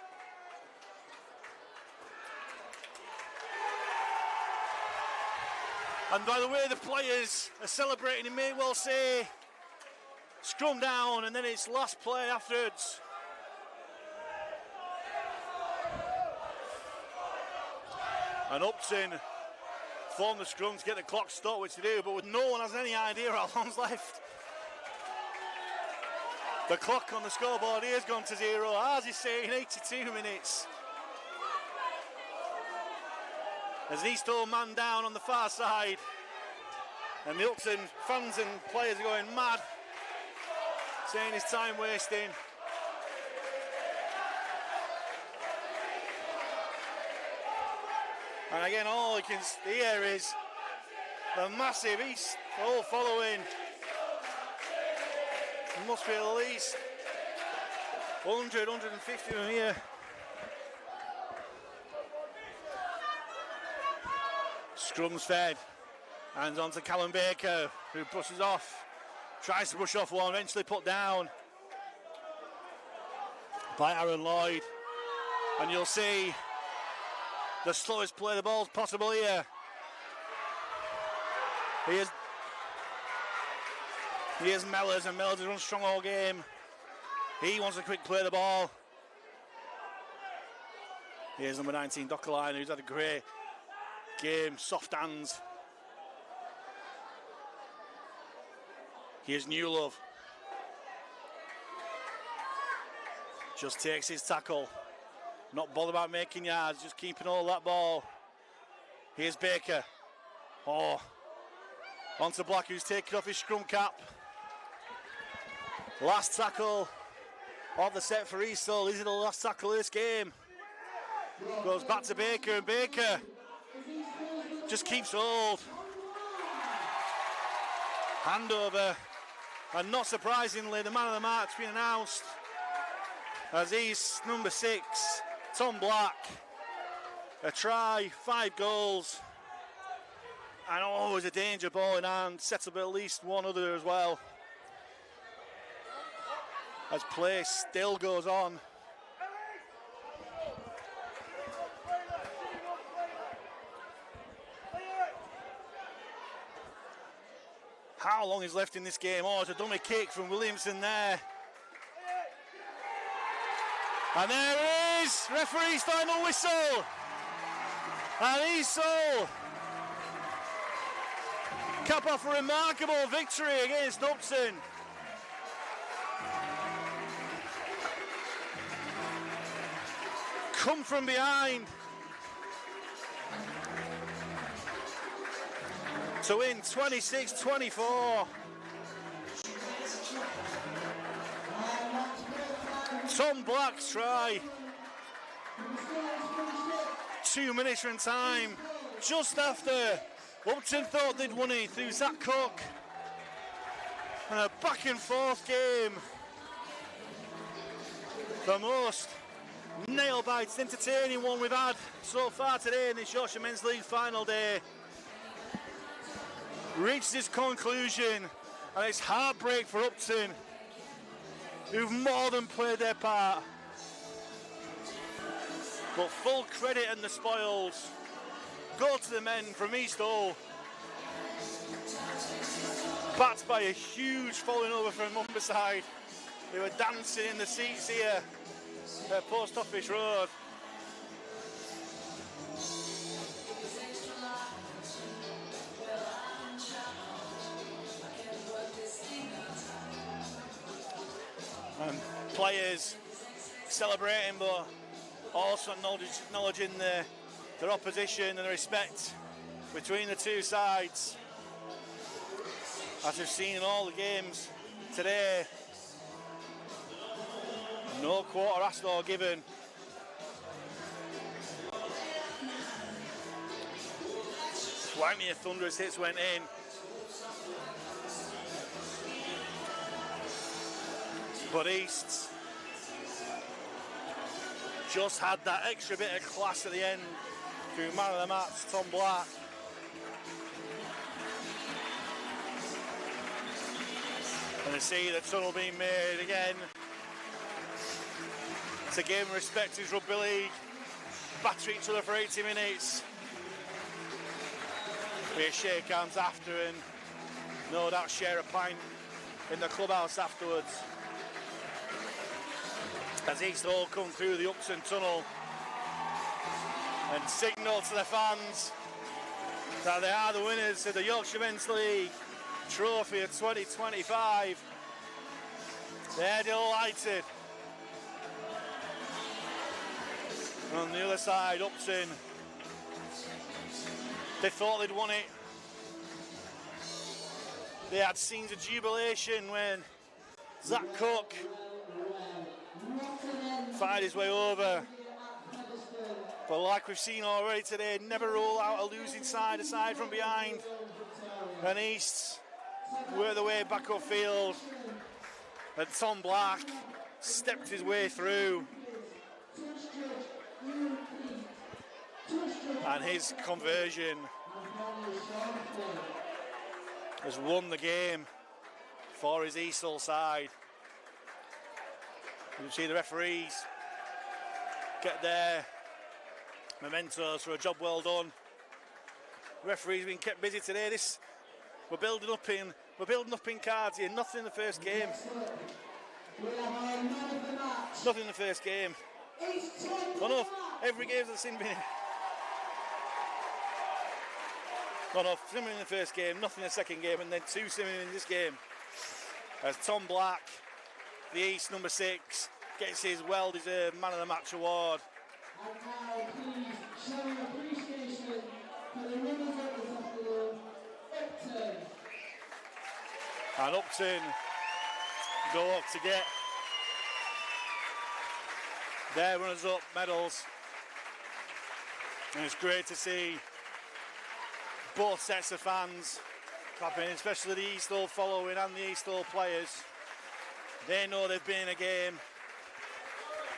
And by the way the players are celebrating, you may well say scrum down and then it's last play afterwards. And Upton form the scrum to get the clock stopped, which they do, but no one has any idea how long's left. The clock on the scoreboard here has gone to 0, as he's saying, 82 minutes. There's an Eastall man down on the far side, and the Upton fans and players are going mad, saying it's time wasting. And again, all you can hear is the massive Eastall following. There must be at least 100, 150 of them here. Scrum's fed, hands on to Callum Baker, who brushes off, tries to brush off one, eventually put down by Aaron Lloyd. And you'll see the slowest play the ball's possible here. Here's Mellors, and Mellors has run strong all game. He wants a quick play of the ball. Here's number 19, Dockerline, who's had a great game, soft hands. Here's Newlove. Just takes his tackle. Not bothered about making yards, just keeping all that ball. Here's Baker. Oh, onto Black, who's taken off his scrum cap. Last tackle of the set for Eastall. Is it the last tackle of this game? Goes back to Baker, and Baker just keeps hold. Handover, and not surprisingly, the man of the match being announced as he's number 6, Tom Black. A try, 5 goals, and always a danger ball in hand. Sets up at least one other as well, as play still goes on. How long is left in this game? Oh, it's a dummy kick from Williamson there. And there it is, referee's final whistle. And Eastall cap off a remarkable victory against Upton. Come from behind to win 26-24. Tom Black's try. 2 minutes from time, just after Upton thought they'd won it through Zach Cook. And a back and forth game. The most nail bites, entertaining one we've had so far today in this Yorkshire Men's League final day. Reached its conclusion, and it's heartbreak for Upton, who've more than played their part. But full credit and the spoils go to the men from Eastall, backed by a huge falling over from Humberside. They were dancing in the seats here at Post Office Road. And players celebrating, but also acknowledging their opposition and the respect between the two sides. As we've seen in all the games today, no quarter asked or given. Plenty of thunderous hits went in. But East just had that extra bit of class at the end through man of the match, Tom Black. And to see the tunnel being made again to give respect to his rugby league, batter each other for 80 minutes. We shake hands after and no doubt share a pint in the clubhouse afterwards. As Eastall come through the Upton tunnel and signal to the fans that they are the winners of the Yorkshire Men's League Trophy of 2025. They're delighted. And on the other side, Upton, they thought they'd won it. They had scenes of jubilation when Zach Cook fired his way over. But like we've seen already today, never roll out a losing side aside from behind. And East worked their way back upfield. And Tom Black stepped his way through. And his conversion has won the game for his Eastall side. You can see the referees get their mementos for a job well done. The referees been kept busy today. We're building up in cards here. Nothing in the first game. Nothing in the first game. No, every game's the same. No, similar in the first game, nothing in the second game, and then 2 similar in this game. As Tom Black, the East number 6, gets his well-deserved Man of the Match award. And now please show your appreciation for the winners of this afternoon. And Upton go up to get their runners-up medals. And it's great to see both sets of fans clapping, especially the Eastall following and the Eastall players. They know they've been in a game.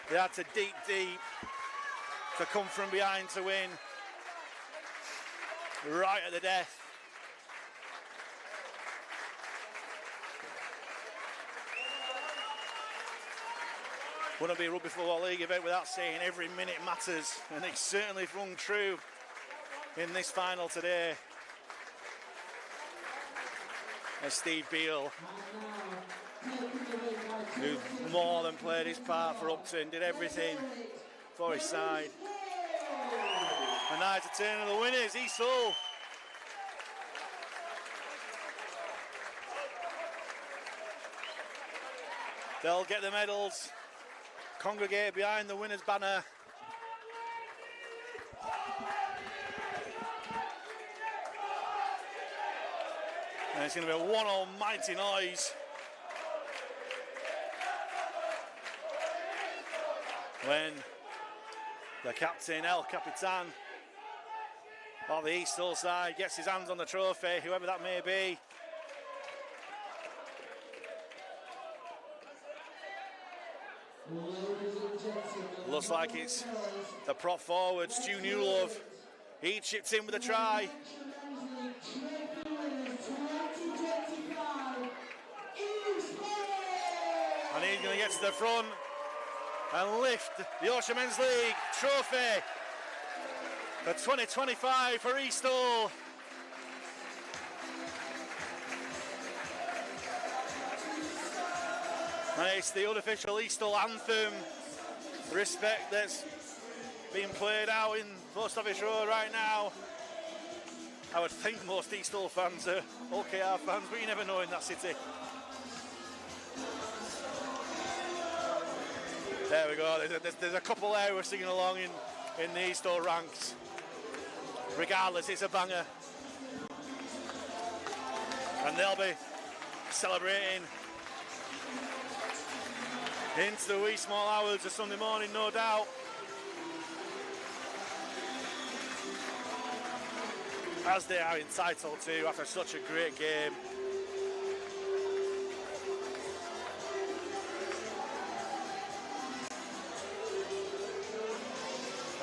They had to deep to come from behind to win. Right at the death. Wouldn't be a Rugby Football League event without saying every minute matters, and it's certainly rung true in this final today. As Steve Beale, who more than played his part for Upton, did everything for his side. And now it's a turn of the winners, Eastall. They'll get the medals, congregate behind the winners' banner. And it's going to be one almighty noise when the captain, El Capitan, of the Eastall side, gets his hands on the trophy, whoever that may be. Looks like it's the prop forward, Stu Newlove. He chipped in with a try. And he's going to get to the front and lift the Yorkshire Men's League trophy for 2025 for Eastall. And it's the unofficial Eastall anthem, Respect, that's being played out in Post Office Road right now. I would think most Eastall fans are OKR fans, but you never know in that city. There we go, there's a couple there who are singing along in the Eastall ranks. Regardless, it's a banger. And they'll be celebrating into the wee small hours of Sunday morning, no doubt. As they are entitled to after such a great game.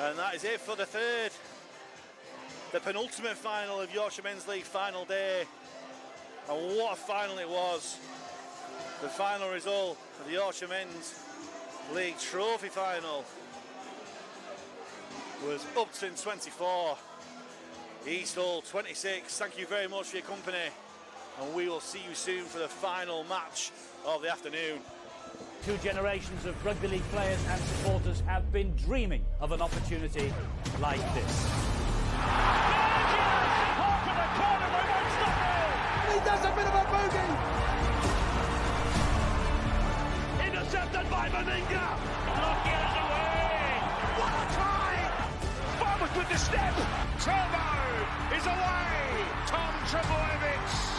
And that is it for the third, the penultimate final of Yorkshire Men's League final day. And what a final it was. The final result of the Yorkshire Men's League Trophy final was Upton 24, Eastall 26. Thank you very much for your company, and we will see you soon for the final match of the afternoon. Two generations of rugby league players and supporters have been dreaming of an opportunity like this. He does a bit of a boogie. Intercepted by Meninga. Look, he is away. What a try! Farmers with the step. Turbo is away. Tom Trebojevic.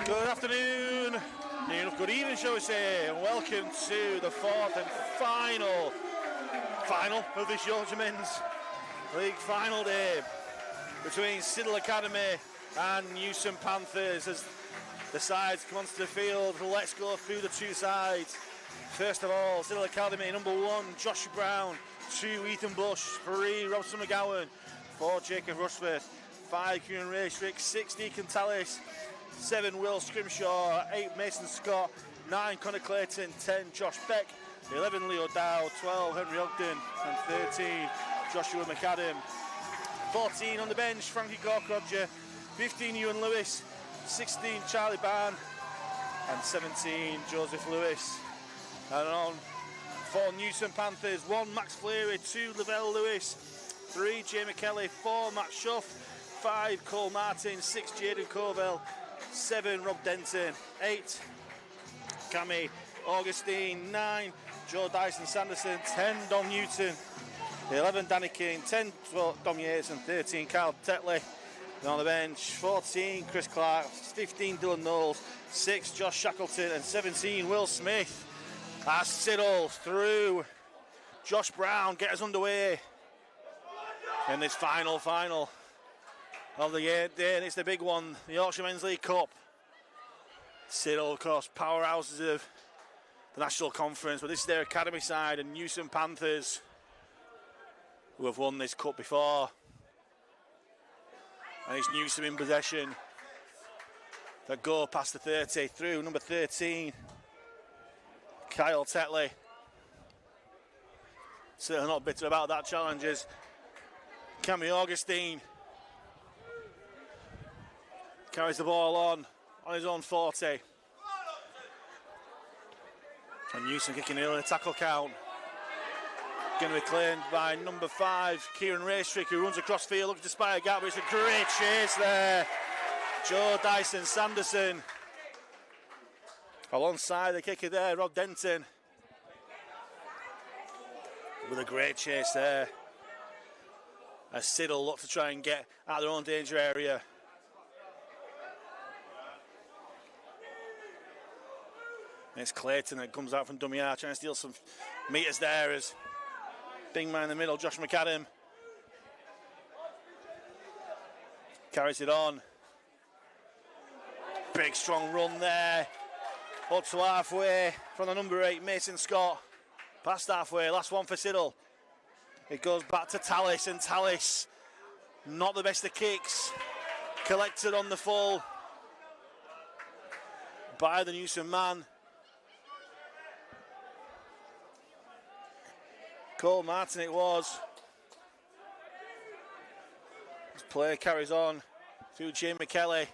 Good afternoon, good evening shall we say, and welcome to the fourth and final of this Yorkshire Men's League final day between Siddal Academy and Newsome Panthers as the sides come onto the field. Let's go through the two sides. First of all, Siddal Academy, number 1, Joshua Brown, 2, Ethan Bush, 3, Robson McGowan, 4, Jacob Rushforth, 5, Kieran Raystrick, 6, Deacon Tallis, 7, Will Scrimshaw, 8, Mason Scott, 9, Connor Clayton, 10, Josh Beck, 11, Leo Dow, 12, Henry Ogden, and 13, Joshua McAdam. 14 on the bench, Frankie Cork-Rodger, 15, Ewan Lewis, 16, Charlie Barn, and 17, Joseph Lewis. And on for Newsome Panthers, 1, Max Fleary, 2, Lavelle Lewis, 3, Jamie Kelly, 4, Matt Schuff, 5, Cole Martin, 6, Jaden Covell, 7, Rob Denton, 8, Cammy Augustine, 9, Joe Dyson Sanderson, 10, Dom Newton, 11, Danny King, 10, Dom Yates, and 13, Kyle Tetley. And on the bench, 14, Chris Clark, 15, Dylan Knowles, 6, Josh Shackleton, and 17, Will Smith. As Siddal through Josh Brown get us underway in this final of the year day, and it's the big one, the Yorkshire Men's League Cup. Siddal, of course, powerhouses of the National Conference, but this is their academy side, and Newsome Panthers, who have won this cup before. And it's Newsome in possession. That go past the 30 through number 13, Kyle Tetley. Certainly not bitter about that challenge as Cammy Augustine carries the ball on his own 40. And Newsome kicking early in the tackle count. Going to be claimed by number 5, Kieran Raystrick, who runs across field, looking to spy a gap, but it's a great chase there. Joe Dyson Sanderson alongside the kicker there, Rob Denton, with a great chase there as Siddal look to try and get out of their own danger area. And it's Clayton that comes out from dummy half, trying to steal some metres there as big man in the middle, Josh McAdam, carries it on. Big strong run there. Up to halfway from the number 8, Mason Scott. Past halfway, last one for Siddal. It goes back to Tallis, and Tallis, not the best of kicks. Collected on the full by the Newsome man. Cole Martin it was. This play carries on through Jamie Kelly.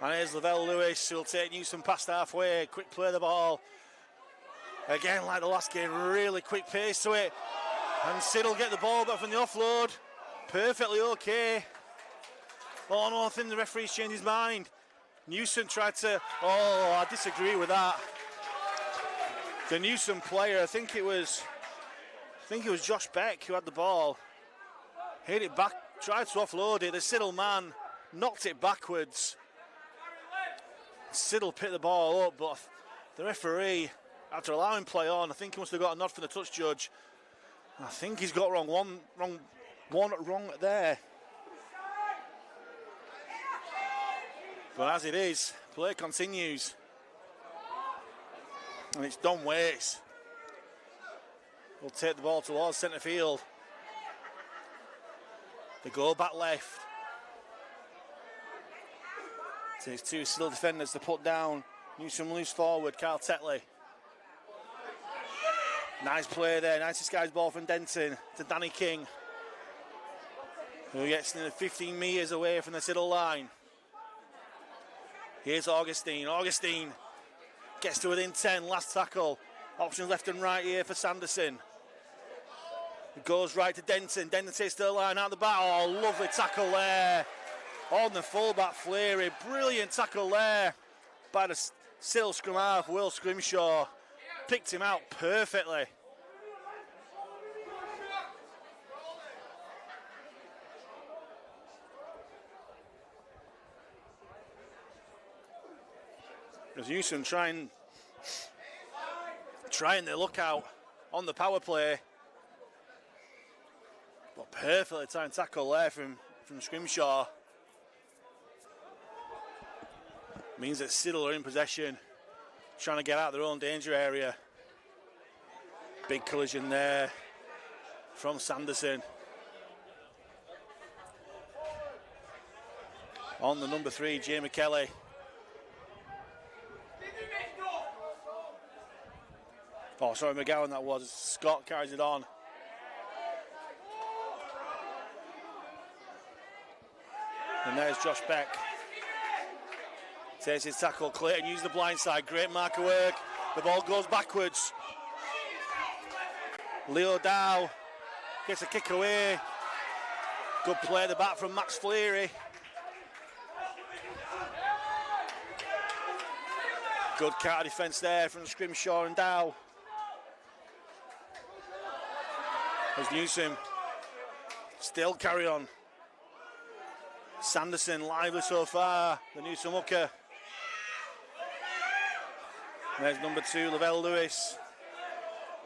And here's Lavelle Lewis, who'll take Newsome past halfway. Quick play of the ball. Again, like the last game, really quick pace to it. And Siddal get the ball back from the offload. Perfectly okay. Oh no, I think the referee's changed his mind. Newsome tried to... Oh, I disagree with that. The Newsome player, I think it was Josh Beck who had the ball. Hit it back, tried to offload it. The Siddal man knocked it backwards. Siddal picked the ball up, but the referee, after allowing play on, I think he must have got a nod from the touch judge. I think he's got one wrong there. But as it is, play continues. And it's Don Waits will take the ball towards centre field. They go back left. Takes two Siddal defenders to put down. Newsome loose forward, Carl Tetley. Nice play there, nice disguised ball from Denton to Danny King, who gets 15 metres away from the Siddal line. Here's Augustine. Augustine gets to within 10, last tackle. Options left and right here for Sanderson. It goes right to Denton. Denton takes the line out the back. Oh, lovely tackle there on the fullback Fleary. Brilliant tackle there by the Siddal scrum half, Will Scrimshaw. Picked him out perfectly. As Newsome trying their look out on the power play. But perfectly timed tackle there from Scrimshaw. Means that Siddal are in possession, trying to get out of their own danger area. Big collision there from Sanderson. On the number 3, Jamie Kelly. Oh, sorry, McGowan that was. Scott carries it on. And there's Josh Beck. Takes his tackle. Clayton uses the blind side. Great marker work. The ball goes backwards. Leo Dow gets a kick away. Good play at the back from Max Fleary. Good counter defence there from Scrimshaw and Dow. As Newsome still carry on. Sanderson lively so far, the Newsome hooker. There's number 2, Lavelle Lewis.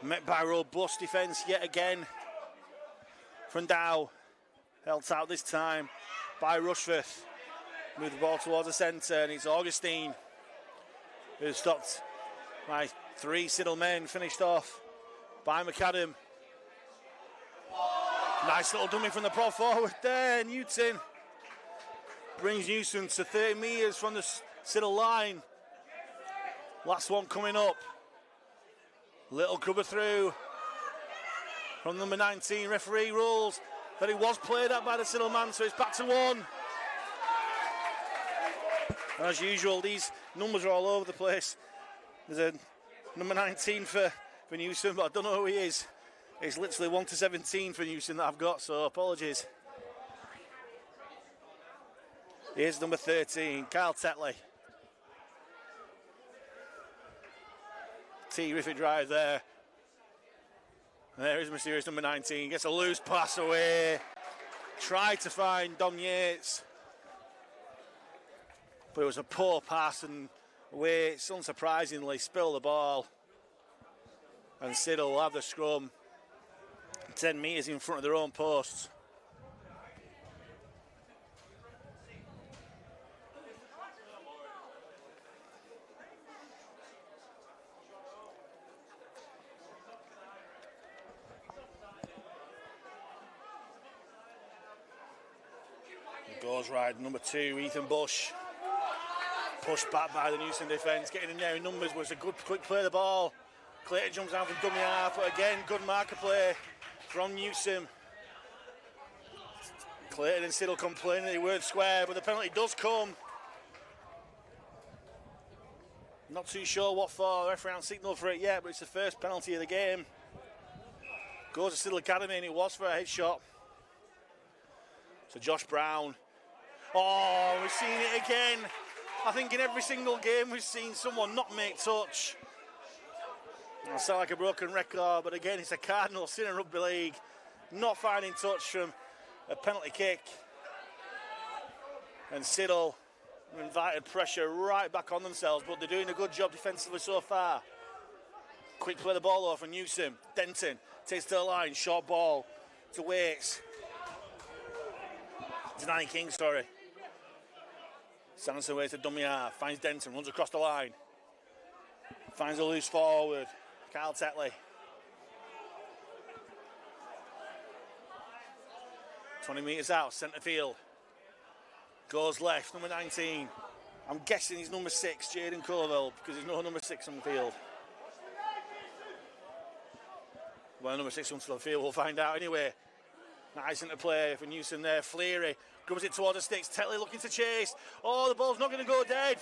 Met by robust defence yet again from Dow. Held out this time by Rushforth. Move the ball towards the centre, and it's Augustine who stopped by 3 Siddal men, finished off by McAdam. Nice little dummy from the pro forward there. Newton brings Newsome to 30 metres from the Siddal line. Last one coming up. Little cover through from number 19. Referee rules that it was played at by the Siddal man, so it's back to 1. As usual, these numbers are all over the place. There's a number 19 for Newsome, but I don't know who he is. It's literally 1 to 17 for Newsome that I've got, so apologies. Here's number 13, Carl Tetley. Terrific drive there. And there is mysterious number 19. Gets a loose pass away. Tried to find Dom Yates. But it was a poor pass, and Waits unsurprisingly spilled the ball. And Siddal will have the scrum 10 metres in front of their own posts. Goes right, number 2, Ethan Bush. Pushed back by the Newsome defence, getting in there in numbers, was a good quick play of the ball. Clayton jumps out from dummy half, but again, good marker play from Newsome. Clayton and Siddal complaining they weren't square, but the penalty does come. Not too sure what for, the referee hasn't signalled for it yet, but it's the first penalty of the game. Goes to Siddal Academy, and it was for a headshot. So Josh Brown. Oh, we've seen it again. I think in every single game we've seen someone not make touch. I sound like a broken record, but again it's a cardinal sin in rugby league. Not finding touch from a penalty kick. And Siddal invited pressure right back on themselves, but they're doing a good job defensively so far. Quick play the ball off from Newsome. Denton takes to the line, short ball to Waits. To Danny King, sorry. Sanderson waits to dummy half, finds Denton, runs across the line. Finds a loose forward, Carl Tetley. 20 metres out, centre field. Goes left, number 19. I'm guessing he's number 6, Jaden Colville, because there's no number 6 on the field. Well, number 6 on the field, we'll find out anyway. Nice into play for Newsome there. Fleary grubs it towards the sticks. Tetley looking to chase. Oh, the ball's not going to go dead.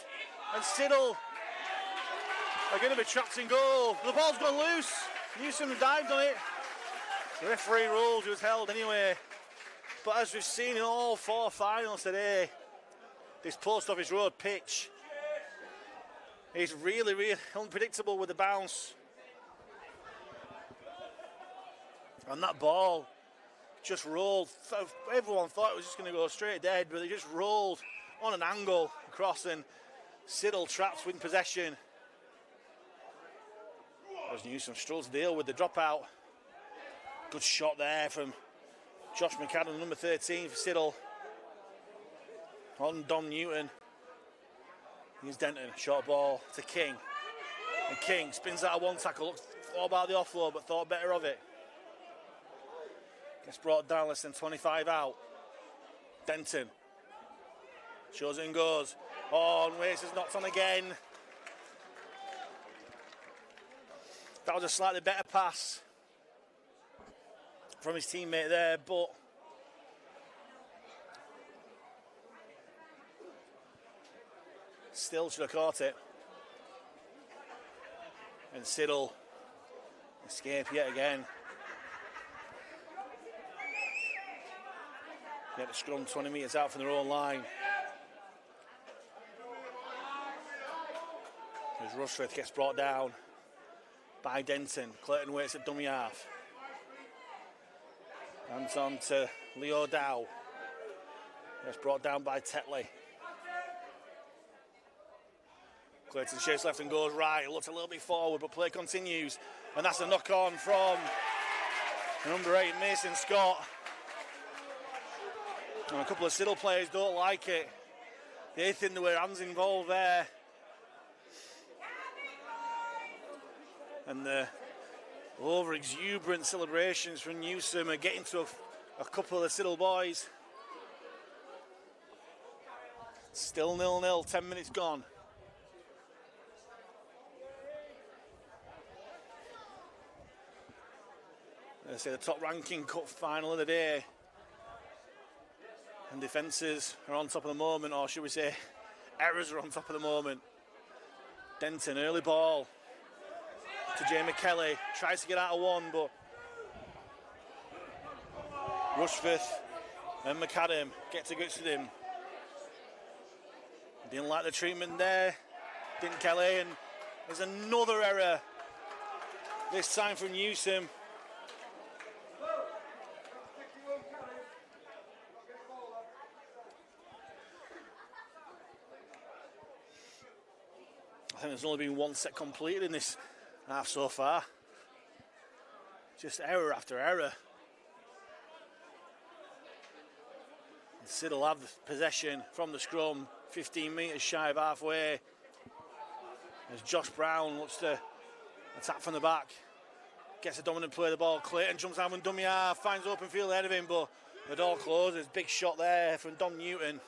And Siddal are going to be trapped in goal. The ball's gone loose. Newsome dived on it. The referee rules, it was held anyway. But as we've seen in all 4 finals today, this Post Office Road pitch is really, really unpredictable with the bounce. And that ball just rolled. Everyone thought it was just going to go straight dead, but it just rolled on an angle across, and Siddal trapped with possession. As Newsome struggles to deal with the dropout. Good shot there from Josh McAdam, number 13 for Siddal. On Dom Newton. Here's Denton, short ball to King. And King spins out of one tackle, thought about the offload, but thought better of it. Gets brought down, less than 25 out. Denton shows it and goes. Oh, and Wace has knocked on again. That was a slightly better pass from his teammate there, but still should have caught it. And Siddal escape yet again. Get the scrum 20 metres out from their own line. As Rushforth gets brought down by Denton. Clayton waits at dummy half. Hands on to Leo Dow. Gets brought down by Tetley. Clayton shapes left and goes right. Looks a little bit forward, but play continues. And that's a knock on from number 8, Mason Scott. And a couple of Siddal players don't like it. They think there were hands involved there. And the over-exuberant celebrations from Newsome are getting to a couple of the Siddal boys. Still 0-0, 10 minutes gone. Let's say the top-ranking cup final of the day. And defences are on top of the moment, or should we say, errors are on top of the moment. Denton, early ball to Jamie Kelly, tries to get out of one, but Rushforth and McAdam get to grips with him. Didn't like the treatment there, didn't Kelly, and there's another error, this time from Newsome. I think there's only been one set completed in this half so far. Just error after error. And Siddal have possession from the scrum, 15 metres shy of halfway. As Josh Brown looks to attack from the back. Gets a dominant play of the ball. Clayton jumps out and dummy half, finds open field ahead of him, but the door closes. Big shot there from Dom Newton.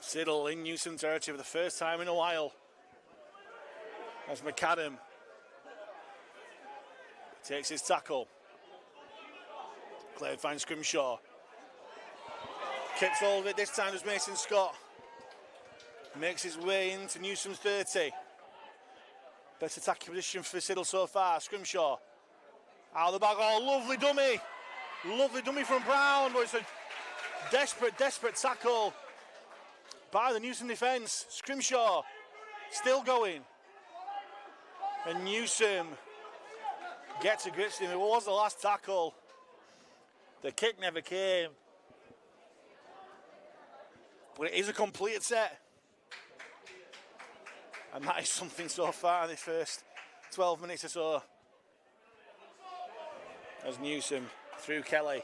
Siddal in Newsome territory for the first time in a while. As McAdam takes his tackle. Clare finds Scrimshaw. Kicks all of it, this time as Mason Scott. Makes his way into Newsome's 30. Best attacking position for Siddal so far. Scrimshaw out of the back. Oh, lovely dummy. Lovely dummy from Brown, but it's a desperate tackle by the Newsome defence. Scrimshaw still going. And Newsome gets to grips with him. It was the last tackle. The kick never came. But it is a completed set. And that is something so far in the first 12 minutes or so. As Newsome through Kelly.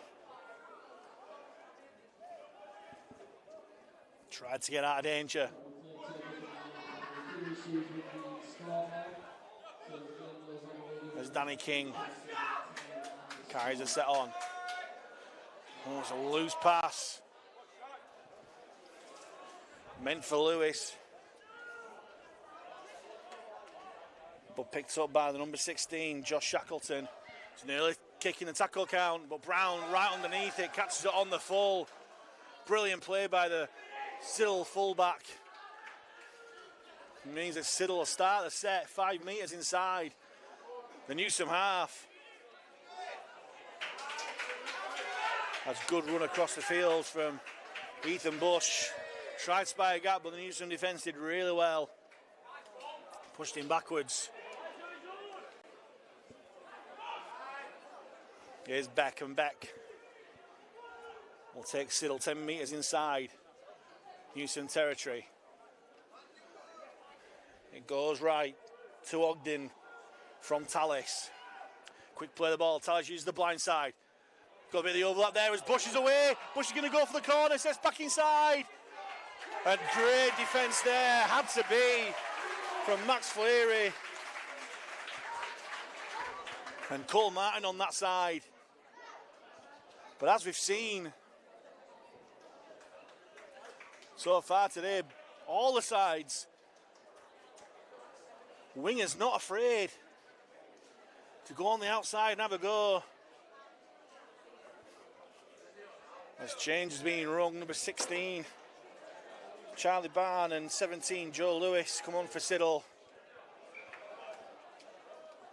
Tried to get out of danger. As Danny King carries a set on. Oh, it's a loose pass. Meant for Lewis. But picked up by the number 16, Josh Shackleton. It's nearly kicking the tackle count, but Brown right underneath it, catches it on the full. Brilliant play by the Siddal fullback. It means that Siddal will start the set 5 metres inside the Newsome half. That's a good run across the field from Ethan Bush. Tried to spy a gap, but the Newsome defence did really well. Pushed him backwards. Here's Beck, and Beck will take Siddal 10 metres inside Newsome territory. It goes right to Ogden from Tallis. Quick play of the ball. Tallis uses the blind side. Got a bit of the overlap there as Bush is away. Bush is going to go for the corner. Sets back inside. And great defence there. Had to be from Max Fleary. And Cole Martin on that side. But as we've seen so far today, all the sides, wingers not afraid to go on the outside and have a go. As change is being rung, number 16, Charlie Barn, and 17, Joe Lewis, come on for Siddal.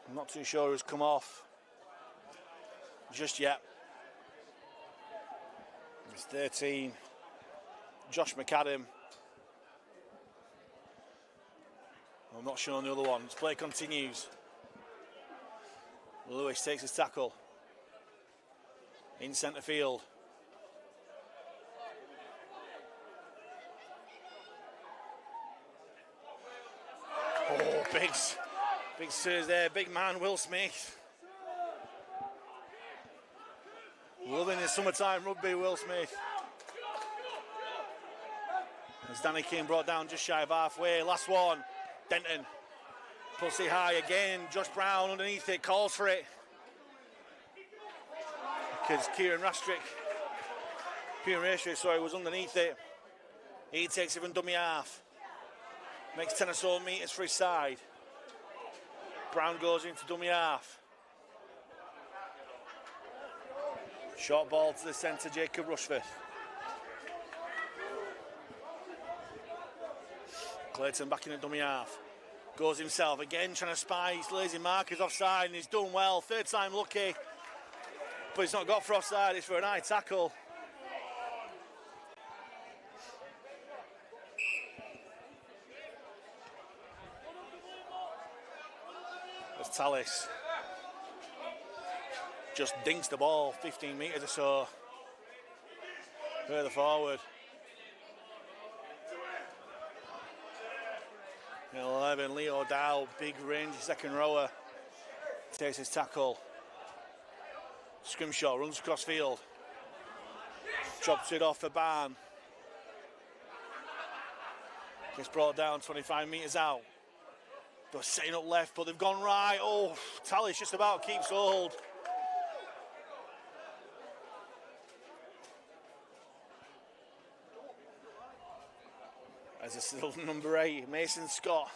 I'm not too sure who's come off just yet. It's 13, Josh McAdam. I'm not sure on the other one. Play continues. Lewis takes his tackle in centre field. Oh, big sirs there. Big man, Will Smith. Loving his summertime rugby, Will Smith. As Danny King brought down just shy of halfway. Last one, Denton. Puts it high again. Josh Brown underneath it, calls for it. Because Kieran Rastrick, was underneath it. He takes it from dummy half. Makes 10 or so metres for his side. Brown goes into dummy half. Short ball to the centre, Jacob Rushforth. Clayton back in the dummy half. Goes himself again, trying to spy his lazy markers offside, and he's done well. Third time lucky. But he's not got for offside, it's for an high tackle. As Tallis just dinks the ball 15 metres or so further forward. 11, Leo Dow, big range second rower, takes his tackle. Scrimshaw runs across field, drops it off for Barn. Gets brought down 25 metres out. They're setting up left, but they've gone right. Oh, Tallis just about keeps hold. As a still number 8, Mason Scott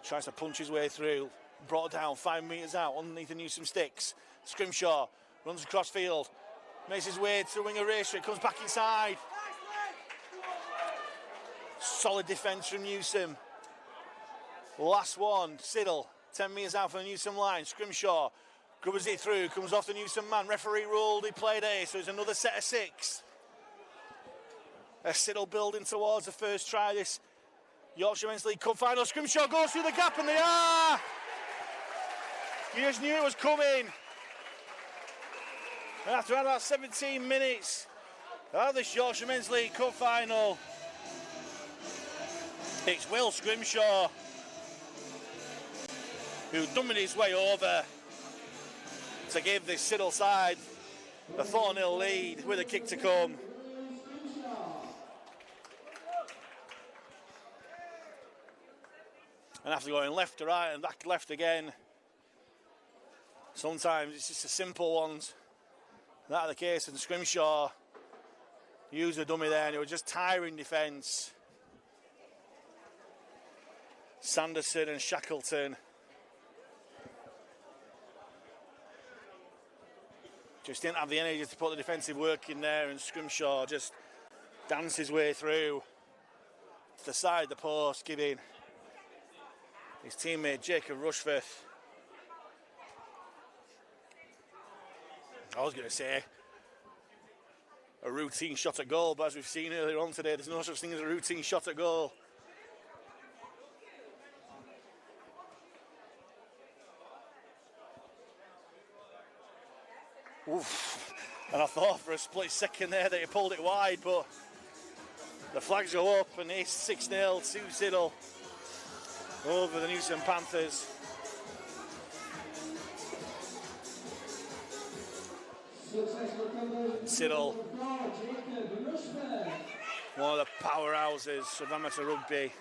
tries to punch his way through. Brought down 5 metres out underneath the Newsome sticks. Scrimshaw runs across field, makes his way to the wing erasure. It comes back inside. Solid defence from Newsome. Last one, Siddal, 10 metres out from the Newsome line. Scrimshaw grubbers it through, comes off the Newsome man. Referee ruled, he played A, so it's another set of 6. As Siddal building towards the first try this Yorkshire Men's League Cup Final. Scrimshaw goes through the gap and they are! You just knew it was coming. And after about 17 minutes of this Yorkshire Men's League Cup Final, it's Will Scrimshaw who dummied his way over to give this Siddal side a 4-0 lead with a kick to come. And after going left to right and back left again, sometimes it's just the simple ones That the case, and Scrimshaw used a dummy there, and it was just tiring defence. Sanderson and Shackleton just didn't have the energy to put the defensive work in there, and Scrimshaw just danced his way through to the side of the post, giving his teammate Jacob Rushforth, I was going to say, a routine shot at goal, but as we've seen earlier on today, there's no such thing as a routine shot at goal. Oof. And I thought for a split second there that he pulled it wide, but the flags go up and it's 6-0 to Siddal over the Newsome Panthers. Siddal, one of the powerhouses of amateur rugby,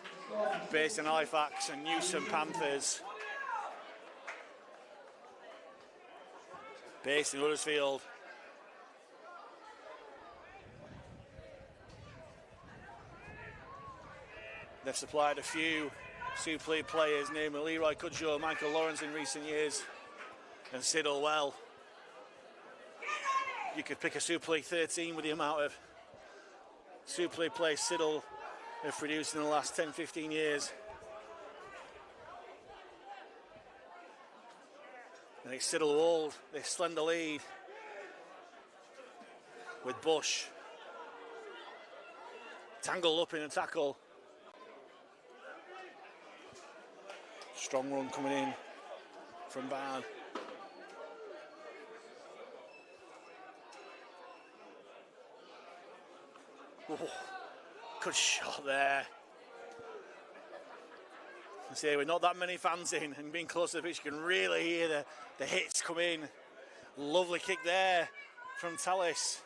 based in Halifax, and Newsome Panthers, based in Huddersfield. They've supplied a few Super League players, namely Leroy Cudjoe, Michael Lawrence in recent years, and Siddal well. You could pick a Super League 13 with the amount of Super League players Siddal have produced in the last 10-15 years. And it's Siddal hold this slender lead with Bush tangled up in a tackle. Strong run coming in from Barn. Oh, good shot there. I say, with not that many fans in and being close to the pitch, you can really hear the hits come in. Lovely kick there from Tallis.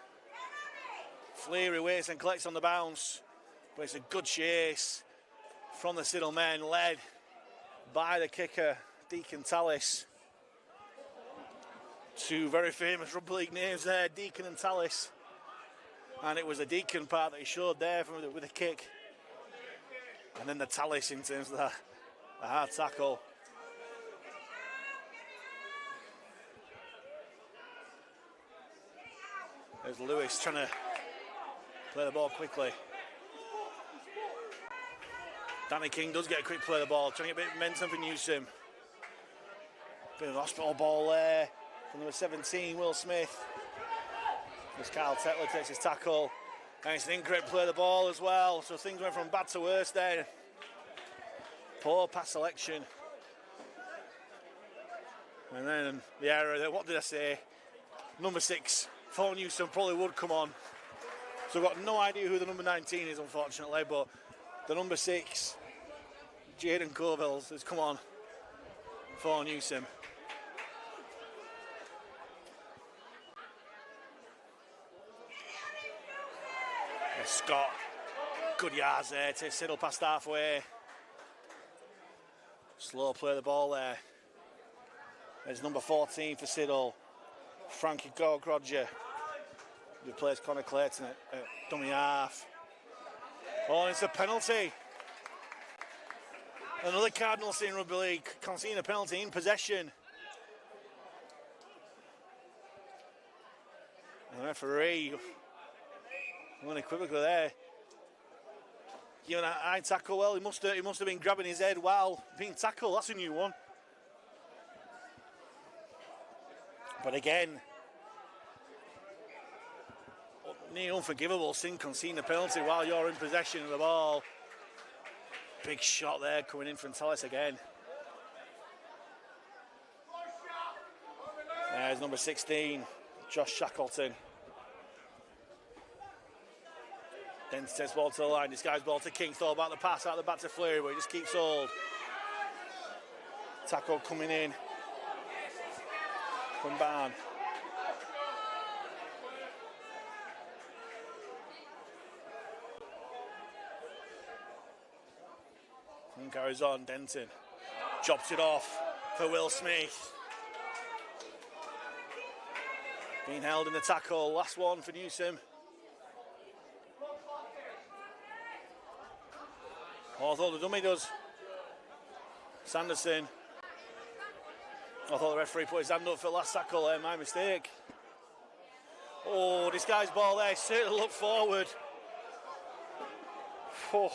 Fleary waits and collects on the bounce, but it's a good chase from the Siddal men, led by the kicker, Deacon Tallis. Two very famous rugby league names there, Deacon and Tallis. And it was the Deacon part that he showed there with the kick. And then the Tallis in terms of the hard tackle. There's Lewis trying to play the ball quickly. Danny King does get a quick play of the ball, trying to get a bit of momentum for Newsome. Bit of a hospital ball there from number 17, Will Smith. As Kyle Tetler takes his tackle. And it's an incorrect play of the ball as well, so things went from bad to worse there. Poor pass selection. And then the error there, what did I say? Number 6, for Newsome, probably would come on. So I've got no idea who the number 19 is, unfortunately, but the number 6, Jaden Coville, has come on for Newsome. Scott, good yards there, takes Siddal past halfway. Slow play of the ball there. There's number 14 for Siddal, Frankie Grodger, who plays Connor Clayton at dummy half. Oh, it's a penalty. Another Cardinals in Rugby League conceding a penalty in possession. And the referee unequivocally there. Giving a high tackle. Well, he must have been grabbing his head while being tackled. That's a new one. But again, near unforgivable sin conceding a penalty while you're in possession of the ball. Big shot there coming in from Tallis again. There's number 16, Josh Shackleton. Then sends ball to the line, this guy's ball to King, thought about the pass out the back to Fleary, but he just keeps hold. Tackle coming in from Barn. And carries on, Denton chops it off for Will Smith. Being held in the tackle, last one for Newsome. Although the dummy does. Sanderson. I thought the referee put his hand up for the last tackle there, my mistake. Oh, this guy's ball there, certainly looked forward. Oh.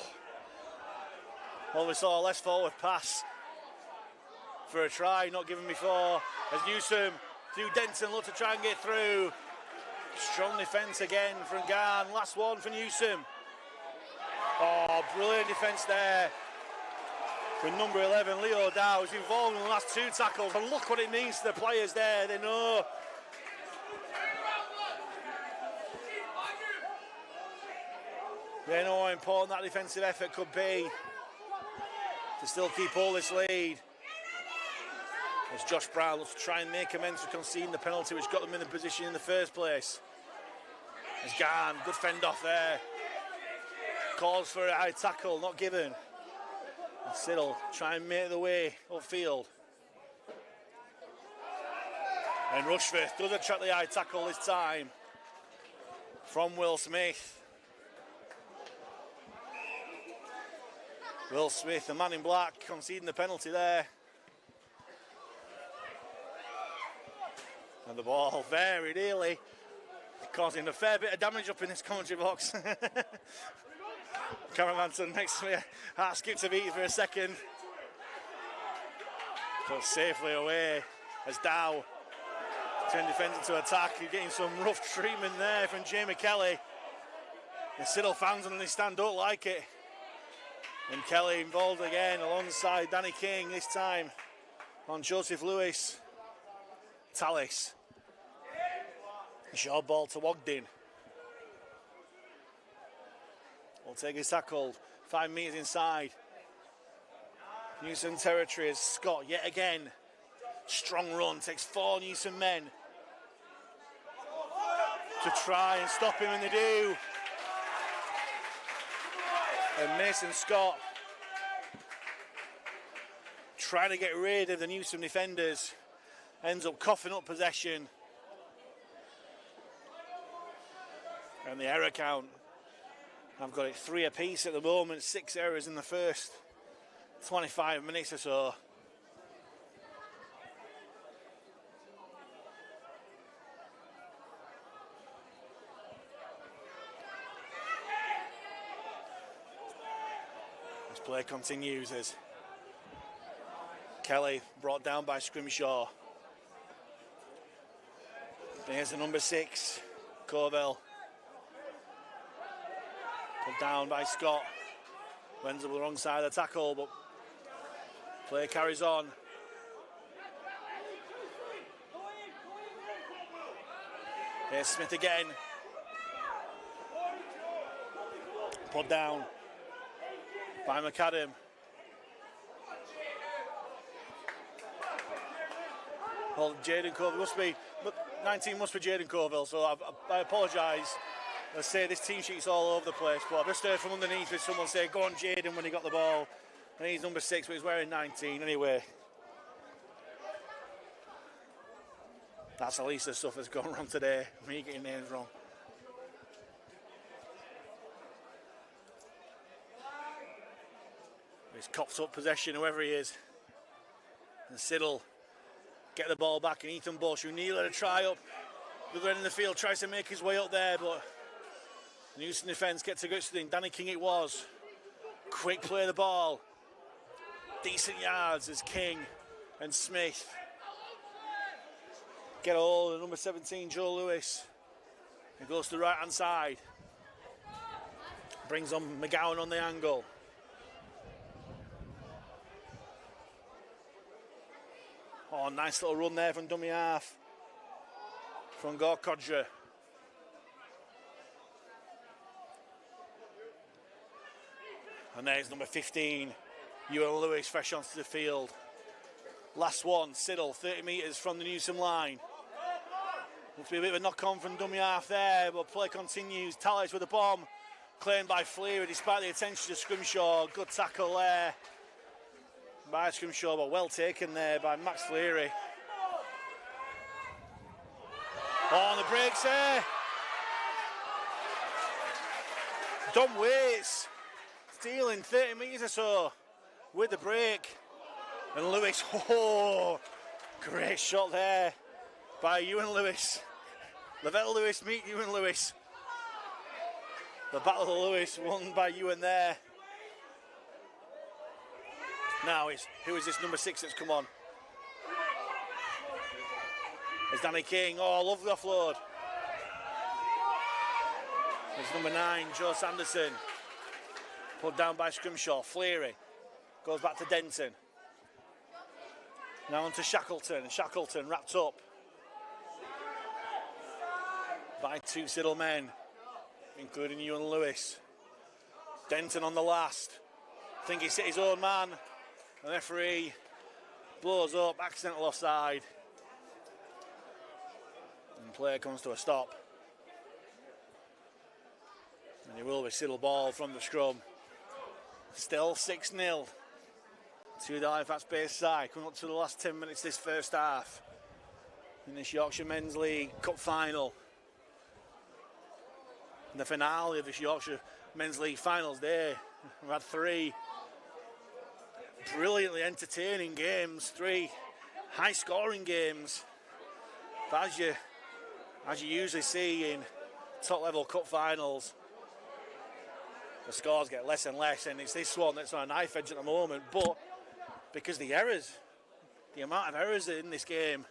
Well, we saw a less forward pass for a try, not given before. As Newsome, through Denton, looked to try and get through. Strong defence again from Garn, last one for Newsome. Oh, brilliant defence there. With number 11, Leo Dow, who's involved in the last two tackles. And look what it means to the players there. They know. They know how important that defensive effort could be to still keep all this lead. As Josh Brown looks to try and make amends for conceding the penalty which got them in the position in the first place. As Garn, good fend off there. Calls for a high tackle, not given. And Siddal try and make the way upfield. And Rushforth does attract the high tackle this time from Will Smith. Will Smith, the man in black, conceding the penalty there. And the ball very nearly causing a fair bit of damage up in this commentary box. Cameraman next to me, heart skipped a beat for a second. But safely away as Dow turned defence into attack. You're getting some rough treatment there from Jamie Kelly. The Siddal fans on the stand don't like it. And Kelly involved again alongside Danny King, this time on Joseph Lewis. Tallis. Short ball to Wogden. Will take his tackle, 5 metres inside. Newsome territory as Scott yet again. Strong run, takes 4 Newsome men to try and stop him, and they do. And Mason Scott trying to get rid of the Newsome defenders, ends up coughing up possession. And the error count, I've got it 3 apiece at the moment, 6 errors in the first 25 minutes or so. This play continues as Kelly brought down by Scrimshaw. There's the number 6, Colville. Put down by Scott. Ends up the wrong side of the tackle, but play carries on. Here's Smith again. Put down by McAdam. Well, Jaden Colville must be, 19 must be Jaden Colville, so I apologise. Let's say this team sheet's all over the place, but I've just heard from underneath with someone say, go on Jaden when he got the ball. And he's number 6, but he's wearing 19 anyway. That's at least the stuff that's gone wrong today, me getting names wrong. He's copped up possession, whoever he is. And Siddal get the ball back, and Ethan Bush, who needed a try up the other end of the field, tries to make his way up there, but the Newsome defence get to grips with him. Danny King it was. Quick play of the ball. Decent yards as King and Smith get a hold of number 17, Joe Lewis. He goes to the right hand side. Brings on McGowan on the angle. Oh, nice little run there from dummy half from Gorkodja. And there's number 15, Ewan Lewis, fresh onto the field. Last one, Siddal, 30 metres from the Newsome line. Looks to be a bit of a knock-on from dummy half there, but play continues. Tallis with a bomb, claimed by Fleary despite the attention to Scrimshaw. Good tackle there by Scrimshaw, but well taken there by Max Fleary. On the breaks there. Dom Waits stealing 30 metres or so with the break. And Lewis, oh, great shot there by Ewan Lewis. Lavelle Lewis meet Ewan Lewis. The Battle of Lewis won by Ewan there. Now who is this number 6 that's come on? It's Danny King. Oh, lovely offload. It's number 9, Joe Sanderson. Pulled down by Scrimshaw. Fleary goes back to Denton. Now on to Shackleton. Shackleton wrapped up by 2 Siddal men, including Ewan Lewis. Denton on the last. I think he's hit his own man. The referee blows up, accidental offside. And play comes to a stop. And it will be Siddal ball from the scrum. Still 6-0 to the Halifax-based side. Coming up to the last 10 minutes this first half in this Yorkshire Men's League Cup Final. And the finale of this Yorkshire Men's League Finals day. We've had 3 brilliantly entertaining games, 3 high-scoring games. But as you usually see in top-level cup finals, the scores get less and less, and it's this one that's on a knife edge at the moment. But because the errors, the amount of errors in this game,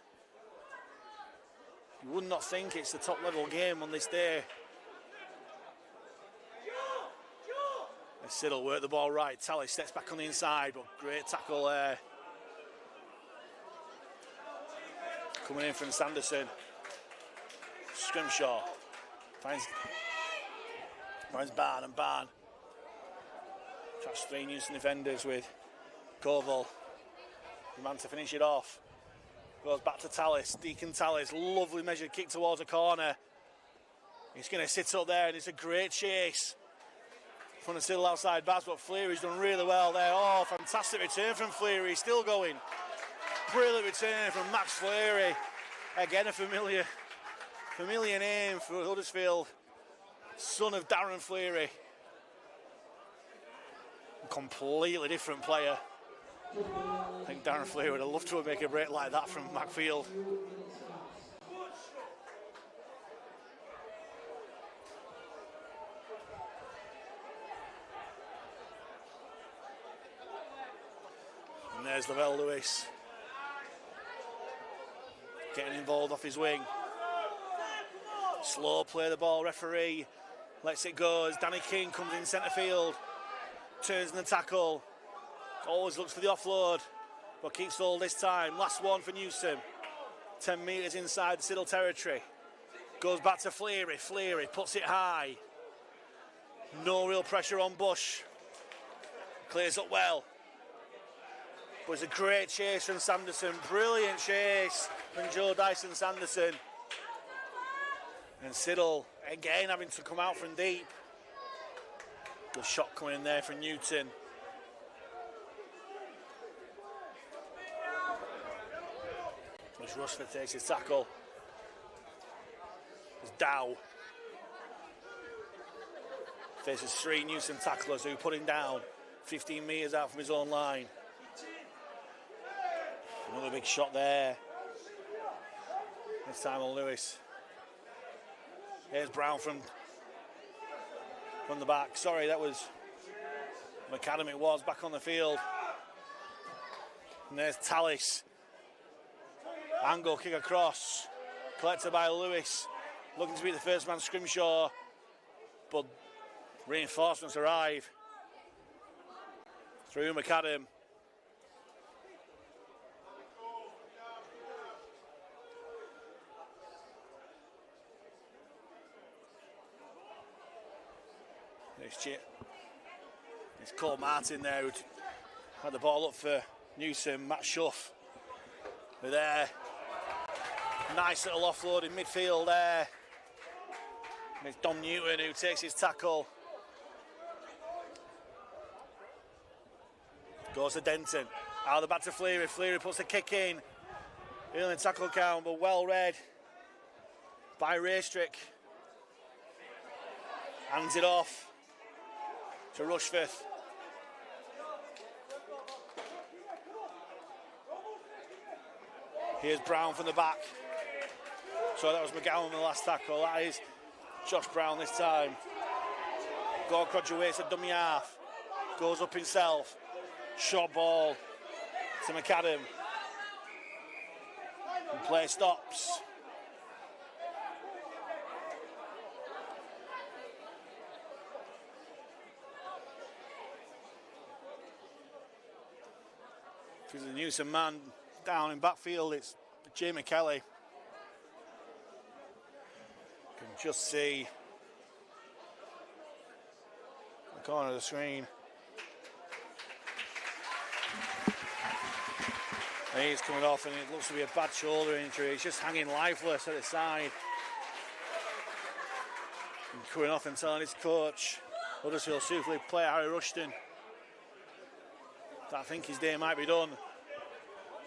you would not think it's the top-level game on this day. Siddal work the ball right. Tally steps back on the inside, but great tackle there. Coming in from Sanderson. Scrimshaw finds Barn, and Barn traps 3 Newson defenders with Koval. The man to finish it off. Goes back to Tallis. Deacon Tallis. Lovely measured kick towards a corner. He's going to sit up there, and it's a great chase from the Siddal outside Baz, but Fleary's done really well there. Oh, fantastic return from Fleary, still going. Brilliant return from Max Fleary. Again, a familiar name for Huddersfield. Son of Darren Fleary. Completely different player. I think Darren Fleary would have loved to make a break like that from Macfield. And there's Lavelle Lewis getting involved off his wing. Slow play the ball, referee lets it go as Danny King comes in centre field, turns in the tackle, always looks for the offload, but keeps hold this time. Last one for Newsome, 10 metres inside the Siddal territory. Goes back to Fleary, Fleary puts it high. No real pressure on Bush. Clears up well. But it's a great chase from Sanderson. Brilliant chase from Joe Dyson Sanderson. And Siddal again having to come out from deep. Good shot coming in there from Newton. As Rushford takes his tackle. As Dow faces 3 Newson tacklers who put him down 15 metres out from his own line. Another big shot there. This time on Lewis. Here's Brown from the back. Sorry, that was Academy was back on the field. And there's Tallis. Angle kick across. Collected by Lewis. Looking to be the first man, Scrimshaw. But reinforcements arrive. Through McAdam. It's Cole Martin there who had the ball up for Newsome. Matt Schuff. They're there. Nice little offload in midfield there. And it's Dom Newton who takes his tackle. Goes to Denton. Out of the back to Fleary. Fleary puts the kick in. Early tackle count, but well read by Raystrick. Hands it off to Rushforth. Here's Brown from the back. So that was McGowan in the last tackle. That is Josh Brown this time. Gorkrodger waits a dummy half. Goes up himself. Short ball to McAdam. And play stops. Because the Newsome man down in backfield, it's Jamie Kelly. Can just see the corner of the screen. And he's coming off, and it looks to be a bad shoulder injury. He's just hanging lifeless at the side. And coming off and telling his coach, Huddersfield Super League player Harry Rushton, that I think his day might be done.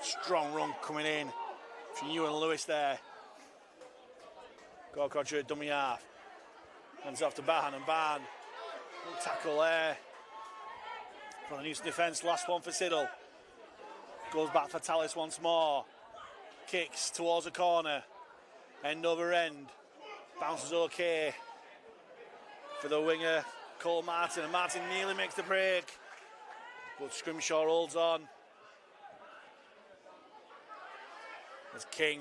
Strong run coming in from Ewan Lewis there. Gorkrodger at dummy half. Hands off to Barn, and Barn. Little tackle there from the Newsome defence. Last one for Siddal. Goes back for Tallis once more. Kicks towards the corner. End over end. Bounces okay for the winger Cole Martin. And Martin nearly makes the break, but Scrimshaw holds on. There's King.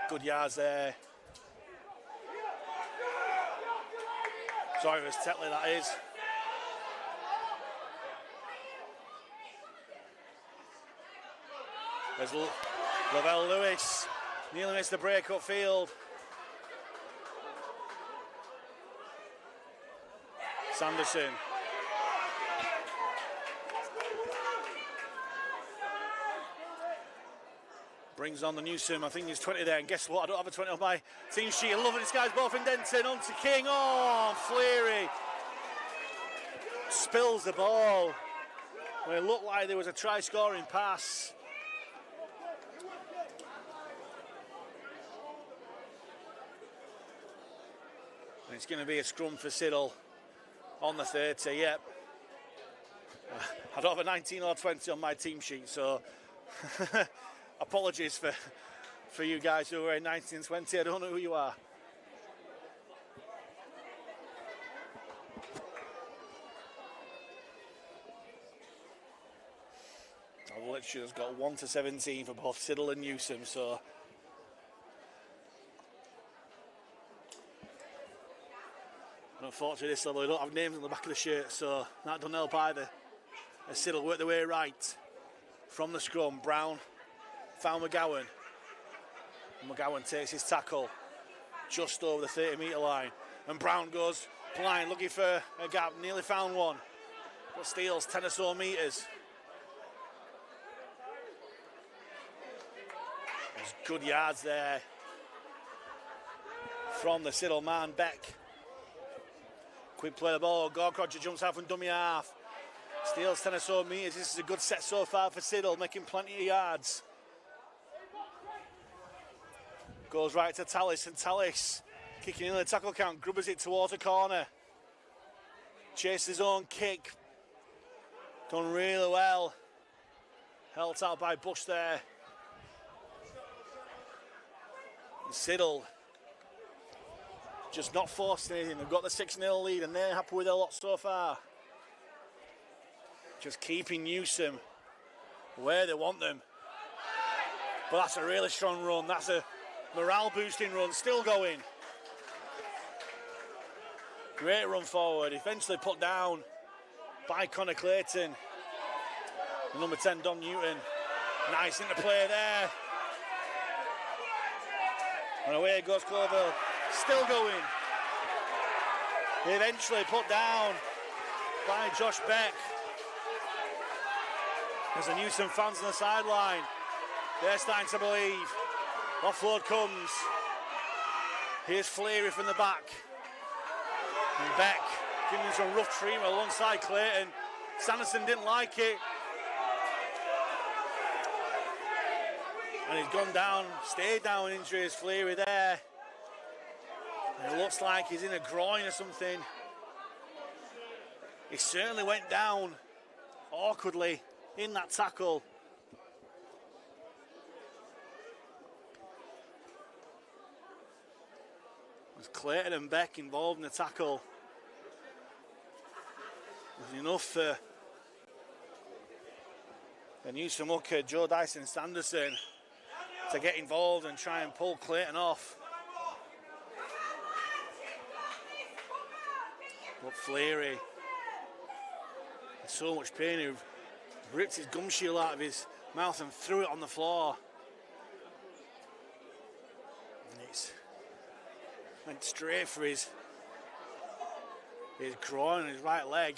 Good yards there. Sorry, it was Tetley, that is. There's Lavelle Lewis. Nearly missed the break upfield. Sanderson. Brings on the Newsome. I think he's 20 there. And guess what? I don't have a 20 on my team sheet. I love it. This guy's both in Denton. On to King. Oh, Fleary. Spills the ball. When it looked like there was a try-scoring pass. And it's going to be a scrum for Siddal on the 30. Yep. I don't have a 19 or 20 on my team sheet, so apologies for you guys who are in 19 and 20. I don't know who you are. I've literally just got 1 to 17 for both Siddal and Newsome, so unfortunately this level I don't have names on the back of the shirt, so that doesn't help either. As Siddal work their way right from the scrum. Brown found McGowan. McGowan takes his tackle just over the 30-metre line, and Brown goes blind looking for a gap, nearly found one, but steals 10 or so metres. There's good yards there from the Siddal man, Beck. Quick play the ball. Gorkrodger jumps out from dummy half. Steals 10 or so metres. This is a good set so far for Siddal, making plenty of yards. Goes right to Tallis, and Tallis kicking in the tackle count, grubbers it towards the corner. Chases his own kick. Done really well. Held out by Bush there. And Siddal just not forcing anything. They've got the 6-0 lead and they're happy with their lot so far. Just keeping Newsome where they want them. But that's a really strong run. That's a morale boosting run. Still going. Great run forward. Eventually put down by Connor Clayton. Number 10, Dom Newton. Nice into play there. And away goes Cloville. Still going. Eventually put down by Josh Beck. There's the Newsome fans on the sideline. They're starting to believe. Offload comes. Here's Fleary from the back. And Beck giving him some rough treatment alongside Clayton. Sanderson didn't like it. And he's gone down, stayed down, injuries, Fleary there. And it looks like he's in a groin or something. He certainly went down awkwardly in that tackle. There's Clayton and Beck involved in the tackle. There's enough for Newsome Hooker, Joe Dyson Sanderson to get involved and try and pull Clayton off. But Fleary, in so much pain, he ripped his gum shield out of his mouth and threw it on the floor. And it's went straight for his groin and his right leg.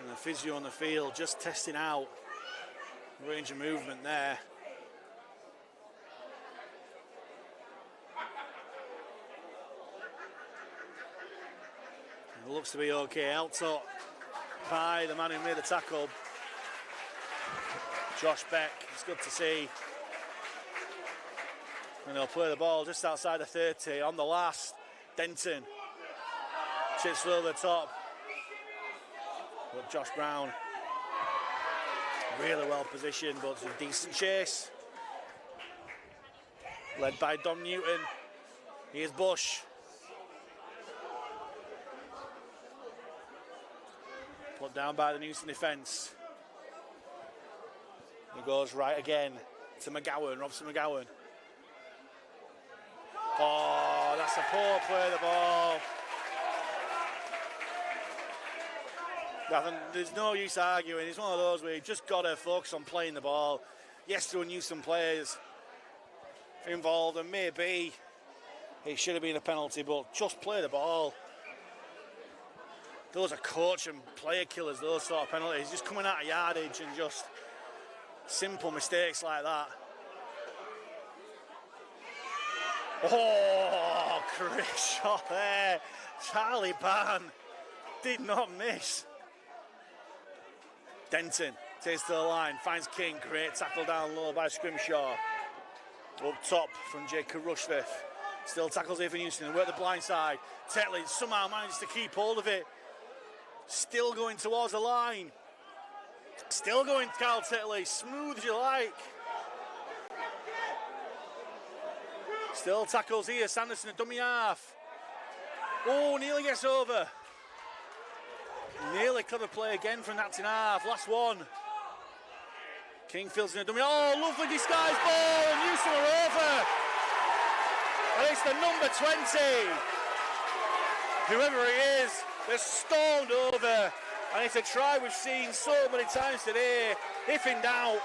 And the physio on the field just testing out range of movement there. It looks to be okay. Eltop by the man who made the tackle, Josh Beck. It's good to see. And they'll play the ball just outside the 30 on the last. Denton chips over the top. But Josh Brown really well positioned, but it's a decent chase. Led by Dom Newton. Here's Bush. Put down by the Newson defence. He goes right again to McGowan, Robson McGowan. Oh, that's a poor play of the ball. There's no use arguing. It's one of those where you just got to focus on playing the ball. Yes, there were Newson players involved, and maybe it should have been a penalty, but just play the ball. Those are coach and player killers, those sort of penalties. Just coming out of yardage and just simple mistakes like that. Oh, great shot there. Charlie Barn did not miss. Denton takes to the line, finds King. Great tackle down low by Scrimshaw. Up top from Jacob Rushforth. Still tackles here for Newson and work the blind side. Tetley somehow manages to keep hold of it. Still going towards the line. Still going Carl Tetley, smooth as you like. Still tackles here, Sanderson, a dummy half. Oh, nearly gets over. Nearly clever play again from Nats in half. Last one. King fields in a dummy. Oh, lovely disguise ball. Newson are over. And it's the number 20. Whoever he is, they're stormed over. And it's a try we've seen so many times today. If in doubt,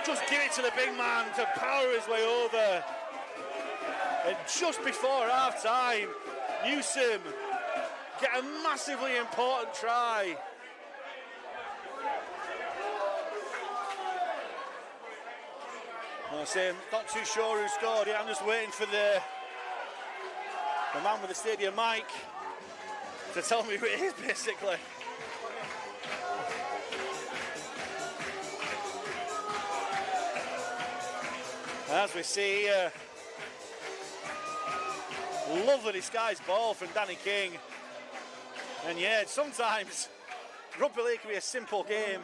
just give it to the big man to power his way over. And just before half time, Newsome get a massively important try. I say, not too sure who scored it. I'm just waiting for the man with the stadium mic to tell me who it is, basically. As we see, lovely disguised ball from Danny King. And yeah, sometimes rugby league can be a simple game.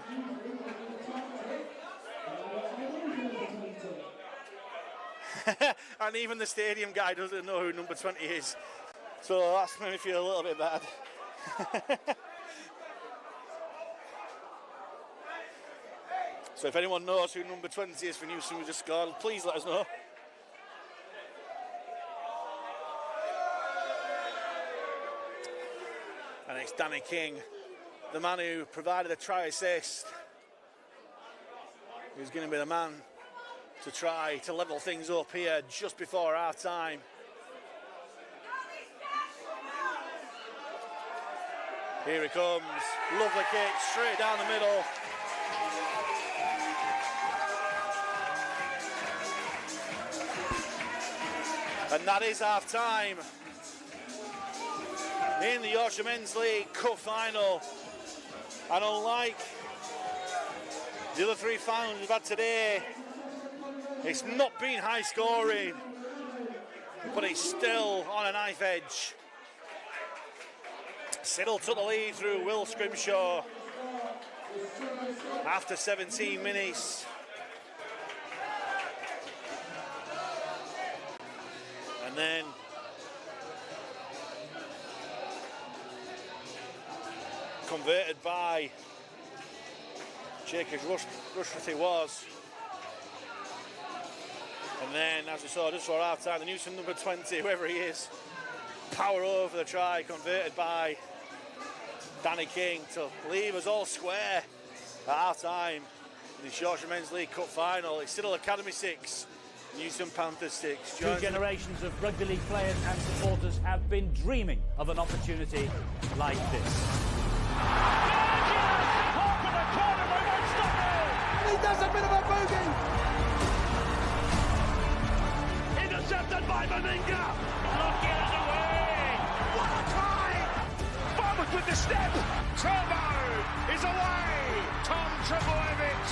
And even the stadium guy doesn't know who number 20 is. So that's made me feel a little bit bad. So if anyone knows who number 20 is for Newsome who just scored, please let us know. And it's Danny King, the man who provided the try assist, who's going to be the man to try to level things up here just before half time. Here he comes, lovely kick straight down the middle. And that is half time in the Yorkshire Men's League Cup Final. And unlike The other 3 finals we've had today, it's not been high scoring, but it's still on a knife edge. Siddal took the lead through Will Scrimshaw after 17 minutes. And then converted by Jacob Rushworthy was. And then, as we saw just for half time, the Newsome number 20, whoever he is, power over the try, converted by Danny King to leave us all square at half time in the Yorkshire Men's League Cup Final. It's Siddal Academy 6, Newsome Panthers 6. Two generations of rugby league players and supporters have been dreaming of an opportunity like this. He does a bit of a boogie. Intercepted by Meninga. Look, it is away. What a try! Farmers with the step. Turbo is away. Tom Trebojevic.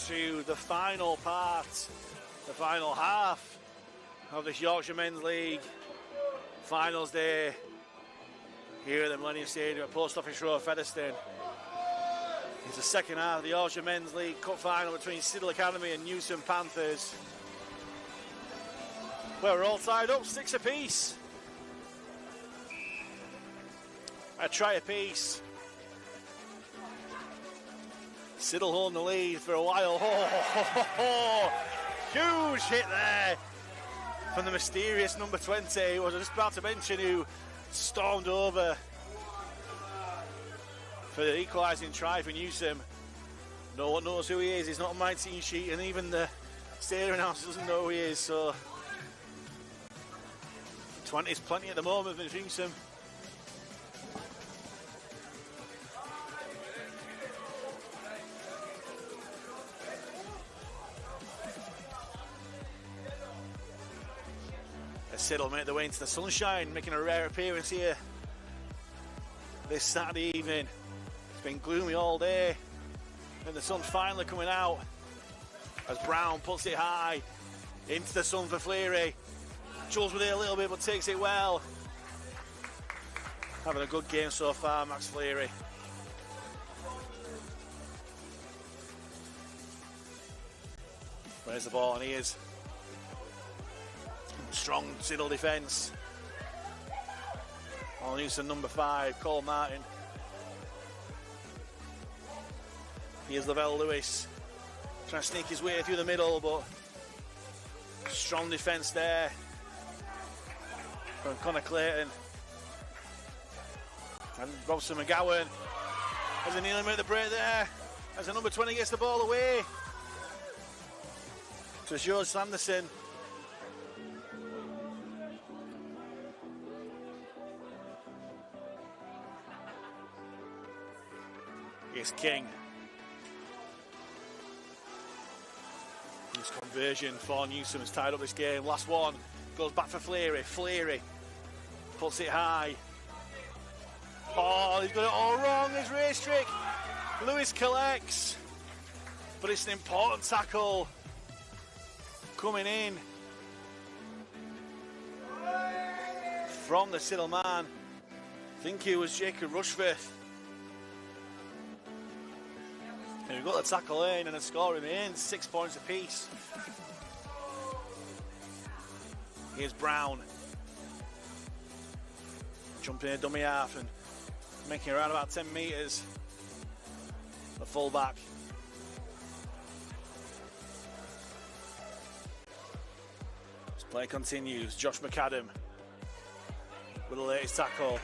to the final part, the final half of this Yorkshire Men's League Finals Day here at the Millennium Stadium at Post Office Road, Featherstone. It's the second half of the Yorkshire Men's League Cup Final between Siddal Academy and Newsome Panthers. Well, we're all tied up, 6 apiece. A try apiece. Siddal holding the lead for a while. Huge hit there from the mysterious number 20, who I was just about to mention, who stormed over for the equalising try for Newsome. No one knows who he is. He's not on my team sheet, and even the stadium announcer doesn't know who he is. So 20's plenty at the moment for Newsome. Siddal make their way into the sunshine, making a rare appearance here this Saturday evening. It's been gloomy all day, and the sun finally coming out as Brown puts it high into the sun for Fleary. Jules with it a little bit, but takes it well. Having a good game so far, Max Fleary. Where's the ball? And he is. Strong Siddal defence. On Newsome number 5, Cole Martin. Here's Lavelle Lewis, trying to sneak his way through the middle, but strong defence there from Connor Clayton. And Robson McGowan as a nearly made the break there, as the number 20 gets the ball away to George Sanderson. Here's King. This conversion for Newsome has tied up this game. Last one goes back for Fleary. Fleary puts it high. Oh, he's got it all wrong. His race trick. Lewis collects, but it's an important tackle coming in from the Siddal man. I think it was Jacob Rushforth. And we've got the tackle in, and the score remains 6 points apiece. Here's Brown. Jumping in a dummy half and making around about 10 metres. The full-back. This play continues. Josh McAdam with the latest tackle.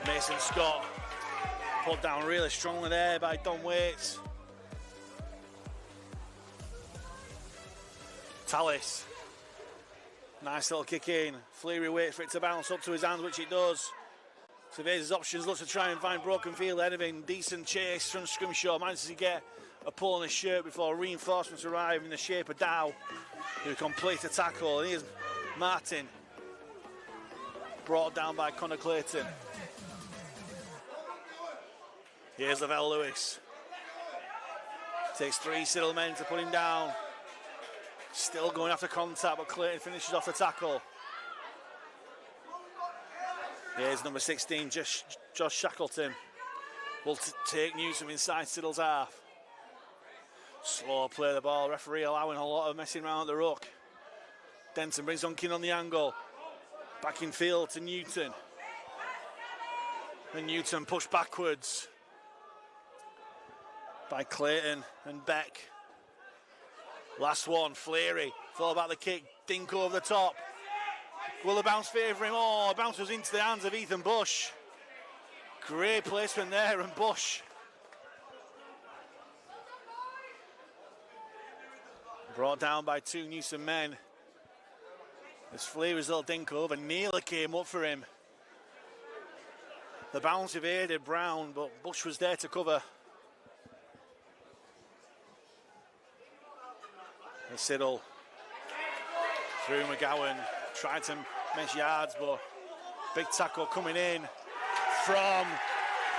Mason Scott put down really strongly there by Don Waits. Tallis, nice little kick in. Fleary waits for it to bounce up to his hands, which it does. Surveys his options, looks to try and find broken field ahead of him. Decent chase from Scrimshaw, manages to get a pull on his shirt before reinforcements arrive in the shape of Dow, who completes the tackle. And here's Martin, brought down by Connor Clayton. Here's Lavelle Lewis. Takes 3 Siddal men to put him down. Still going after contact, but Clayton finishes off the tackle. Here's number 16, Josh Shackleton. Will take Newsome inside Siddal's half. Slow play of the ball. Referee allowing a lot of messing around at the ruck. Denton brings Unkin on the angle. Back in field to Newton. And Newton pushed backwards by Clayton and Beck. Last one, Fleary. Thought about the kick, dink over the top. Will the bounce favour him? Oh, the bounce was into the hands of Ethan Bush. Great placement there, and Bush brought down by 2 Newsome men. As Fleary's little dink over nearly came up for him. The bounce evaded Brown, but Bush was there to cover. And Siddal through McGowan, tried to miss yards, but big tackle coming in from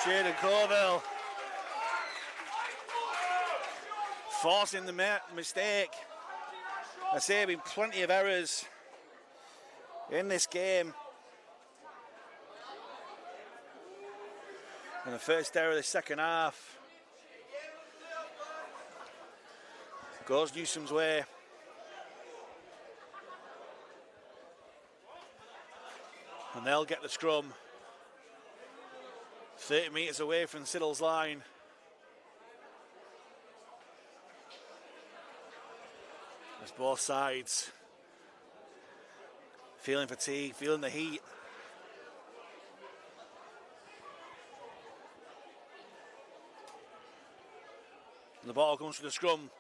Jaden Colville. forcing the mistake. I say there have been plenty of errors in this game. And the first error of the second half goes Newsome's way. And they'll get the scrum 30 metres away from Siddal's line. As both sides feeling fatigue, feeling the heat. And the ball comes from the scrum.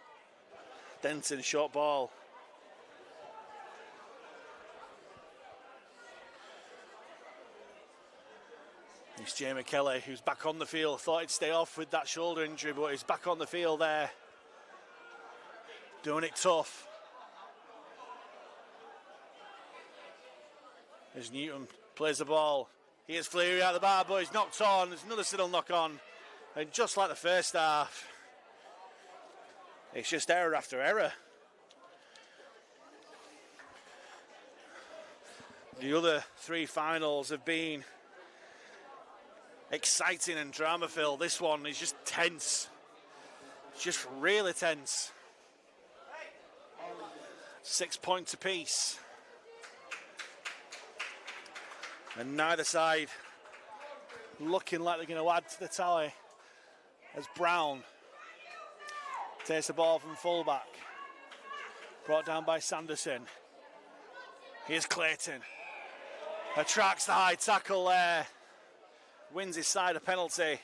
Denton, short ball. It's Jamie Kelly who's back on the field. Thought he'd stay off with that shoulder injury, but he's back on the field there. Doing it tough. As Newton plays the ball. Here's Fleary out the bar, but he's knocked on. There's another Siddal knock on. And just like the first half, it's just error after error. The other three finals have been exciting and drama-filled. This one is just tense. It's just really tense. 6 points apiece. And neither side looking like they're going to add to the tally as Brown takes the ball from fullback. Brought down by Sanderson. Here's Clayton. Attracts the high tackle there. Wins his side a penalty.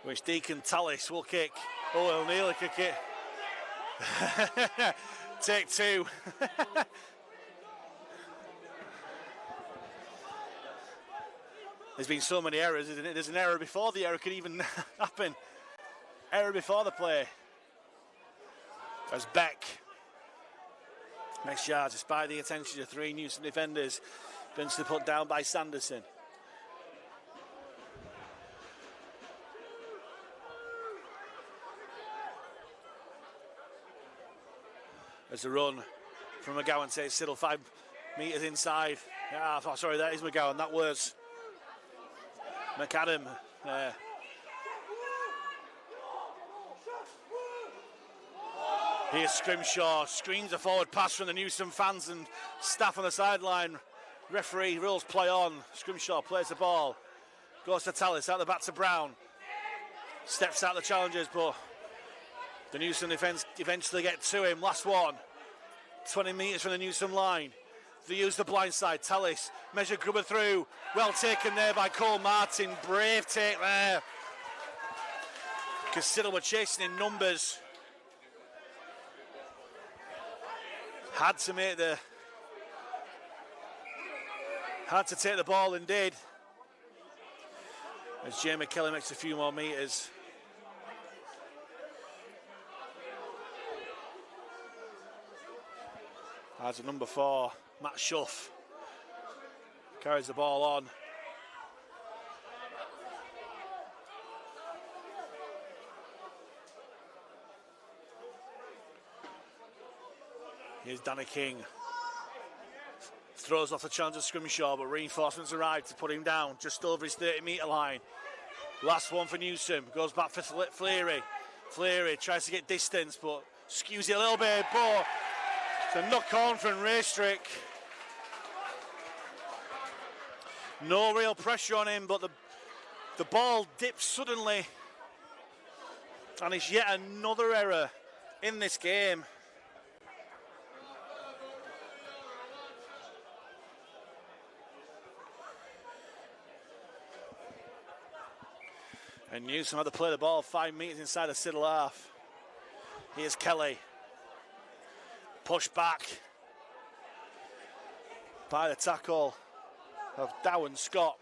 Which Deacon Tallis will kick. Oh, he'll nearly kick it. Take two. There's been so many errors, isn't it? There's an error before the error could even happen. Error before the play. As Beck makes yards despite the attention of three Newsome defenders. Eventually put down by Sanderson. As a run from McGowan takes Siddal 5 metres inside. Ah, oh, sorry, that is McGowan. That was McAdam. Here's Scrimshaw. Screens a forward pass from the Newsome fans and staff on the sideline. Referee rules play on. Scrimshaw plays the ball. Goes to Tallis, out the back to Brown. Steps out the challengers, but the Newsome defence eventually get to him. Last one. 20 metres from the Newsome line. They use the blind side. Tallis, measure Grubber through. Well taken there by Cole Martin. Brave take there. Because Siddal were chasing in numbers. Had to make the... Had to take the ball and did. As Jamie Kelly makes a few more metres. As a number 4, Matt Schuff carries the ball on. Here's Danny King. Throws off the challenge of Scrimshaw, but reinforcements arrive to put him down just over his 30-metre line. Last one for Newsome. Goes back for Fleary. Fleary tries to get distance, but skews it a little bit. But it's a knock-on from Raystrick. No real pressure on him, but the ball dips suddenly. And it's yet another error in this game. And Newsome had to play the ball 5 metres inside the Siddal half. Here's Kelly. Push back by the tackle of Dowan Scott.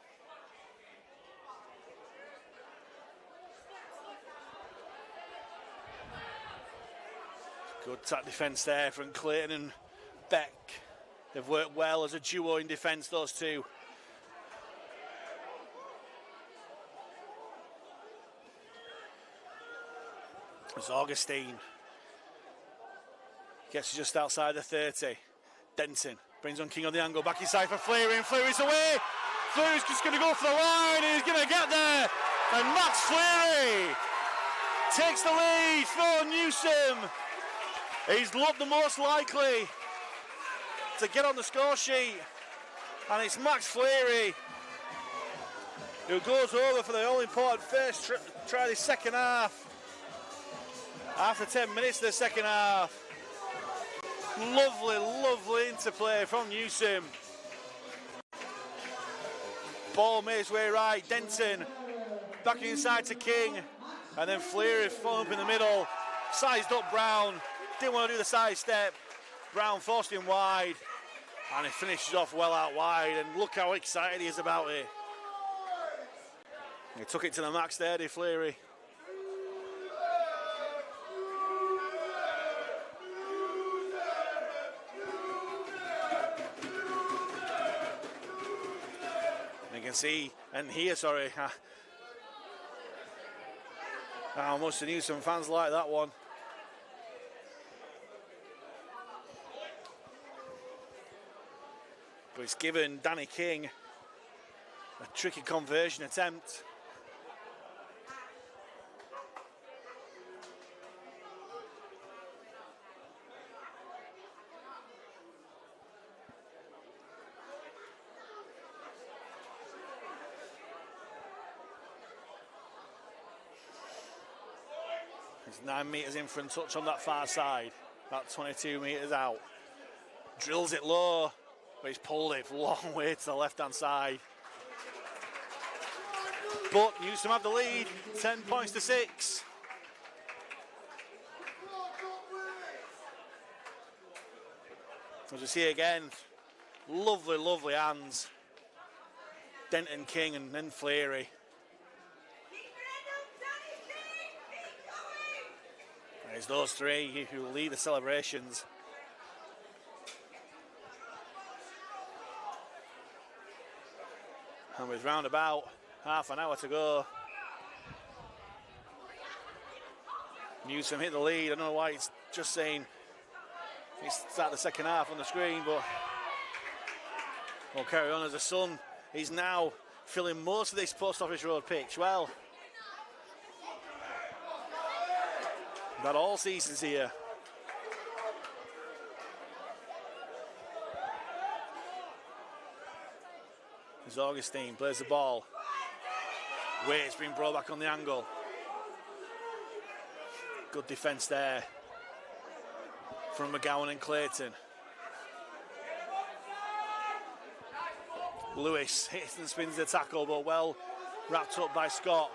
Good tack defence there from Clayton and Beck. They've worked well as a duo in defence, those two. It's Augustine. Gets just outside the 30. Denton brings on King on the angle, back inside for Fleary, and Fleary's away. Fleary's just going to go for the line, and he's going to get there. And Max Fleary takes the lead for Newsome. He's looked the most likely to get on the score sheet, and it's Max Fleary who goes over for the all-important first try of the second half. After 10 minutes of the second half. Lovely, lovely interplay from Newsome. Ball made his way right. Denton back inside to King, and then Fleary falling up in the middle. Sized up Brown. Didn't want to do the side step. Brown forced him wide, and he finishes off well out wide. And look how excited he is about it. He took it to the max there, did Fleary. You can see and hear, sorry, how much the Newsome fans like that one. But it's given Danny King a tricky conversion attempt. He's 9 metres in for a touch on that far side, about 22 metres out. Drills it low, but he's pulled it a long way to the left-hand side. But Newsome have the lead, 10 points to 6. As we see again, lovely, lovely hands. Denton, King, and then Fleary. There's those three who lead the celebrations. And with round about half an hour to go, Newsome hit the lead. I don't know why it's just saying it's start the second half on the screen, but we'll carry on as the sun is now filling most of this Post Office Road pitch. Well, got all seasons here. As Augustine plays the ball. Waite's been brought back on the angle. Good defence there from McGowan and Clayton. Lewis hits and spins the tackle, but well wrapped up by Scott.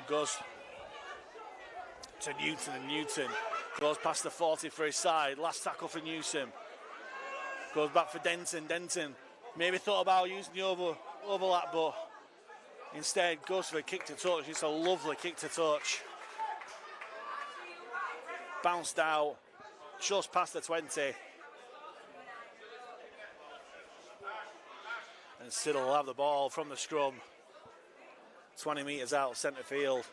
Goes to Newton, and Newton goes past the 40 for his side. Last tackle for Newsome. Goes back for Denton. Denton maybe thought about using the overlap, but instead goes for a kick to touch. It's a lovely kick to touch. Bounced out just past the 20. And Siddal will have the ball from the scrum. 20 metres out, centre field.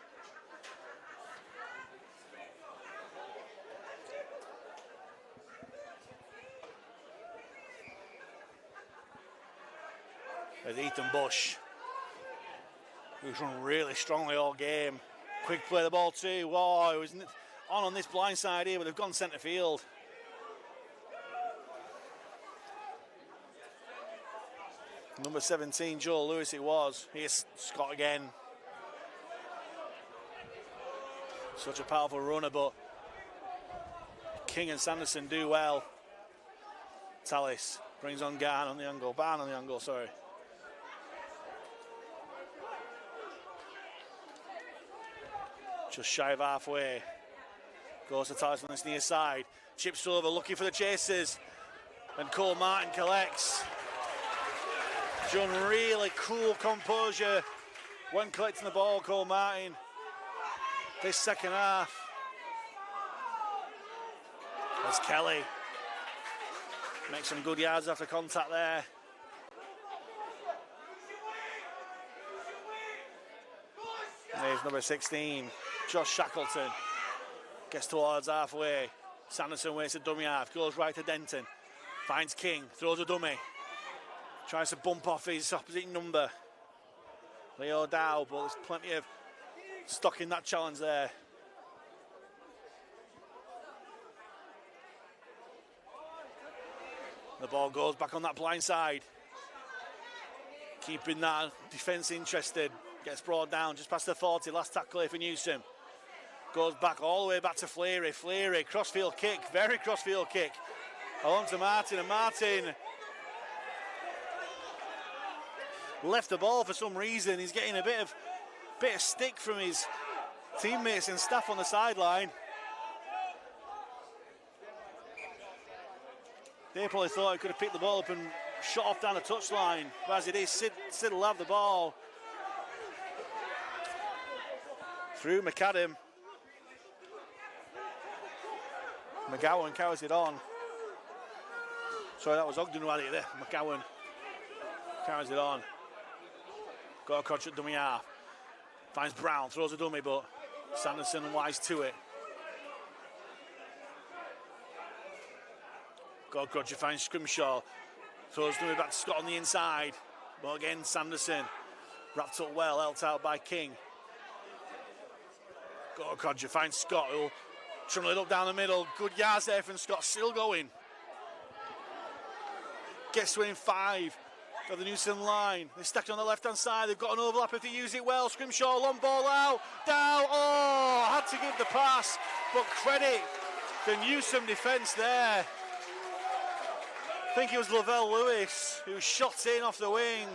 There's Ethan Bush, who's run really strongly all game. Quick play the ball too. Whoa, it was on this blind side here, but they've gone centre field. Number 17, Joel Lewis it was. Here's Scott again. Such a powerful runner, but King and Sanderson do well. Tallis brings on Barn on the angle, sorry. Just shy of halfway. Goes to Tallis on this near side. Chips over, looking for the chasers. And Cole Martin collects. Shown really cool composure when collecting the ball, Cole Martin. This second half. There's Kelly. Makes some good yards after contact there. There's number 16, Josh Shackleton. Gets towards halfway. Sanderson waits a dummy half, goes right to Denton. Finds King, throws a dummy. Tries to bump off his opposite number. Leo Dow, but there's plenty of stock in that challenge there. The ball goes back on that blind side. Keeping that defence interested. Gets brought down just past the 40. Last tackle here for Newsome. Goes back all the way back to Fleary. Fleary, crossfield kick. Very crossfield kick. Along to Martin. And Martin left the ball for some reason. He's getting a bit of stick from his teammates and staff on the sideline. They probably thought he could have picked the ball up and shot off down the touchline. But as it is, Siddal will have the ball. Through McAdam. McGowan carries it on. Sorry, that was Ogden who had it there. McGowan carries it on. Got a catch at dummy half. Finds Brown, throws a dummy, but Sanderson wise to it. Got a catch, finds Scrimshaw. Throws dummy back to Scott on the inside. But again, Sanderson wrapped up well, helped out by King. Got a catch, finds Scott, who'll trundle it up down the middle. Good yards there from Scott, still going. Gets to within 5 of the Newsome line. They're stacked on the left-hand side. They've got an overlap if they use it well. Scrimshaw, long ball out. Down. Oh, had to give the pass. But credit the Newsome defence there. I think it was Lavelle Lewis who shot in off the wing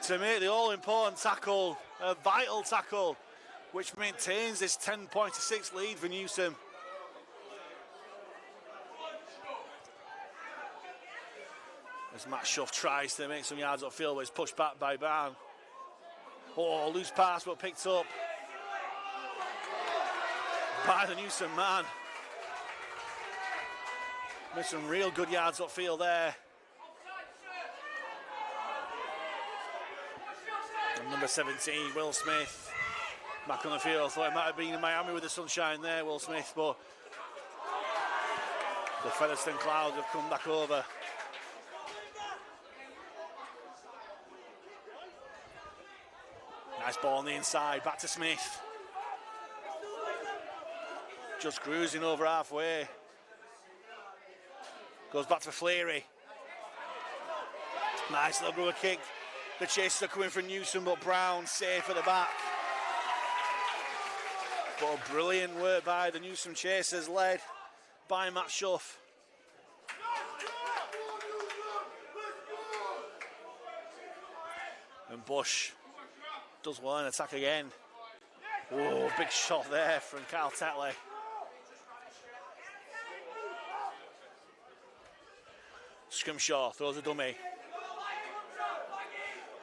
to make the all-important tackle, a vital tackle, which maintains this 10-6 lead for Newsome. As Matt Schuff tries to make some yards upfield, but it's pushed back by Barn. Oh, loose pass, but picked up by the Newsome man. Made some real good yards upfield there. And number 17, Will Smith, back on the field. Thought it might have been in Miami with the sunshine there, Will Smith, but the Featherstone clouds have come back over. Nice ball on the inside, back to Smith. Just cruising over halfway. Goes back to Fleary. Nice little rubber kick. The chasers are coming from Newsome, but Brown safe at the back. But a brilliant work by the Newsome chasers, led by Matt Schuff. And Bush does well in attack again. Oh, big shot there from Kyle Tetley. Scrimshaw throws a dummy.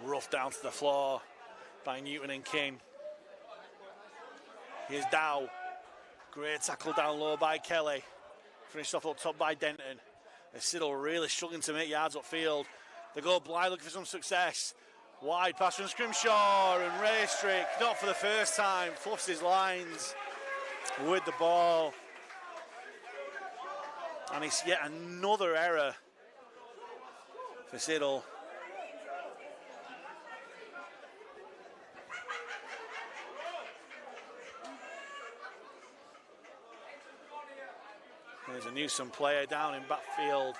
Rough down to the floor by Newton and King. Here's Dow. Great tackle down low by Kelly. Finished off up top by Denton. Siddal really struggling to make yards upfield. They go blind looking for some success. Wide pass from Scrimshaw, and Raystrick, not for the first time, fluffs his lines with the ball. And it's yet another error for Siddal. There's a Newsome player down in backfield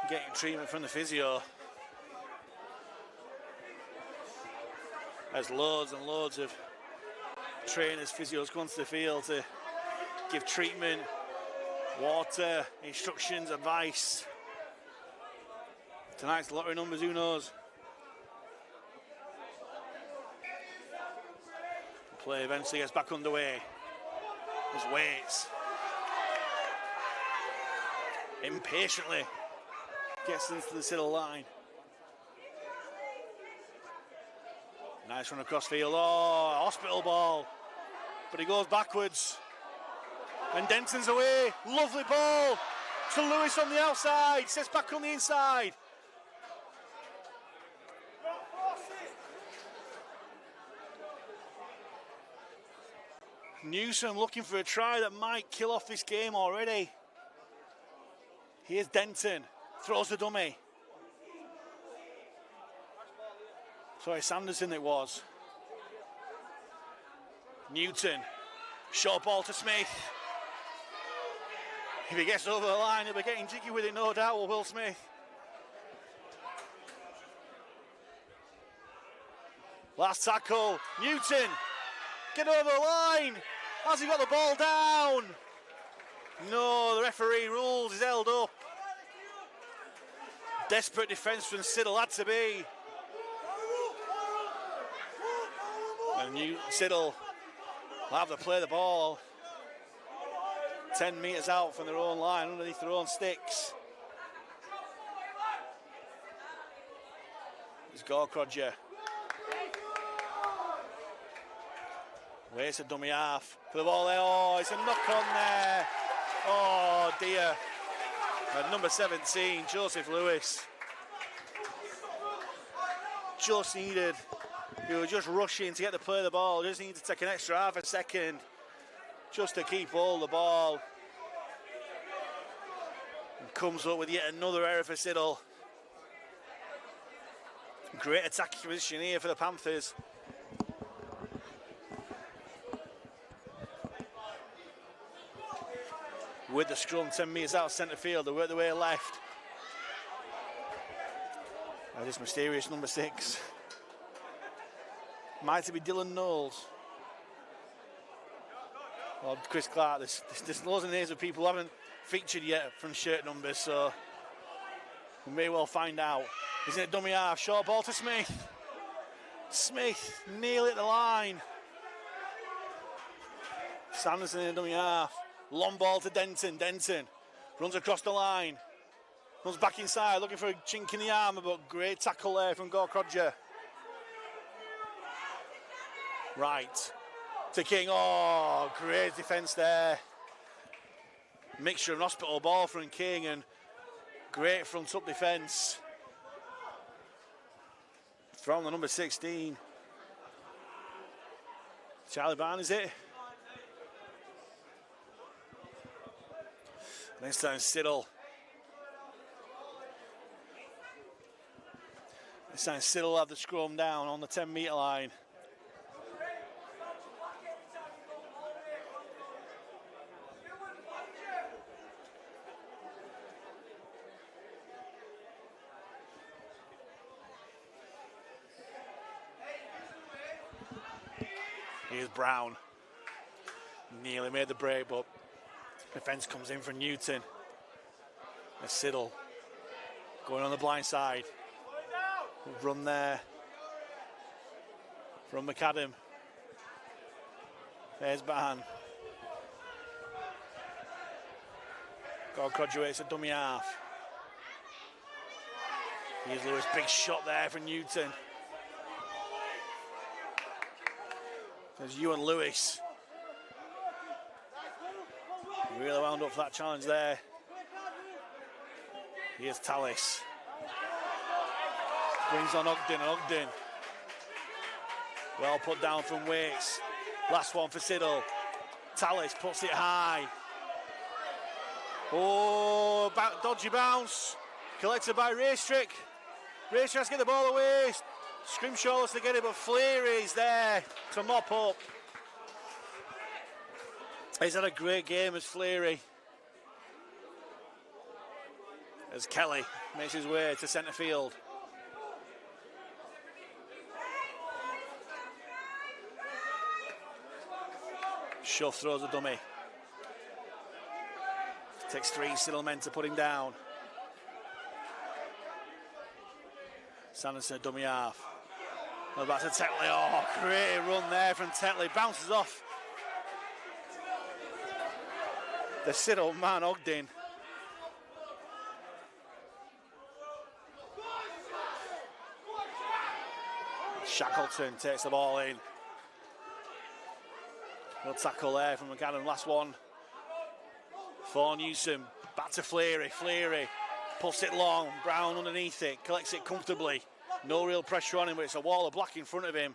getting treatment from the physio. There's loads and loads of trainers, physios come onto the field to give treatment, water, instructions, advice. Tonight's lottery numbers, who knows? The play eventually gets back underway. There's Waits. Impatiently gets into the Siddal line. Nice run across field. Oh, hospital ball. But he goes backwards. And Denton's away. Lovely ball to Lewis on the outside. Sets back on the inside. Newsome looking for a try that might kill off this game already. Here's Denton, throws the dummy. Sorry, Sanderson it was. Newton, short ball to Smith. If he gets over the line, he'll be getting jiggy with it, no doubt, Will Smith. Last tackle, Newton, get over the line. Has he got the ball down? No, the referee rules, he's held up. Desperate defence from Siddal had to be. And Siddal will have to play the ball 10 metres out from their own line, underneath their own sticks. It's Gorkrodger. Waits a dummy half for the ball there. Oh, it's a knock on there. Oh dear. And number 17, Joseph Lewis. Just needed, he was just rushing to get the play of the ball. Just needed to take an extra half a second just to keep hold of the ball. And comes up with yet another error for Siddal. Great attacking position here for the Panthers. With the scrum 10 metres out centre field, they work their way left. Now this mysterious number 6. Might it be Dylan Knowles? Or Chris Clark? There's loads of names of people who haven't featured yet from shirt numbers, so we may well find out. He's in a dummy half, short ball to Smith. Smith nearly at the line. Sanderson in a dummy half. Long ball to Denton. Denton runs across the line. Runs back inside, looking for a chink in the armour, but great tackle there from Gorkrodger. Right to King. Oh, great defence there. Mixture of an hospital ball from King and great front up defence from the number 16. Charlie Barn, is it? This time Siddal. This time Siddal will have the scrum down on the 10 metre line. Here's Brown. Nearly made the break, but defence comes in for Newton. And Siddal going on the blind side. Run there from McAdam. There's Bahan. Gorkrodger, it's a dummy half. Here's Lewis, big shot there for Newton. There's Ewan Lewis. Really wound up for that challenge there. Here's Tallis. Brings on Ogden, and Ogden. Well put down from Waits. Last one for Siddal. Tallis puts it high. Oh, dodgy bounce. Collected by Raystrick. Raystrick has to get the ball away. Scrimshaw's to get it, but Fleary's there to mop up. He's had a great game as Fleary. As Kelly makes his way to centre field. Shuff throws a dummy. Takes 3 Siddal men to put him down. Sanderson, dummy half. Well, back to Tetley. Oh, great run there from Tetley. Bounces off the Siddal man, Ogden. Shackleton takes the ball in. Good tackle there from McAdam. Last one for Newsome. Back to Fleary. Fleary puts it long. Brown underneath it. Collects it comfortably. No real pressure on him, but it's a wall of black in front of him.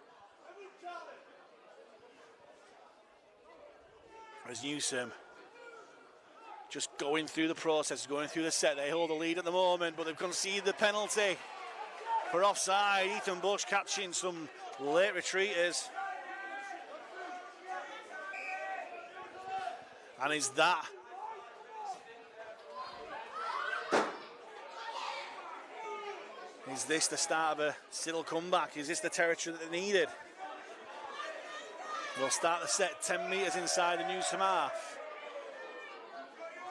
As Newsome just going through the process, going through the set. They hold the lead at the moment, but they've conceded the penalty for offside. Ethan Bush catching some late retreaters. And is this the start of a Siddal comeback? Is this the territory that they needed? They'll start the set 10 metres inside the Newsome half.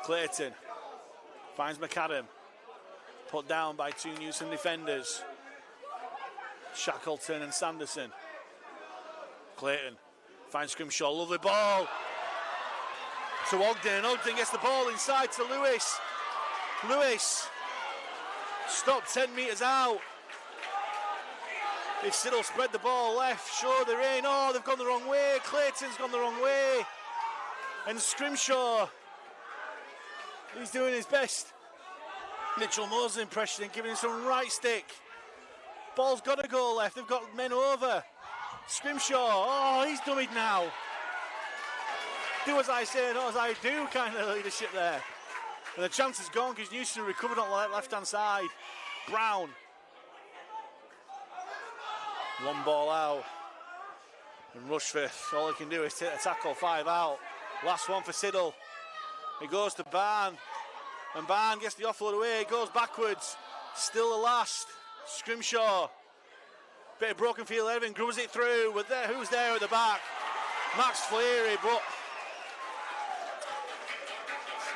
Clayton finds McAdam, put down by two Newsome defenders, Shackleton and Sanderson. Clayton finds Scrimshaw, lovely ball to Ogden, and Ogden gets the ball inside to Lewis. Lewis stopped 10 metres out. If Siddal spread the ball left, sure they're in. Oh, they've gone the wrong way. Clayton's gone the wrong way. And Scrimshaw, he's doing his best. Mitchell Mosley impression and giving him some right stick. Ball's got to go left. They've got men over. Scrimshaw, oh, he's dummied now. Do as I say, not as I do kind of leadership there. And the chance is gone because Newsome recovered on the left-hand side. Brown. One ball out. And Rushforth, all he can do is take a tackle, 5 out. Last one for Siddal. He goes to Barn. And Barn gets the offload away. It goes backwards. Still the last. Scrimshaw. Bit of broken field ahead of him. Grubs it through. But there, who's there at the back? Max Fleary, but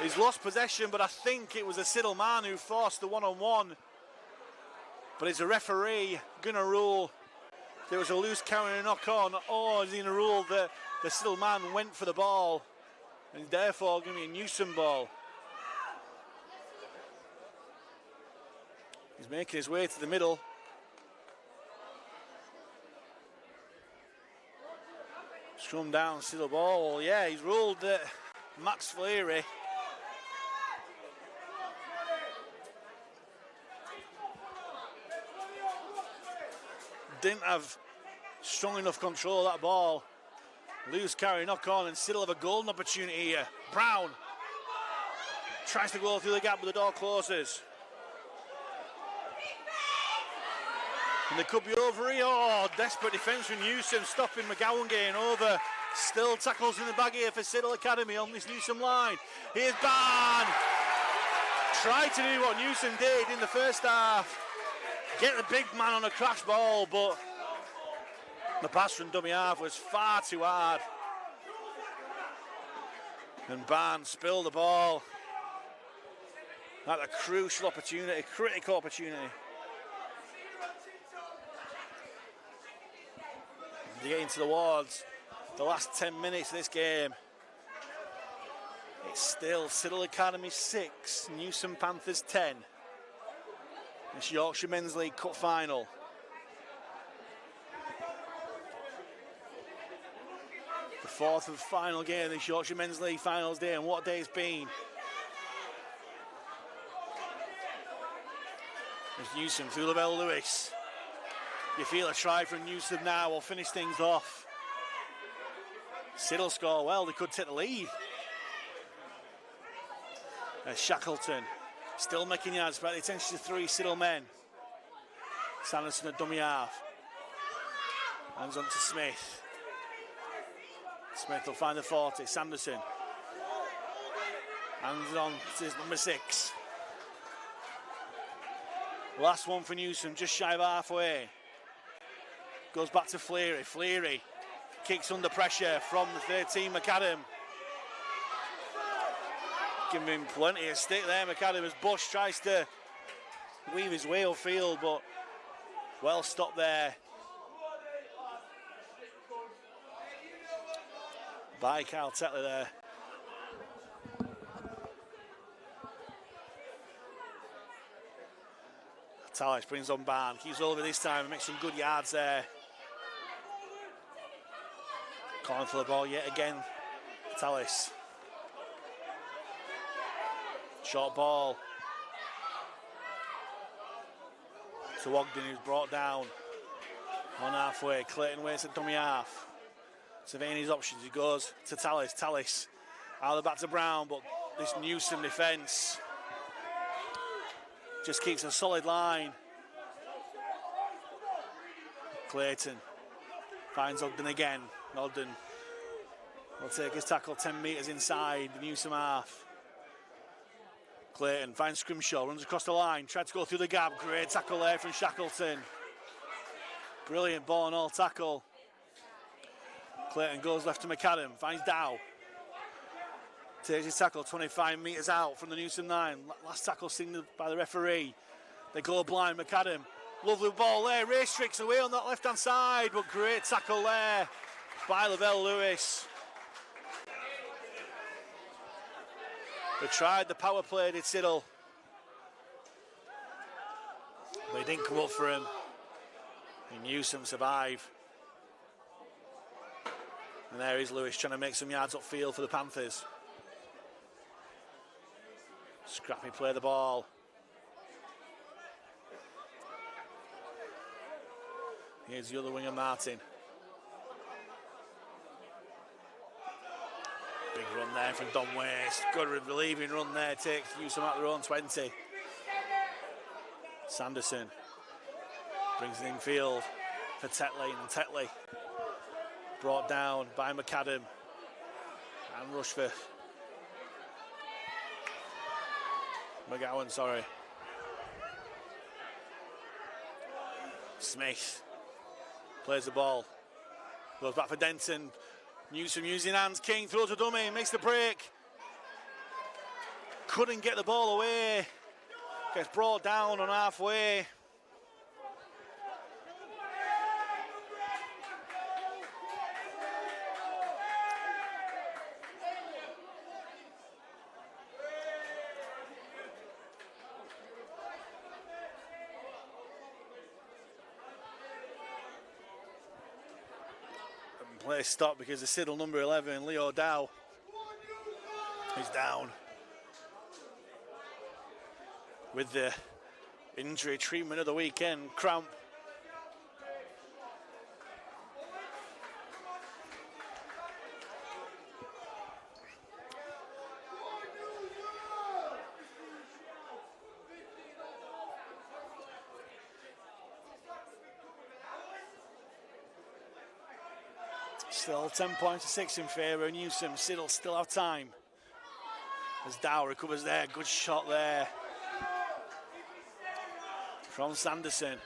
he's lost possession, but I think it was a Siddal man who forced the one-on-one. But is a referee going to rule there was a loose carry and knock-on, or is he going to rule that the Siddal man went for the ball and therefore going to be a Newsome ball? He's making his way to the middle. Scrum down, Siddal ball. Well, yeah, he's ruled that Max Fleary didn't have strong enough control of that ball. Loose carry, knock on, and Siddal have a golden opportunity here. Brown tries to go through the gap, but the door closes. And they could be over here. Oh, desperate defence from Newsome, stopping McGowan getting over. Still tackles in the bag here for Siddal Academy on this Newsome line. Here's Barn. Tried to do what Newsome did in the first half. Get the big man on a crash ball, but the pass from dummy half was far too hard. And Barn spilled the ball at a crucial opportunity, critical opportunity. They get into the wards. The last 10 minutes of this game. It's still Siddal Academy 6, Newsome Panthers 10. It's Yorkshire Men's League Cup Final. The fourth and final game of this Yorkshire Men's League Finals day, and what a day it's been. There's Newsome through Lavelle Lewis. You feel a try from Newsome now will finish things off. Siddal score well, they could take the lead. There's Shackleton. Still making yards, but the attention to 3 Siddal men. Sanderson at dummy half. Hands on to Smith. Smith will find the 40. Sanderson. Hands on to his number 6. Last one for Newsome, just shy of halfway. Goes back to Fleary. Fleary kicks under pressure from the 13, McAdam. Giving him plenty of stick there, McAdam, as Bush tries to weave his way upfield, but well stopped there by Kyle Tetley there. Tallis brings on Barn, keeps over this time and makes some good yards there. Calling for the ball yet again, Tallis. Short ball to Ogden, who's brought down on halfway. Clayton waits at dummy half, surveying his options. He goes to Tallis. Tallis Out of the back to Brown, but this Newsome defence just keeps a solid line. Clayton finds Ogden again. Ogden will take his tackle 10 metres inside the Newsome half. Clayton finds Scrimshaw, runs across the line, tried to go through the gap. Great tackle there from Shackleton. Brilliant ball and all tackle. Clayton goes left to McAdam, finds Dow. Takes his tackle 25 metres out from the Newsome 9. Last tackle signalled by the referee. They go blind, McAdam. Lovely ball there, race tricks away on that left-hand side, but great tackle there by Lavelle Lewis. They tried the power play, did Siddal. But it didn't come up for him. And Newsome survive. And there is Lewis trying to make some yards upfield for the Panthers. Scrappy play the ball. Here's the other winger, Martin. Big run there from Don Waste. Good relieving run there. Takes Newsome at their own 20. Sanderson brings it in field for Tetley, and Tetley brought down by McAdam and Rushforth. McGowan, sorry. Smith plays the ball. Goes back for Denton. Newsome using hands. King throws a dummy, makes the break. Couldn't get the ball away. Gets brought down on halfway. Play stop because the Siddal number 11, Leo Dow, is down with the injury treatment of the weekend, cramp. Still 10 points to 6 in favour of Newsome. Siddal still have time. As Dow recovers there, good shot there from Sanderson.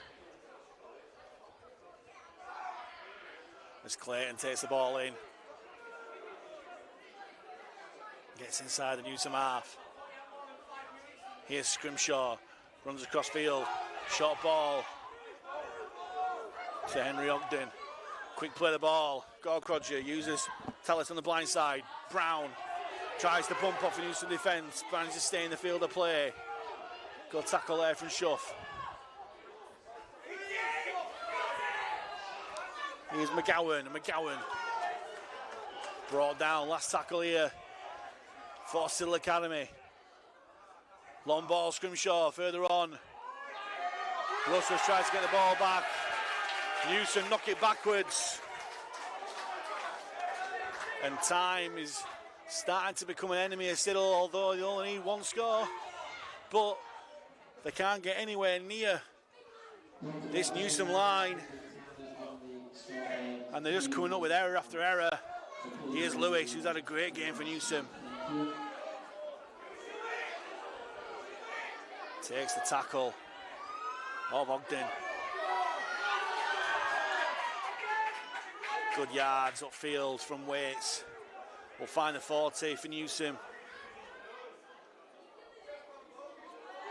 As Clayton takes the ball in. Gets inside the Newsome half. Here's Scrimshaw, runs across field. Short ball to Henry Ogden. Quick play the ball. Gorkrodger uses Tallis on the blind side. Brown tries to bump off the Newsome defence. Manages to stay in the field of play. Good tackle there from Schuff. Here's McGowan. McGowan brought down. Last tackle here for Siddal Academy. Long ball, Scrimshaw further on. Russell tries to get the ball back. Newsome knock it backwards. And time is starting to become an enemy of Siddal, although they only need one score. But they can't get anywhere near this Newsome line. And they're just coming up with error after error. Here's Lewis, who's had a great game for Newsome. Takes the tackle of Ogden. Good yards upfield from Waits. We'll find the 40 for Newsome.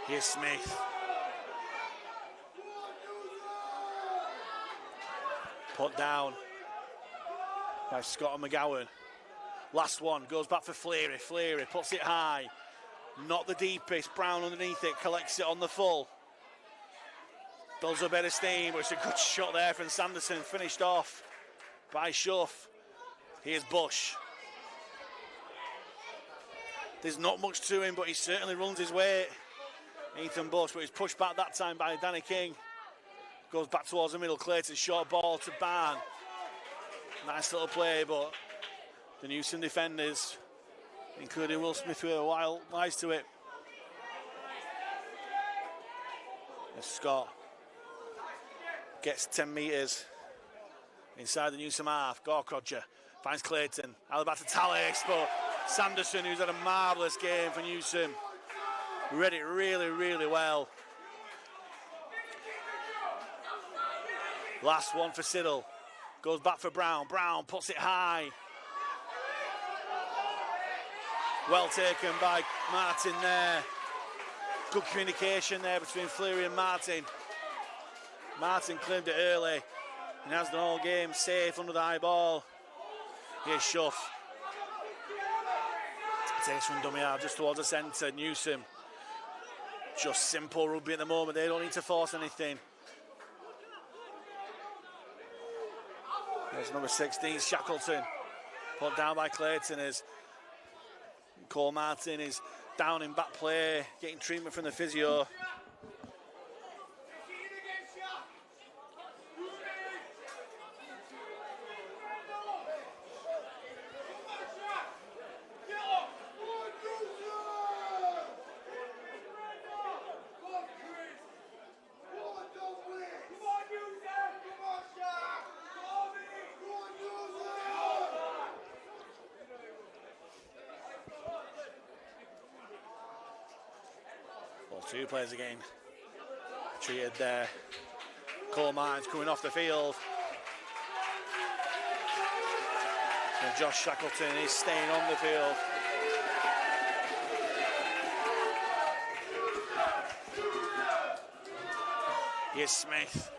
Here's Smith. Put down by Scott and McGowan. Last one goes back for Fleary. Fleary puts it high. Not the deepest. Brown underneath it, collects it on the full. Builds a bit of steam, but it's a good shot there from Sanderson. Finished off by Schuff. Here's Bush. There's not much to him, but he certainly runs his weight. Ethan Bush, but he's pushed back that time by Danny King. Goes back towards the middle. Clayton, short ball to Barn. Nice little play, but the Newsome defenders including Will Smith with a wise to it. And Scott gets 10 metres inside the Newsome half. Gorkrodger finds Clayton. Alaba to Tallis, but Sanderson, who's had a marvellous game for Newsome, read it really, really well. Last one for Siddal. Goes back for Brown. Brown puts it high. Well taken by Martin there. Good communication there between Fleary and Martin. Martin claimed it early and has done all game safe under the high ball. Here's Shuff. Takes from dummy half just towards the centre. Newsome. Just simple rugby at the moment. They don't need to force anything. There's number 16, Shackleton. Put down by Clayton as Cole Martin is down in back play, getting treatment from the physio. Two players again treated there. Cole Martin's coming off the field. And Josh Shackleton is staying on the field. Here's Smith.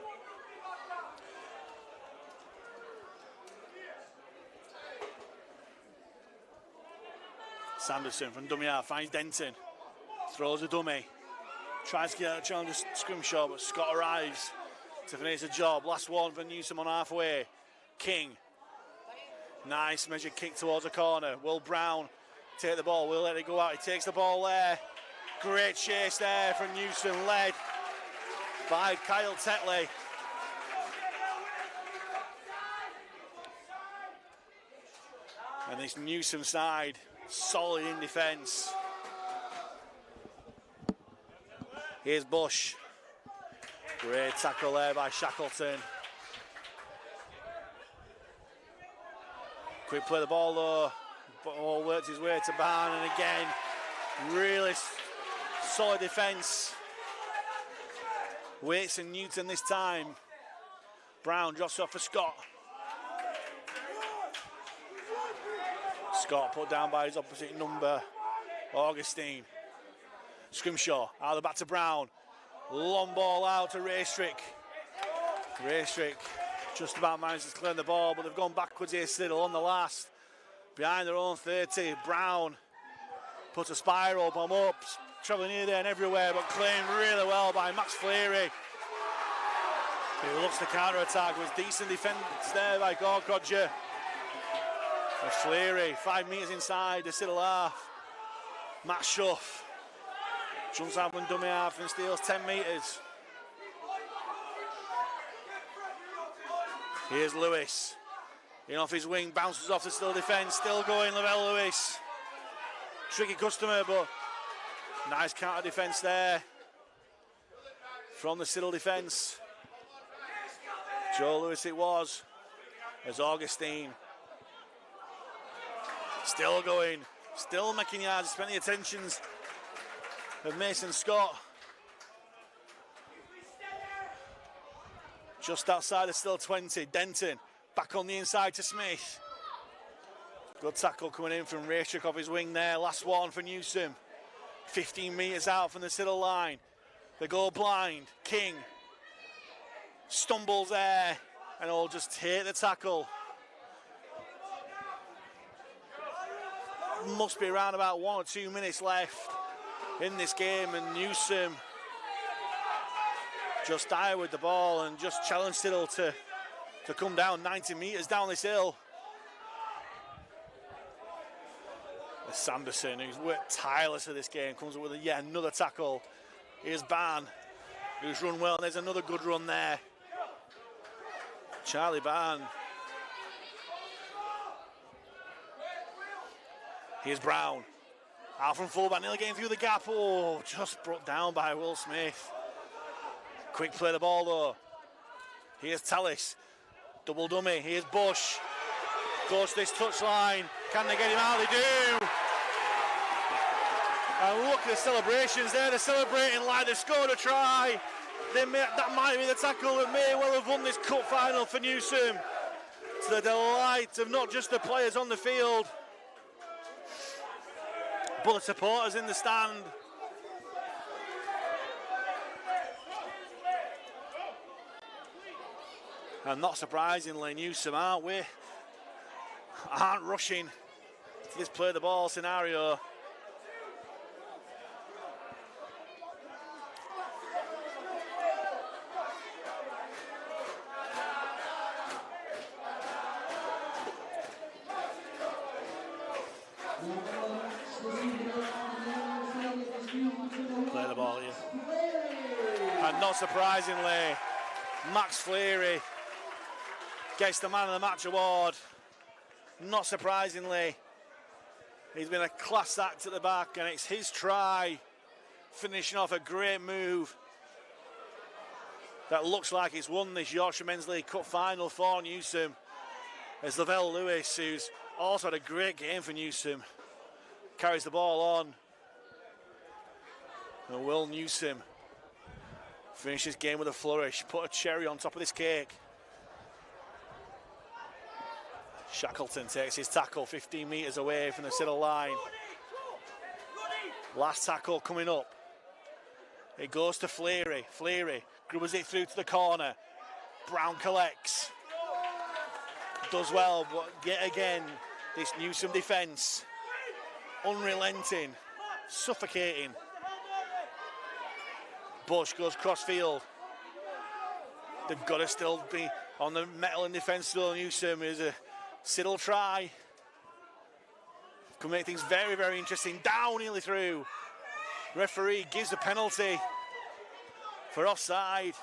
Sanderson from dummy half finds Denton. Throws a dummy. Tries to get a challenge scrimshaw, but Scott arrives to finish the job. Last one for Newsome on halfway. King. Nice measured kick towards the corner. Will Brown take the ball? Will let it go out. He takes the ball there. Great chase there from Newsome, led by Kyle Tetley. And this Newsome side, solid in defence. Here's Bush. Great tackle there by Shackleton. Quick play the ball though. Ball worked his way to Barn, and again, really solid defence. Waits and Newton this time. Brown drops off for Scott. Scott put down by his opposite number, Augustine. Scrimshaw, out of the back to Brown. Long ball out to Raystrick. Raystrick just about managed to clear the ball, but they've gone backwards here, Siddal on the last. Behind their own 30, Brown puts a spiral bomb up, travelling here, there and everywhere, but claimed really well by Max Fleary. He looks to counter-attack, was decent defence there by Gorkrodger. And Fleary, 5 metres inside the Siddal half. Matt Shuff jumps out from dummy half and steals 10 metres. Here's Lewis. In off his wing, bounces off the Siddal defence. Still going, Lavelle Lewis. Tricky customer, but nice counter defence there from the Siddal defence. Joe Lewis it was, as Augustine. Still going, still making yards, spent the attentions of Mason Scott. Just outside of still 20, Denton back on the inside to Smith. Good tackle coming in from Raystrick off his wing there. Last one for Newsome. 15 metres out from the Siddal line. They go blind. King stumbles there and will just take the tackle. Must be around about 1 or 2 minutes left in this game, and Newsome just died with the ball and just challenged Siddal to come down 90 metres down this hill. Sanderson, who's worked tireless for this game, comes up with yet another tackle. Here's Barn, who's run well. There's another good run there. Charlie Barn. Here's Brown. Out from fullback, nearly getting through the gap. Oh, just brought down by Will Smith. Quick play the ball though. Here's Tallis. Double dummy. Here's Bush. Goes to this touchline. Can they get him out? They do. And look at the celebrations there. They're celebrating like they scored a try. That might be the tackle that may well have won this cup final for Newsome. To the delight of not just the players on the field, but the supporters in the stand. And not surprisingly, Newsome aren't rushing to this play the ball scenario. Play the ball here. And not surprisingly, Max Fleary gets the Man of the Match award. Not surprisingly, he's been a class act at the back, and it's his try, finishing off a great move that looks like it's won this Yorkshire Men's League Cup Final for Newsome. As Lavelle Lewis, who's also had a great game for Newsome, carries the ball on. And Will Newsome finish this game with a flourish, put a cherry on top of this cake. Shackleton takes his tackle 15 metres away from the Siddal line. Last tackle coming up. It goes to Fleary. Fleary grubbles it through to the corner. Brown collects. Does well, but yet again, this Newsome defence, unrelenting, suffocating. Bush goes cross-field. They've got to still be on the metal in defence still. Newsome is a Siddal try. Can make things very, very interesting. Down nearly through. Referee gives a penalty for offside.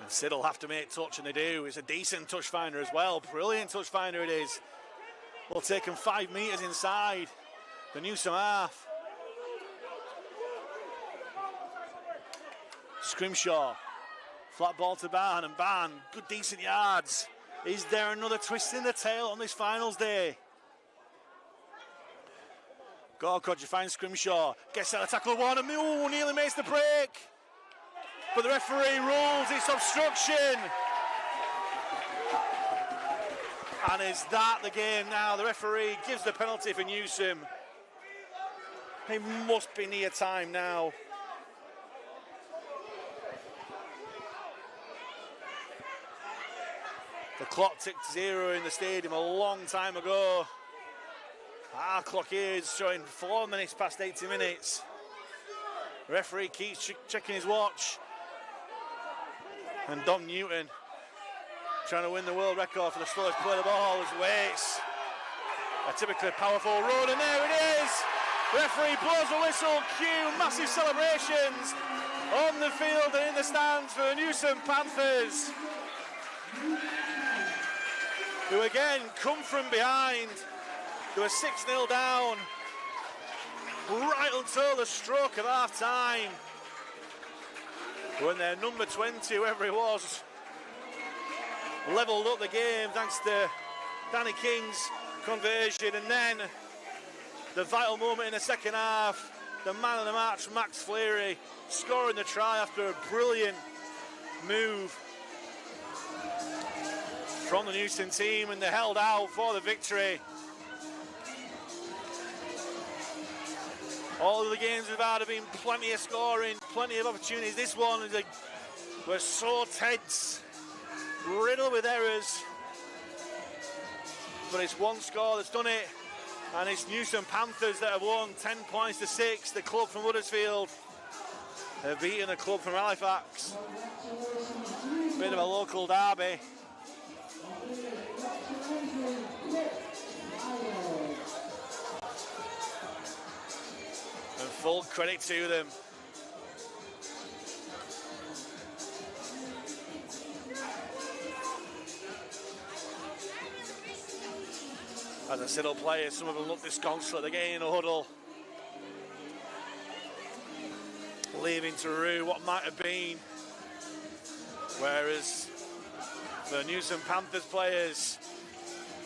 And Siddal have to make touch, and they do. It's a decent touch finder as well. Brilliant touch finder it is. Will take him 5 metres inside the Newsome half. Scrimshaw. Flat ball to Barn, and Barn, good decent yards. Is there another twist in the tail on this finals day? Gorkod, you find Scrimshaw. Gets out of tackle one, and nearly makes the break. But the referee rules it's obstruction. And is that the game now? The referee gives the penalty for Newsome. It must be near time now. The clock ticked 0 in the stadium a long time ago. Our clock here is showing 4 minutes past 80 minutes. The referee keeps checking his watch. And Dom Newton trying to win the world record for the slowest play of the ball as waits. A typically powerful run, and there it is! The referee blows a whistle, cue massive celebrations on the field and in the stands for the Newsome Panthers, who again come from behind. They were 6-0 down right until the stroke of half time, when their number 20, whoever it was, levelled up the game thanks to Danny King's conversion. And then the vital moment in the second half, the man of the match, Max Fleary, scoring the try after a brilliant move from the Newsome team, and they held out for the victory. All of the games we've had have been plenty of scoring, plenty of opportunities. This one was so tense, riddled with errors. But it's one score that's done it, and it's Newsome Panthers that have won 10 points to 6. The club from Huddersfield have beaten the club from Halifax. Bit of a local derby. And full credit to them. As the Siddal players, some of them look disconsolate. They're getting in a huddle, leaving to rue what might have been. Whereas the Newsome Panthers players,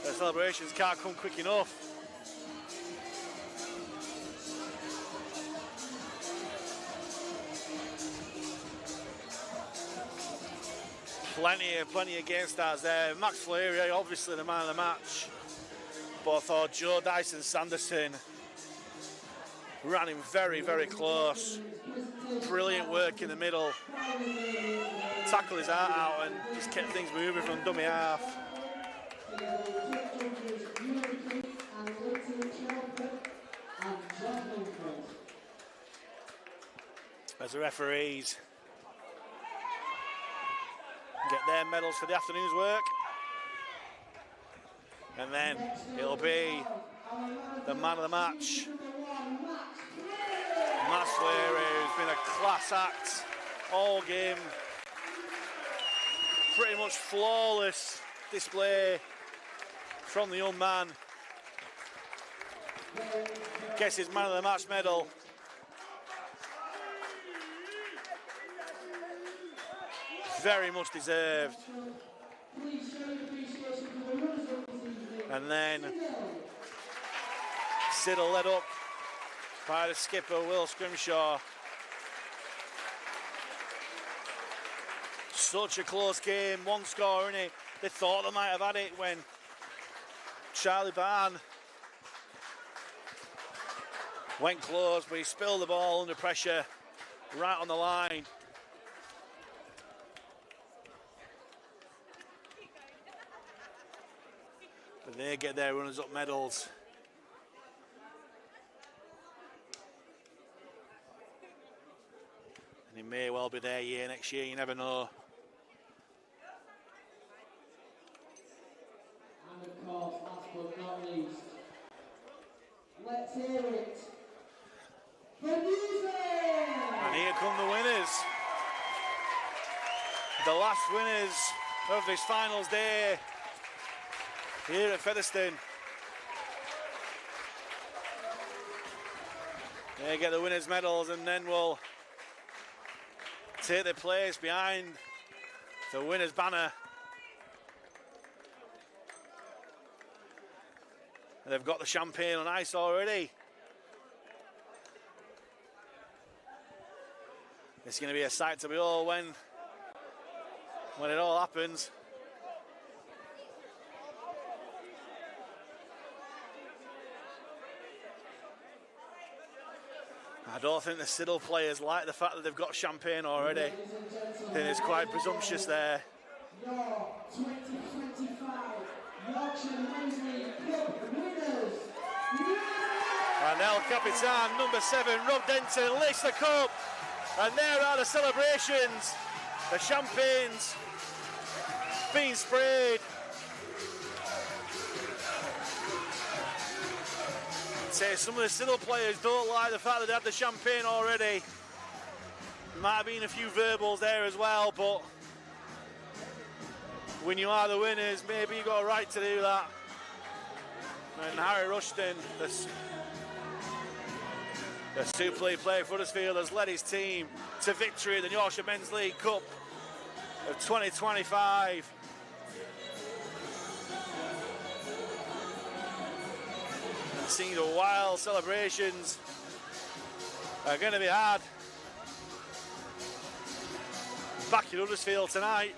their celebrations can't come quick enough. Plenty of game stars there. Max Fleary, obviously the man of the match. But I thought Joe Dyson-Sanderson ran him very, very close. Brilliant work in the middle. Tackled his heart out and just kept things moving from dummy half. As the referees get their medals for the afternoon's work. And then it'll be the man of the match, Max Fleary, who's been a class act all game. Pretty much flawless display from the young man. Gets his man of the match medal. Very much deserved. And then Siddal led up by the skipper, Will Scrimshaw. Such a close game, one score in it. They thought they might have had it when Charlie Barn went close, but he spilled the ball under pressure right on the line. But they get their runners-up medals. And he may well be their year next year, you never know. And of course, last but not least, let's hear it for Newsome! And here come the winners. The last winners of this finals day here at Featherstone. They get the winners' medals and then we'll take their place behind the winners' banner. And they've got the champagne on ice already. It's going to be a sight to behold when it all happens. I don't think the Siddal players like the fact that they've got champagne already. I think it's quite presumptuous there. Your 2025 Yorkshire Men Cup winners. And El Capitan, number 7, Rob Denton, lifts the cup. And there are the celebrations. The champagne's being sprayed. Some of the Siddal players don't like the fact that they have the champagne already. There might have been a few verbals there as well, but when you are the winners, maybe you've got a right to do that. And Harry Rushton, the Super League player for Huddersfield, has led his team to victory in the Yorkshire Men's League Cup of 2025. Seeing the wild celebrations are going to be had back in Huddersfield tonight.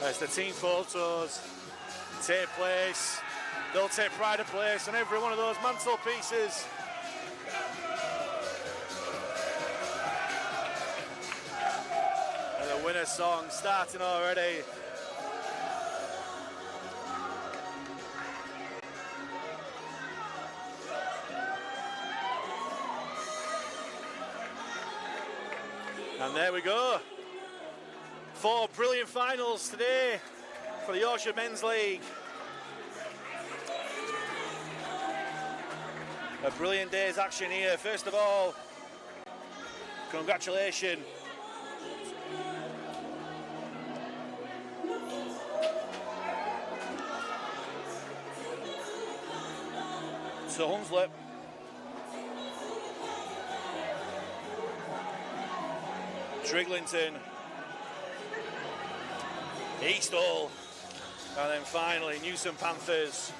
As the team photos take place, they'll take pride of place on every one of those mantelpieces. And the winner's song starting already. And there we go. 4 brilliant finals today for the Yorkshire Men's League. A brilliant day's action here. First of all, congratulations To Hunslet. Drighlington. Eastall. And then finally, Newsome Panthers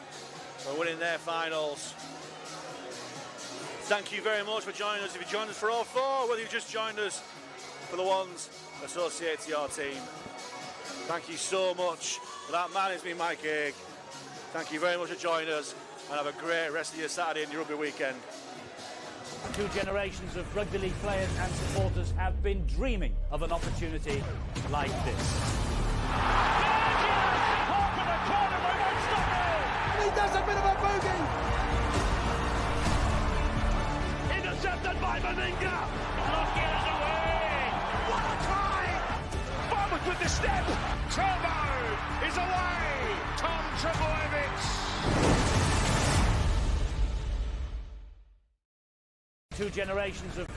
are winning their finals. Thank you very much for joining us. If you joined us for all four, whether you just joined us for the ones associated to your team, thank you so much. For that man has been Mike Haig. Thank you very much for joining us, and have a great rest of your Saturday and your rugby weekend. 2 generations of rugby league players and supporters have been dreaming of an opportunity like this. He does a bit of a bogey. Intercepted by Meninga. Look, it is away. What a try! Farmers with the step. Turbo is away. Tom Trebojevic. 2 generations of